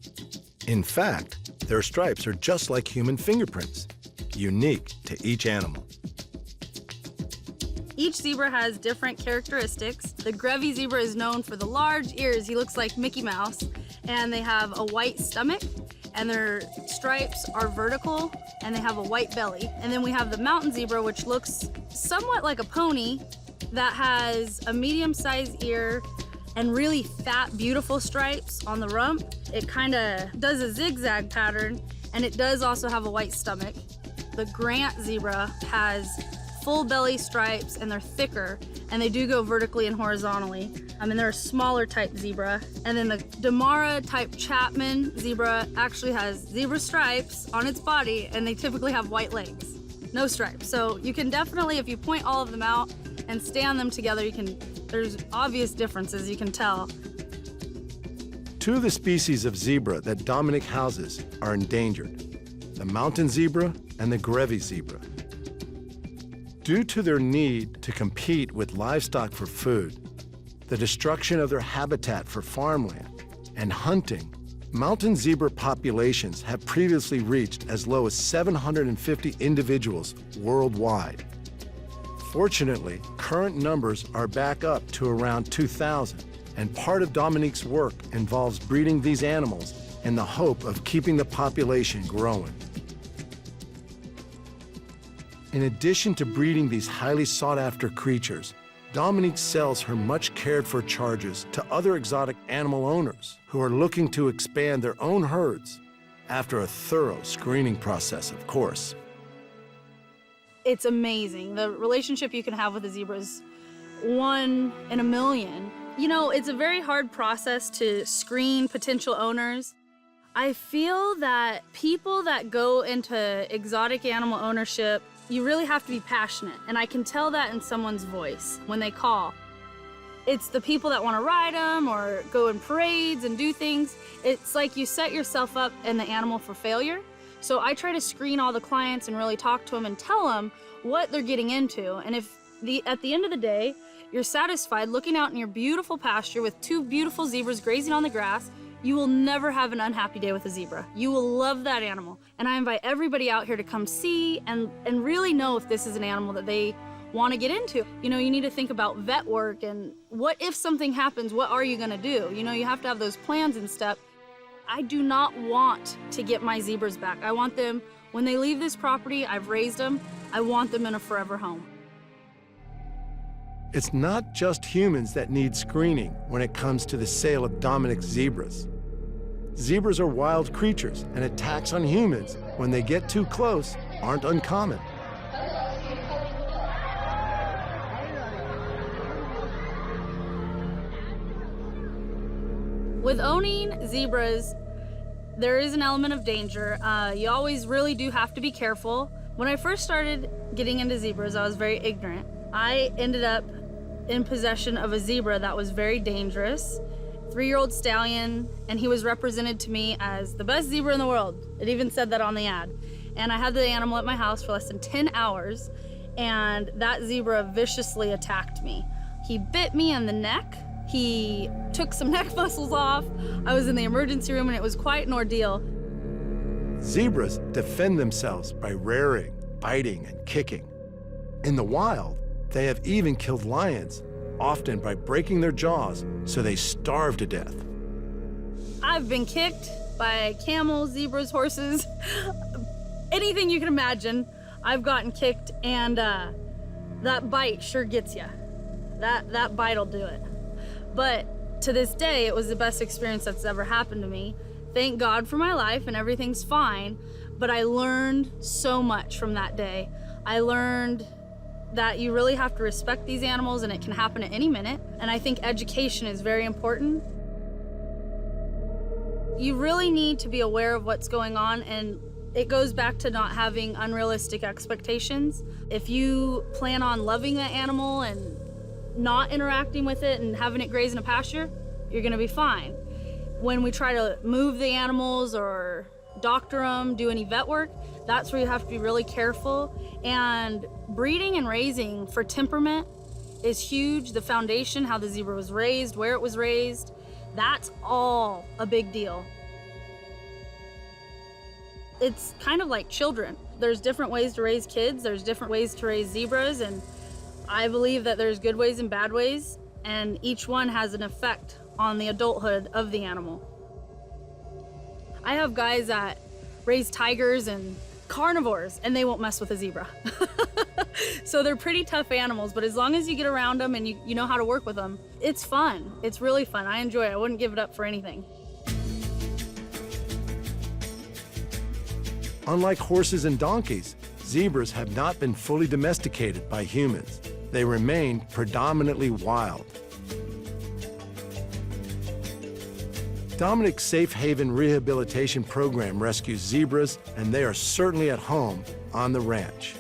Speaker 1: In fact, Their stripes are just like human fingerprints, unique to each animal.
Speaker 20: Each zebra has different characteristics. The Grevy zebra is known for the large ears. He looks like Mickey Mouse. And they have a white stomach, and their stripes are vertical, and they have a white belly. And then we have the mountain zebra, which looks somewhat like a pony that has a medium-sized ear and really fat, beautiful stripes on the rump. It kind of does a zigzag pattern, and it does also have a white stomach. The Grant zebra has full belly stripes, and they're thicker, and they do go vertically and horizontally. They're a smaller type zebra. And then the Damara type Chapman zebra actually has zebra stripes on its body, and they typically have white legs, no stripes. So you can definitely, if you point all of them out and stand them together, there's obvious differences, you can tell.
Speaker 1: Two of the species of zebra that Dominic houses are endangered, the mountain zebra and the Grevy zebra. Due to their need to compete with livestock for food, the destruction of their habitat for farmland, and hunting, mountain zebra populations have previously reached as low as 750 individuals worldwide. Fortunately, current numbers are back up to around 2,000, and part of Dominique's work involves breeding these animals in the hope of keeping the population growing. In addition to breeding these highly sought-after creatures, Dominique sells her much cared-for charges to other exotic animal owners who are looking to expand their own herds after a thorough screening process, of course.
Speaker 20: It's amazing. The relationship you can have with a zebra is 1 in a million. You know, it's a very hard process to screen potential owners. I feel that people that go into exotic animal ownership, you really have to be passionate, and I can tell that in someone's voice when they call. It's the people that want to ride them or go in parades and do things. It's like you set yourself up and the animal for failure. So I try to screen all the clients and really talk to them and tell them what they're getting into. And if at the end of the day, you're satisfied looking out in your beautiful pasture with 2 beautiful zebras grazing on the grass, you will never have an unhappy day with a zebra. You will love that animal. And I invite everybody out here to come see and really know if this is an animal that they want to get into. You know, you need to think about vet work and what if something happens, what are you going to do? You know, you have to have those plans and stuff. I do not want to get my zebras back. I want them, when they leave this property, I've raised them, I want them in a forever home.
Speaker 1: It's not just humans that need screening when it comes to the sale of Dominique's zebras. Zebras are wild creatures, and attacks on humans when they get too close aren't uncommon.
Speaker 20: With owning zebras, there is an element of danger. You always really do have to be careful. When I first started getting into zebras, I was very ignorant. I ended up in possession of a zebra that was very dangerous. 3-year-old stallion, and he was represented to me as the best zebra in the world. It even said that on the ad. And I had the animal at my house for less than 10 hours, and that zebra viciously attacked me. He bit me in the neck. He took some neck muscles off. I was in the emergency room, and it was quite an ordeal.
Speaker 1: Zebras defend themselves by rearing, biting, and kicking. In the wild, they have even killed lions, often by breaking their jaws so they starve to death.
Speaker 20: I've been kicked by camels, zebras, horses, anything you can imagine. I've gotten kicked, and that bite sure gets you. That bite'll do it. But to this day, it was the best experience that's ever happened to me. Thank God for my life, and everything's fine, but I learned so much from that day. I learned that you really have to respect these animals, and it can happen at any minute. And I think education is very important. You really need to be aware of what's going on, and it goes back to not having unrealistic expectations. If you plan on loving an animal and not interacting with it and having it graze in a pasture, you're gonna be fine. When we try to move the animals or doctor them, do any vet work, that's where you have to be really careful. And breeding and raising for temperament is huge. The foundation, how the zebra was raised, where it was raised, that's all a big deal. It's kind of like children. There's different ways to raise kids, there's different ways to raise zebras, and I believe that there's good ways and bad ways, and each one has an effect on the adulthood of the animal. I have guys that raise tigers and carnivores, and they won't mess with a zebra. So they're pretty tough animals, but as long as you get around them and you know how to work with them, it's fun. It's really fun. I enjoy it. I wouldn't give it up for anything.
Speaker 1: Unlike horses and donkeys, zebras have not been fully domesticated by humans. They remain predominantly wild. Dominic's Safe Haven Rehabilitation Program rescues zebras, and they are certainly at home on the ranch.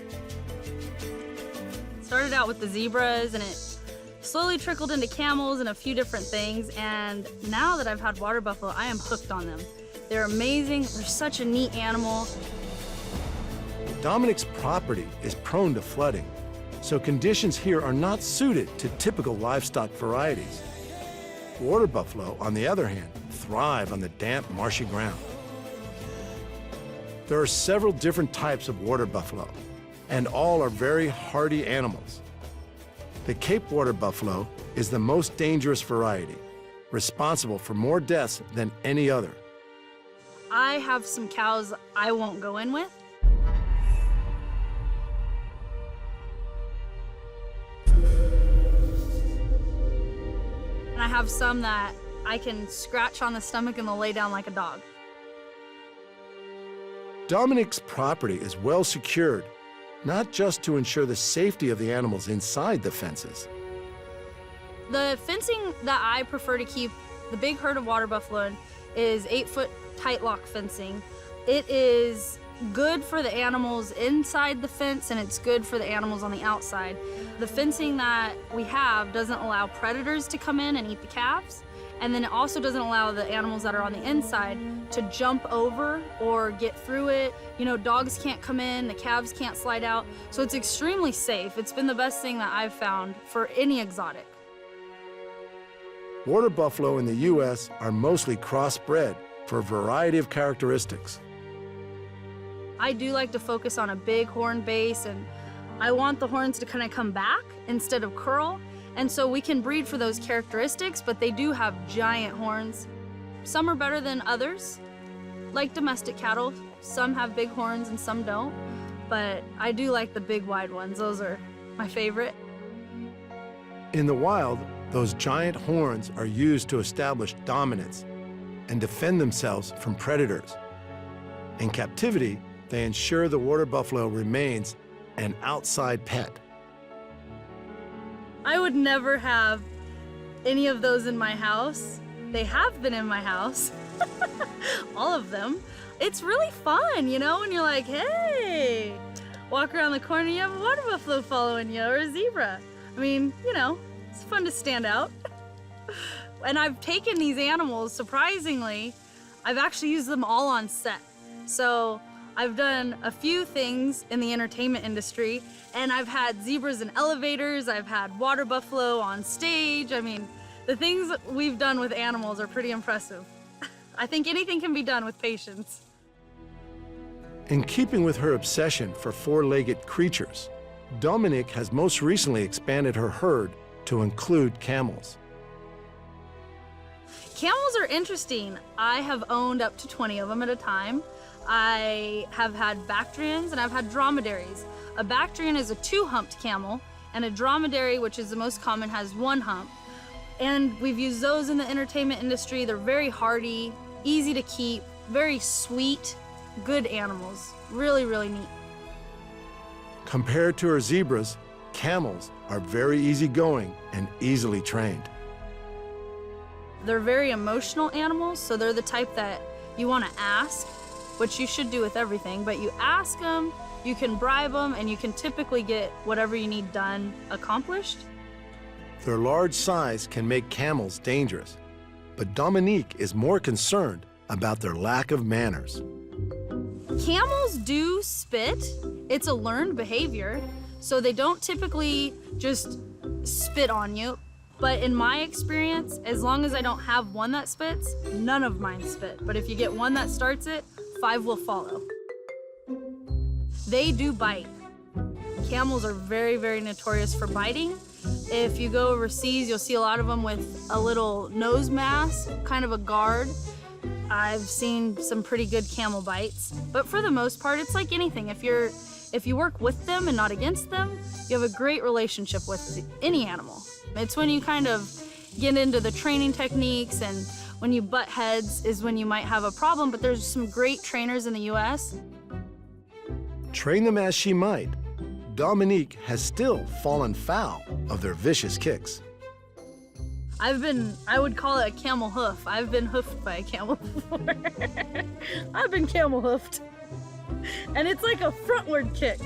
Speaker 20: Started out with the zebras, and it slowly trickled into camels and a few different things, and now that I've had water buffalo, I am hooked on them. They're amazing. They're such a neat animal.
Speaker 1: Dominic's property is prone to flooding, so conditions here are not suited to typical livestock varieties. Water buffalo, on the other hand, thrive on the damp, marshy ground. There are several different types of water buffalo, and all are very hardy animals. The Cape water buffalo is the most dangerous variety, responsible for more deaths than any other.
Speaker 20: I have some cows I won't go in with. And I have some that I can scratch on the stomach and they'll lay down like a dog.
Speaker 1: Dominic's property is well secured, not just to ensure the safety of the animals inside the fences.
Speaker 20: The fencing that I prefer to keep the big herd of water buffalo in is 8-foot tight lock fencing. It is good for the animals inside the fence, and it's good for the animals on the outside. The fencing that we have doesn't allow predators to come in and eat the calves, and then it also doesn't allow the animals that are on the inside to jump over or get through it. You know, dogs can't come in, the calves can't slide out, so it's extremely safe. It's been the best thing that I've found for any exotic.
Speaker 1: Water buffalo in the U.S. are mostly crossbred for a variety of characteristics.
Speaker 20: I do like to focus on a big horn base, and I want the horns to kind of come back instead of curl. And so we can breed for those characteristics, but they do have giant horns. Some are better than others. Like domestic cattle, some have big horns and some don't. But I do like the big wide ones. Those are my favorite.
Speaker 1: In the wild, those giant horns are used to establish dominance and defend themselves from predators. In captivity, they ensure the water buffalo remains an outside pet.
Speaker 20: I would never have any of those in my house. They have been in my house, all of them. It's really fun, you know, when you're like, hey, walk around the corner, you have a water buffalo following you, or a zebra. I mean, you know, it's fun to stand out. And I've taken these animals, surprisingly, I've actually used them all on set. So I've done a few things in the entertainment industry, and I've had zebras in elevators, I've had water buffalo on stage. I mean, the things that we've done with animals are pretty impressive. I think anything can be done with patience.
Speaker 1: In keeping with her obsession for four-legged creatures, Dominique has most recently expanded her herd to include camels.
Speaker 20: Camels are interesting. I have owned up to 20 of them at a time. I have had Bactrians and I've had dromedaries. A Bactrian is a 2-humped camel, and a dromedary, which is the most common, has 1 hump. And we've used those in the entertainment industry. They're very hardy, easy to keep, very sweet, good animals. Really, really neat.
Speaker 1: Compared to her zebras, camels are very easygoing and easily trained.
Speaker 20: They're very emotional animals, so they're the type that you want to ask, which you should do with everything, but you ask them, you can bribe them, and you can typically get whatever you need done accomplished.
Speaker 1: Their large size can make camels dangerous, but Dominique is more concerned about their lack of manners.
Speaker 20: Camels do spit. It's a learned behavior, so they don't typically just spit on you. But in my experience, as long as I don't have one that spits, none of mine spit. But if you get one that starts it, 5 will follow. They do bite. Camels are very, very notorious for biting. If you go overseas, you'll see a lot of them with a little nose mask, kind of a guard. I've seen some pretty good camel bites, but for the most part, it's like anything. If you work with them and not against them, you have a great relationship with any animal. It's when you kind of get into the training techniques and when you butt heads is when you might have a problem, but there's some great trainers in the US.
Speaker 1: Train them as she might, Dominique has still fallen foul of their vicious kicks.
Speaker 20: I would call it a camel hoof. I've been hoofed by a camel before. I've been camel hoofed. And it's like a frontward kick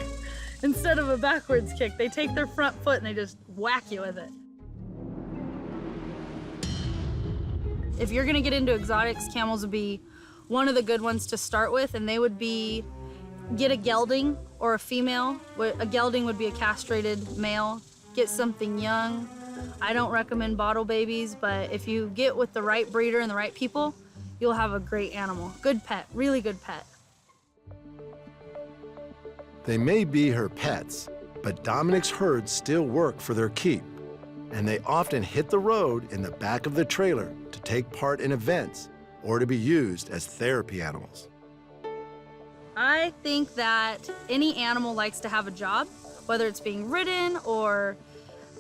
Speaker 20: instead of a backwards kick. They take their front foot and they just whack you with it. If you're gonna get into exotics, camels would be one of the good ones to start with, and they would be, get a gelding or a female. A gelding would be a castrated male. Get something young. I don't recommend bottle babies, but if you get with the right breeder and the right people, you'll have a great animal. Good pet, really good pet.
Speaker 1: They may be her pets, but Dominique's herds still work for their keep, and they often hit the road in the back of the trailer to take part in events or to be used as therapy animals.
Speaker 20: I think that any animal likes to have a job, whether it's being ridden or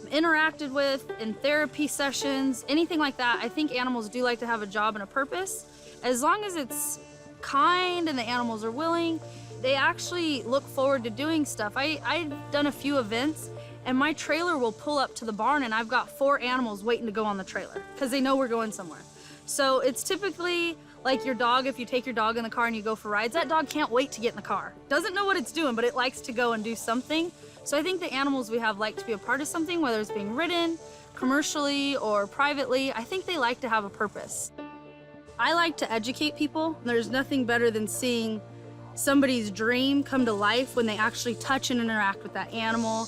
Speaker 20: interacted with in therapy sessions, anything like that. I think animals do like to have a job and a purpose. As long as it's kind and the animals are willing, they actually look forward to doing stuff. I've done a few events and my trailer will pull up to the barn and I've got 4 animals waiting to go on the trailer because they know we're going somewhere. So it's typically like your dog. If you take your dog in the car and you go for rides, that dog can't wait to get in the car. Doesn't know what it's doing, but it likes to go and do something. So I think the animals we have like to be a part of something, whether it's being ridden, commercially or privately. I think they like to have a purpose. I like to educate people. There's nothing better than seeing somebody's dream come to life when they actually touch and interact with that animal.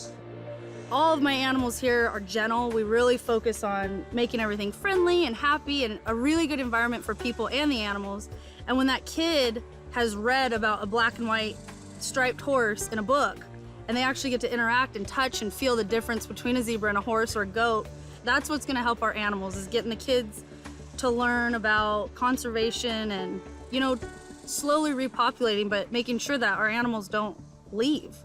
Speaker 20: All of my animals here are gentle. We really focus on making everything friendly and happy and a really good environment for people and the animals. And when that kid has read about a black and white striped horse in a book, and they actually get to interact and touch and feel the difference between a zebra and a horse or a goat, that's what's gonna help our animals, is getting the kids to learn about conservation and, you know, slowly repopulating, but making sure that our animals don't leave.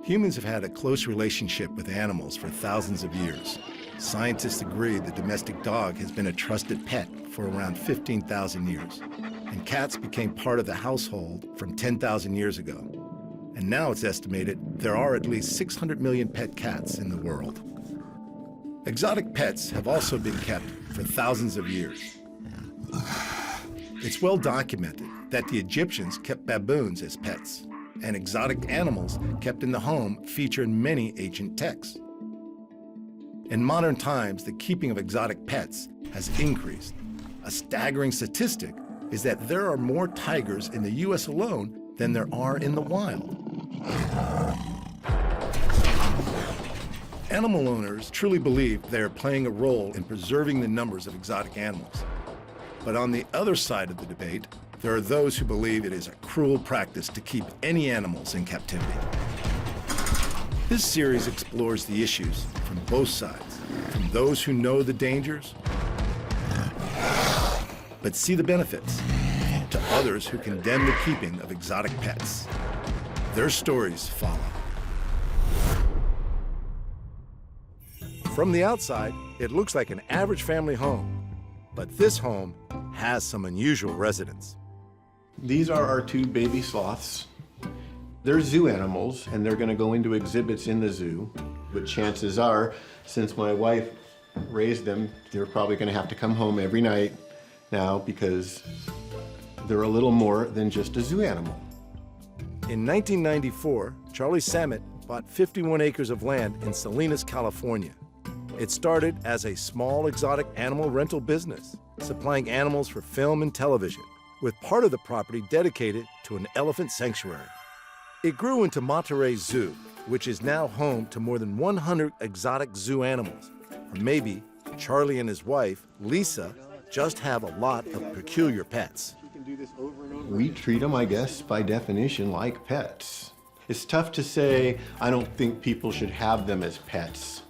Speaker 1: Humans have had a close relationship with animals for thousands of years. Scientists agree the domestic dog has been a trusted pet for around 15,000 years. And cats became part of the household from 10,000 years ago. And now it's estimated there are at least 600 million pet cats in the world. Exotic pets have also been kept for thousands of years. It's well documented that the Egyptians kept baboons as pets, and exotic animals kept in the home feature in many ancient texts. In modern times, the keeping of exotic pets has increased. A staggering statistic is that there are more tigers in the US alone than there are in the wild. Animal owners truly believe they are playing a role in preserving the numbers of exotic animals. But on the other side of the debate, there are those who believe it is a cruel practice to keep any animals in captivity. This series explores the issues from both sides, from those who know the dangers, but see the benefits, to others who condemn the keeping of exotic pets. Their stories follow. From the outside, it looks like an average family home, but this home has some unusual residents.
Speaker 5: These are our two baby sloths. They're zoo animals, and they're gonna go into exhibits in the zoo. But chances are, since my wife raised them, they're probably gonna have to come home every night now because they're a little more than just a zoo animal.
Speaker 1: In 1994, Charlie Samet bought 51 acres of land in Salinas, California. It started as a small exotic animal rental business, supplying animals for film and television, with part of the property dedicated to an elephant sanctuary. It grew into Monterey Zoo, which is now home to more than 100 exotic zoo animals. Or maybe Charlie and his wife, Lisa, just have a lot of peculiar pets.
Speaker 5: We treat them, I guess, by definition, like pets. It's tough to say, I don't think people should have them as pets,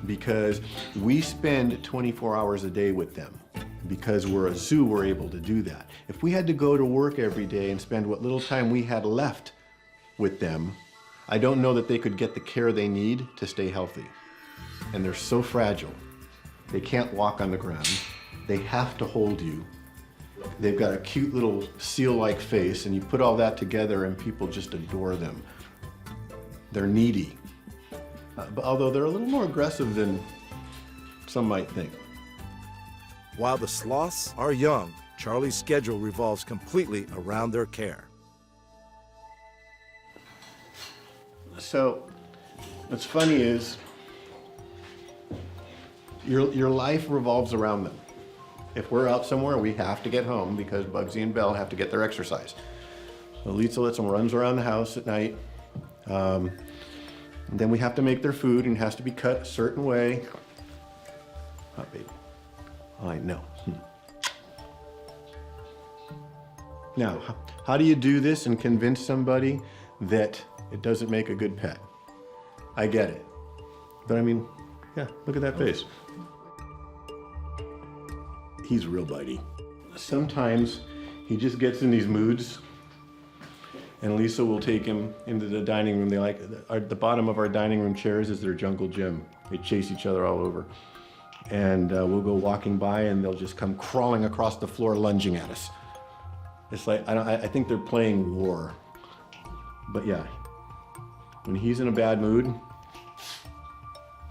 Speaker 5: because we spend 24 hours a day with them. Because we're a zoo, we're able to do that. If we had to go to work every day and spend what little time we had left with them, I don't know that they could get the care they need to stay healthy. And they're so fragile. They can't walk on the ground. They have to hold you. They've got a cute little seal-like face, and you put all that together and people just adore them. They're needy. But although they're a little more aggressive than some might think.
Speaker 1: While the sloths are young, Charlie's schedule revolves completely around their care.
Speaker 5: So, what's funny is, your life revolves around them. If we're out somewhere, we have to get home because Bugsy and Belle have to get their exercise. Lisa lets them runs around the house at night. And then we have to make their food, and it has to be cut a certain way. Oh, baby. I know. Now, how do you do this and convince somebody that it doesn't make a good pet? I get it. But I mean, yeah, look at that face. He's real bitey. Sometimes he just gets in these moods, and Lisa will take him into the dining room. They like, the bottom of our dining room chairs is their jungle gym. They chase each other all over. And we'll go walking by, and they'll just come crawling across the floor, lunging at us. It's like, I think they're playing war. But yeah, when he's in a bad mood,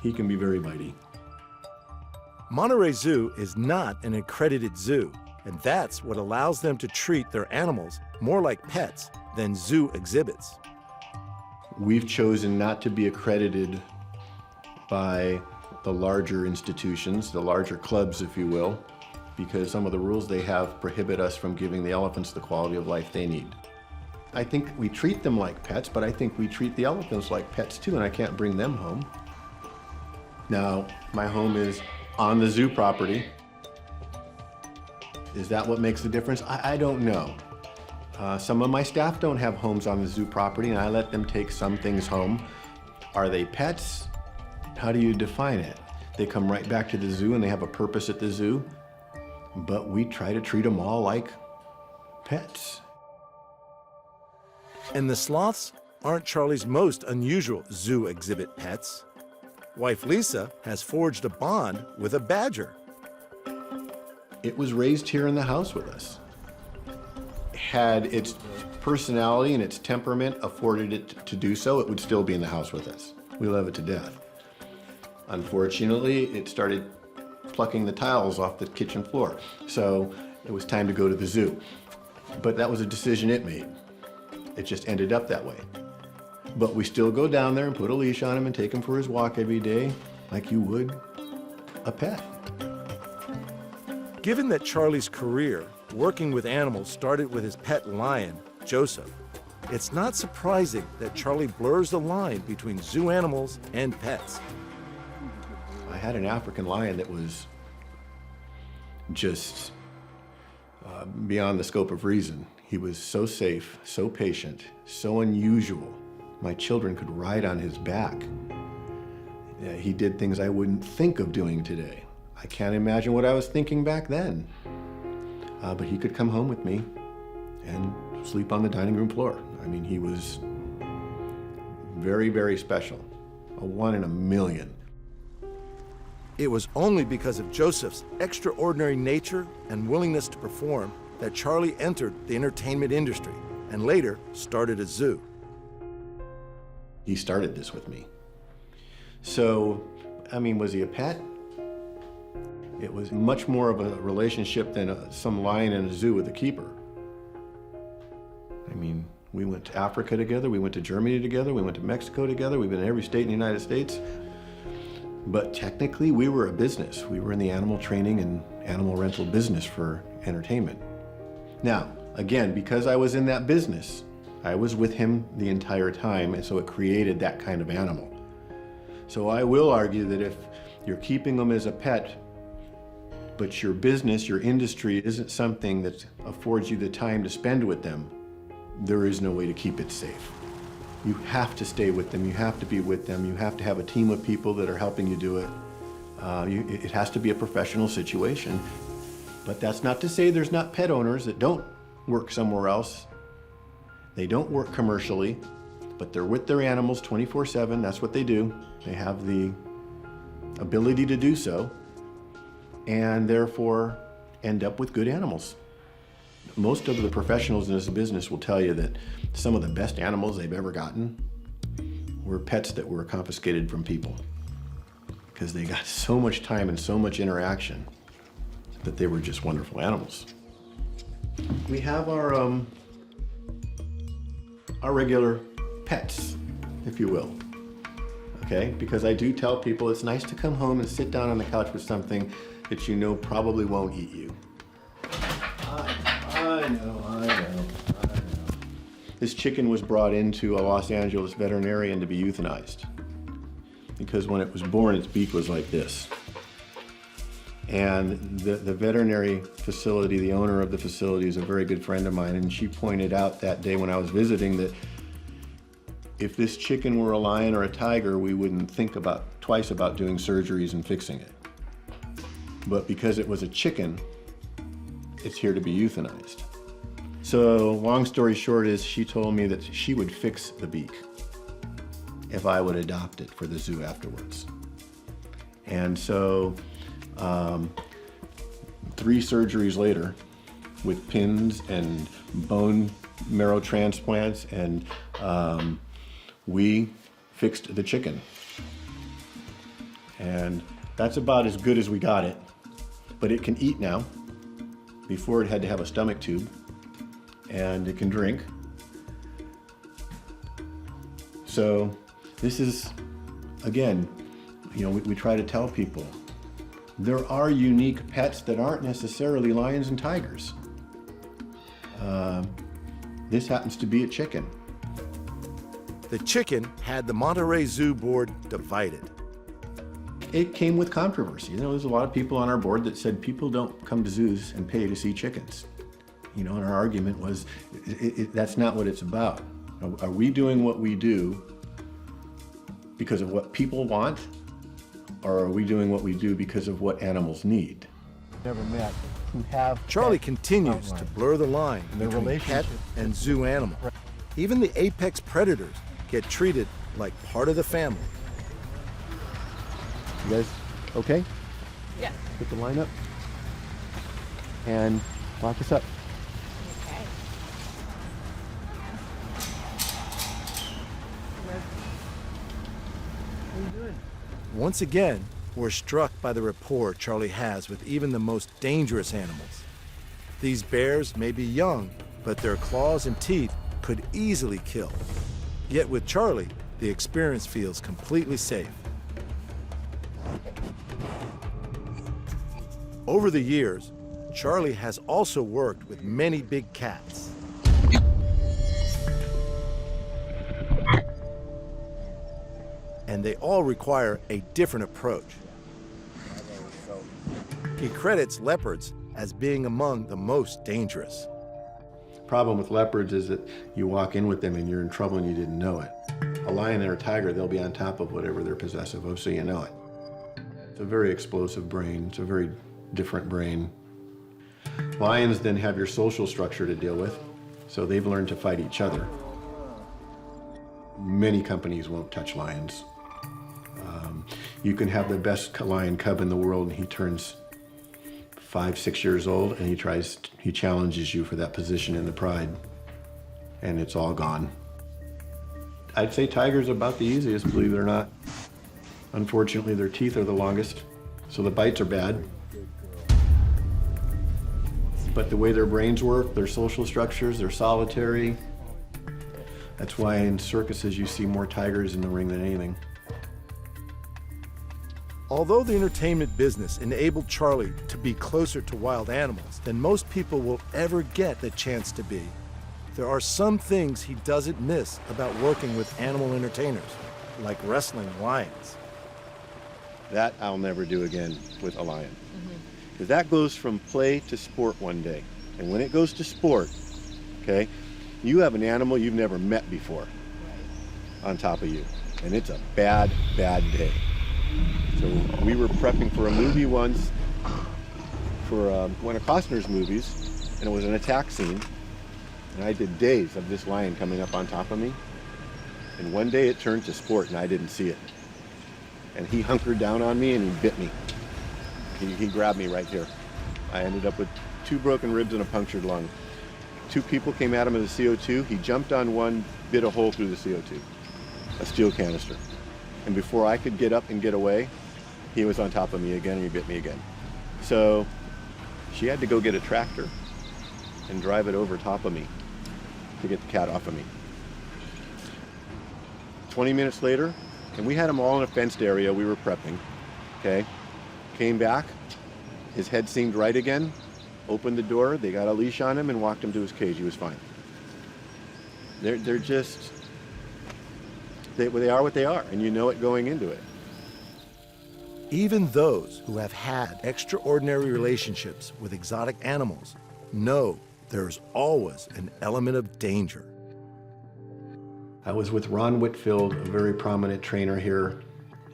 Speaker 5: he can be very bitey.
Speaker 1: Monterey Zoo is not an accredited zoo, and that's what allows them to treat their animals more like pets than zoo exhibits.
Speaker 5: We've chosen not to be accredited by the larger institutions, the larger clubs, if you will, because some of the rules they have prohibit us from giving the elephants the quality of life they need. I think we treat them like pets, but I think we treat the elephants like pets too, and I can't bring them home. Now, my home is on the zoo property. Is that what makes the difference? I don't know. Some of my staff don't have homes on the zoo property, and I let them take some things home. Are they pets? How do you define it? They come right back to the zoo and they have a purpose at the zoo, but we try to treat them all like pets.
Speaker 1: And the sloths aren't Charlie's most unusual zoo exhibit pets. Wife Lisa has forged a bond with a badger.
Speaker 5: It was raised here in the house with us. Had its personality and its temperament afforded it to do so, it would still be in the house with us. We love it to death. Unfortunately, it started plucking the tiles off the kitchen floor, so it was time to go to the zoo. But that was a decision it made. It just ended up that way. But we still go down there and put a leash on him and take him for his walk every day, like you would a pet.
Speaker 1: Given that Charlie's career working with animals started with his pet lion, Joseph, it's not surprising that Charlie blurs the line between zoo animals and pets.
Speaker 5: I had an African lion that was just beyond the scope of reason. He was so safe, so patient, so unusual. My children could ride on his back. He did things I wouldn't think of doing today. I can't imagine what I was thinking back then. But he could come home with me and sleep on the dining room floor. I mean, he was very, very special, a 1 in a million.
Speaker 1: It was only because of Joseph's extraordinary nature and willingness to perform that Charlie entered the entertainment industry and later started a zoo.
Speaker 5: He started this with me. So, I mean, was he a pet? It was much more of a relationship than some lion in a zoo with a keeper. I mean, we went to Africa together, we went to Germany together, we went to Mexico together, we've been in every state in the United States. But technically, we were a business. We were in the animal training and animal rental business for entertainment. Now, again, because I was in that business, I was with him the entire time, and so it created that kind of animal. So I will argue that if you're keeping them as a pet, but your business, your industry isn't something that affords you the time to spend with them, there is no way to keep it safe. You have to stay with them, you have to be with them, you have to have a team of people that are helping you do it. It has to be a professional situation. But that's not to say there's not pet owners that don't work somewhere else. They don't work commercially, but they're with their animals 24/7, that's what they do. They have the ability to do so, and therefore end up with good animals. Most of the professionals in this business will tell you that some of the best animals they've ever gotten were pets that were confiscated from people because they got so much time and so much interaction that they were just wonderful animals. We have our regular pets, if you will, okay? Because I do tell people it's nice to come home and sit down on the couch with something that you know probably won't eat you. I know. This chicken was brought into a Los Angeles veterinarian to be euthanized because when it was born, its beak was like this. And the veterinary facility, the owner of the facility is a very good friend of mine, and she pointed out that day when I was visiting that if this chicken were a lion or a tiger, we wouldn't think twice about doing surgeries and fixing it. But because it was a chicken, it's here to be euthanized. So long story short is she told me that she would fix the beak if I would adopt it for the zoo afterwards. And so 3 surgeries later with pins and bone marrow transplants, and we fixed the chicken. And that's about as good as we got it, but it can eat now. Before it had to have a stomach tube, and it can drink. So this is, again, you know, we try to tell people, there are unique pets that aren't necessarily lions and tigers. This happens to be a chicken.
Speaker 1: The chicken had the Monterey Zoo board divided.
Speaker 5: It came with controversy. You know, there's a lot of people on our board that said people don't come to zoos and pay to see chickens. You know, and our argument was, that's not what it's about. Are we doing what we do because of what people want, or are we doing what we do because of what animals need?
Speaker 6: Never met who have
Speaker 1: Charlie continues to blur the line between pet and zoo animal. Even the apex predators get treated like part of the family.
Speaker 5: You guys okay?
Speaker 20: Yeah.
Speaker 5: Put the line up and lock us up.
Speaker 20: Okay.
Speaker 6: What are you doing?
Speaker 1: Once again, we're struck by the rapport Charlie has with even the most dangerous animals. These bears may be young, but their claws and teeth could easily kill. Yet with Charlie, the experience feels completely safe. Over the years, Charlie has also worked with many big cats. And they all require a different approach. He credits leopards as being among the most dangerous.
Speaker 5: Problem with leopards is that you walk in with them and you're in trouble and you didn't know it. A lion or a tiger, they'll be on top of whatever they're possessive of, so you know it. It's a very explosive brain. It's a very different brain. Lions then have your social structure to deal with, so they've learned to fight each other. Many companies won't touch lions. You can have the best lion cub in the world and he turns 5, 6 years old and he challenges you for that position in the pride and it's all gone. I'd say tigers are about the easiest, believe it or not. Unfortunately, their teeth are the longest, so the bites are bad. But the way their brains work, their social structures, they're solitary. That's why in circuses you see more tigers in the ring than anything.
Speaker 1: Although the entertainment business enabled Charlie to be closer to wild animals than most people will ever get the chance to be, there are some things he doesn't miss about working with animal entertainers, like wrestling lions.
Speaker 5: That I'll never do again with a lion. Because that goes from play to sport one day. And when it goes to sport, okay, you have an animal you've never met before on top of you. And it's a bad, bad day. So we were prepping for a movie once, for one of Costner's movies, and it was an attack scene. And I did days of this lion coming up on top of me. And one day it turned to sport and I didn't see it. And he hunkered down on me and he bit me. He grabbed me right here. I ended up with 2 broken ribs and a punctured lung. 2 people came at him with a CO2. He jumped on one, bit a hole through the CO2, a steel canister. And before I could get up and get away, he was on top of me again and he bit me again. So she had to go get a tractor and drive it over top of me to get the cat off of me. 20 minutes later, and we had him all in a fenced area, we were prepping, okay? Came back, his head seemed right again, opened the door, they got a leash on him and walked him to his cage, he was fine. They're just, they are what they are, and you know it going into it.
Speaker 1: Even those who have had extraordinary relationships with exotic animals know there's always an element of danger.
Speaker 5: I was with Ron Whitfield, a very prominent trainer here,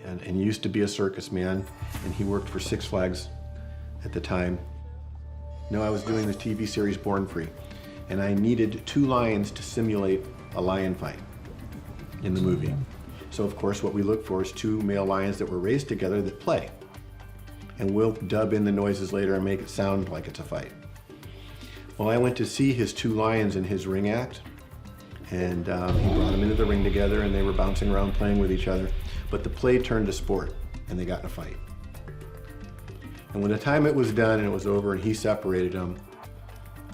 Speaker 5: and used to be a circus man, and he worked for Six Flags at the time. No, I was doing the TV series Born Free, and I needed 2 lions to simulate a lion fight in the movie. So of course what we look for is 2 male lions that were raised together that play. And we'll dub in the noises later and make it sound like it's a fight. Well, I went to see his 2 lions in his ring act, and he brought them into the ring together and they were bouncing around playing with each other. But the play turned to sport and they got in a fight. And when the time it was done and it was over and he separated them,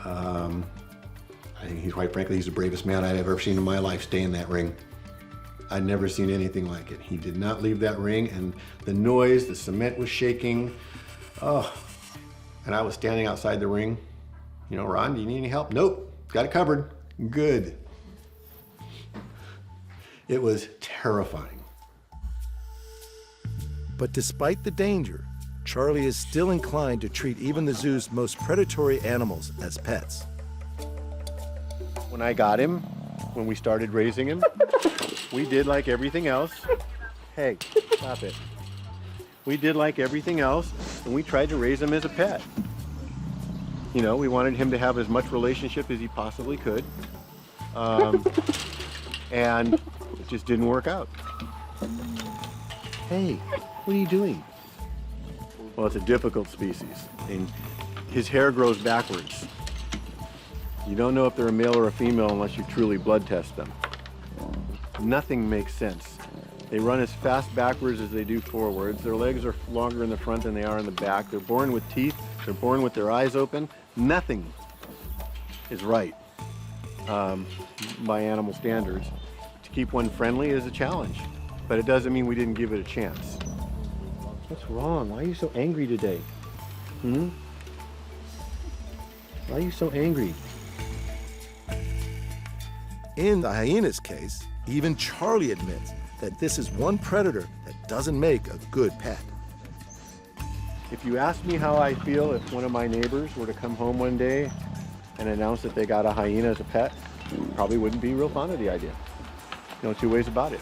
Speaker 5: I think quite frankly, he's the bravest man I'd ever seen in my life stay in that ring. I'd never seen anything like it. He did not leave that ring, and the noise, the cement was shaking. Oh, and I was standing outside the ring. You know, Ron, do you need any help? Nope, got it covered. Good. It was terrifying.
Speaker 1: But despite the danger, Charlie is still inclined to treat even the zoo's most predatory animals as pets.
Speaker 5: When I got him, when we started raising him, we did like everything else. Hey, stop it. We did like everything else, and we tried to raise him as a pet. You know, we wanted him to have as much relationship as he possibly could. And it just didn't work out. Hey, what are you doing? Well, it's a difficult species, and his hair grows backwards. You don't know if they're a male or a female unless you truly blood test them. Nothing makes sense. They run as fast backwards as they do forwards. Their legs are longer in the front than they are in the back. They're born with teeth. They're born with their eyes open. Nothing is right by animal standards. To keep one friendly is a challenge, but it doesn't mean we didn't give it a chance. What's wrong? Why are you so angry today? Why are you so angry?
Speaker 1: In the hyena's case, even Charlie admits that this is one predator that doesn't make a good pet.
Speaker 5: If you ask me how I feel if one of my neighbors were to come home one day and announce that they got a hyena as a pet, probably wouldn't be real fond of the idea. No 2 ways about it.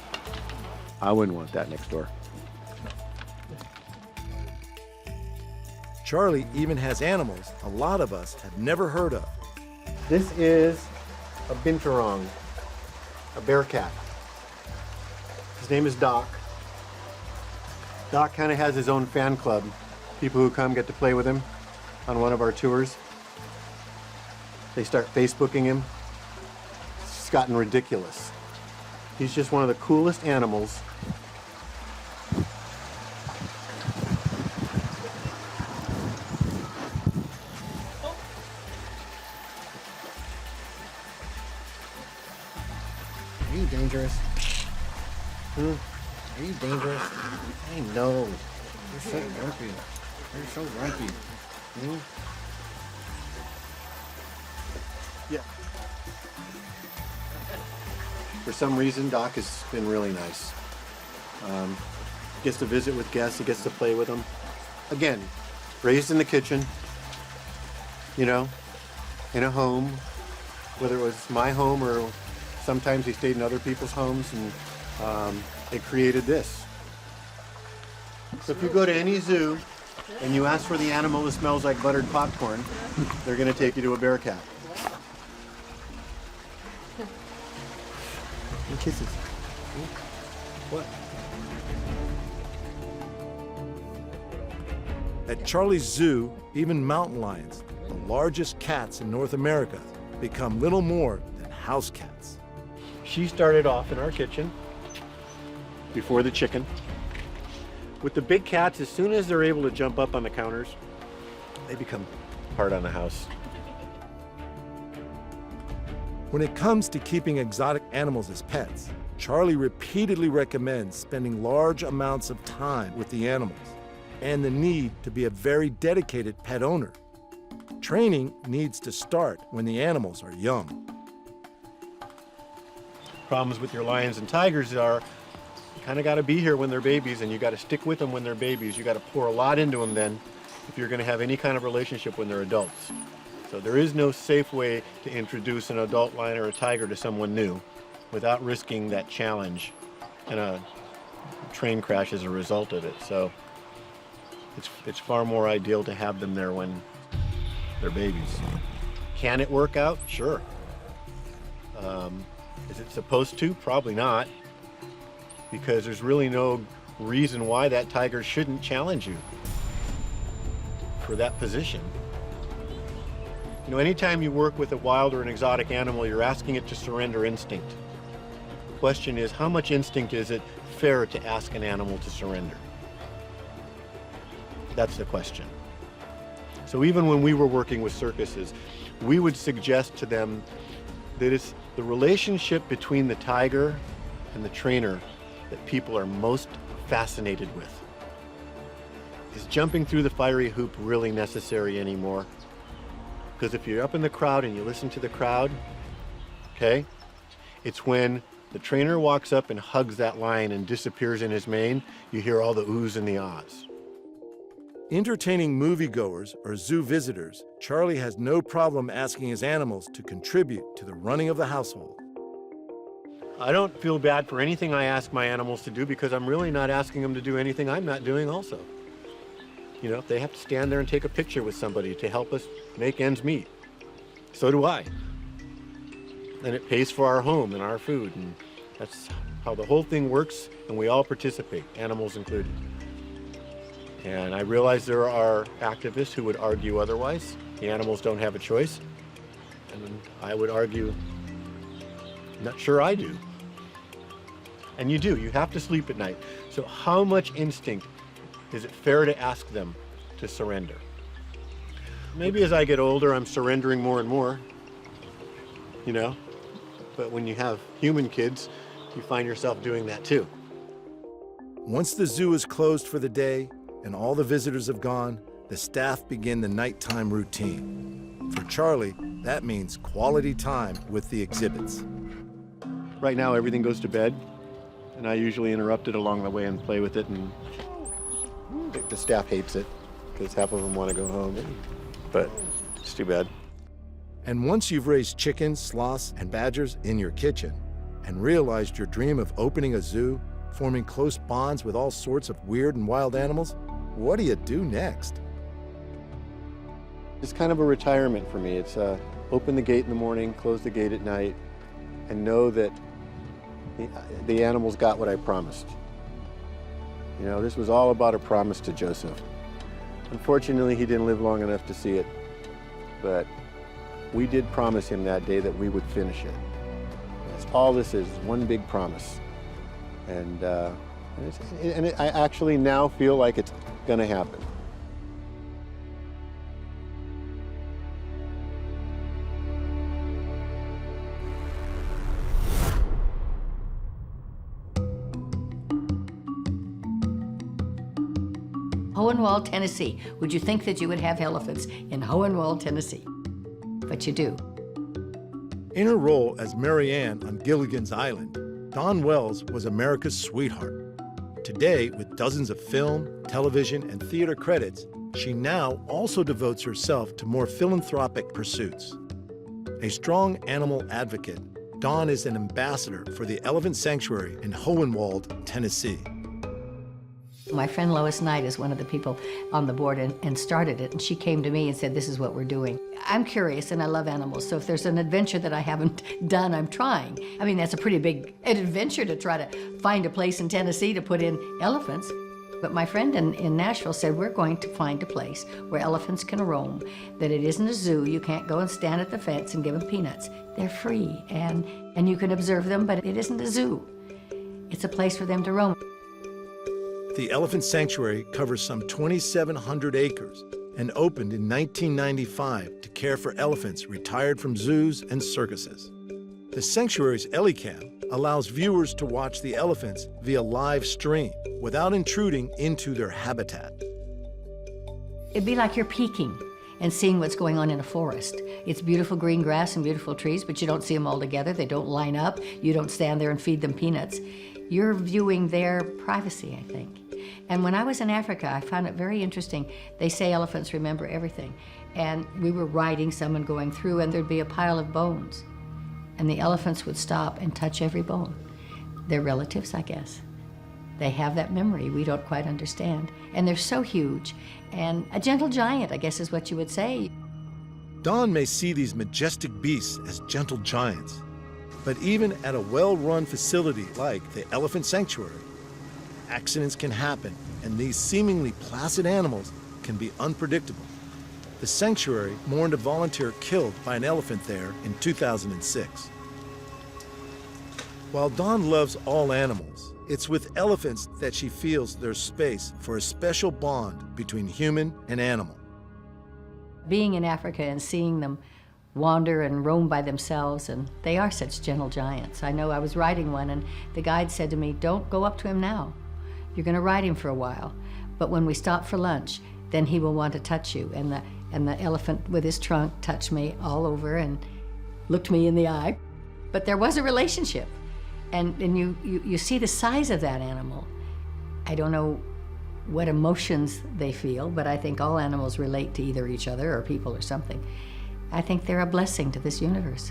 Speaker 5: I wouldn't want that next door.
Speaker 1: Charlie even has animals a lot of us have never heard of.
Speaker 5: This is a binturong, a bear cat. His name is Doc. Doc kind of has his own fan club. People who come get to play with him on one of our tours. They start Facebooking him. It's gotten ridiculous. He's just one of the coolest animals.
Speaker 12: Are you dangerous? Are you dangerous? I know. You're so grumpy. You're so grumpy.
Speaker 5: Yeah. For some reason, Doc has been really nice. Gets to visit with guests, he gets to play with them. Again, raised in the kitchen, you know, in a home, whether it was my home or sometimes he stayed in other people's homes, and they created this. So if you go to any zoo and you ask for the animal that smells like buttered popcorn, they're going to take you to a bear cat. And kisses. What?
Speaker 1: At Charlie's Zoo, even mountain lions, the largest cats in North America, become little more than house cats.
Speaker 5: She started off in our kitchen before the chicken. With the big cats, as soon as they're able to jump up on the counters, they become part of the house.
Speaker 1: When it comes to keeping exotic animals as pets, Charlie repeatedly recommends spending large amounts of time with the animals and the need to be a very dedicated pet owner. Training needs to start when the animals are young.
Speaker 5: Problems with your lions and tigers are you kind of got to be here when they're babies, and you got to stick with them when they're babies. You got to pour a lot into them then if you're going to have any kind of relationship when they're adults. So there is no safe way to introduce an adult lion or a tiger to someone new without risking that challenge and a train crash as a result of it. So it's far more ideal to have them there when they're babies. Can it work out? Sure. Is it supposed to? Probably not, because there's really no reason why that tiger shouldn't challenge you for that position. You know, anytime you work with a wild or an exotic animal, you're asking it to surrender instinct. The question is, how much instinct is it fair to ask an animal to surrender? That's the question. So even when we were working with circuses, we would suggest to them that it's the relationship between the tiger and the trainer that people are most fascinated with. Is jumping through the fiery hoop really necessary anymore? Because if you're up in the crowd and you listen to the crowd, okay, it's when the trainer walks up and hugs that lion and disappears in his mane, you hear all the oohs and the ahs.
Speaker 1: Entertaining moviegoers or zoo visitors, Charlie has no problem asking his animals to contribute to the running of the household.
Speaker 5: I don't feel bad for anything I ask my animals to do, because I'm really not asking them to do anything I'm not doing also. You know, if they have to stand there and take a picture with somebody to help us make ends meet, so do I. And it pays for our home and our food, and that's how the whole thing works, and we all participate, animals included. And I realize there are activists who would argue otherwise. The animals don't have a choice. And I would argue, not sure I do. And you do, you have to sleep at night. So how much instinct is it fair to ask them to surrender? Maybe as I get older, I'm surrendering more and more, you know? But when you have human kids, you find yourself doing that too.
Speaker 1: Once the zoo is closed for the day and all the visitors have gone, the staff begin the nighttime routine. For Charlie, that means quality time with the exhibits.
Speaker 5: Right now, everything goes to bed, and I usually interrupt it along the way and play with it, and the staff hates it because half of them want to go home, but it's too bad.
Speaker 1: And once you've raised chickens, sloths, and badgers in your kitchen and realized your dream of opening a zoo, forming close bonds with all sorts of weird and wild animals, what do you do next?
Speaker 5: It's kind of a retirement for me. It's open the gate in the morning, close the gate at night, and know that the animals got what I promised. You know, this was all about a promise to Joseph. Unfortunately, he didn't live long enough to see it, but we did promise him that day that we would finish it. That's all this is, one big promise. And I actually now feel like it's gonna happen.
Speaker 8: Hohenwald, Tennessee. Would you think that you would have elephants in Hohenwald, Tennessee? But you do.
Speaker 1: In her role as Mary Ann on Gilligan's Island, Dawn Wells was America's sweetheart. Today, with dozens of film, television, and theater credits, she now also devotes herself to more philanthropic pursuits. A strong animal advocate, Dawn is an ambassador for the Elephant Sanctuary in Hohenwald, Tennessee.
Speaker 8: My friend Lois Knight is one of the people on the board and started it, and she came to me and said, this is what we're doing. I'm curious and I love animals, so if there's an adventure that I haven't done, I'm trying. I mean, that's a pretty big adventure to try to find a place in Tennessee to put in elephants. But my friend in Nashville said, we're going to find a place where elephants can roam, that it isn't a zoo. You can't go and stand at the fence and give them peanuts. They're free, and you can observe them, but it isn't a zoo. It's a place for them to roam.
Speaker 1: The Elephant Sanctuary covers some 2,700 acres and opened in 1995 to care for elephants retired from zoos and circuses. The sanctuary's EliCam allows viewers to watch the elephants via live stream without intruding into their habitat.
Speaker 8: It'd be like you're peeking and seeing what's going on in a forest. It's beautiful green grass and beautiful trees, but you don't see them all together. They don't line up. You don't stand there and feed them peanuts. You're viewing their privacy, I think. And when I was in Africa, I found it very interesting. They say elephants remember everything. And we were riding some and going through, and there'd be a pile of bones. And the elephants would stop and touch every bone. They're relatives, I guess. They have that memory we don't quite understand. And they're so huge. And a gentle giant, I guess is what you would say.
Speaker 1: Dawn may see these majestic beasts as gentle giants. But even at a well-run facility like the Elephant Sanctuary, accidents can happen, and these seemingly placid animals can be unpredictable. The sanctuary mourned a volunteer killed by an elephant there in 2006. While Dawn loves all animals, it's with elephants that she feels there's space for a special bond between human and animal.
Speaker 8: Being in Africa and seeing them wander and roam by themselves, and they are such gentle giants. I know I was riding one, and the guide said to me, don't go up to him now. You're going to ride him for a while, but when we stop for lunch, then he will want to touch you. And the elephant with his trunk touched me all over and looked me in the eye. But there was a relationship, and you see the size of that animal. I don't know what emotions they feel, but I think all animals relate to either each other or people or something. I think they're a blessing to this universe.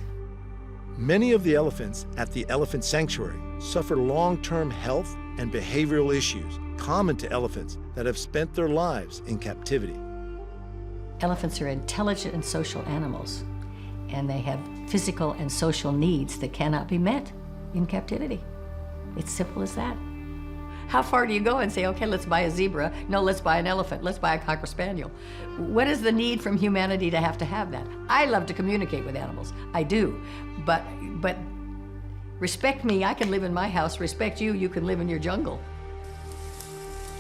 Speaker 1: Many of the elephants at the Elephant Sanctuary suffer long-term health and behavioral issues common to elephants that have spent their lives in captivity.
Speaker 8: Elephants are intelligent and social animals, and they have physical and social needs that cannot be met in captivity. It's simple as that. How far do you go and say, okay, let's buy a zebra? No, let's buy an elephant. Let's buy a cocker spaniel. What is the need from humanity to have that? I love to communicate with animals. I do. But respect me, I can live in my house. Respect you, you can live in your jungle.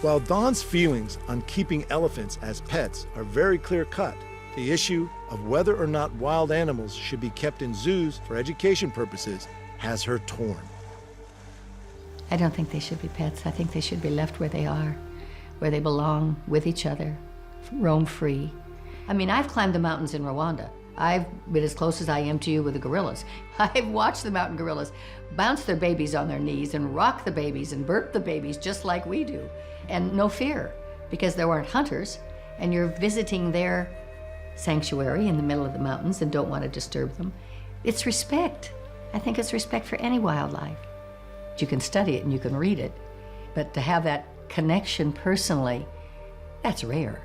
Speaker 1: While Dawn's feelings on keeping elephants as pets are very clear-cut, the issue of whether or not wild animals should be kept in zoos for education purposes has her torn.
Speaker 8: I don't think they should be pets. I think they should be left where they are, where they belong, with each other, roam free. I mean, I've climbed the mountains in Rwanda. I've been as close as I am to you with the gorillas. I've watched the mountain gorillas bounce their babies on their knees and rock the babies and burp the babies just like we do. And no fear, because there weren't hunters, and you're visiting their sanctuary in the middle of the mountains and don't want to disturb them. It's respect. I think it's respect for any wildlife. You can study it and you can read it, but to have that connection personally, that's rare.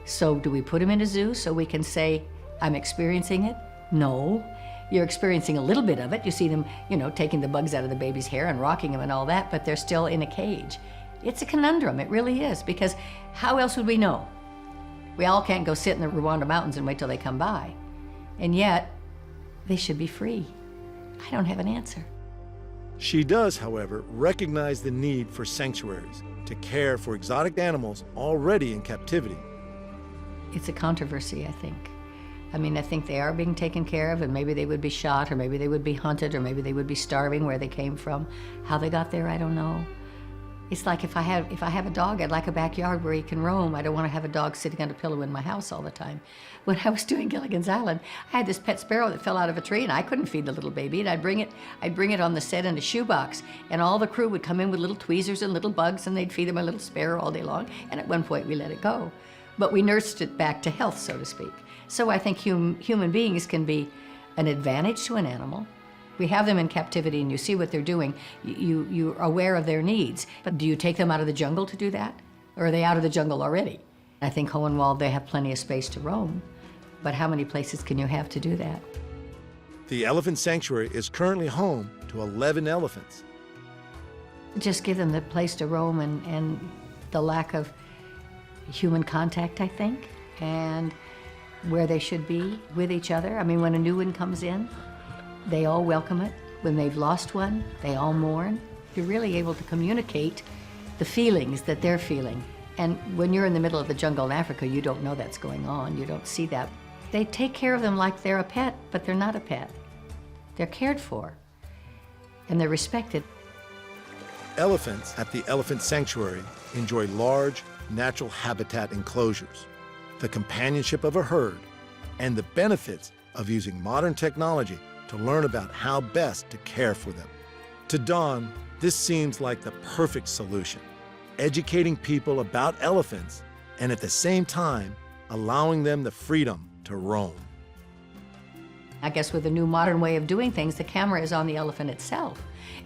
Speaker 8: So do we put them in a zoo so we can say, I'm experiencing it? No. You're experiencing a little bit of it. You see them, you know, taking the bugs out of the baby's hair and rocking them and all that, but they're still in a cage. It's a conundrum, it really is, because how else would we know? We all can't go sit in the Rwanda mountains and wait till they come by. And yet, they should be free. I don't have an answer.
Speaker 1: She does, however, recognize the need for sanctuaries to care for exotic animals already in captivity.
Speaker 8: It's a controversy, I think. I mean, I think they are being taken care of, and maybe they would be shot, or maybe they would be hunted, or maybe they would be starving where they came from. How they got there, I don't know. It's like if I have a dog, I'd like a backyard where he can roam. I don't want to have a dog sitting on a pillow in my house all the time. When I was doing Gilligan's Island, I had this pet sparrow that fell out of a tree, and I couldn't feed the little baby, and I'd bring it on the set in a shoebox, and all the crew would come in with little tweezers and little bugs, and they'd feed him a little sparrow all day long, and at one point we let it go. But we nursed it back to health, so to speak. So I think human beings can be an advantage to an animal. We have them in captivity and you see what they're doing. You're aware of their needs. But do you take them out of the jungle to do that? Or are they out of the jungle already? I think Hohenwald, they have plenty of space to roam. But how many places can you have to do that?
Speaker 1: The elephant sanctuary is currently home to 11 elephants.
Speaker 8: Just give them the place to roam and the lack of human contact, I think, and where they should be with each other. I mean, when a new one comes in, they all welcome it. When they've lost one, they all mourn. You're really able to communicate the feelings that they're feeling. And when you're in the middle of the jungle in Africa, you don't know that's going on. You don't see that. They take care of them like they're a pet, but they're not a pet. They're cared for, and they're respected.
Speaker 1: Elephants at the elephant sanctuary enjoy large, natural habitat enclosures, the companionship of a herd, and the benefits of using modern technology to learn about how best to care for them. To Dawn, this seems like the perfect solution, educating people about elephants and at the same time allowing them the freedom to roam.
Speaker 8: I guess with the new modern way of doing things, the camera is on the elephant itself.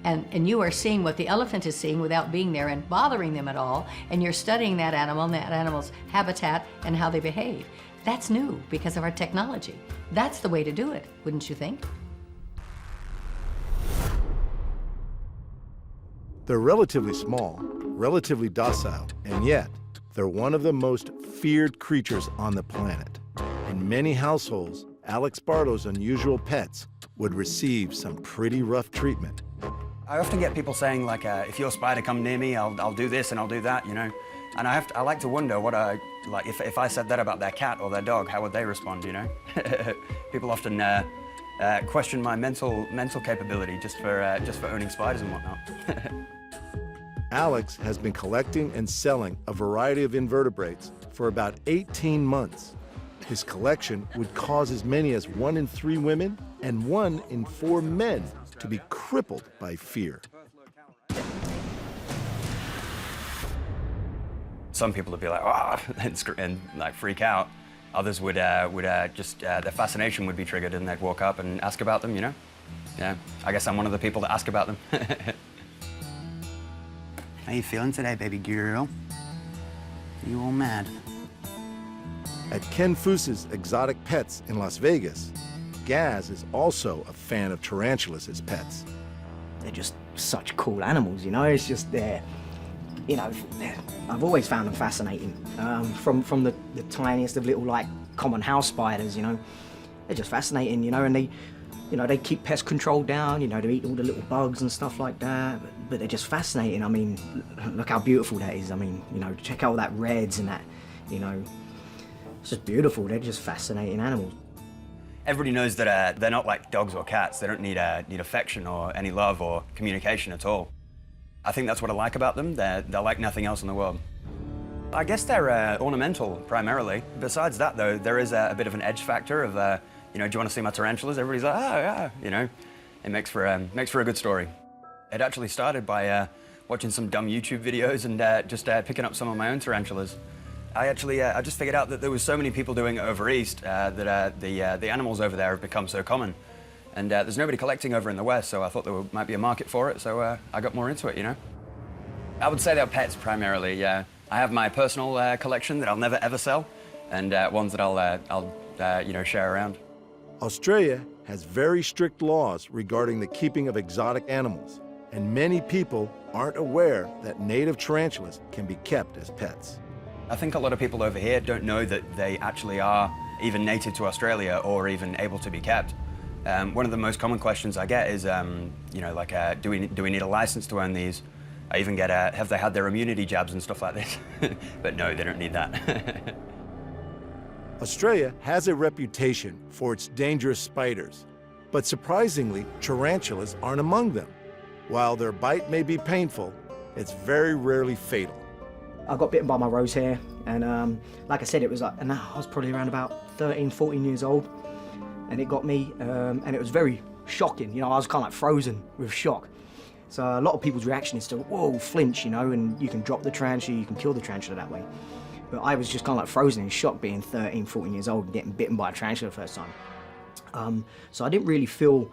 Speaker 8: And you are seeing what the elephant is seeing without being there and bothering them at all, and you're studying that animal and that animal's habitat and how they behave. That's new because of our technology. That's the way to do it, wouldn't you think?
Speaker 1: They're relatively small, relatively docile, and yet they're one of the most feared creatures on the planet. In many households, Alex Bartow's unusual pets would receive some pretty rough treatment.
Speaker 2: I often get people saying, like, if your spider come near me, I'll do this and I'll do that, you know? And I like to wonder what if I said that about their cat or their dog, how would they respond, you know? People often question my mental capability just for owning spiders and whatnot.
Speaker 1: Alex has been collecting and selling a variety of invertebrates for about 18 months. His collection would cause as many as 1 in 3 women and 1 in 4 men to be crippled by fear.
Speaker 2: Some people would be like, oh, and like freak out. Others would just, their fascination would be triggered and they'd walk up and ask about them, you know? Yeah, I guess I'm one of the people that ask about them.
Speaker 16: How you feeling today, baby girl? You all mad?
Speaker 1: At Ken Foos's Exotic Pets in Las Vegas, Gaz is also a fan of tarantulas as pets.
Speaker 16: They're just such cool animals, you know? It's just, you know, I've always found them fascinating. From the tiniest of little, like, common house spiders, you know? They're just fascinating, you know, and they keep pest control down, you know, they eat all the little bugs and stuff like that, but they're just fascinating. I mean, look how beautiful that is. I mean, you know, check out all that reds and that, you know, it's just beautiful. They're just fascinating animals.
Speaker 2: Everybody knows that they're not like dogs or cats. They don't need affection or any love or communication at all. I think that's what I like about them. They're like nothing else in the world. I guess they're ornamental, primarily. Besides that, though, there is a bit of an edge factor of, you know, do you want to see my tarantulas? Everybody's like, oh, yeah, you know. It makes for a good story. It actually started by watching some dumb YouTube videos and just picking up some of my own tarantulas. I just figured out that there was so many people doing it over east that the animals over there have become so common. And there's nobody collecting over in the West, so I thought there might be a market for it, so I got more into it, you know? I would say they're pets primarily, yeah. I have my personal collection that I'll never ever sell, and ones that I'll you know, share around.
Speaker 1: Australia has very strict laws regarding the keeping of exotic animals, and many people aren't aware that native tarantulas can be kept as pets.
Speaker 2: I think a lot of people over here don't know that they actually are even native to Australia or even able to be kept. One of the most common questions I get is, you know, like, do we need a license to own these? I even get, have they had their immunity jabs and stuff like this? But no, they don't need that.
Speaker 1: Australia has a reputation for its dangerous spiders, but surprisingly, tarantulas aren't among them. While their bite may be painful, it's very rarely fatal.
Speaker 16: I got bitten by my rose hare, and like I said, it was like, and I was probably around about 13, 14 years old, and it got me, and it was very shocking. You know, I was kind of like frozen with shock. So a lot of people's reaction is to, whoa, flinch, you know, and you can drop the tarantula, you can kill the tarantula that way. But I was just kind of like frozen in shock being 13, 14 years old and getting bitten by a tarantula the first time. So I didn't really feel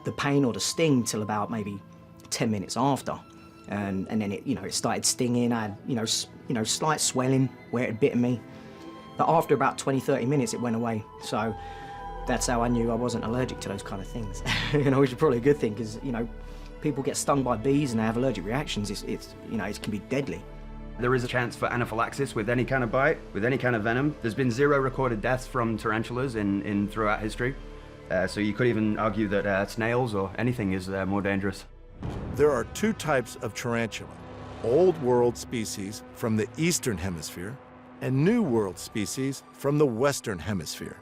Speaker 16: the pain or the sting till about maybe 10 minutes after. And then it, you know, it started stinging. I had, you know, slight swelling where it had bitten me. But after about 20, 30 minutes, it went away. So that's how I knew I wasn't allergic to those kind of things. You know, which is probably a good thing because, you know, people get stung by bees and they have allergic reactions. It's you know, it can be deadly.
Speaker 2: There is a chance for anaphylaxis with any kind of bite, with any kind of venom. There's been 0 recorded deaths from tarantulas in throughout history. So you could even argue that snails or anything is more dangerous.
Speaker 1: There are 2 types of tarantula: Old World species from the Eastern Hemisphere and New World species from the Western Hemisphere.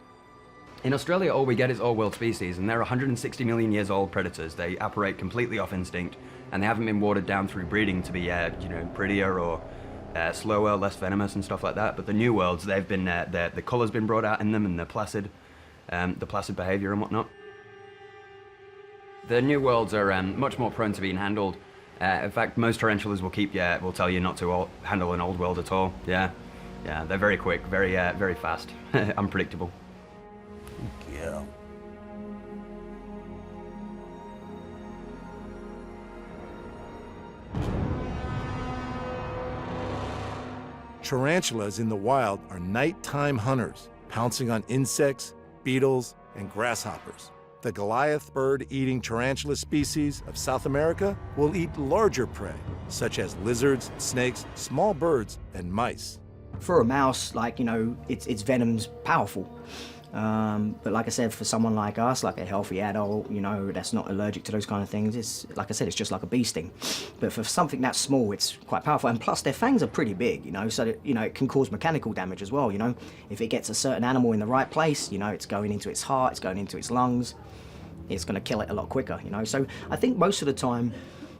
Speaker 2: In Australia, all we get is Old World species, and they're 160 million years old predators. They operate completely off instinct, and they haven't been watered down through breeding to be, you know, prettier or slower, less venomous and stuff like that. But the New Worlds, they've been, the color's been brought out in them, and the placid behavior and whatnot. The New Worlds are much more prone to being handled. In fact, most tarantulas will tell you not to handle an Old World at all. Yeah, they're very quick, very fast, unpredictable.
Speaker 1: Yeah. Tarantulas in the wild are nighttime hunters, pouncing on insects, beetles, and grasshoppers. The Goliath bird-eating tarantula species of South America will eat larger prey, such as lizards, snakes, small birds, and mice.
Speaker 16: For a mouse, like, you know, its venom's powerful. But like I said, for someone like us, like a healthy adult, you know, that's not allergic to those kind of things, it's, like I said, it's just like a bee sting. But for something that small, it's quite powerful. And plus, their fangs are pretty big, you know, so that, you know, it can cause mechanical damage as well, you know. If it gets a certain animal in the right place, you know, it's going into its heart, it's going into its lungs, it's going to kill it a lot quicker, you know. So I think most of the time,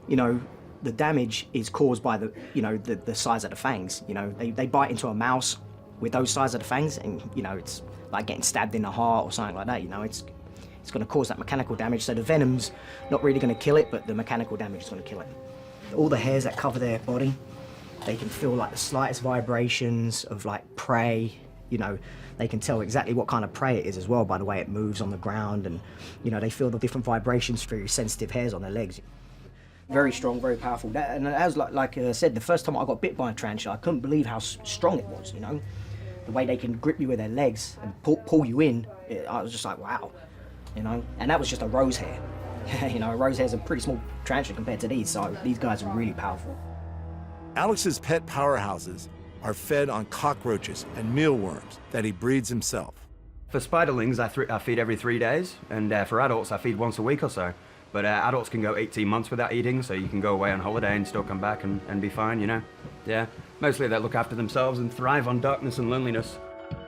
Speaker 16: you know, the damage is caused by the, you know, the size of the fangs. You know, they bite into a mouse with those size of the fangs, and, you know, it's like getting stabbed in the heart or something like that, you know. It's going to cause that mechanical damage. So the venom's not really going to kill it, but the mechanical damage is going to kill it. All the hairs that cover their body, they can feel like the slightest vibrations of like prey, you know. They can tell exactly what kind of prey it is as well by the way it moves on the ground, and, you know, they feel the different vibrations through sensitive hairs on their legs. Very strong, very powerful. And as like I said, the first time I got bit by a tarantula, I couldn't believe how strong it was, you know. The way they can grip you with their legs and pull you in, I was just like, wow, you know. And that was just a rose hair. You know, a rose hair's a pretty small tarantula compared to these, so these guys are really powerful.
Speaker 1: Alex's pet powerhouses are fed on cockroaches and mealworms that he breeds himself.
Speaker 2: For spiderlings, I feed every 3 days, and for adults, I feed once a week or so. But adults can go 18 months without eating, so you can go away on holiday and still come back and be fine, you know? Yeah, mostly they look after themselves and thrive on darkness and loneliness.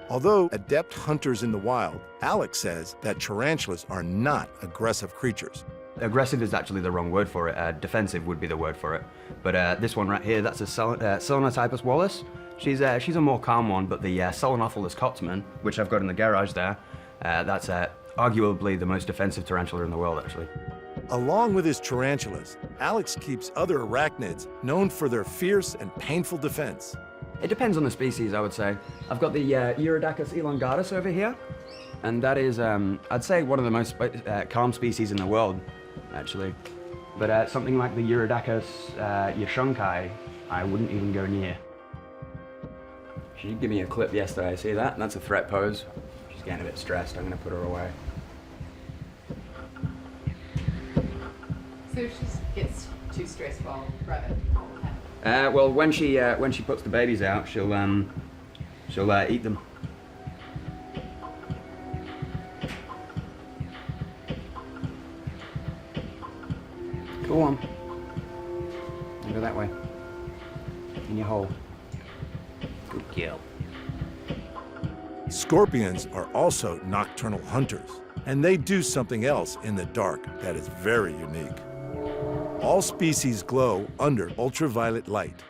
Speaker 1: Although adept hunters in the wild, Alex says that tarantulas are not aggressive creatures.
Speaker 2: Aggressive is actually the wrong word for it. Defensive would be the word for it. But this one right here, that's a Selenotypus wallace. She's a more calm one, but the Selenophilus cotsman, which I've got in the garage there, that's arguably the most defensive tarantula in the world, actually.
Speaker 1: Along with his tarantulas, Alex keeps other arachnids known for their fierce and painful defense.
Speaker 2: It depends on the species, I would say. I've got the Urodacus elongatus over here, and that is, I'd say, one of the most calm species in the world, actually. But something like the Urodacus yashunkai, I wouldn't even go near. She gave me a clip yesterday, see that? That's a threat pose. She's getting a bit stressed, I'm gonna put her away.
Speaker 7: So if she gets too stressed while rabbit.
Speaker 2: Well, when she puts the babies out, she'll eat them. Go on. And go that way. In your hole. Good girl.
Speaker 1: Scorpions are also nocturnal hunters, and they do something else in the dark that is very unique. All species glow under ultraviolet light.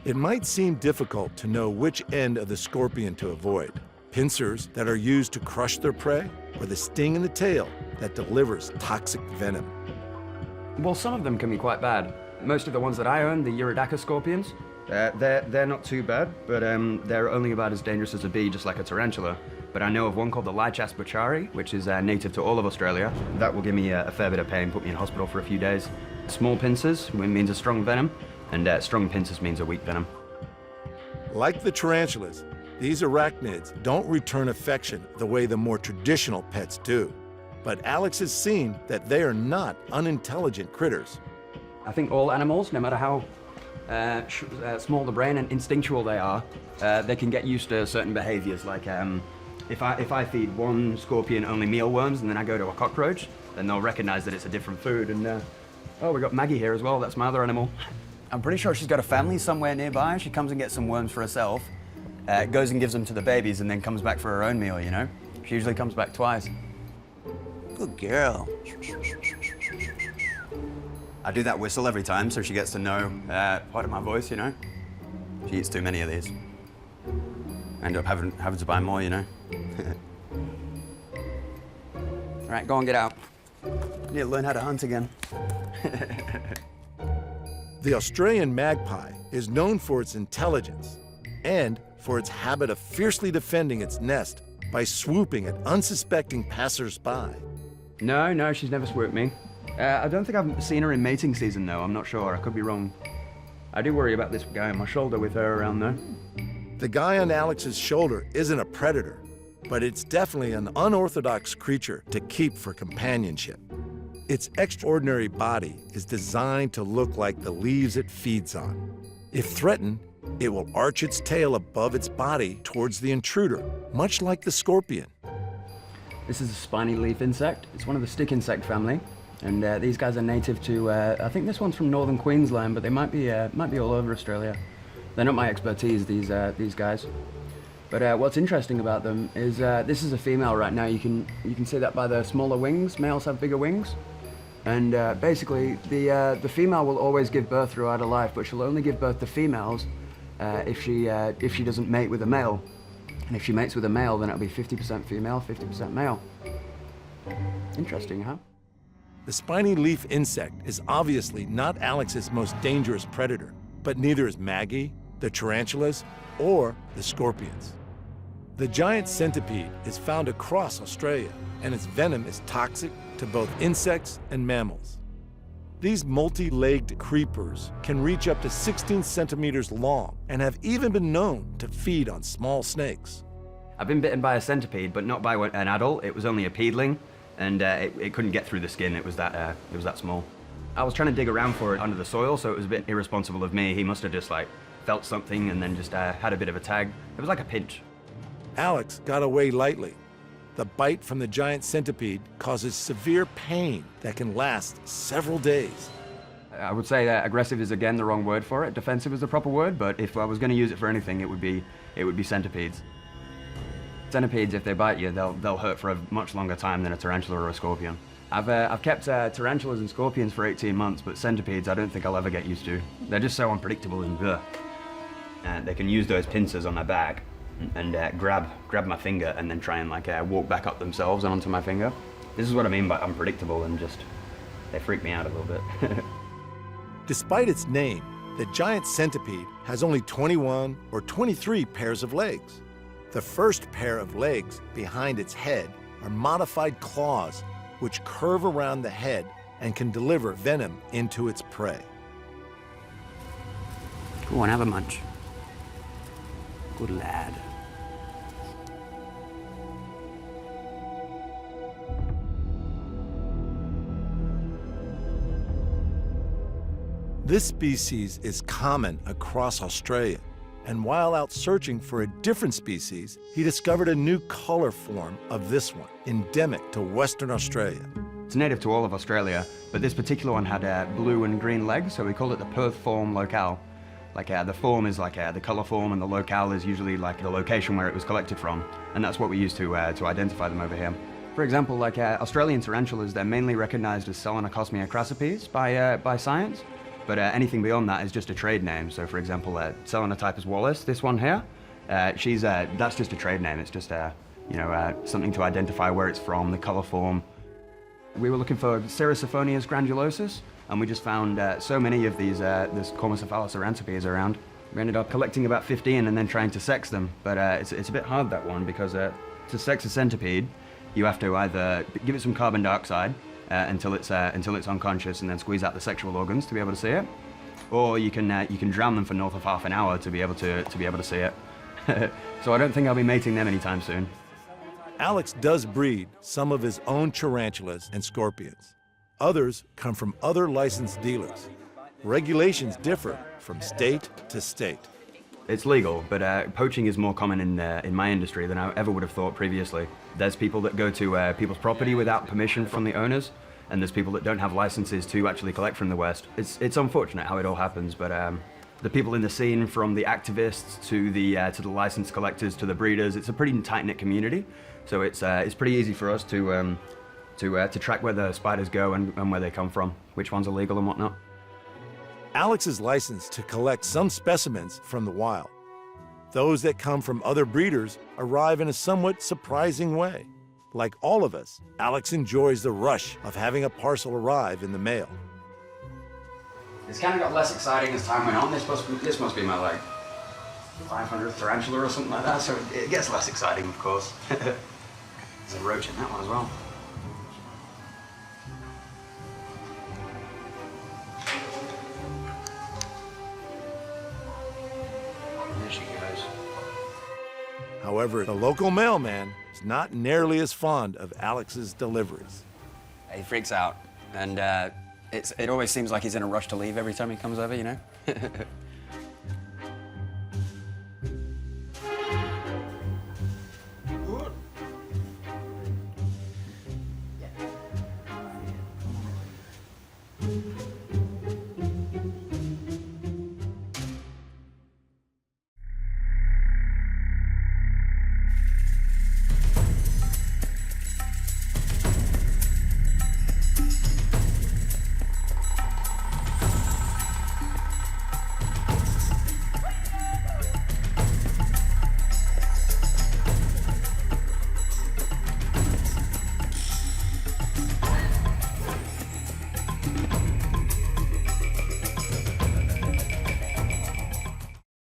Speaker 1: It might seem difficult to know which end of the scorpion to avoid. Pincers that are used to crush their prey, or the sting in the tail that delivers toxic venom.
Speaker 2: Well, some of them can be quite bad. Most of the ones that I own, the Urodaka scorpions, they're not too bad, but they're only about as dangerous as a bee, just like a tarantula. But I know of one called the Lichas buchari, which is native to all of Australia. That will give me a fair bit of pain, put me in hospital for a few days. Small pincers means a strong venom, and strong pincers means a weak venom.
Speaker 1: Like the tarantulas, these arachnids don't return affection the way the more traditional pets do. But Alex has seen that they are not unintelligent critters.
Speaker 2: I think all animals, no matter how small the brain and instinctual they are, they can get used to certain behaviors. Like if I feed one scorpion only mealworms and then I go to a cockroach, then they'll recognize that it's a different food. And oh, we got Maggie here as well. That's my other animal. I'm pretty sure she's got a family somewhere nearby. She comes and gets some worms for herself, goes and gives them to the babies, and then comes back for her own meal, you know? She usually comes back twice. Good girl. I do that whistle every time so she gets to know part of my voice, you know? She eats too many of these. I end up having to buy more, you know? All right, go and get out. Need to learn how to hunt again.
Speaker 1: The Australian magpie is known for its intelligence and for its habit of fiercely defending its nest by swooping at unsuspecting passers-by.
Speaker 2: No, she's never swooped me. I don't think I've seen her in mating season, though. I'm not sure. I could be wrong. I do worry about this guy on my shoulder with her around there.
Speaker 1: The guy on Alex's shoulder isn't a predator, but it's definitely an unorthodox creature to keep for companionship. Its extraordinary body is designed to look like the leaves it feeds on. If threatened, it will arch its tail above its body towards the intruder, much like the scorpion.
Speaker 2: This is a spiny leaf insect. It's one of the stick insect family. And these guys are native to, I think this one's from northern Queensland, but they might be all over Australia. They're not my expertise, these guys. But what's interesting about them is this is a female right now. You can see that by the smaller wings. Males have bigger wings. And basically, the female will always give birth throughout her life, but she'll only give birth to females if she doesn't mate with a male. And if she mates with a male, then it'll be 50% female, 50% male. Interesting, huh?
Speaker 1: The spiny leaf insect is obviously not Alex's most dangerous predator, but neither is Maggie, the tarantulas, or the scorpions. The giant centipede is found across Australia, and its venom is toxic to both insects and mammals. These multi-legged creepers can reach up to 16 centimeters long and have even been known to feed on small snakes.
Speaker 2: I've been bitten by a centipede, but not by an adult. It was only a peedling, and it couldn't get through the skin. It was that small. I was trying to dig around for it under the soil, so it was a bit irresponsible of me. He must have just felt something and then just had a bit of a tag. It was like a pinch.
Speaker 1: Alex got away lightly. The bite from the giant centipede causes severe pain that can last several days.
Speaker 2: I would say that aggressive is again the wrong word for it. Defensive is the proper word, but if I was going to use it for anything, it would be centipedes. Centipedes, if they bite you, they'll hurt for a much longer time than a tarantula or a scorpion. I've kept tarantulas and scorpions for 18 months, but centipedes I don't think I'll ever get used to. They're just so unpredictable and they can use those pincers on their back and grab my finger and then try and walk back up themselves and onto my finger. This is what I mean by unpredictable, and just they freak me out a little bit.
Speaker 1: Despite its name, the giant centipede has only 21 or 23 pairs of legs. The first pair of legs behind its head are modified claws which curve around the head and can deliver venom into its prey.
Speaker 2: Go on, have a munch. Good lad.
Speaker 1: This species is common across Australia, and while out searching for a different species, he discovered a new color form of this one, endemic to Western Australia.
Speaker 2: It's native to all of Australia, but this particular one had blue and green legs, so we call it the Perth form locale. Like the form is like the color form, and the locale is usually like the location where it was collected from, and that's what we use to identify them over here. For example, like Australian tarantulas, they're mainly recognized as Selenocosmia crassipes by science, but anything beyond that is just a trade name. So for example, Selenotypus wallace, this one here, that's just a trade name. It's just something to identify where it's from, the color form. We were looking for Cerasiphonius granulosus, and we just found so many of these this Cormocephalus arantopes around. We ended up collecting about 15 and then trying to sex them, but it's a bit hard, that one, because to sex a centipede, you have to either give it some carbon dioxide until it's unconscious and then squeeze out the sexual organs to be able to see it, or you can drown them for north of half an hour to be able to see it. So I don't think I'll be mating them anytime soon.
Speaker 1: Alex does breed some of his own tarantulas and scorpions. Others come from other licensed dealers. Regulations differ from state to state.
Speaker 2: It's legal, but poaching is more common in my industry than I ever would have thought previously. There's people that go to people's property without permission from the owners, and there's people that don't have licenses to actually collect from the West. It's unfortunate how it all happens, but the people in the scene, from the activists to the licensed collectors to the breeders, it's a pretty tight-knit community. So it's pretty easy for us to track where the spiders go and where they come from, which ones are legal and whatnot.
Speaker 1: Alex is licensed to collect some specimens from the wild. Those that come from other breeders arrive in a somewhat surprising way. Like all of us, Alex enjoys the rush of having a parcel arrive in the mail.
Speaker 2: It's kind of got less exciting as time went on. This must be my like 500th tarantula or something like that, so it gets less exciting, of course. There's a roach in that one as well. There she goes.
Speaker 1: However, the local mailman is not nearly as fond of Alex's deliveries.
Speaker 2: He freaks out, and it always seems like he's in a rush to leave every time he comes over, you know?